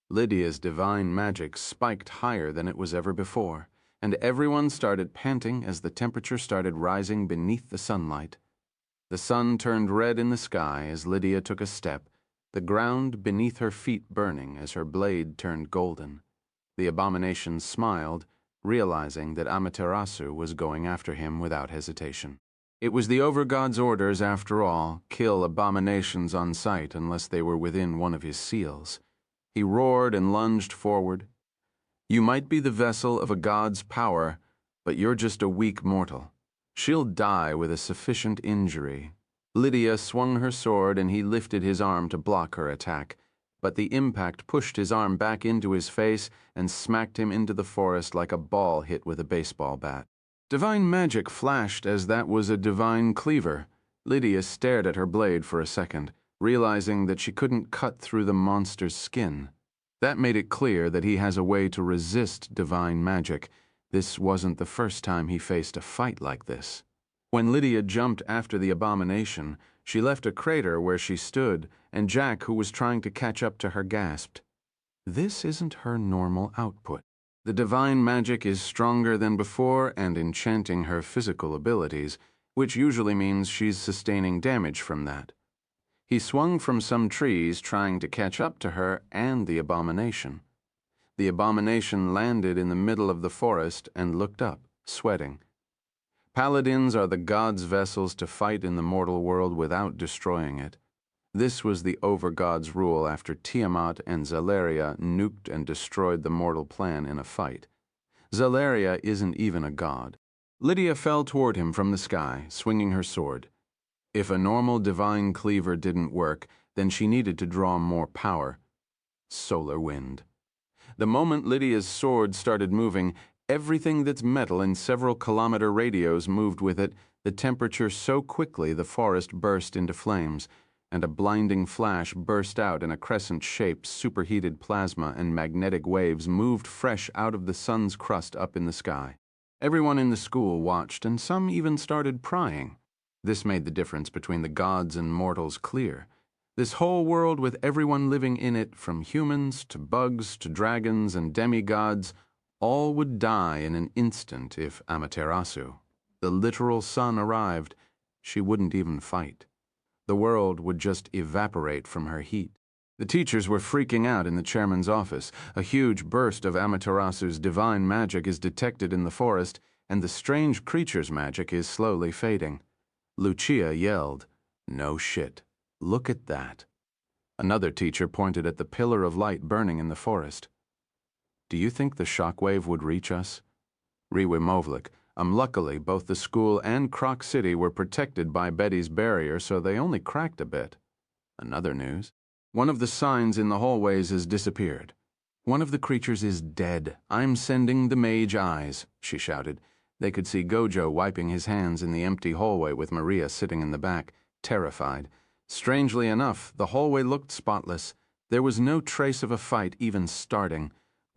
Lydia's divine magic spiked higher than it was ever before, and everyone started panting as the temperature started rising beneath the sunlight. The sun turned red in the sky as Lydia took a step, the ground beneath her feet burning as her blade turned golden. The abomination smiled, realizing that Amaterasu was going after him without hesitation. It was the Overgod's orders, after all, kill abominations on sight unless they were within one of his seals. He roared and lunged forward. You might be the vessel of a god's power, but you're just a weak mortal. She'll die with a sufficient injury. Lydia swung her sword and he lifted his arm to block her attack, but the impact pushed his arm back into his face and smacked him into the forest like a ball hit with a baseball bat. Divine magic flashed as that was a divine cleaver. Lydia stared at her blade for a second, realizing that she couldn't cut through the monster's skin. That made it clear that he has a way to resist divine magic. This wasn't the first time he faced a fight like this. When Lydia jumped after the abomination, she left a crater where she stood, and Jack, who was trying to catch up to her, gasped. This isn't her normal output. The divine magic is stronger than before and enchanting her physical abilities, which usually means she's sustaining damage from that. He swung from some trees trying to catch up to her and the abomination. The abomination landed in the middle of the forest and looked up, sweating. Paladins are the gods' vessels to fight in the mortal world without destroying it. This was the Overgod's rule after Tiamat and Zalaria nuked and destroyed the mortal plan in a fight. Zalaria isn't even a god. Lydia fell toward him from the sky, swinging her sword. If a normal divine cleaver didn't work, then she needed to draw more power. Solar wind. The moment Lydia's sword started moving, everything that's metal in several kilometer radios moved with it, the temperature so quickly the forest burst into flames, and a blinding flash burst out in a crescent-shaped superheated plasma, and magnetic waves moved fresh out of the sun's crust up in the sky. Everyone in the school watched, and some even started prying. This made the difference between the gods and mortals clear. This whole world with everyone living in it, from humans to bugs to dragons and demigods, all would die in an instant if Amaterasu, the literal sun, arrived. She wouldn't even fight. The world would just evaporate from her heat. The teachers were freaking out in the chairman's office. A huge burst of Amaterasu's divine magic is detected in the forest, and the strange creature's magic is slowly fading. Lucia yelled, "No shit. Look at that." Another teacher pointed at the pillar of light burning in the forest. Do you think the shockwave would reach us? Rewimovlik. Luckily, both the school and Croc City were protected by Betty's barrier, so they only cracked a bit. Another news. One of the signs in the hallways has disappeared. One of the creatures is dead. I'm sending the mage eyes, she shouted. They could see Gojo wiping his hands in the empty hallway with Maria sitting in the back, terrified. Strangely enough, the hallway looked spotless. There was no trace of a fight even starting.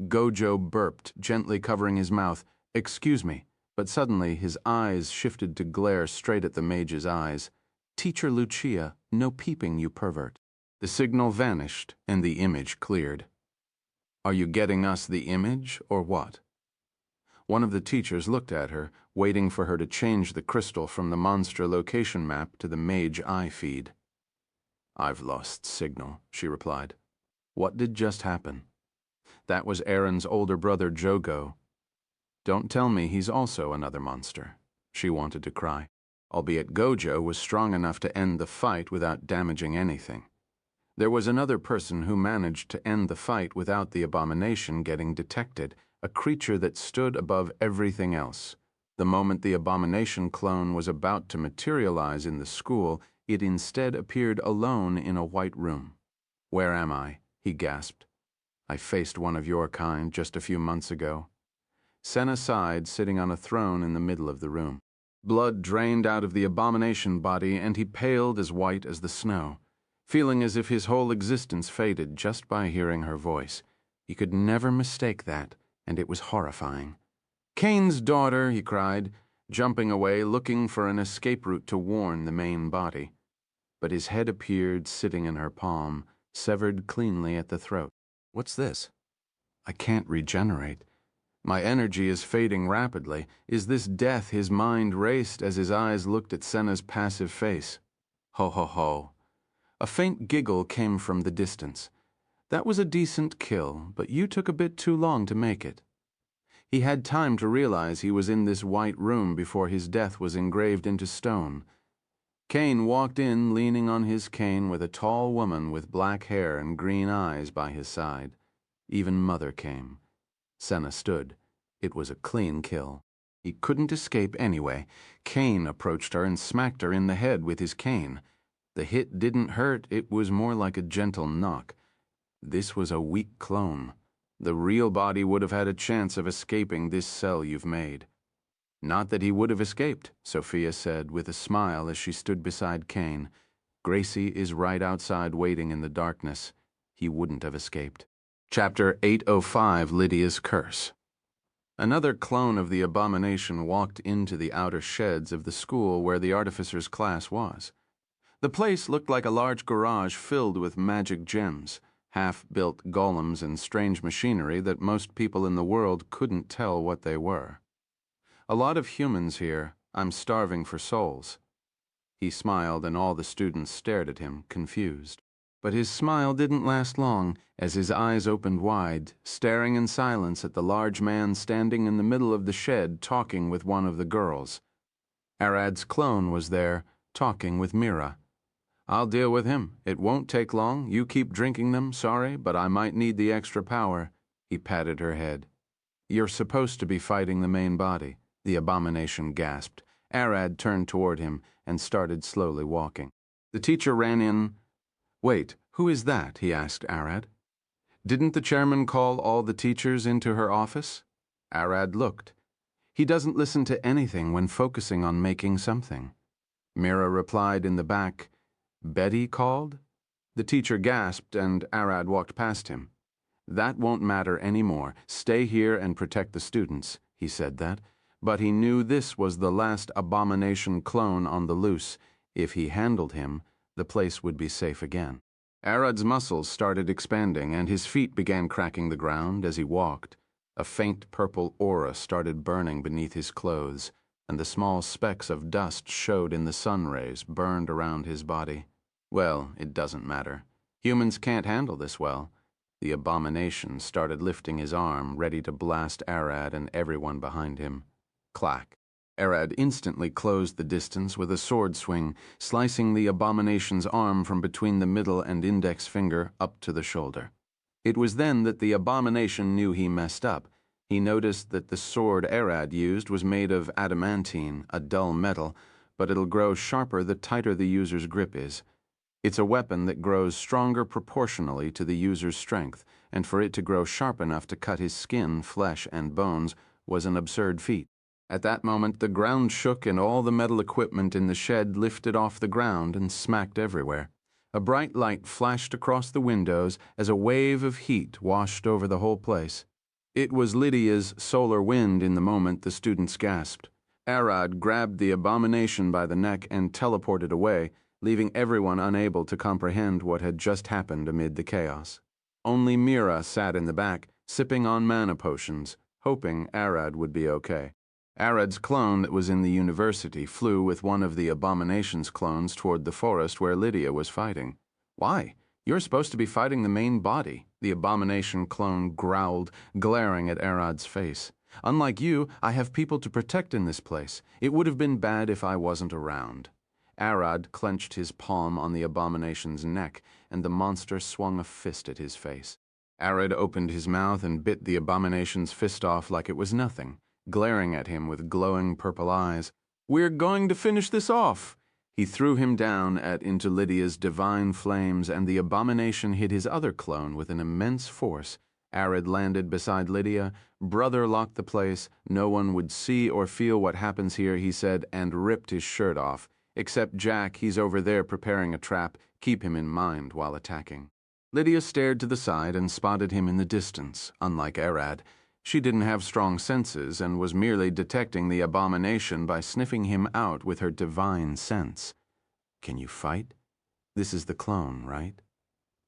Gojo burped, gently covering his mouth. Excuse me. But suddenly his eyes shifted to glare straight at the mage's eyes. Teacher Lucia, no peeping, you pervert. The signal vanished, and the image cleared. Are you getting us the image, or what? One of the teachers looked at her, waiting for her to change the crystal from the monster location map to the mage eye feed. "I've lost signal," she replied. "What did just happen?" "That was Aaron's older brother, Jogo." "Don't tell me he's also another monster." She wanted to cry, albeit Gojo was strong enough to end the fight without damaging anything. There was another person who managed to end the fight without the abomination getting detected, a creature that stood above everything else. The moment the abomination clone was about to materialize in the school, it instead appeared alone in a white room. "Where am I?" he gasped. "I faced one of your kind just a few months ago." Senna sighed, sitting on a throne in the middle of the room. Blood drained out of the abomination body, and he paled as white as the snow, feeling as if his whole existence faded just by hearing her voice. He could never mistake that, and it was horrifying. "Cain's daughter," he cried, jumping away, looking for an escape route to warn the main body. But his head appeared sitting in her palm, severed cleanly at the throat. "What's this? I can't regenerate. My energy is fading rapidly. Is this death?" His mind raced as his eyes looked at Senna's passive face. "Ho ho ho." A faint giggle came from the distance. "That was a decent kill, but you took a bit too long to make it." He had time to realize he was in this white room before his death was engraved into stone. Cain walked in leaning on his cane with a tall woman with black hair and green eyes by his side. Even Mother came. Senna stood. It was a clean kill. He couldn't escape anyway. Cain approached her and smacked her in the head with his cane. The hit didn't hurt, it was more like a gentle knock. This was a weak clone. The real body would have had a chance of escaping this cell you've made. "Not that he would have escaped," Sophia said with a smile as she stood beside Cain. "Gracie is right outside waiting in the darkness. He wouldn't have escaped." Chapter 805, Lydia's Curse. Another clone of the abomination walked into the outer sheds of the school where the artificer's class was. The place looked like a large garage filled with magic gems, half-built golems and strange machinery that most people in the world couldn't tell what they were. "A lot of humans here. I'm starving for souls." He smiled, and all the students stared at him, confused. But his smile didn't last long, as his eyes opened wide, staring in silence at the large man standing in the middle of the shed talking with one of the girls. Arad's clone was there, talking with Mira. "I'll deal with him. It won't take long. You keep drinking them, sorry, but I might need the extra power." He patted her head. "You're supposed to be fighting the main body," the abomination gasped. Arad turned toward him and started slowly walking. The teacher ran in. "Wait, who is that?" he asked Arad. "Didn't the chairman call all the teachers into her office?" Arad looked. "He doesn't listen to anything when focusing on making something." Mira replied in the back, "Betty called?" The teacher gasped, and Arad walked past him. "That won't matter anymore. Stay here and protect the students." He said that, but he knew this was the last abomination clone on the loose. If he handled him, the place would be safe again. Arad's muscles started expanding, and his feet began cracking the ground as he walked. A faint purple aura started burning beneath his clothes, and the small specks of dust showed in the sun rays burned around his body. Well, it doesn't matter. Humans can't handle this well. The abomination started lifting his arm, ready to blast Arad and everyone behind him. Clack. Arad instantly closed the distance with a sword swing, slicing the abomination's arm from between the middle and index finger up to the shoulder. It was then that the abomination knew he messed up. He noticed that the sword Arad used was made of adamantine, a dull metal, but it'll grow sharper the tighter the user's grip is. It's a weapon that grows stronger proportionally to the user's strength, and for it to grow sharp enough to cut his skin, flesh, and bones was an absurd feat. At that moment, the ground shook and all the metal equipment in the shed lifted off the ground and smacked everywhere. A bright light flashed across the windows as a wave of heat washed over the whole place. It was Lydia's solar wind in the moment the students gasped. Arad grabbed the abomination by the neck and teleported away, leaving everyone unable to comprehend what had just happened amid the chaos. Only Mira sat in the back, sipping on mana potions. hoping Arad would be okay. Arad's clone that was in the university flew with one of the Abomination's clones toward the forest where Lydia was fighting. "Why? You're supposed to be fighting the main body," the Abomination clone growled, glaring at Arad's face. "Unlike you, I have people to protect in this place. It would have been bad if I wasn't around." Arad clenched his palm on the Abomination's neck, and the monster swung a fist at his face. Arad opened his mouth and bit the Abomination's fist off like it was nothing, glaring at him with glowing purple eyes. "We're going to finish this off!" He threw him down into Lydia's divine flames, and the Abomination hit his other clone with an immense force. Arad landed beside Lydia. "Brother locked the place. No one would see or feel what happens here," he said, and ripped his shirt off. "Except Jack, he's over there preparing a trap. Keep him in mind while attacking." Lydia stared to the side and spotted him in the distance. Unlike Arad, she didn't have strong senses and was merely detecting the Abomination by sniffing him out with her divine sense. "Can you fight? This is the clone, right?"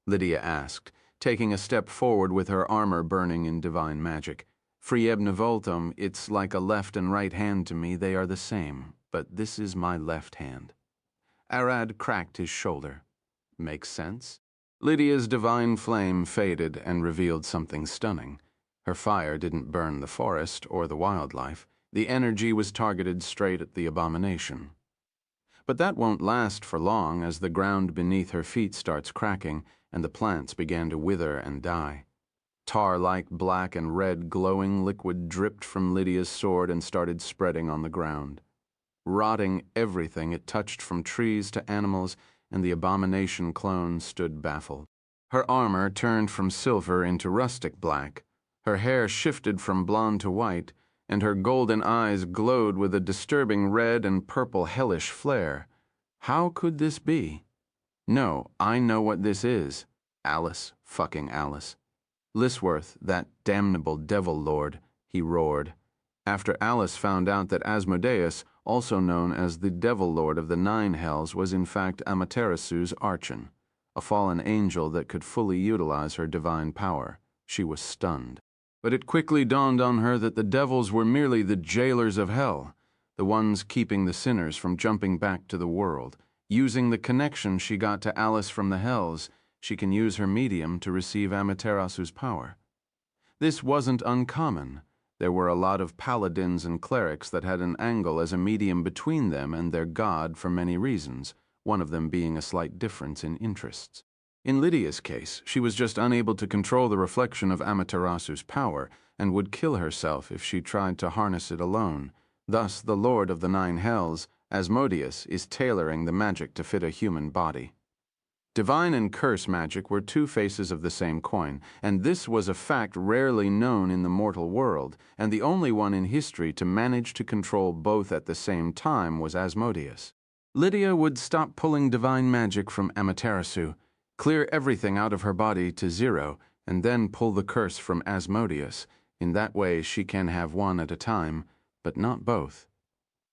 Lydia asked, taking a step forward with her armor burning in divine magic. "Friebne Voltum, it's like a left and right hand to me. They are the same, but this is my left hand." Arad cracked his shoulder. "Makes sense?" Lydia's divine flame faded and revealed something stunning. Her fire didn't burn the forest or the wildlife. The energy was targeted straight at the Abomination. But that won't last for long as the ground beneath her feet starts cracking and the plants began to wither and die. Tar-like black and red glowing liquid dripped from Lydia's sword and started spreading on the ground, rotting everything it touched from trees to animals, and the Abomination clone stood baffled. Her armor turned from silver into rustic black, her hair shifted from blonde to white, and her golden eyes glowed with a disturbing red and purple hellish flare. How could this be? "No, I know what this is. Alice, fucking Alice. Lisworth, that damnable devil lord," he roared. After Alice found out that Asmodeus, also known as the Devil Lord of the Nine Hells, was in fact Amaterasu's Archon, a fallen angel that could fully utilize her divine power, she was stunned. But it quickly dawned on her that the devils were merely the jailers of hell, the ones keeping the sinners from jumping back to the world. Using the connection she got to Alice from the Hells, she can use her medium to receive Amaterasu's power. This wasn't uncommon. There were a lot of paladins and clerics that had an angle as a medium between them and their god for many reasons, one of them being a slight difference in interests. In Lydia's case, she was just unable to control the reflection of Amaterasu's power and would kill herself if she tried to harness it alone. Thus, the Lord of the Nine Hells, Asmodeus, is tailoring the magic to fit a human body. Divine and curse magic were two faces of the same coin, and this was a fact rarely known in the mortal world, and the only one in history to manage to control both at the same time was Asmodeus. Lydia would stop pulling divine magic from Amaterasu, clear everything out of her body to zero, and then pull the curse from Asmodeus. In that way she can have one at a time, but not both.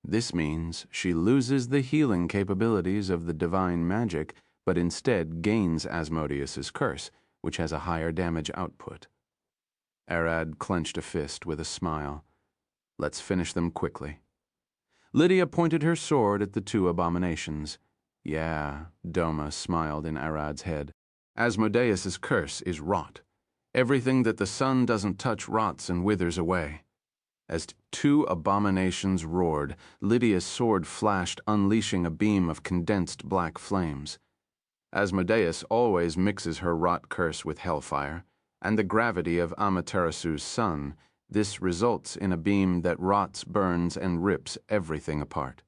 This means she loses the healing capabilities of the divine magic, but instead gains Asmodeus's curse, which has a higher damage output. Arad clenched a fist with a smile. "Let's finish them quickly." Lydia pointed her sword at the two abominations. "Yeah," Doma smiled in Arad's head. "Asmodeus's curse is rot. Everything that the sun doesn't touch rots and withers away." As two abominations roared, Lydia's sword flashed, unleashing a beam of condensed black flames. Asmodeus always mixes her rot curse with hellfire, and the gravity of Amaterasu's sun. This results in a beam that rots, burns, and rips everything apart.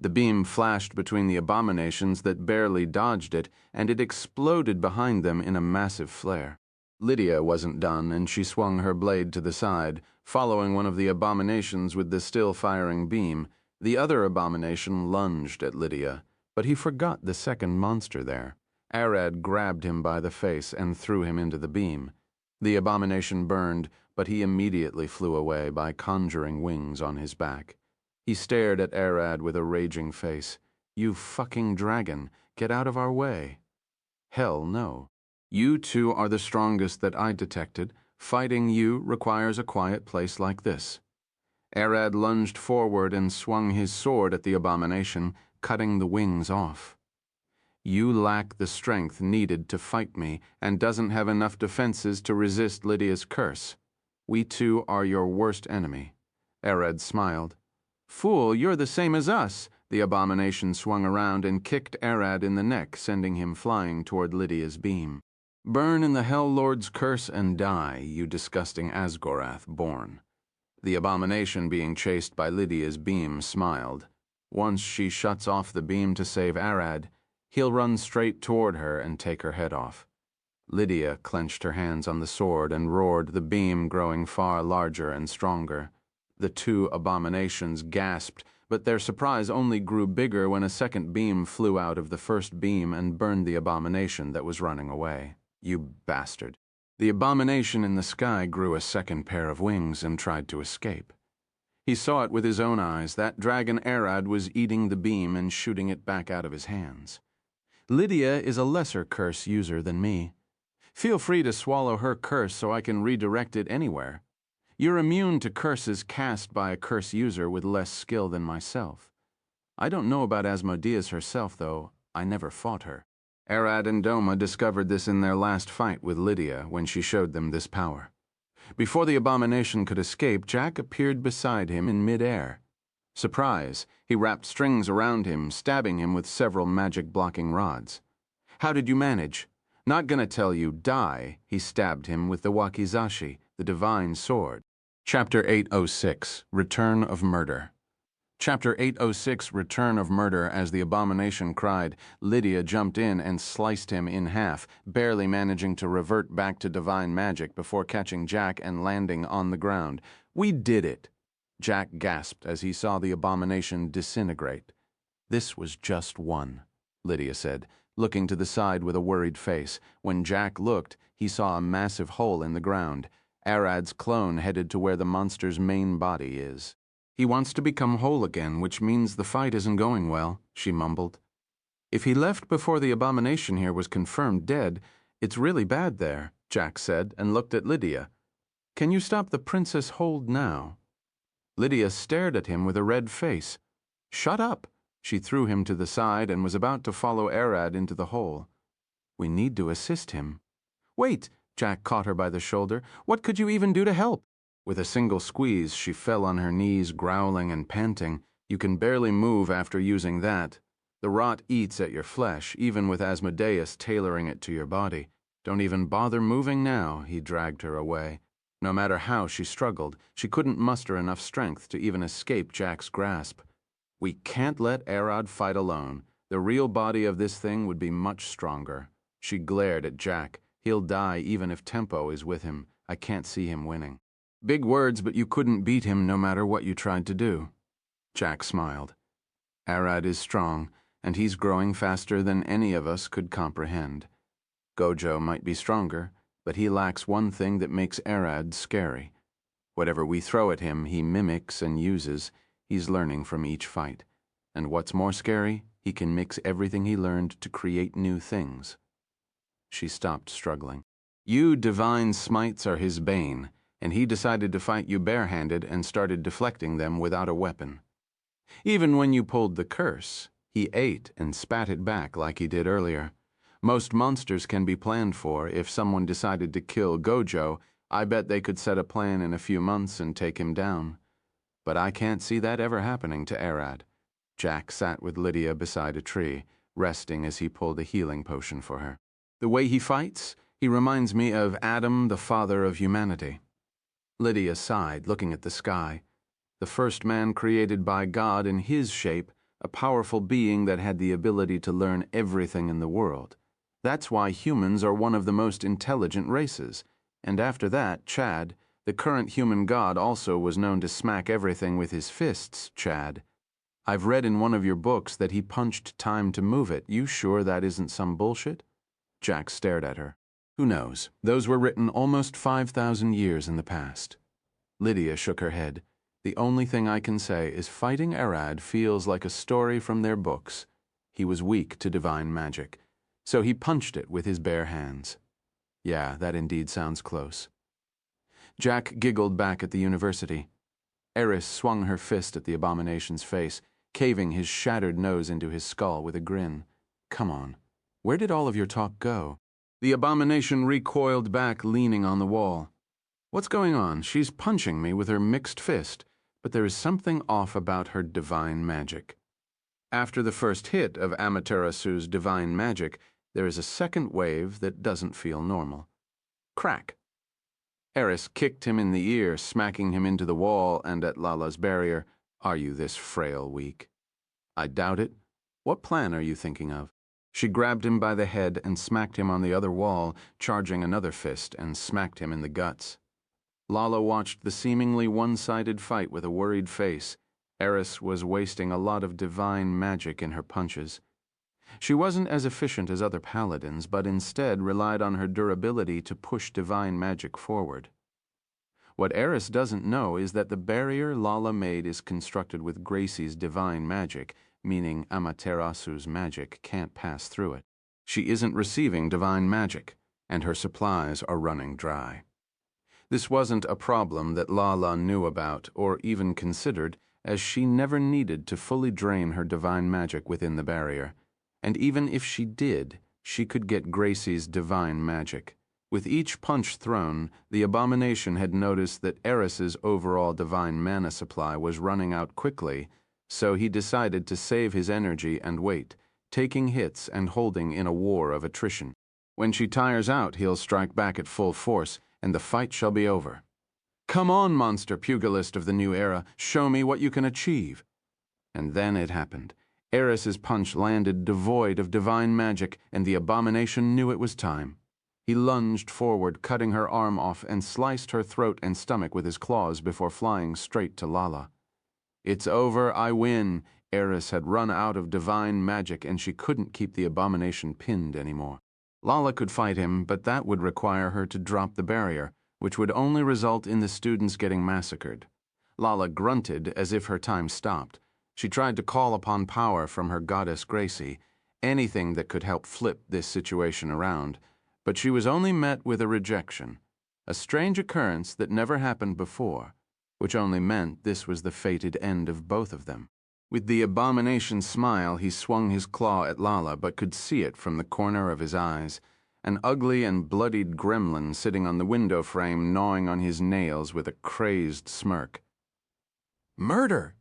The beam flashed between the abominations that barely dodged it, and it exploded behind them in a massive flare. Lydia wasn't done, and she swung her blade to the side, following one of the abominations with the still-firing beam. The other abomination lunged at Lydia, but he forgot the second monster there. Arad grabbed him by the face and threw him into the beam. The abomination burned, but he immediately flew away by conjuring wings on his back. He stared at Arad with a raging face. "You fucking dragon, get out of our way." "Hell no. You two are the strongest that I detected. Fighting you requires a quiet place like this. Arad lunged forward and swung his sword at the abomination, cutting the wings off. You lack the strength needed to fight me and doesn't have enough defenses to resist Lydia's curse. We two are your worst enemy. Arad smiled. Fool, you're the same as us. The abomination swung around and kicked Arad in the neck, sending him flying toward Lydia's beam. Burn in the Hell Lord's curse and die, you disgusting Asgorath born. The abomination being chased by Lydia's beam smiled. Once she shuts off the beam to save Arad, he'll run straight toward her and take her head off. Lydia clenched her hands on the sword and roared, the beam growing far larger and stronger. The two abominations gasped, but their surprise only grew bigger when a second beam flew out of the first beam and burned the abomination that was running away. You bastard. The abomination in the sky grew a second pair of wings and tried to escape. He saw it with his own eyes. That dragon Arad was eating the beam and shooting it back out of his hands. Lydia is a lesser curse user than me. Feel free to swallow her curse so I can redirect it anywhere. You're immune to curses cast by a curse user with less skill than myself. I don't know about Asmodeus herself, though. I never fought her. Arad and Doma discovered this in their last fight with Lydia when she showed them this power. Before the abomination could escape, Jack appeared beside him in mid-air. Surprise, he wrapped strings around him, stabbing him with several magic-blocking rods. How did you manage? Not gonna tell you, die. He stabbed him with the wakizashi, the divine sword. Chapter 806, Return of Murder. Chapter 806, Return of Murder. As the abomination cried, Lydia jumped in and sliced him in half, barely managing to revert back to divine magic before catching Jack and landing on the ground. We did it! Jack gasped as he saw the abomination disintegrate. This was just one, Lydia said, looking to the side with a worried face. When Jack looked, he saw a massive hole in the ground. Arad's clone headed to where the monster's main body is. He wants to become whole again, which means the fight isn't going well, she mumbled. If he left before the abomination here was confirmed dead, it's really bad there, Jack said, and looked at Lydia. Can you stop the Princess Hold now? Lydia stared at him with a red face. Shut up! She threw him to the side and was about to follow Arad into the hole. We need to assist him. Wait! Jack caught her by the shoulder. What could you even do to help? With a single squeeze, she fell on her knees, growling and panting. You can barely move after using that. The rot eats at your flesh, even with Asmodeus tailoring it to your body. Don't even bother moving now, he dragged her away. No matter how she struggled, she couldn't muster enough strength to even escape Jack's grasp. We can't let Arad fight alone. The real body of this thing would be much stronger. She glared at Jack. He'll die even if Tempo is with him. I can't see him winning. Big words, but you couldn't beat him no matter what you tried to do. Jack smiled. Arad is strong, and he's growing faster than any of us could comprehend. Gojo might be stronger, but he lacks one thing that makes Arad scary. Whatever we throw at him, he mimics and uses. He's learning from each fight. And what's more scary, he can mix everything he learned to create new things. She stopped struggling. You divine smites are his bane, and he decided to fight you barehanded and started deflecting them without a weapon. Even when you pulled the curse, he ate and spat it back like he did earlier. Most monsters can be planned for. If someone decided to kill Gojo, I bet they could set a plan in a few months and take him down. But I can't see that ever happening to Arad. Jack sat with Lydia beside a tree, resting as he pulled a healing potion for her. The way he fights, he reminds me of Adam, the father of humanity. Lydia sighed, looking at the sky. The first man created by God in his shape, a powerful being that had the ability to learn everything in the world. That's why humans are one of the most intelligent races. And after that, Chad, the current human god, also was known to smack everything with his fists, Chad. I've read in one of your books that he punched time to move it. You sure that isn't some bullshit? Jack stared at her. Who knows? Those were written almost 5,000 years in the past. Lydia shook her head. The only thing I can say is fighting Arad feels like a story from their books. He was weak to divine magic, so he punched it with his bare hands. Yeah, that indeed sounds close. Jack giggled back at the university. Eris swung her fist at the abomination's face, caving his shattered nose into his skull with a grin. Come on, where did all of your talk go? The abomination recoiled back, leaning on the wall. What's going on? She's punching me with her mixed fist, but there is something off about her divine magic. After the first hit of Amaterasu's divine magic, there is a second wave that doesn't feel normal. Crack. Eris kicked him in the ear, smacking him into the wall and at Lala's barrier. Are you this frail weak? I doubt it. What plan are you thinking of? She grabbed him by the head and smacked him on the other wall, charging another fist and smacked him in the guts. Lala watched the seemingly one-sided fight with a worried face. Eris was wasting a lot of divine magic in her punches. She wasn't as efficient as other paladins, but instead relied on her durability to push divine magic forward. What Eris doesn't know is that the barrier Lala made is constructed with Gracie's divine magic, meaning Amaterasu's magic can't pass through it. She isn't receiving divine magic, and her supplies are running dry. This wasn't a problem that Lala knew about or even considered, as she never needed to fully drain her divine magic within the barrier. And even if she did, she could get Gracie's divine magic. With each punch thrown, the abomination had noticed that Eris's overall divine mana supply was running out quickly, so he decided to save his energy and wait, taking hits and holding in a war of attrition. When she tires out, he'll strike back at full force, and the fight shall be over. Come on, monster pugilist of the new era, show me what you can achieve. And then it happened. Eris's punch landed devoid of divine magic, and the abomination knew it was time. He lunged forward, cutting her arm off, and sliced her throat and stomach with his claws before flying straight to Lala. It's over, I win. Eris had run out of divine magic, and she couldn't keep the abomination pinned anymore. Lala could fight him, but that would require her to drop the barrier, which would only result in the students getting massacred. Lala grunted as if her time stopped. She tried to call upon power from her goddess Gracie, anything that could help flip this situation around, but she was only met with a rejection, a strange occurrence that never happened before, which only meant this was the fated end of both of them. With the abomination's smile, he swung his claw at Lala, but could see it from the corner of his eyes, an ugly and bloodied gremlin sitting on the window frame gnawing on his nails with a crazed smirk. Murder!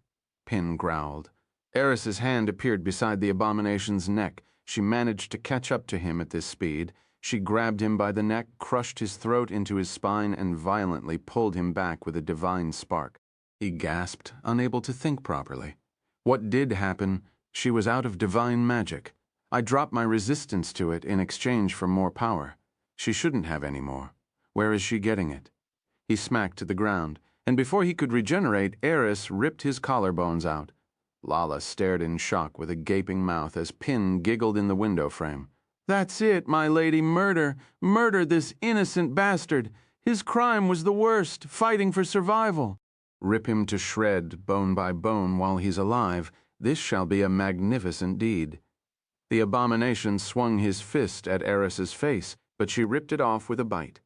Pin growled. Eris's hand appeared beside the abomination's neck. She managed to catch up to him at this speed. She grabbed him by the neck, crushed his throat into his spine, and violently pulled him back with a divine spark. He gasped, unable to think properly. What did happen? She was out of divine magic. I dropped my resistance to it in exchange for more power. She shouldn't have any more. Where is she getting it? He smacked to the ground, and before he could regenerate, Eris ripped his collarbones out. Lala stared in shock with a gaping mouth as Pin giggled in the window frame. That's it, my lady, murder. Murder this innocent bastard. His crime was the worst, fighting for survival. Rip him to shred, bone by bone, while he's alive. This shall be a magnificent deed. The abomination swung his fist at Eris's face, but she ripped it off with a bite.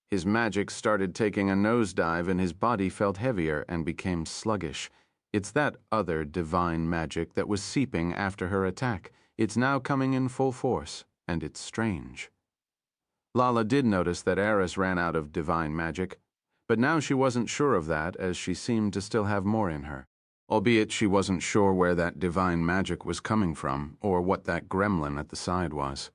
His magic started taking a nosedive, and his body felt heavier and became sluggish. It's that other divine magic that was seeping after her attack. It's now coming in full force, and it's strange. Lala did notice that Eris ran out of divine magic, but now she wasn't sure of that, as she seemed to still have more in her. Albeit she wasn't sure where that divine magic was coming from, or what that gremlin at the side was.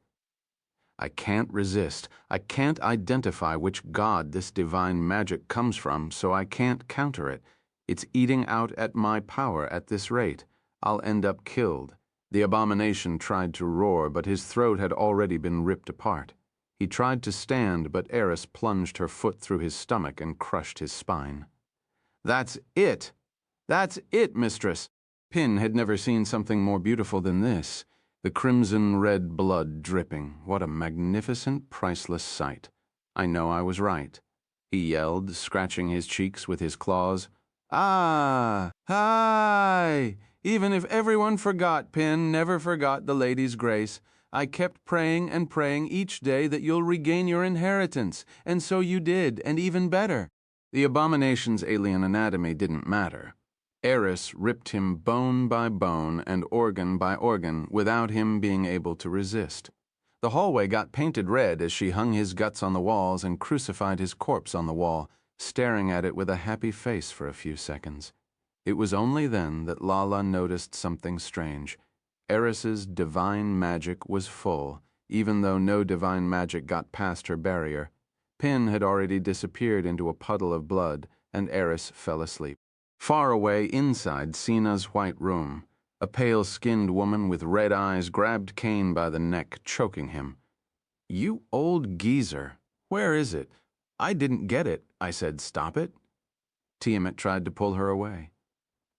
I can't resist. I can't identify which god this divine magic comes from, so I can't counter it. It's eating out at my power at this rate. I'll end up killed. The abomination tried to roar, but his throat had already been ripped apart. He tried to stand, but Eris plunged her foot through his stomach and crushed his spine. That's it! That's it, mistress! Pin had never seen something more beautiful than this. The crimson-red blood dripping. What a magnificent, priceless sight. I know I was right. He yelled, scratching his cheeks with his claws. Ah! Hi! Even if everyone forgot, Pin never forgot the lady's grace. I kept praying and praying each day that you'll regain your inheritance, and so you did, and even better. The abomination's alien anatomy didn't matter. Eris ripped him bone by bone and organ by organ without him being able to resist. The hallway got painted red as she hung his guts on the walls and crucified his corpse on the wall, staring at it with a happy face for a few seconds. It was only then that Lala noticed something strange. Eris's divine magic was full, even though no divine magic got past her barrier. Pin had already disappeared into a puddle of blood, and Eris fell asleep. Far away inside Sina's white room, a pale-skinned woman with red eyes grabbed Cain by the neck, choking him. "You old geezer, where is it? I didn't get it. I said stop it." Tiamat tried to pull her away.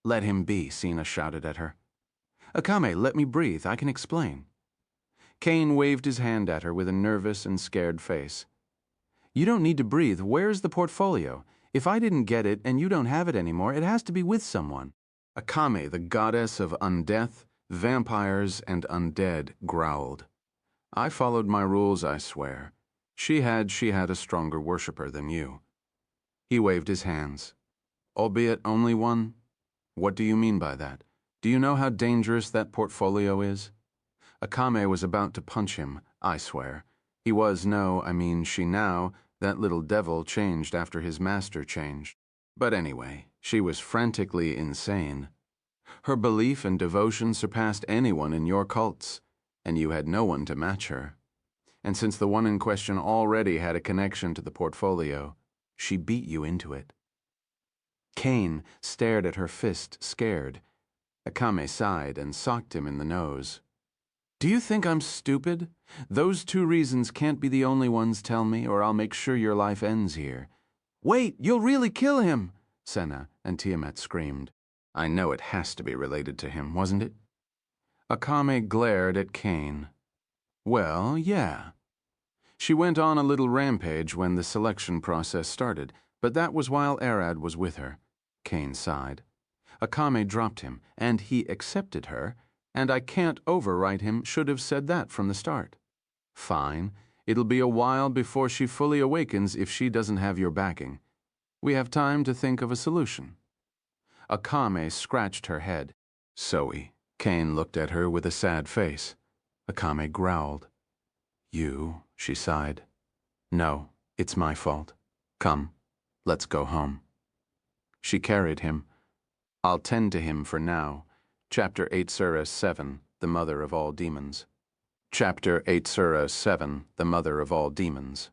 "Let him be," Sina shouted at her. "Akame, let me breathe. I can explain." Cain waved his hand at her with a nervous and scared face. "You don't need to breathe. Where's the portfolio? If I didn't get it and you don't have it anymore, it has to be with someone." Akame, the goddess of undeath, vampires, and undead, growled. "I followed my rules, I swear. She had a stronger worshipper than you." He waved his hands. "Albeit only one? What do you mean by that? Do you know how dangerous that portfolio is?" Akame was about to punch him, I swear. He was she now, that little devil changed after his master changed. But anyway, she was frantically insane. Her belief and devotion surpassed anyone in your cults, and you had no one to match her. And since the one in question already had a connection to the portfolio, she beat you into it. Cain stared at her fist, scared. Akame sighed and socked him in the nose. "Do you think I'm stupid? Those two reasons can't be the only ones, tell me, or I'll make sure your life ends here." "Wait, you'll really kill him!" Senna and Tiamat screamed. "I know it has to be related to him, wasn't it?" Akame glared at Cain. "Well, yeah." She went on a little rampage when the selection process started, but that was while Arad was with her. Cain sighed. Akame dropped him, and he accepted her, and I can't overwrite him should have said that from the start. Fine. It'll be a while before she fully awakens if she doesn't have your backing. We have time to think of a solution. Akame scratched her head. "Zoe." Cain looked at her with a sad face. Akame growled. "You," she sighed. "No, it's my fault. Come, let's go home." She carried him. "I'll tend to him for now." Chapter 8 Surah 7, The Mother of All Demons. Chapter 8 Surah 7, The Mother of All Demons.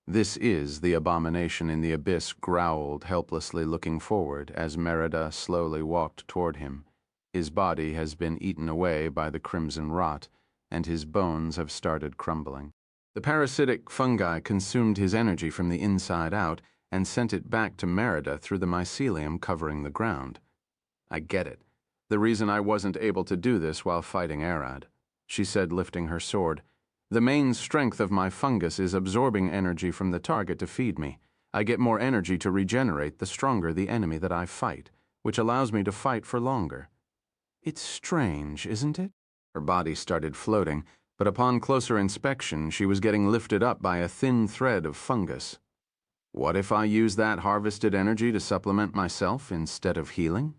"This is the abomination in the abyss," growled, helplessly looking forward as Merida slowly walked toward him. His body has been eaten away by the crimson rot, and his bones have started crumbling. The parasitic fungi consumed his energy from the inside out and sent it back to Merida through the mycelium covering the ground. "I get it. The reason I wasn't able to do this while fighting Arad," she said, lifting her sword. "The main strength of my fungus is absorbing energy from the target to feed me. I get more energy to regenerate the stronger the enemy that I fight, which allows me to fight for longer." "It's strange, isn't it?" Her body started floating, but upon closer inspection she was getting lifted up by a thin thread of fungus. "What if I use that harvested energy to supplement myself instead of healing?"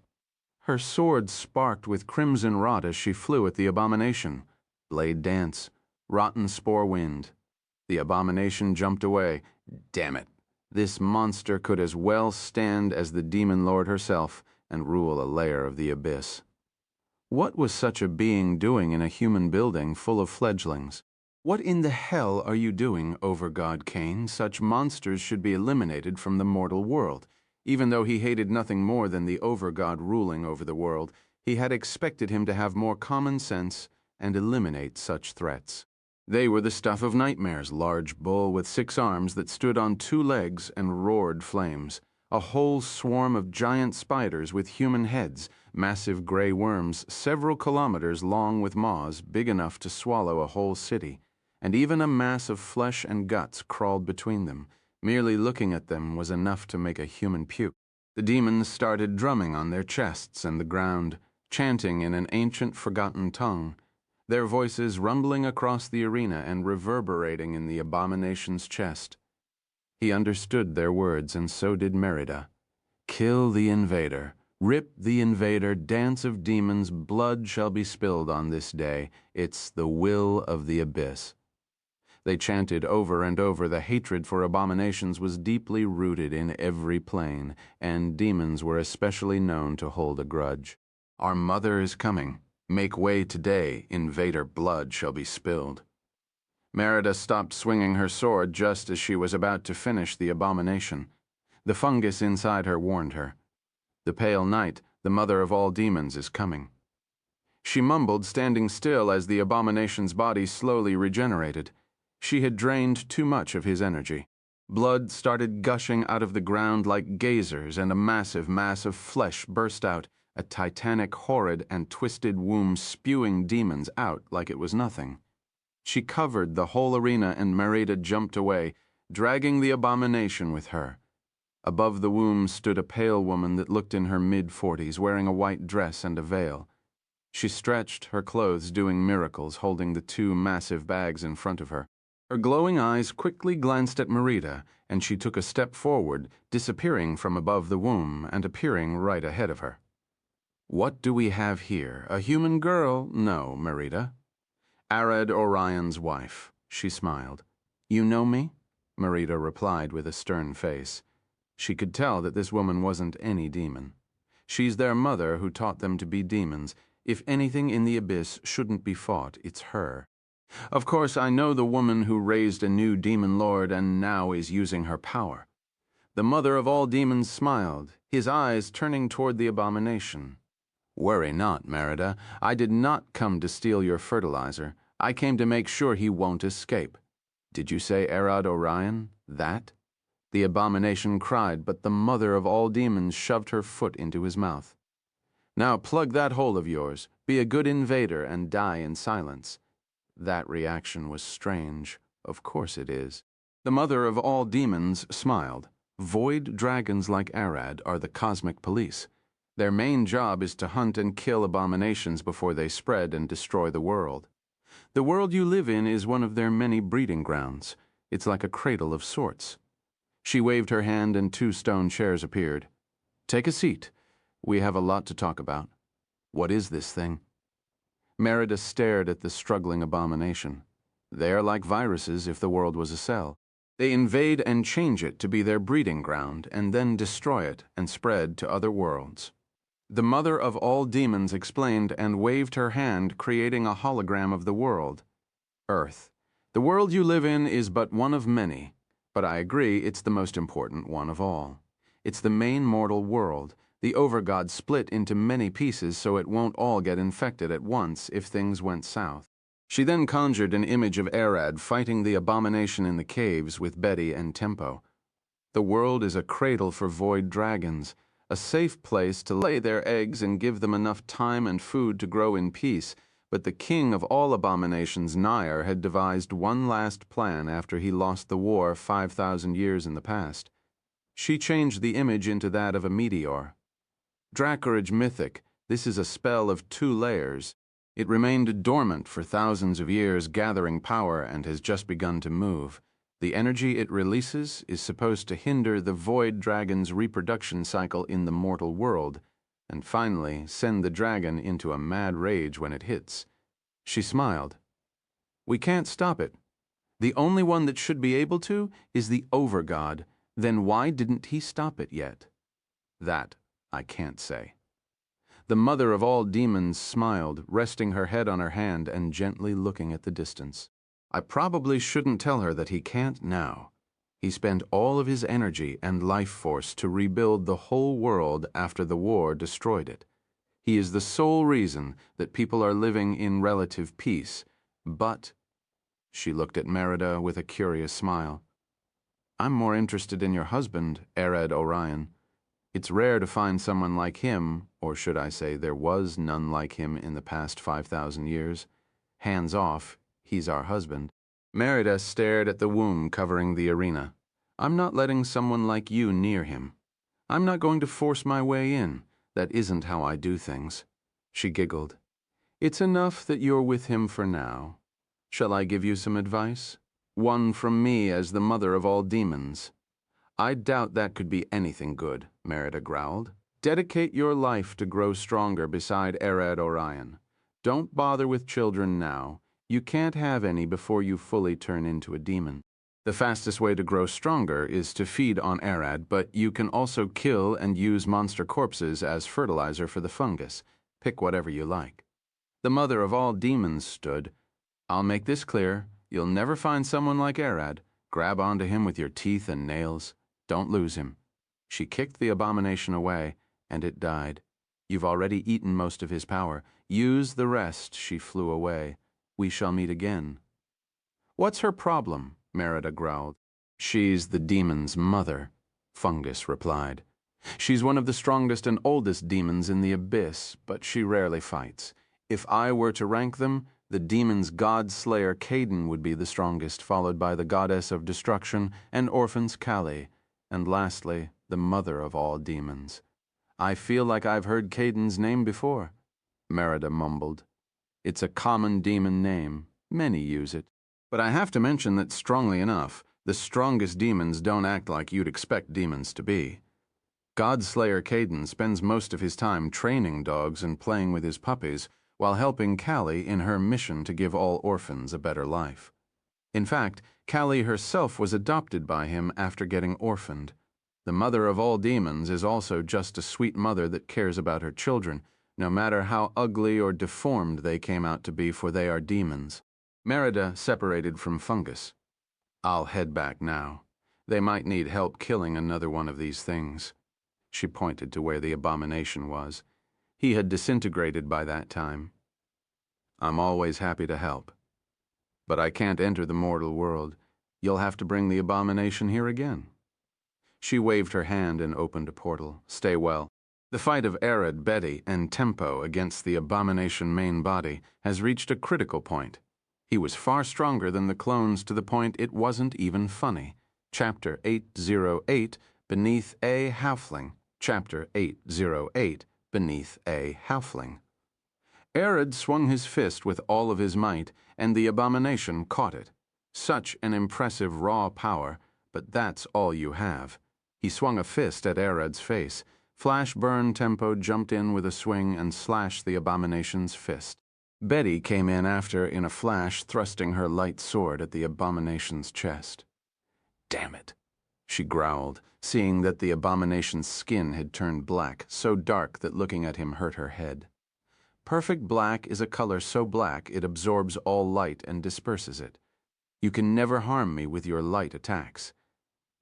Her sword sparked with crimson rot as she flew at the abomination. Blade dance. Rotten spore wind. The abomination jumped away. Damn it. This monster could as well stand as the demon lord herself and rule a layer of the abyss. What was such a being doing in a human building full of fledglings? "What in the hell are you doing, Overgod Cain? Such monsters should be eliminated from the mortal world." Even though he hated nothing more than the Overgod ruling over the world, he had expected him to have more common sense and eliminate such threats. They were the stuff of nightmares, large bull with 6 arms that stood on 2 legs and roared flames, a whole swarm of giant spiders with human heads, massive gray worms several kilometers long with maws big enough to swallow a whole city, and even a mass of flesh and guts crawled between them. Merely looking at them was enough to make a human puke. The demons started drumming on their chests and the ground, chanting in an ancient forgotten tongue, their voices rumbling across the arena and reverberating in the abomination's chest. He understood their words, and so did Merida. Kill the invader. Rip the invader. Dance of demons. Blood shall be spilled on this day. It's the will of the abyss. They chanted over and over. The hatred for abominations was deeply rooted in every plane, and demons were especially known to hold a grudge. Our mother is coming. Make way today. Invader blood shall be spilled. Merida stopped swinging her sword just as she was about to finish the abomination. The fungus inside her warned her. The pale night, the mother of all demons, is coming. She mumbled, standing still as the abomination's body slowly regenerated. She had drained too much of his energy. Blood started gushing out of the ground like geysers, and a massive mass of flesh burst out, a titanic, horrid, and twisted womb spewing demons out like it was nothing. She covered the whole arena, and Merida jumped away, dragging the abomination with her. Above the womb stood a pale woman that looked in her mid-40s, wearing a white dress and a veil. She stretched her clothes, doing miracles, holding the two massive bags in front of her. Her glowing eyes quickly glanced at Merida, and she took a step forward, disappearing from above the womb and appearing right ahead of her. What do we have here? A human girl? No, Merida. Harem Orion's wife. She smiled. You know me? Merida replied with a stern face. She could tell that this woman wasn't any demon. She's their mother who taught them to be demons. If anything in the abyss shouldn't be fought, it's her. Of course, I know the woman who raised a new demon lord and now is using her power. The mother of all demons smiled, his eyes turning toward the abomination. Worry not, Merida. I did not come to steal your fertilizer. I came to make sure he won't escape. Did you say Harem Orion? That? The abomination cried, but the mother of all demons shoved her foot into his mouth. Now plug that hole of yours, be a good invader, and die in silence. That reaction was strange. Of course it is. The mother of all demons smiled. Void dragons like Arad are the cosmic police. Their main job is to hunt and kill abominations before they spread and destroy the world. The world you live in is one of their many breeding grounds. It's like a cradle of sorts. She waved her hand and two stone chairs appeared. Take a seat. We have a lot to talk about. What is this thing? Merida stared at the struggling abomination. They are like viruses if the world was a cell. They invade and change it to be their breeding ground, and then destroy it and spread to other worlds. The mother of all demons explained and waved her hand, creating a hologram of the world. Earth. The world you live in is but one of many, but I agree it's the most important one of all. It's the main mortal world. The overgod split into many pieces so it won't all get infected at once if things went south. She then conjured an image of Arad fighting the abomination in the caves with Betty and Tempo. The world is a cradle for void dragons, a safe place to lay their eggs and give them enough time and food to grow in peace, but the king of all abominations, Nair, had devised one last plan after he lost the war 5,000 years in the past. She changed the image into that of a meteor. Dracourage mythic, this is a spell of 2 layers. It remained dormant for thousands of years, gathering power, and has just begun to move. The energy it releases is supposed to hinder the void dragon's reproduction cycle in the mortal world, and finally send the dragon into a mad rage when it hits. She smiled. We can't stop it. The only one that should be able to is the overgod. Then why didn't he stop it yet? That I can't say. The mother of all demons smiled, resting her head on her hand and gently looking at the distance. I probably shouldn't tell her that he can't now. He spent all of his energy and life force to rebuild the whole world after the war destroyed it. He is the sole reason that people are living in relative peace. But, she looked at Merida with a curious smile, I'm more interested in your husband, Harem Orion. It's rare to find someone like him, or should I say there was none like him in the past 5,000 years. Hands off, he's our husband. Merida stared at the womb covering the arena. I'm not letting someone like you near him. I'm not going to force my way in. That isn't how I do things. She giggled. It's enough that you're with him for now. Shall I give you some advice? One from me as the mother of all demons. I doubt that could be anything good, Merida growled. Dedicate your life to grow stronger beside Arad Orion. Don't bother with children now. You can't have any before you fully turn into a demon. The fastest way to grow stronger is to feed on Arad, but you can also kill and use monster corpses as fertilizer for the fungus. Pick whatever you like. The mother of all demons stood. I'll make this clear. You'll never find someone like Arad. Grab onto him with your teeth and nails. Don't lose him. She kicked the abomination away, and it died. You've already eaten most of his power. Use the rest. She flew away. We shall meet again. What's her problem? Merida growled. She's the demon's mother, Fungus replied. She's one of the strongest and oldest demons in the abyss, but she rarely fights. If I were to rank them, the demon's god-slayer Caden would be the strongest, followed by the goddess of destruction and orphans Kali, and lastly, the mother of all demons. I feel like I've heard Caden's name before, Merida mumbled. It's a common demon name. Many use it. But I have to mention that strongly enough, the strongest demons don't act like you'd expect demons to be. Godslayer Caden spends most of his time training dogs and playing with his puppies, while helping Kali in her mission to give all orphans a better life. In fact, Kali herself was adopted by him after getting orphaned. The mother of all demons is also just a sweet mother that cares about her children, no matter how ugly or deformed they came out to be, for they are demons. Merida separated from Fungus. I'll head back now. They might need help killing another one of these things. She pointed to where the abomination was. He had disintegrated by that time. I'm always happy to help. But I can't enter the mortal world. You'll have to bring the abomination here again. She waved her hand and opened a portal. Stay well. The fight of Arad, Betty, and Tempo against the abomination main body has reached a critical point. He was far stronger than the clones to the point it wasn't even funny. Chapter 808, Beneath a Halfling. Chapter 808, Beneath a Halfling. Arad swung his fist with all of his might, and the abomination caught it. Such an impressive raw power, but that's all you have. He swung a fist at Arad's face. Flash Burn Tempo jumped in with a swing and slashed the abomination's fist. Betty came in after in a flash, thrusting her light sword at the abomination's chest. Damn it, she growled, seeing that the abomination's skin had turned black, so dark that looking at him hurt her head. Perfect black is a color so black it absorbs all light and disperses it. You can never harm me with your light attacks.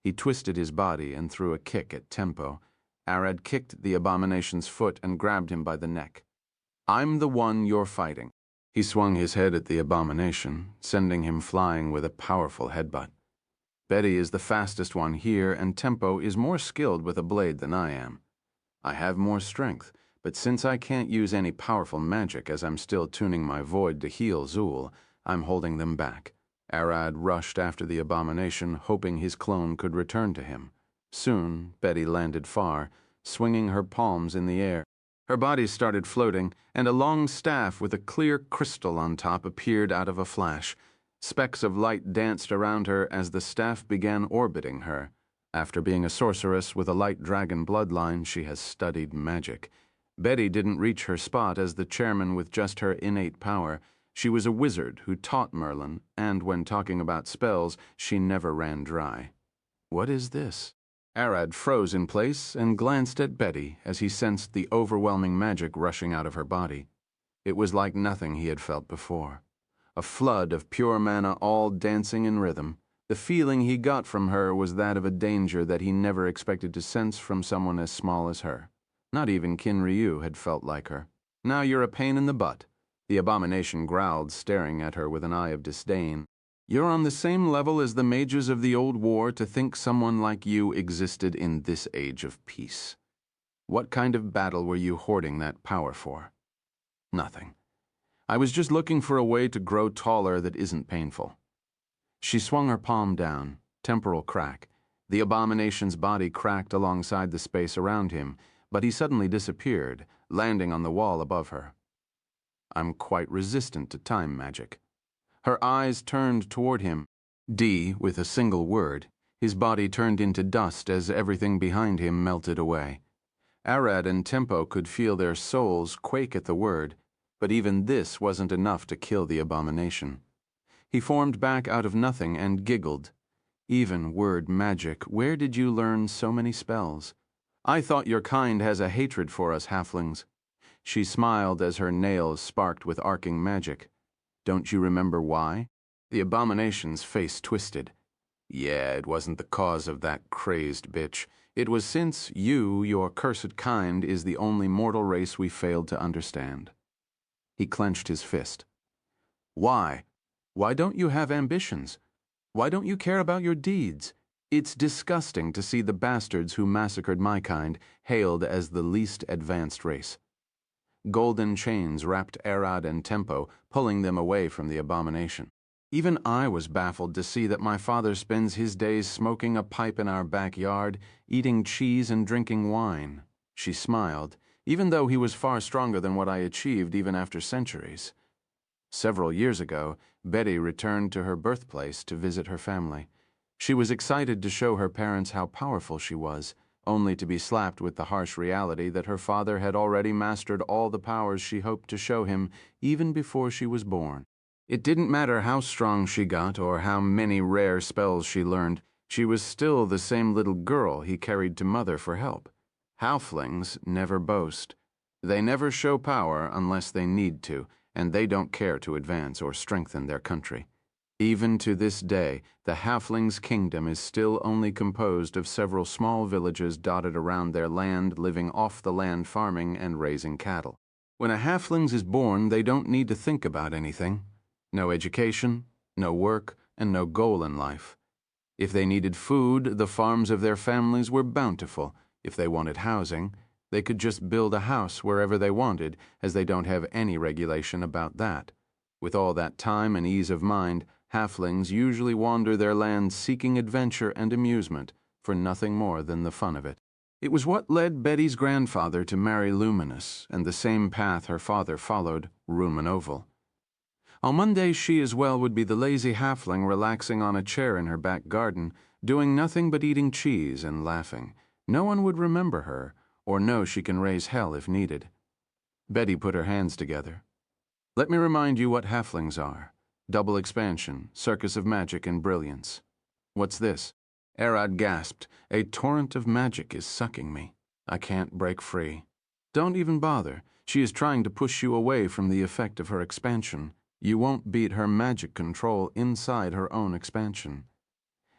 He twisted his body and threw a kick at Tempo. Arad kicked the abomination's foot and grabbed him by the neck. I'm the one you're fighting. He swung his head at the abomination, sending him flying with a powerful headbutt. Betty is the fastest one here, and Tempo is more skilled with a blade than I am. I have more strength, but since I can't use any powerful magic as I'm still tuning my void to heal Zool, I'm holding them back. Arad rushed after the abomination, hoping his clone could return to him. Soon, Betty landed far, swinging her palms in the air. Her body started floating, and a long staff with a clear crystal on top appeared out of a flash. Specks of light danced around her as the staff began orbiting her. After being a sorceress with a light dragon bloodline, she has studied magic. Betty didn't reach her spot as the chairman with just her innate power. She was a wizard who taught Merlin, and when talking about spells, she never ran dry. What is this? Arad froze in place and glanced at Betty as he sensed the overwhelming magic rushing out of her body. It was like nothing he had felt before. A flood of pure mana all dancing in rhythm. The feeling he got from her was that of a danger that he never expected to sense from someone as small as her. Not even Kinryu had felt like her. Now you're a pain in the butt. The abomination growled, staring at her with an eye of disdain. You're on the same level as the mages of the old war to think someone like you existed in this age of peace. What kind of battle were you hoarding that power for? Nothing. I was just looking for a way to grow taller that isn't painful. She swung her palm down, temporal crack. The abomination's body cracked alongside the space around him, but he suddenly disappeared, landing on the wall above her. I'm quite resistant to time magic. Her eyes turned toward him. D, with a single word, His body turned into dust as everything behind him melted away. Arad and Tempo could feel their souls quake at the word, but even this wasn't enough to kill the abomination. He formed back out of nothing and giggled. Even word magic, where did you learn so many spells? I thought your kind has a hatred for us halflings. She smiled as her nails sparked with arcing magic. Don't you remember why? The abomination's face twisted. Yeah, it wasn't the cause of that crazed bitch. It was since you, your cursed kind, is the only mortal race we failed to understand. He clenched his fist. Why? Why don't you have ambitions? Why don't you care about your deeds? It's disgusting to see the bastards who massacred my kind hailed as the least advanced race. Golden chains wrapped Arad and Tempo, pulling them away from the abomination. Even I was baffled to see that my father spends his days smoking a pipe in our backyard, eating cheese and drinking wine. She smiled, even though he was far stronger than what I achieved even after centuries. Several years ago, Betty returned to her birthplace to visit her family. She was excited to show her parents how powerful she was, only to be slapped with the harsh reality that her father had already mastered all the powers she hoped to show him even before she was born. It didn't matter how strong she got or how many rare spells she learned, she was still the same little girl he carried to mother for help. Halflings never boast. They never show power unless they need to, and they don't care to advance or strengthen their country. Even to this day, the halflings' kingdom is still only composed of several small villages dotted around their land, living off the land farming and raising cattle. When a halfling is born, they don't need to think about anything. No education, no work, and no goal in life. If they needed food, the farms of their families were bountiful. If they wanted housing, they could just build a house wherever they wanted, as they don't have any regulation about that. With all that time and ease of mind, halflings usually wander their lands seeking adventure and amusement, for nothing more than the fun of it. It was what led Betty's grandfather to marry Luminous, and the same path her father followed, Rumanoval. On Mondays, she as well would be the lazy halfling relaxing on a chair in her back garden, doing nothing but eating cheese and laughing. No one would remember her, or know she can raise hell if needed. Betty put her hands together. Let me remind you what halflings are. Double expansion, circus of magic and brilliance. What's this? Arad gasped. A torrent of magic is sucking me. I can't break free. Don't even bother. She is trying to push you away from the effect of her expansion. You won't beat her magic control inside her own expansion.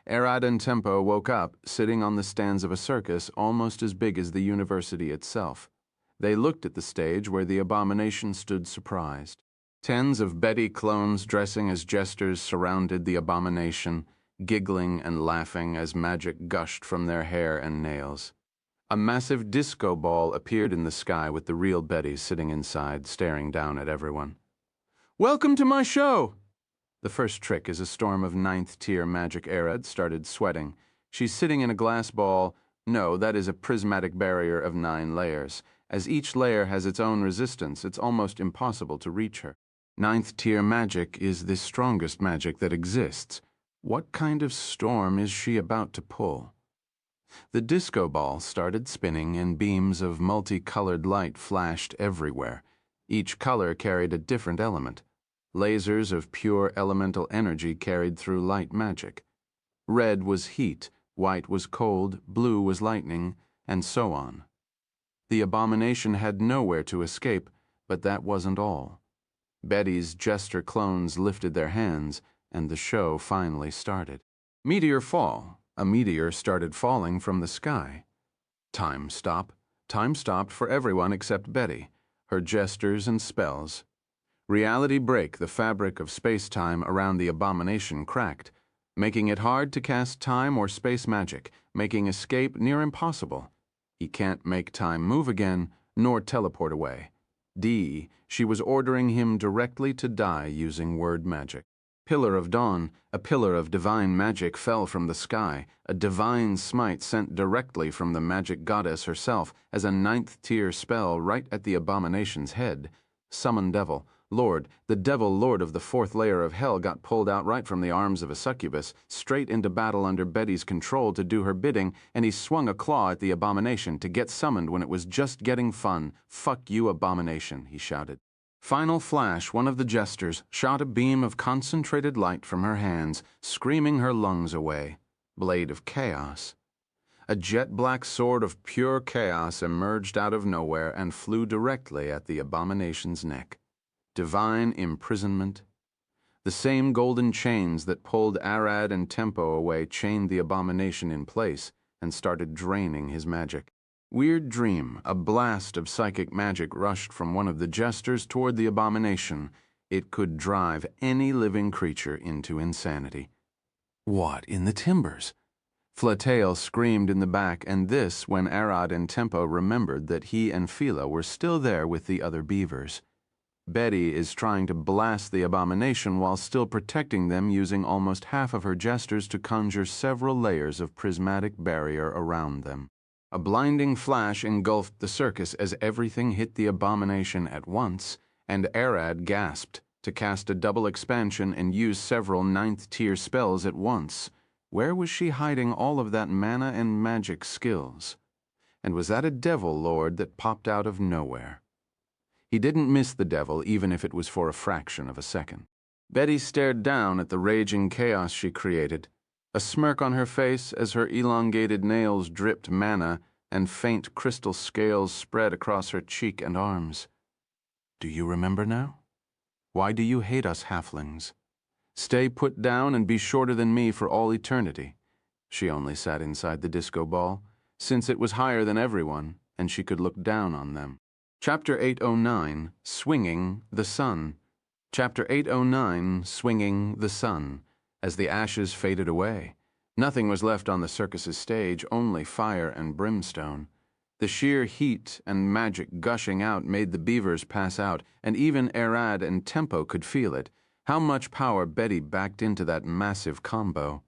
Arad and Tempo woke up, sitting on the stands of a circus almost as big as the university itself. They looked at the stage where the abomination stood surprised. Tens of Betty clones dressing as jesters surrounded the abomination, giggling and laughing as magic gushed from their hair and nails. A massive disco ball appeared in the sky with the real Betty sitting inside, staring down at everyone. Welcome to my show! The first trick is a storm of 9th-tier magic. Arad started sweating. She's sitting in a glass ball. No, that is a prismatic barrier of 9 layers. As each layer has its own resistance, it's almost impossible to reach her. 9th-tier magic is the strongest magic that exists. What kind of storm is she about to pull? The disco ball started spinning and beams of multicolored light flashed everywhere. Each color carried a different element. Lasers of pure elemental energy carried through light magic. Red was heat, white was cold, blue was lightning, and so on. The abomination had nowhere to escape, but that wasn't all. Betty's jester clones lifted their hands, and the show finally started. Meteor fall. A meteor started falling from the sky. Time stop. Time stopped for everyone except Betty, her gestures and spells. Reality break. The fabric of space-time around the abomination cracked, making it hard to cast time or space magic, making escape near impossible. He can't make time move again, nor teleport away. She was ordering him directly to die using word magic. Pillar of Dawn, a pillar of divine magic, fell from the sky, a divine smite sent directly from the magic goddess herself as a 9th-tier spell right at the abomination's head. Summon Devil, Lord, the devil lord of the fourth layer of hell, got pulled out right from the arms of a succubus, straight into battle under Betty's control to do her bidding, and he swung a claw at the abomination to get summoned when it was just getting fun. "Fuck you, abomination," he shouted. Final flash, one of the jesters shot a beam of concentrated light from her hands, screaming her lungs away. Blade of chaos. A jet-black sword of pure chaos emerged out of nowhere and flew directly at the abomination's neck. Divine imprisonment. The same golden chains that pulled Arad and Tempo away chained the abomination in place and started draining his magic. Weird dream, a blast of psychic magic rushed from one of the jesters toward the abomination. It could drive any living creature into insanity. What in the timbers? Flatail screamed in the back, and this when Arad and Tempo remembered that he and Phila were still there with the other beavers. Betty is trying to blast the abomination while still protecting them, using almost half of her jesters to conjure several layers of prismatic barrier around them. A blinding flash engulfed the circus as everything hit the abomination at once, and Arad gasped to cast a double expansion and use several ninth-tier spells at once. Where was she hiding all of that mana and magic skills? And was that a devil lord that popped out of nowhere? He didn't miss the devil, even if it was for a fraction of a second. Betty stared down at the raging chaos she created, a smirk on her face as her elongated nails dripped mana and faint crystal scales spread across her cheek and arms. "Do you remember now? Why do you hate us halflings? Stay put down and be shorter than me for all eternity." She only sat inside the disco ball, since it was higher than everyone, and she could look down on them. Chapter 809, Swinging the Sun. Chapter 809, Swinging the Sun. As the ashes faded away, nothing was left on the circus's stage, only fire and brimstone. The sheer heat and magic gushing out made the beavers pass out, and even Arad and Tempo could feel it. How much power Betty backed into that massive combo.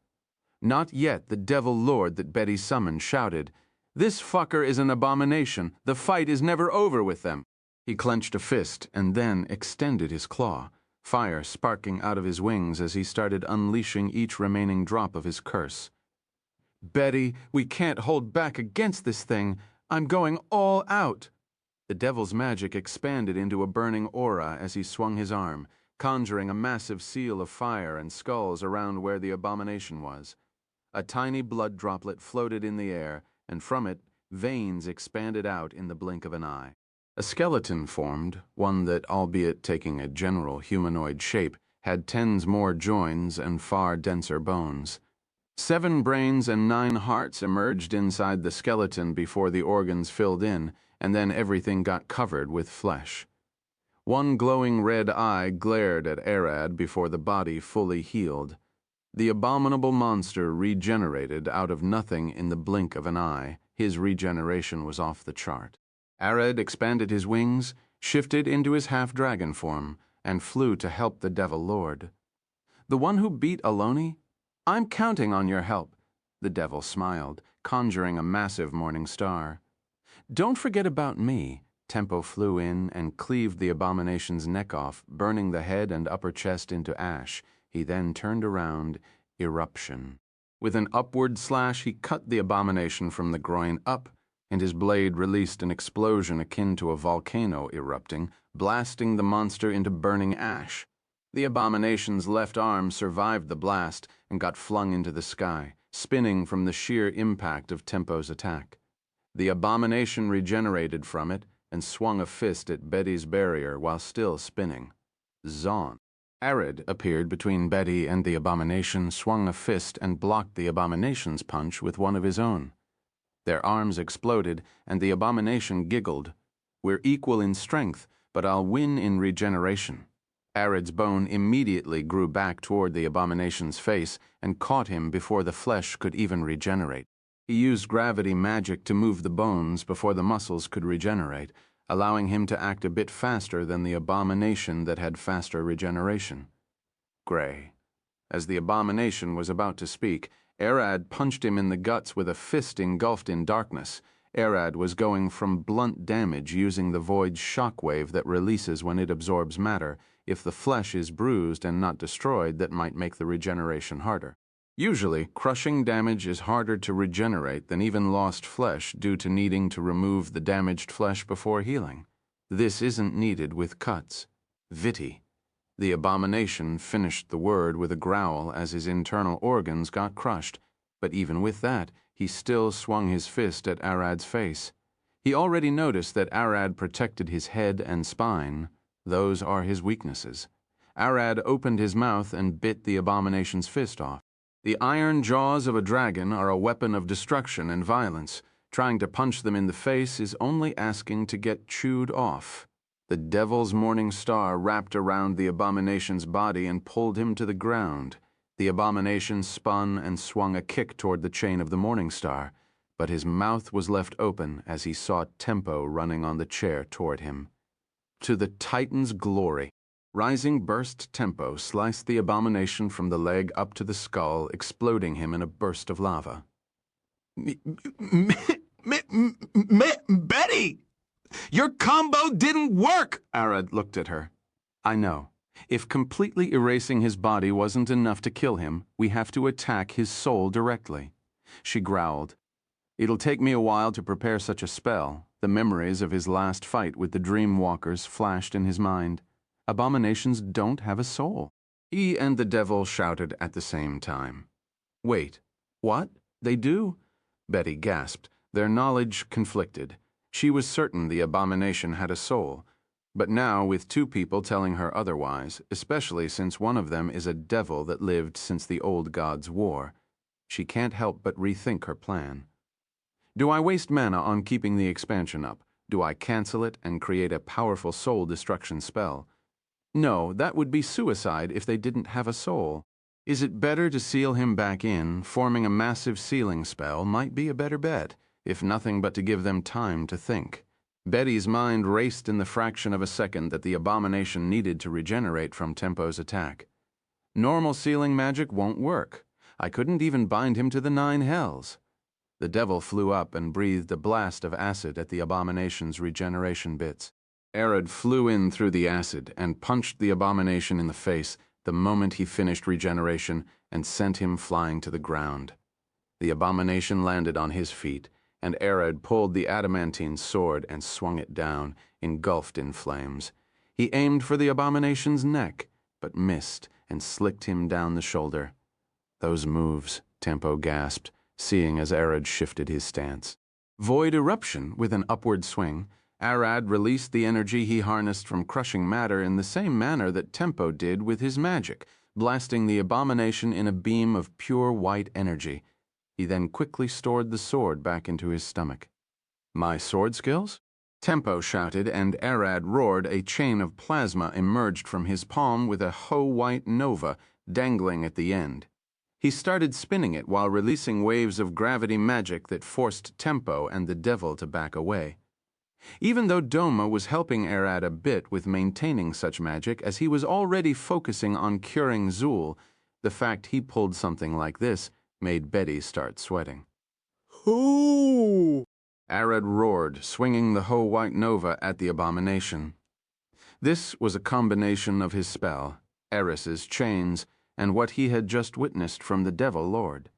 Not yet, the devil lord that Betty summoned shouted, "This fucker is an abomination. The fight is never over with them." He clenched a fist and then extended his claw, fire sparking out of his wings as he started unleashing each remaining drop of his curse. "Betty, we can't hold back against this thing. I'm going all out." The devil's magic expanded into a burning aura as he swung his arm, conjuring a massive seal of fire and skulls around where the abomination was. A tiny blood droplet floated in the air, and from it, veins expanded out in the blink of an eye. A skeleton formed, one that, albeit taking a general humanoid shape, had tens more joins and far denser bones. 7 brains and 9 hearts emerged inside the skeleton before the organs filled in, and then everything got covered with flesh. One glowing red eye glared at Arad before the body fully healed. The abominable monster regenerated out of nothing in the blink of an eye. His regeneration was off the chart. Arad expanded his wings, shifted into his half-dragon form, and flew to help the devil lord. "The one who beat Aloni? I'm counting on your help." The devil smiled, conjuring a massive morning star. "Don't forget about me." Tempo flew in and cleaved the abomination's neck off, burning the head and upper chest into ash. He then turned around, eruption. With an upward slash, he cut the abomination from the groin up, and his blade released an explosion akin to a volcano erupting, blasting the monster into burning ash. The abomination's left arm survived the blast and got flung into the sky, spinning from the sheer impact of Tempo's attack. The abomination regenerated from it and swung a fist at Betty's barrier while still spinning. Zon. Arad appeared between Betty and the abomination, swung a fist, and blocked the abomination's punch with one of his own. Their arms exploded, and the abomination giggled. "We're equal in strength, but I'll win in regeneration." Arad's bone immediately grew back toward the abomination's face and caught him before the flesh could even regenerate. He used gravity magic to move the bones before the muscles could regenerate, allowing him to act a bit faster than the abomination that had faster regeneration. Gray. As the abomination was about to speak, Arad punched him in the guts with a fist engulfed in darkness. Arad was going from blunt damage using the void's shockwave that releases when it absorbs matter If the flesh is bruised and not destroyed, that might make the regeneration harder. Usually, crushing damage is harder to regenerate than even lost flesh due to needing to remove the damaged flesh before healing. This isn't needed with cuts. Viti. The abomination finished the word with a growl as his internal organs got crushed, but even with that, he still swung his fist at Arad's face. He already noticed that Arad protected his head and spine. Those are his weaknesses. Arad opened his mouth and bit the abomination's fist off. The iron jaws of a dragon are a weapon of destruction and violence. Trying to punch them in the face is only asking to get chewed off. The devil's morning star wrapped around the abomination's body and pulled him to the ground. The abomination spun and swung a kick toward the chain of the morning star, but his mouth was left open as he saw Tempo running on the chair toward him. To the Titan's glory, rising burst Tempo sliced the abomination from the leg up to the skull, exploding him in a burst of lava. Betty! Your combo didn't work! Arad looked at her. I know. If completely erasing his body wasn't enough to kill him, we have to attack his soul directly. She growled. It'll take me a while to prepare such a spell. The memories of his last fight with the Dreamwalkers flashed in his mind. Abominations don't have a soul. He and the devil shouted at the same time. Wait, what? They do? Betty gasped. Their knowledge conflicted. She was certain the abomination had a soul, but now with two people telling her otherwise, especially since one of them is a devil that lived since the old gods' war, she can't help but rethink her plan. Do I waste mana on keeping the expansion up? Do I cancel it and create a powerful soul destruction spell? No, that would be suicide if they didn't have a soul. Is it better to seal him back in? Forming a massive sealing spell might be a better bet, if nothing but to give them time to think. Betty's mind raced in the fraction of a second that the abomination needed to regenerate from Tempo's attack. Normal sealing magic won't work. I couldn't even bind him to the 9 hells. The devil flew up and breathed a blast of acid at the abomination's regeneration bits. Arad flew in through the acid and punched the abomination in the face the moment he finished regeneration and sent him flying to the ground. The abomination landed on his feet, and Arad pulled the adamantine sword and swung it down, engulfed in flames. He aimed for the abomination's neck, but missed and slicked him down the shoulder. Those moves, Tempo gasped, seeing as Arad shifted his stance. Void eruption with an upward swing. Arad released the energy he harnessed from crushing matter in the same manner that Tempo did with his magic, blasting the abomination in a beam of pure white energy. He then quickly stored the sword back into his stomach. My sword skills? Tempo shouted, and Arad roared. A chain of plasma emerged from his palm with a white nova dangling at the end. He started spinning it while releasing waves of gravity magic that forced Tempo and the devil to back away. Even though Doma was helping Arad a bit with maintaining such magic, as he was already focusing on curing Zul, the fact he pulled something like this made Betty start sweating. Who? Arad roared, swinging the white nova at the abomination. This was a combination of his spell, Eris's chains, and what he had just witnessed from the Devil Lord.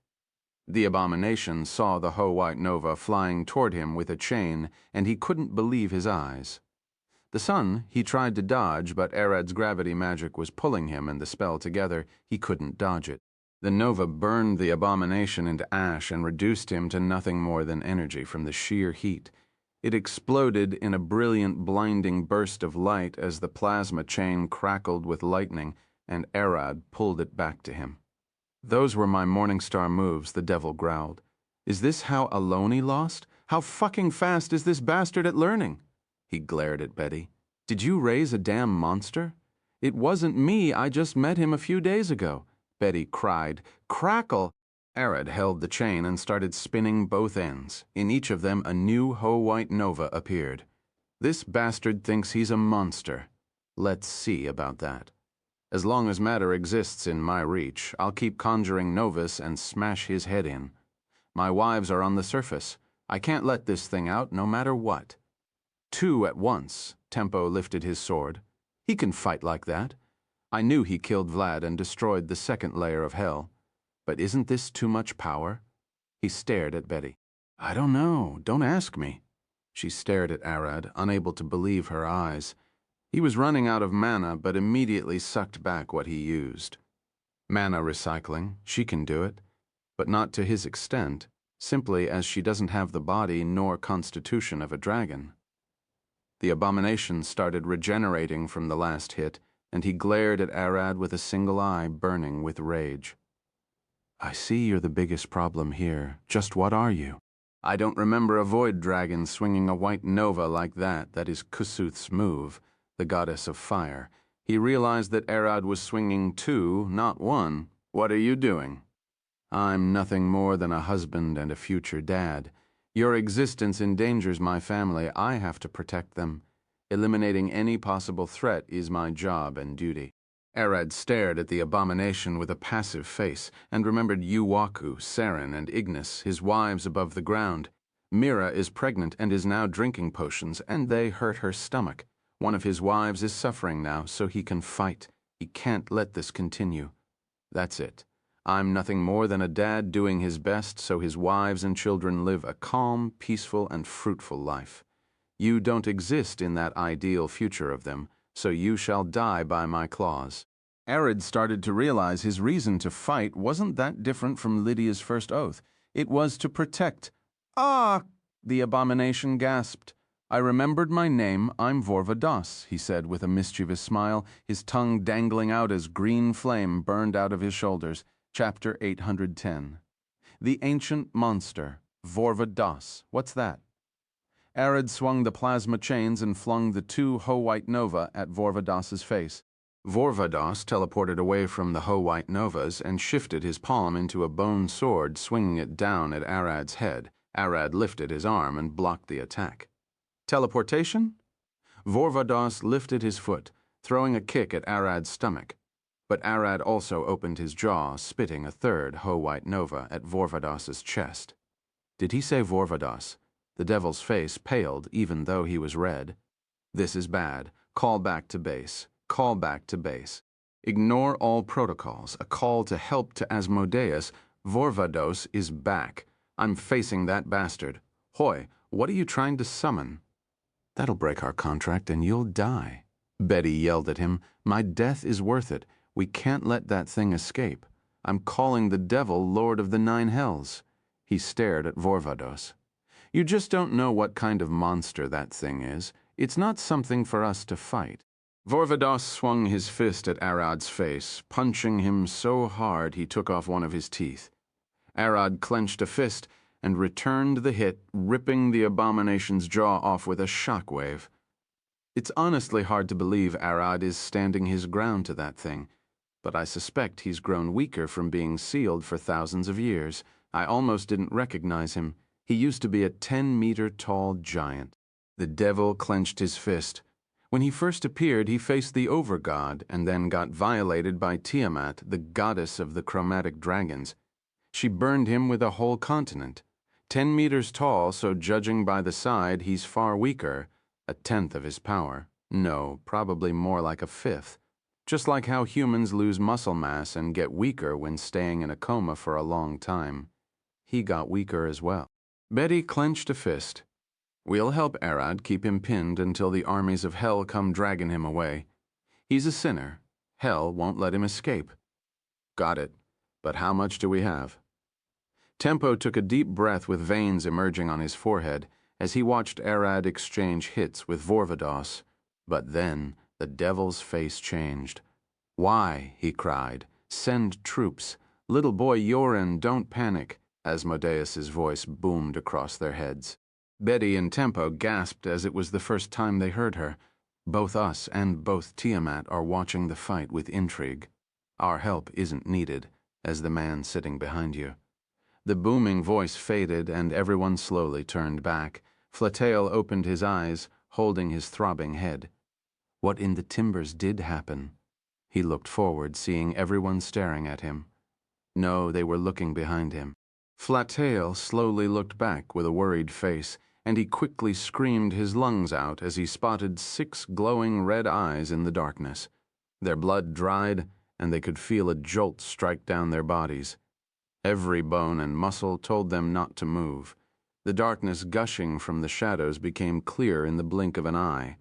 The abomination saw the white nova flying toward him with a chain, and he couldn't believe his eyes. The sun he tried to dodge, but Arad's gravity magic was pulling him and the spell together. He couldn't dodge it. The nova burned the abomination into ash and reduced him to nothing more than energy from the sheer heat. It exploded in a brilliant, blinding burst of light as the plasma chain crackled with lightning, and Arad pulled it back to him. Those were my Morningstar moves, the devil growled. Is this how Aloni lost? How fucking fast is this bastard at learning? He glared at Betty. Did you raise a damn monster? It wasn't me, I just met him a few days ago. Betty cried. Crackle! Arad held the chain and started spinning both ends. In each of them a new white nova appeared. This bastard thinks he's a monster. Let's see about that. As long as matter exists in my reach, I'll keep conjuring novas and smash his head in. My wives are on the surface. I can't let this thing out no matter what. 2 at once. Tempo lifted his sword. He can fight like that. I knew he killed Vlad and destroyed the second layer of hell. But isn't this too much power? He stared at Betty. I don't know. Don't ask me. She stared at Arad, unable to believe her eyes. He was running out of mana, but immediately sucked back what he used. Mana recycling, she can do it, but not to his extent, simply as she doesn't have the body nor constitution of a dragon. The abomination started regenerating from the last hit, and he glared at Arad with a single eye burning with rage. I see you're the biggest problem here. Just what are you? I don't remember a void dragon swinging a white nova like that. That is Kusuth's move, the goddess of fire. He realized that Arad was swinging two, not one. What are you doing? I'm nothing more than a husband and a future dad. Your existence endangers my family. I have to protect them. Eliminating any possible threat is my job and duty. Arad stared at the abomination with a passive face and remembered Yuwaku, Saren, and Ignis, his wives above the ground. Mira is pregnant and is now drinking potions, and they hurt her stomach. One of his wives is suffering now, so he can fight. He can't let this continue. That's it. I'm nothing more than a dad doing his best so his wives and children live a calm, peaceful, and fruitful life. You don't exist in that ideal future of them, so you shall die by my claws. Arad started to realize his reason to fight wasn't that different from Lydia's first oath. It was to protect. Ah! The abomination gasped. I remembered my name. I'm Vorvados, he said with a mischievous smile, his tongue dangling out as green flame burned out of his shoulders. Chapter 810. The Ancient Monster. Vorvados. What's that? Arad swung the plasma chains and flung the two Ho-White Nova at Vorvados's face. Vorvados teleported away from the Ho-White Novas and shifted his palm into a bone sword, swinging it down at Arad's head. Arad lifted his arm and blocked the attack. Teleportation? Vorvados lifted his foot, throwing a kick at Arad's stomach. But Arad also opened his jaw, spitting a third Ho-White Nova at Vorvados's chest. Did he say Vorvados? The devil's face paled even though he was red. This is bad. Call back to base. Call back to base. Ignore all protocols. A call to help to Asmodeus. Vorvados is back. I'm facing that bastard. Hoy, what are you trying to summon? That'll break our contract and you'll die. Betty yelled at him. My death is worth it. We can't let that thing escape. I'm calling the devil Lord of the Nine Hells. He stared at Vorvados. You just don't know what kind of monster that thing is. It's not something for us to fight. Vorvados swung his fist at Arad's face, punching him so hard he took off one of his teeth. Arad clenched a fist and returned the hit, ripping the abomination's jaw off with a shockwave. It's honestly hard to believe Arad is standing his ground to that thing, but I suspect he's grown weaker from being sealed for thousands of years. I almost didn't recognize him. He used to be a 10-meter-tall giant. The devil clenched his fist. When he first appeared, he faced the Overgod and then got violated by Tiamat, the goddess of the chromatic dragons. She burned him with a whole continent. 10 meters tall, so judging by the side, he's far weaker. A tenth of his power. No, probably more like a fifth. Just like how humans lose muscle mass and get weaker when staying in a coma for a long time. He got weaker as well. Betty clenched a fist. We'll help Arad keep him pinned until the armies of hell come dragging him away. He's a sinner. Hell won't let him escape. Got it. But how much do we have? Tempo took a deep breath with veins emerging on his forehead as he watched Arad exchange hits with Vorvados. But then the devil's face changed. Why? He cried. Send troops. Little boy Yorin, don't panic. Asmodeus's voice boomed across their heads. Betty and Tempo gasped as it was the first time they heard her. Both us and both Tiamat are watching the fight with intrigue. Our help isn't needed, as the man sitting behind you. The booming voice faded and everyone slowly turned back. Flatail opened his eyes, holding his throbbing head. What in the timbers did happen? He looked forward, seeing everyone staring at him. No, they were looking behind him. Flatail slowly looked back with a worried face, and he quickly screamed his lungs out as he spotted 6 glowing red eyes in the darkness. Their blood dried, and they could feel a jolt strike down their bodies. Every bone and muscle told them not to move. The darkness gushing from the shadows became clear in the blink of an eye.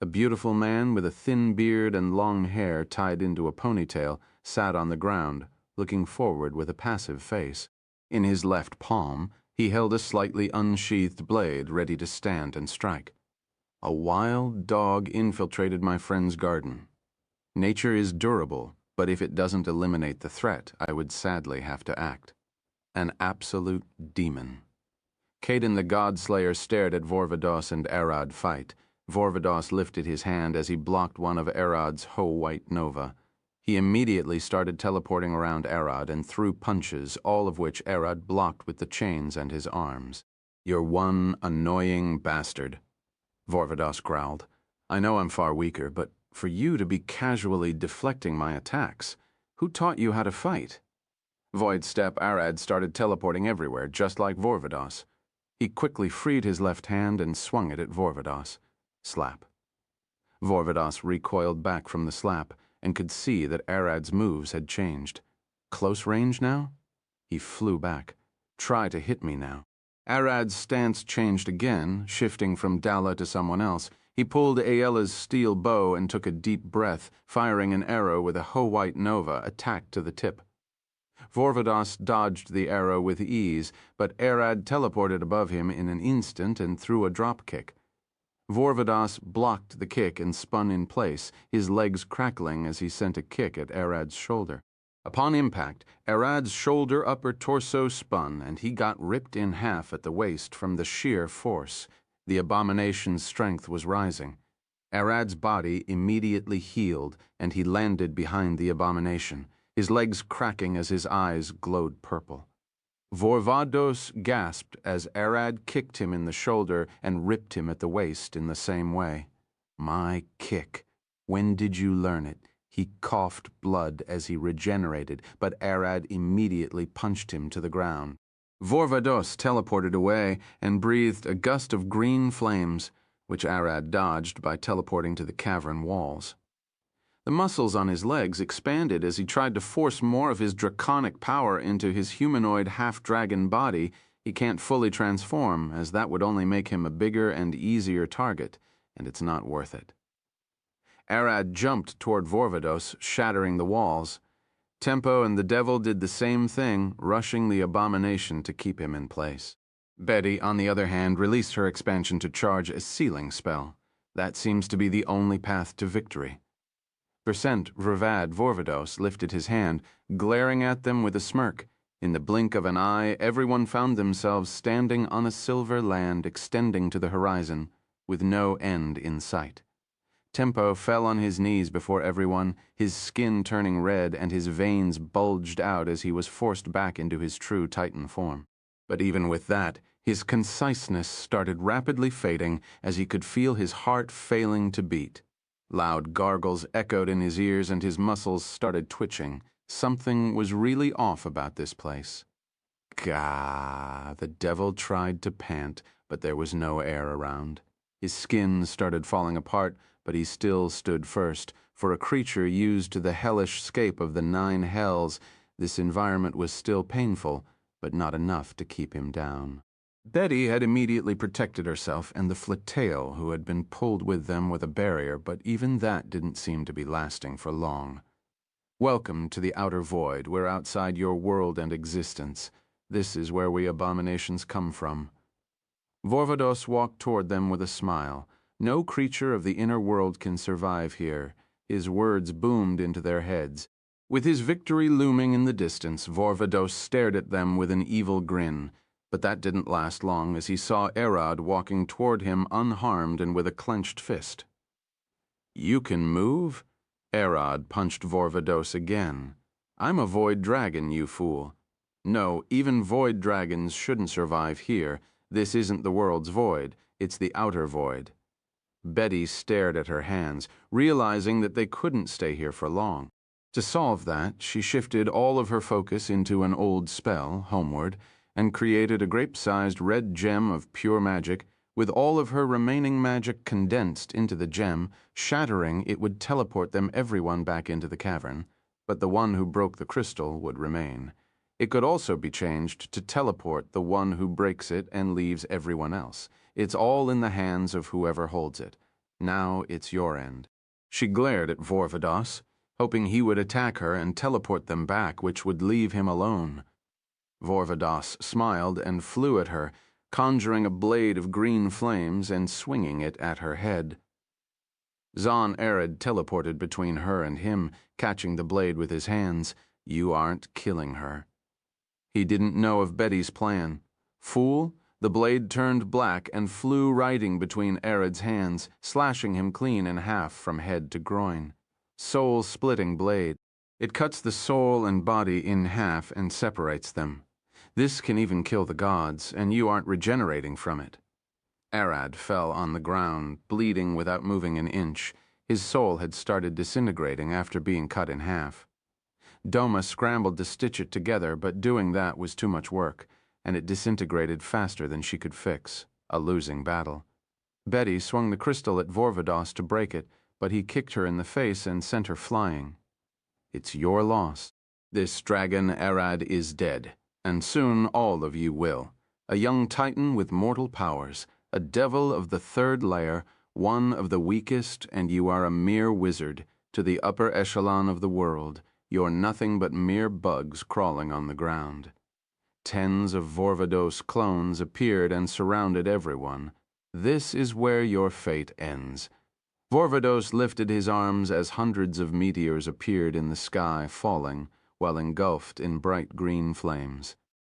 A beautiful man with a thin beard and long hair tied into a ponytail sat on the ground, looking forward with a passive face. In his left palm, he held a slightly unsheathed blade ready to stand and strike. A wild dog infiltrated my friend's garden. Nature is durable, but if it doesn't eliminate the threat, I would sadly have to act. An absolute demon. Caden the Godslayer stared at Vorvados and Arad fight. Vorvados lifted his hand as he blocked one of Arad's Ho-White Nova. He immediately started teleporting around Arad and threw punches, all of which Arad blocked with the chains and his arms. "You're one annoying bastard," Vorvados growled. "I know I'm far weaker, but for you to be casually deflecting my attacks, who taught you how to fight?" Void Step Arad started teleporting everywhere, just like Vorvados. He quickly freed his left hand and swung it at Vorvados. Slap. Vorvados recoiled back from the slap and could see that Arad's moves had changed. Close range now? He flew back. Try to hit me now. Arad's stance changed again, shifting from Dalla to someone else. He pulled Aella's steel bow and took a deep breath, firing an arrow with a Ho-White Nova attacked to the tip. Vorvados dodged the arrow with ease, but Arad teleported above him in an instant and threw a drop kick. Vorvados blocked the kick and spun in place, his legs crackling as he sent a kick at Arad's shoulder. Upon impact, Arad's shoulder upper torso spun, and he got ripped in half at the waist from the sheer force. The abomination's strength was rising. Arad's body immediately healed, and he landed behind the abomination, his legs cracking as his eyes glowed purple. Vorvados gasped as Arad kicked him in the shoulder and ripped him at the waist in the same way. My kick. When did you learn it? He coughed blood as he regenerated, but Arad immediately punched him to the ground. Vorvados teleported away and breathed a gust of green flames, which Arad dodged by teleporting to the cavern walls. The muscles on his legs expanded as he tried to force more of his draconic power into his humanoid half-dragon body. He can't fully transform, as that would only make him a bigger and easier target, and it's not worth it. Arad jumped toward Vorvados, shattering the walls. Tempo and the devil did the same thing, rushing the abomination to keep him in place. Betty, on the other hand, released her expansion to charge a sealing spell. That seems to be the only path to victory. Percent Vravad Vorvados lifted his hand, glaring at them with a smirk. In the blink of an eye, everyone found themselves standing on a silver land extending to the horizon, with no end in sight. Tempo fell on his knees before everyone, his skin turning red and his veins bulged out as he was forced back into his true Titan form. But even with that, his conciseness started rapidly fading as he could feel his heart failing to beat. Loud gargles echoed in his ears and his muscles started twitching. Something was really off about this place. Gah! The devil tried to pant, but there was no air around. His skin started falling apart, but he still stood first. For a creature used to the hellish scape of the 9 hells, this environment was still painful, but not enough to keep him down. Betty had immediately protected herself and the flattail who had been pulled with them with a barrier, but even that didn't seem to be lasting for long. Welcome to the outer void. We're outside your world and existence. This is where we abominations come from. Vorvados walked toward them with a smile. No creature of the inner world can survive here. His words boomed into their heads. With his victory looming in the distance, Vorvados stared at them with an evil grin. But that didn't last long as he saw Arad walking toward him unharmed and with a clenched fist. You can move? Arad punched Vorvados again. I'm a void dragon, you fool. No, even void dragons shouldn't survive here. This isn't the world's void. It's the outer void. Betty stared at her hands, realizing that they couldn't stay here for long. To solve that, she shifted all of her focus into an old spell, Homeward, and created a grape-sized red gem of pure magic, With all of her remaining magic condensed into the gem, shattering, it would teleport them everyone back into the cavern, but the one who broke the crystal would remain. It could also be changed to teleport the one who breaks it and leaves everyone else. It's all in the hands of whoever holds it. Now it's your end. She glared at Vorvados, hoping he would attack her and teleport them back, which would leave him alone. Vorvados smiled and flew at her, conjuring a blade of green flames and swinging it at her head. Zon Arid teleported between her and him, catching the blade with his hands. You aren't killing her. He didn't know of Betty's plan. Fool, the blade turned black and flew riding between Arid's hands, slashing him clean in half from head to groin. Soul-splitting blade. It cuts the soul and body in half and separates them. This can even kill the gods, and you aren't regenerating from it. Arad fell on the ground, bleeding without moving an inch. His soul had started disintegrating after being cut in half. Doma scrambled to stitch it together, but doing that was too much work, and it disintegrated faster than she could fix. A losing battle. Betty swung the crystal at Vorvados to break it, but he kicked her in the face and sent her flying. It's your loss. This dragon Arad is dead, and soon all of you will. A young titan with mortal powers, a devil of the third layer, one of the weakest, and you are a mere wizard. To the upper echelon of the world, you're nothing but mere bugs crawling on the ground. Tens of Vorvados clones appeared and surrounded everyone. This is where your fate ends. Vorvados lifted his arms as hundreds of meteors appeared in the sky, falling, while engulfed in bright green flames.